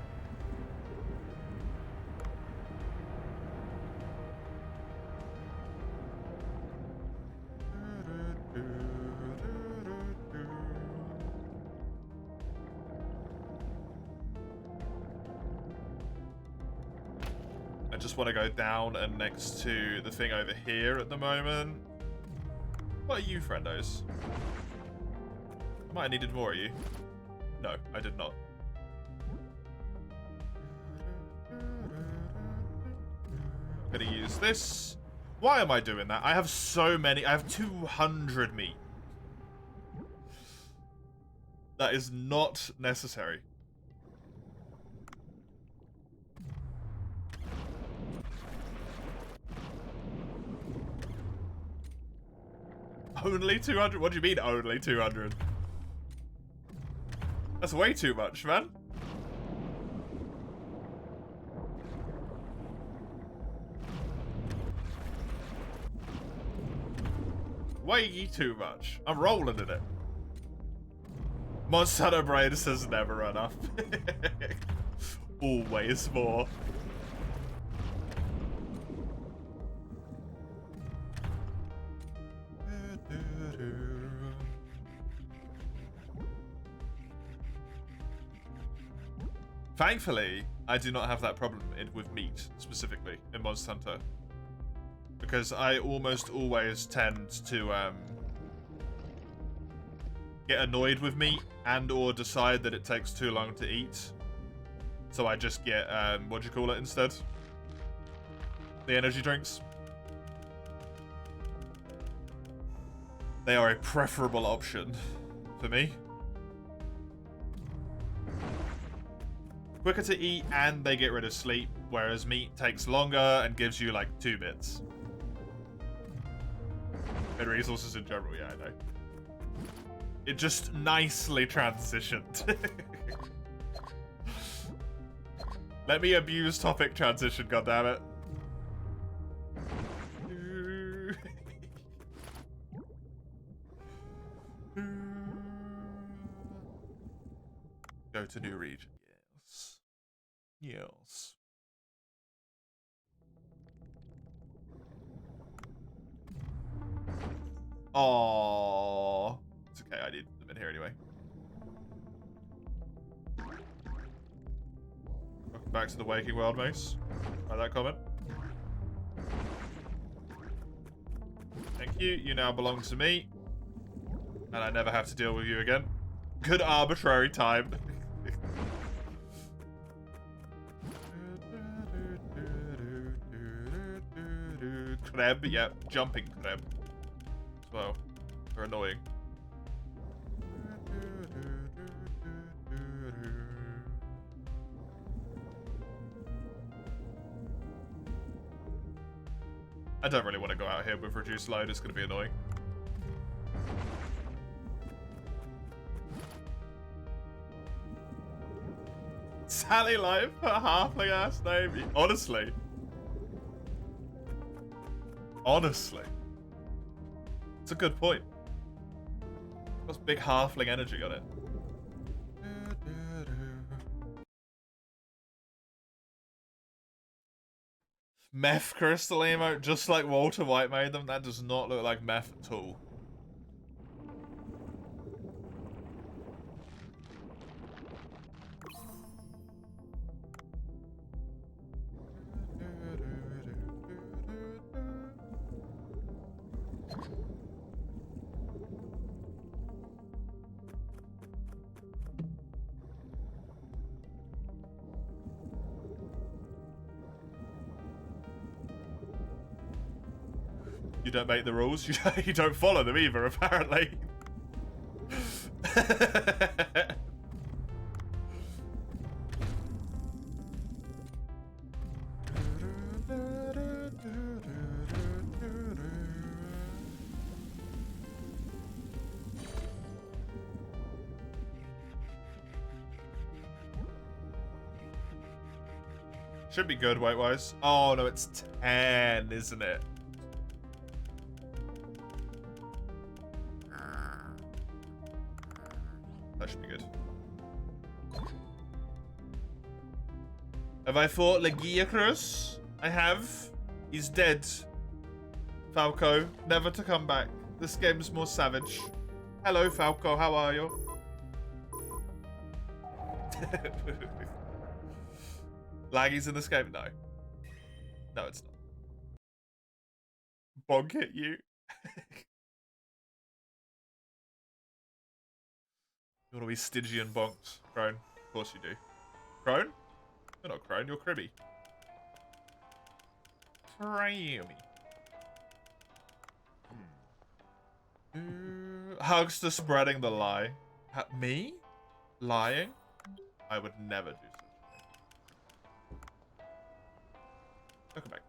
I just want to go down and next to the thing over here at the moment. What are you, friendos? I might have needed more of you. No, I did not. I'm gonna use this. Why am I doing that? I have so many. I have 200 meat. That is not necessary. Only 200? What do you mean only 200? That's way too much, man. Way too much. I'm rolling in it. Monsanto Brain says never enough. Always more. Thankfully, I do not have that problem with meat, specifically, in Monster Hunter. Because I almost always tend to get annoyed with meat and or decide that it takes too long to eat. So I just get, what do you call it instead? The energy drinks. They are a preferable option for me. Quicker to eat and they get rid of sleep, whereas meat takes longer and gives you like 2 bits. And resources in general, yeah, I know. It just nicely transitioned. Let me abuse topic transition, goddammit. Go to new region. Yes. Yes. Aww. It's okay, I need them in here anyway. Welcome back to the waking world, Mace. By that comment. Thank you. You now belong to me. And I never have to deal with you again. Good arbitrary time. Kreb, yeah, jumping Kreb as well. They're annoying. I don't really want to go out here with reduced load, it's going to be annoying. Sally Life, her halfling ass name. Honestly. Honestly. It's a good point. Got big halfling energy on it. Meth crystal emote, just like Walter White made them. That does not look like meth at all. You don't make the rules. You don't follow them either, apparently. Should be good weight-wise. Oh, no, it's 10, isn't it? That should be good. Have I fought Legiacrus? I have. He's dead. Falco, never to come back. This game's more savage. Hello, Falco, how are you? Laggy's in this game? No. No, it's not. Bonk hit you. You want to be Stygian bonks, Crone? Of course you do. Crone? You're not Crone, you're Cribby. Cribby. Hugs to spreading the lie. Me? Lying? I would never do such a thing. Welcome back.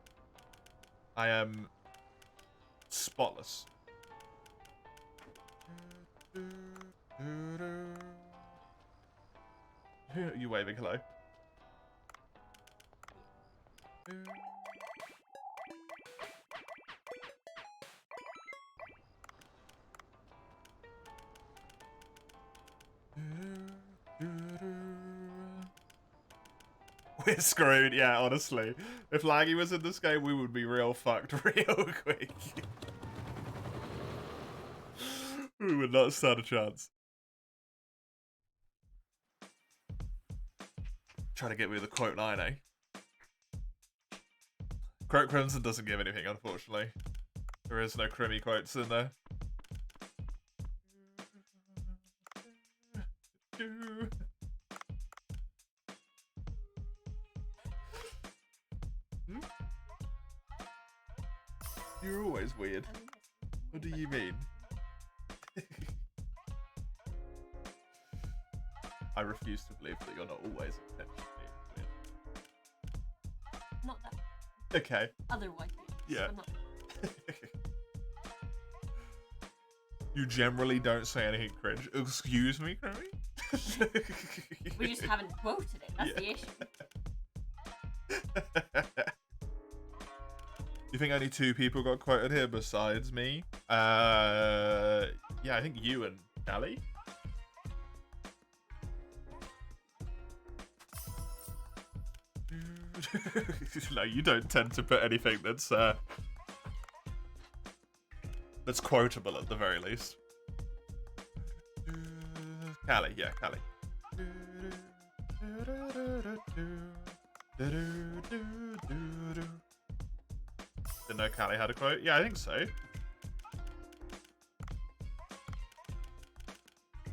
I am spotless. You waving hello? We're screwed, yeah, honestly. If Laggy was in this game, we would be real fucked real quick. We would not stand a chance. Trying to get me with a quote line, eh? Quote Crimson doesn't give anything, unfortunately. There is no Crimmy quotes in there. You're always weird. What do you mean? I refuse to believe that you're not always intentionally weird. Not that. Okay. Otherwise. Yeah. You generally don't say anything cringe. Excuse me, Crimmy? We just haven't quoted it. That's the issue. You think only 2 people got quoted here besides me? Yeah, I think you and Callie. No, you don't tend to put anything that's quotable at the very least. Callie, yeah, Callie. Didn't know Callie had a quote. Yeah, I think so.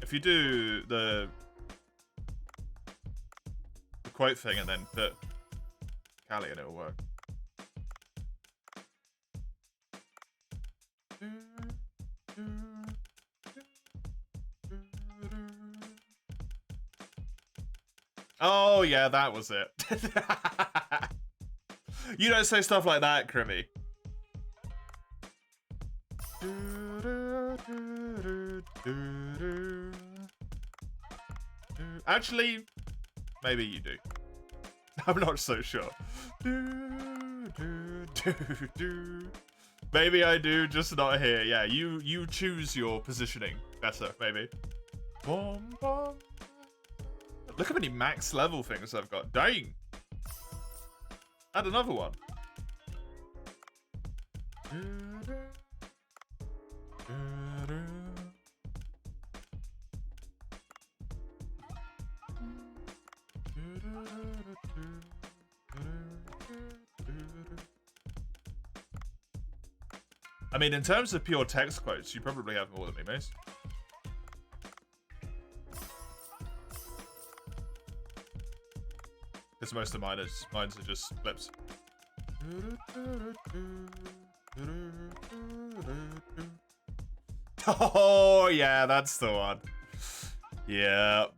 If you do the quote thing and then put Callie and it'll work. Oh yeah, that was it. You don't say stuff like that, Crimmy. Actually, maybe you do. I'm not so sure. Maybe I do, just not here. Yeah, you choose your positioning better, maybe. Look how many max level things I've got. Dang. Add another one. I mean, in terms of pure text quotes, you probably have more than me, Mace. Because most of mine's are just clips. Oh, yeah, that's the one. Yep.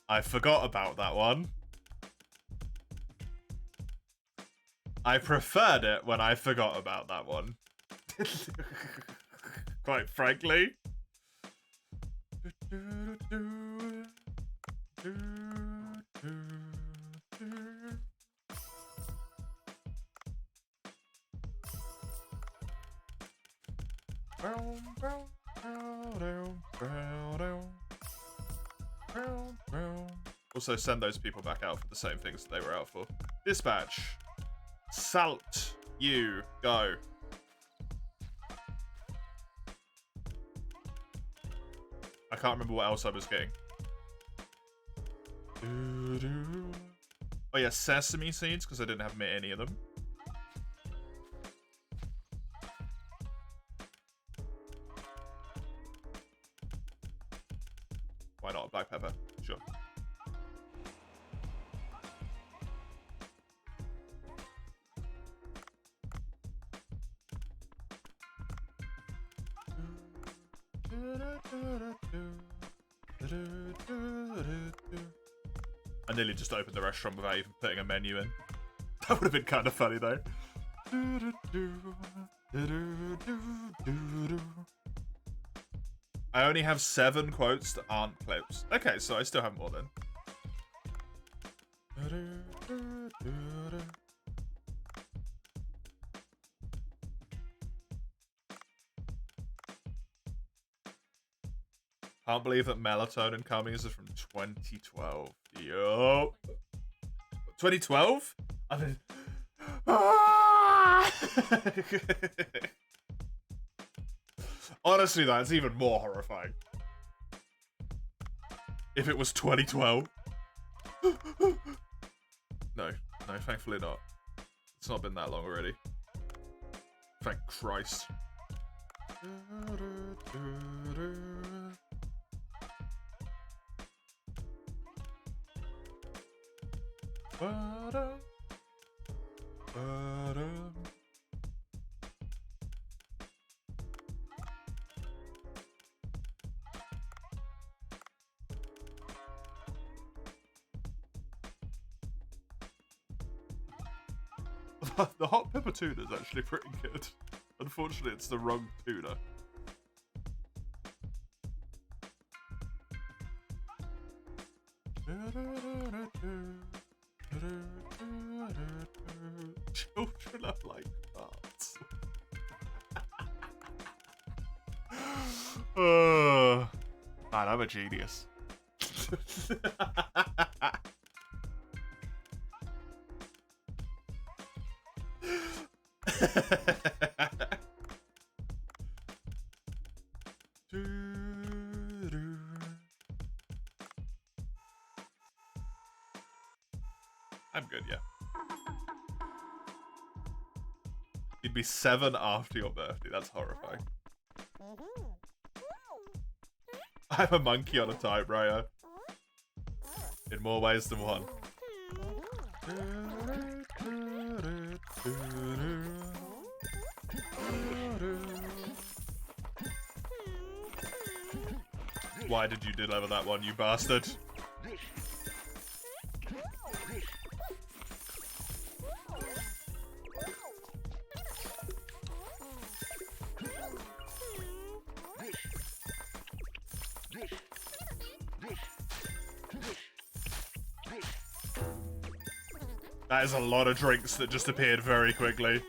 I forgot about that one. I preferred it when I forgot about that one. Quite frankly. Also send those people back out for the same things that they were out for. Dispatch. Salt. You. Go. I can't remember what else I was getting. Oh yeah, sesame seeds, because I didn't have any of them. Why not? Black pepper. Sure. I nearly just opened the restaurant without even putting a menu in. That would have been kind of funny though. I only have 7 quotes that aren't clips. Okay, so I still have more then. Can't believe that Melatonin Comings are from 2012. Yup. 2012? I mean... Honestly, that's even more horrifying. If it was 2012. No, thankfully not. It's not been that long already. Thank Christ. The hot pepper tuna is actually pretty good. Unfortunately, it's the wrong tuna. Children are like parts. Man, I'm a genius. I'm good, yeah. You'd be 7 after your birthday. That's horrifying. I'm a monkey on a typewriter. In more ways than one. Why did you deliver that one, you bastard? That is a lot of drinks that just appeared very quickly.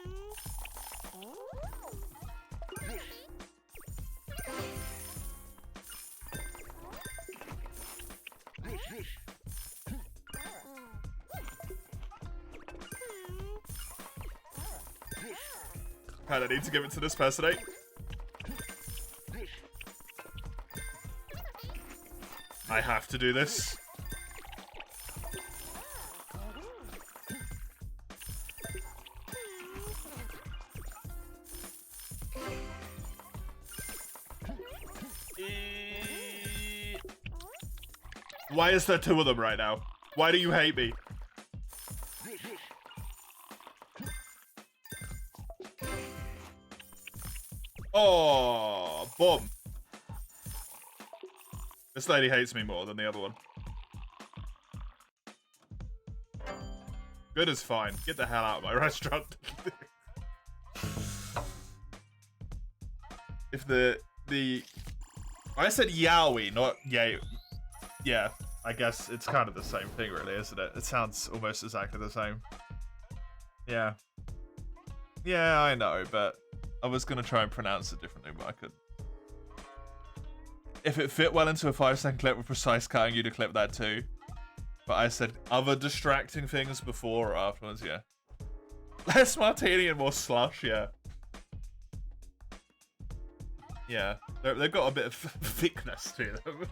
I need to give it to this person, eh? I have to do this. Why is there two of them right now? Why do you hate me? Oh, boom. This lady hates me more than the other one. Good is fine. Get the hell out of my restaurant. If I said yaoi, not yay. Yeah, I guess it's kind of the same thing, really, isn't it? It sounds almost exactly the same. Yeah. Yeah, I know, but I was gonna try and pronounce it differently, but I couldn't. If it fit well into a 5-second clip with precise cutting, you'd have clipped that too. But I said other distracting things before or afterwards, yeah. Less martini and more slush, yeah. Yeah, they've got a bit of thickness to them.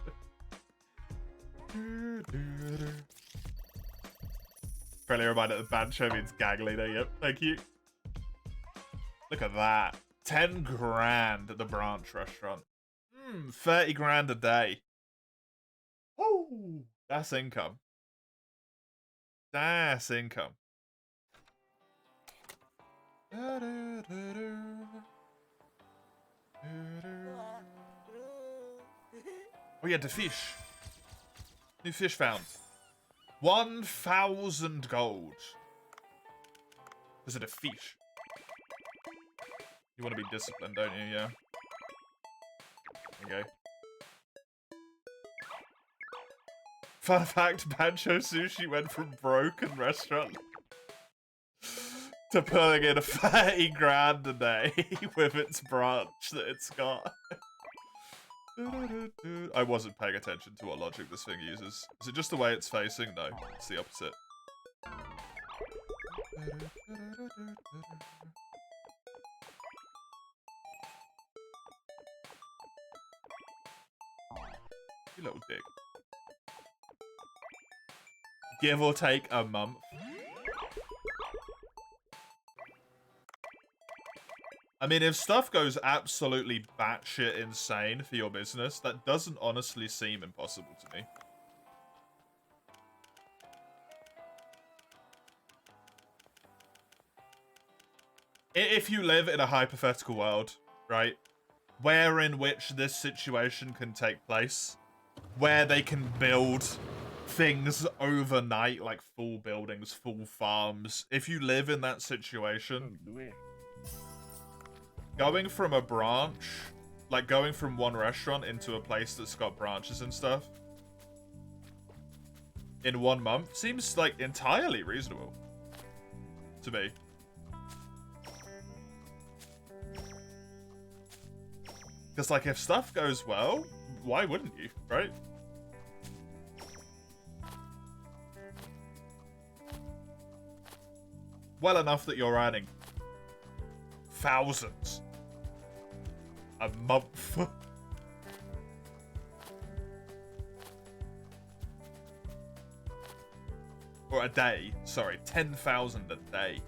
Friendly reminder that Bancho means gag leader, yep, thank you. Look at that. 10 grand at the branch restaurant. 30 grand a day. Oh, that's income. That's income. Oh yeah, the fish. New fish found. 1,000 gold. Is it a fish? You want to be disciplined, don't you? Yeah. Okay. Fun fact, Bancho Sushi went from broken restaurant to pulling in 30 grand a day with its branch that it's got. I wasn't paying attention to what logic this thing uses. Is it just the way it's facing? No, it's the opposite. You little dick. Give or take a month. I mean, if stuff goes absolutely batshit insane for your business, that doesn't honestly seem impossible to me. If you live in a hypothetical world, right, where in which this situation can take place, where they can build things overnight, like full buildings, full farms, if you live in that situation, going from a branch, like going from one restaurant into a place that's got branches and stuff, in 1 month seems like entirely reasonable to me. Because, like, if stuff goes well, why wouldn't you, right? Well enough that you're earning thousands a month. Or a day, sorry, 10,000 a day.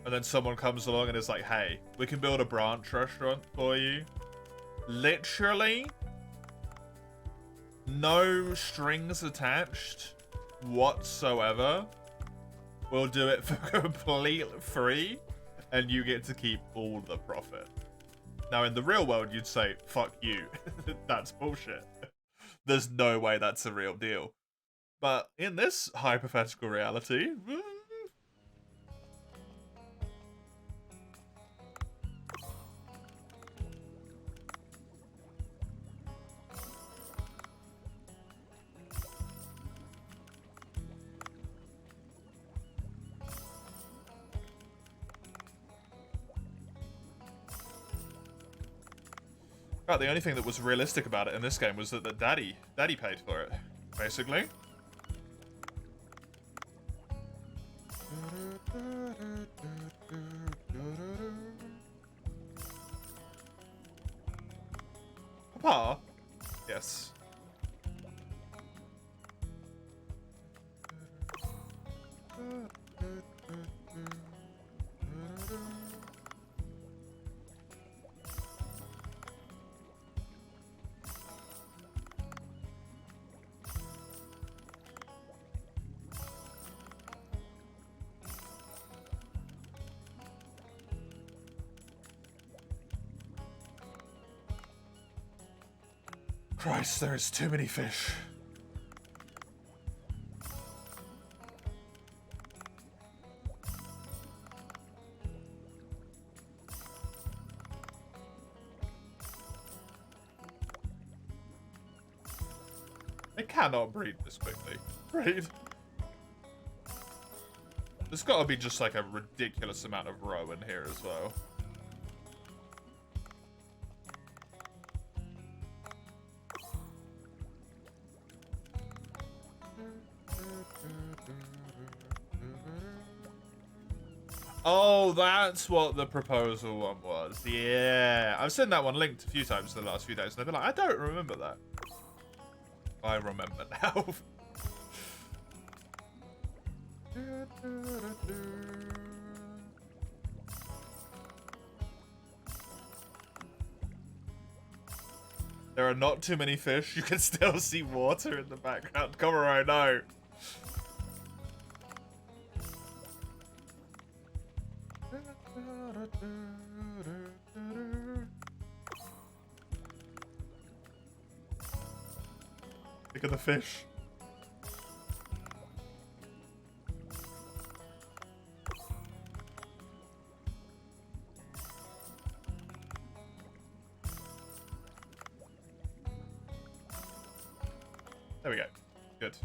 And then someone comes along and is like, hey, we can build a branch restaurant for you. Literally, no strings attached whatsoever. We'll do it for completely free, and you get to keep all the profit. Now, in the real world, you'd say, fuck you. That's bullshit. There's no way that's a real deal. But in this hypothetical reality... the only thing that was realistic about it in this game was that Daddy paid for it, basically. Papa? Yes. Christ, there is too many fish. They cannot breed this quickly. Breed. There's got to be just like a ridiculous amount of roe in here as well. Oh, that's what the proposal one was. Yeah. I've seen that one linked a few times in the last few days, and I've been like, I don't remember that. I remember now. There are not too many fish. You can still see water in the background. Come on, I know. Look at the fish. There we go. Good.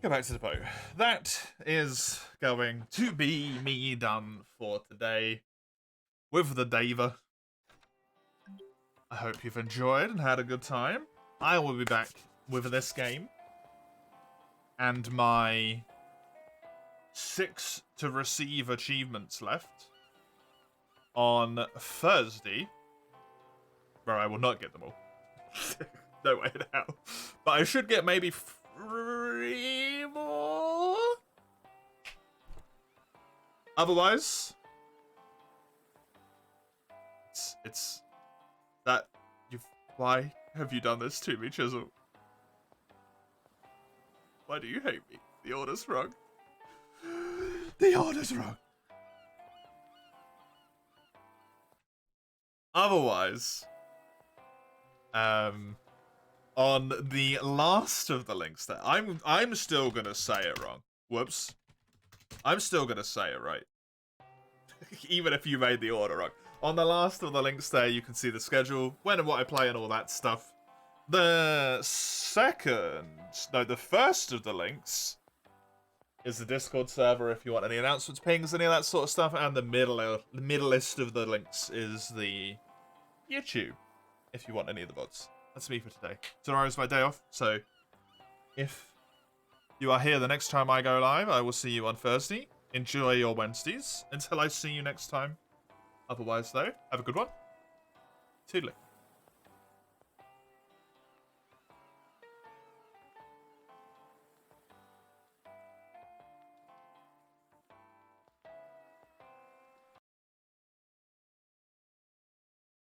Go back to the bow. That is going to be me done for today with the Dava. I hope you've enjoyed and had a good time. I will be back with this game and my 6 to receive achievements left on Thursday, where I will not get them all. No way in hell. But I should get maybe 3 more. Otherwise, it's that you've. Why have you done this to me, Chisel? Why do you hate me? The order's wrong. The order's wrong. Otherwise, on the last of the links that I'm still gonna say it wrong. Whoops. I'm still gonna say it right. Even if you made the order wrong. On the last of the links there, you can see the schedule, when and what I play and all that stuff. The first of the links is the Discord server if you want any announcements, pings, any of that sort of stuff. And the middleist of the links is the YouTube if you want any of the VODs. That's me for today. Tomorrow's my day off, so if you are here the next time I go live, I will see you on Thursday. Enjoy your Wednesdays. Until I see you next time. Otherwise, though, have a good one. Toodaloo.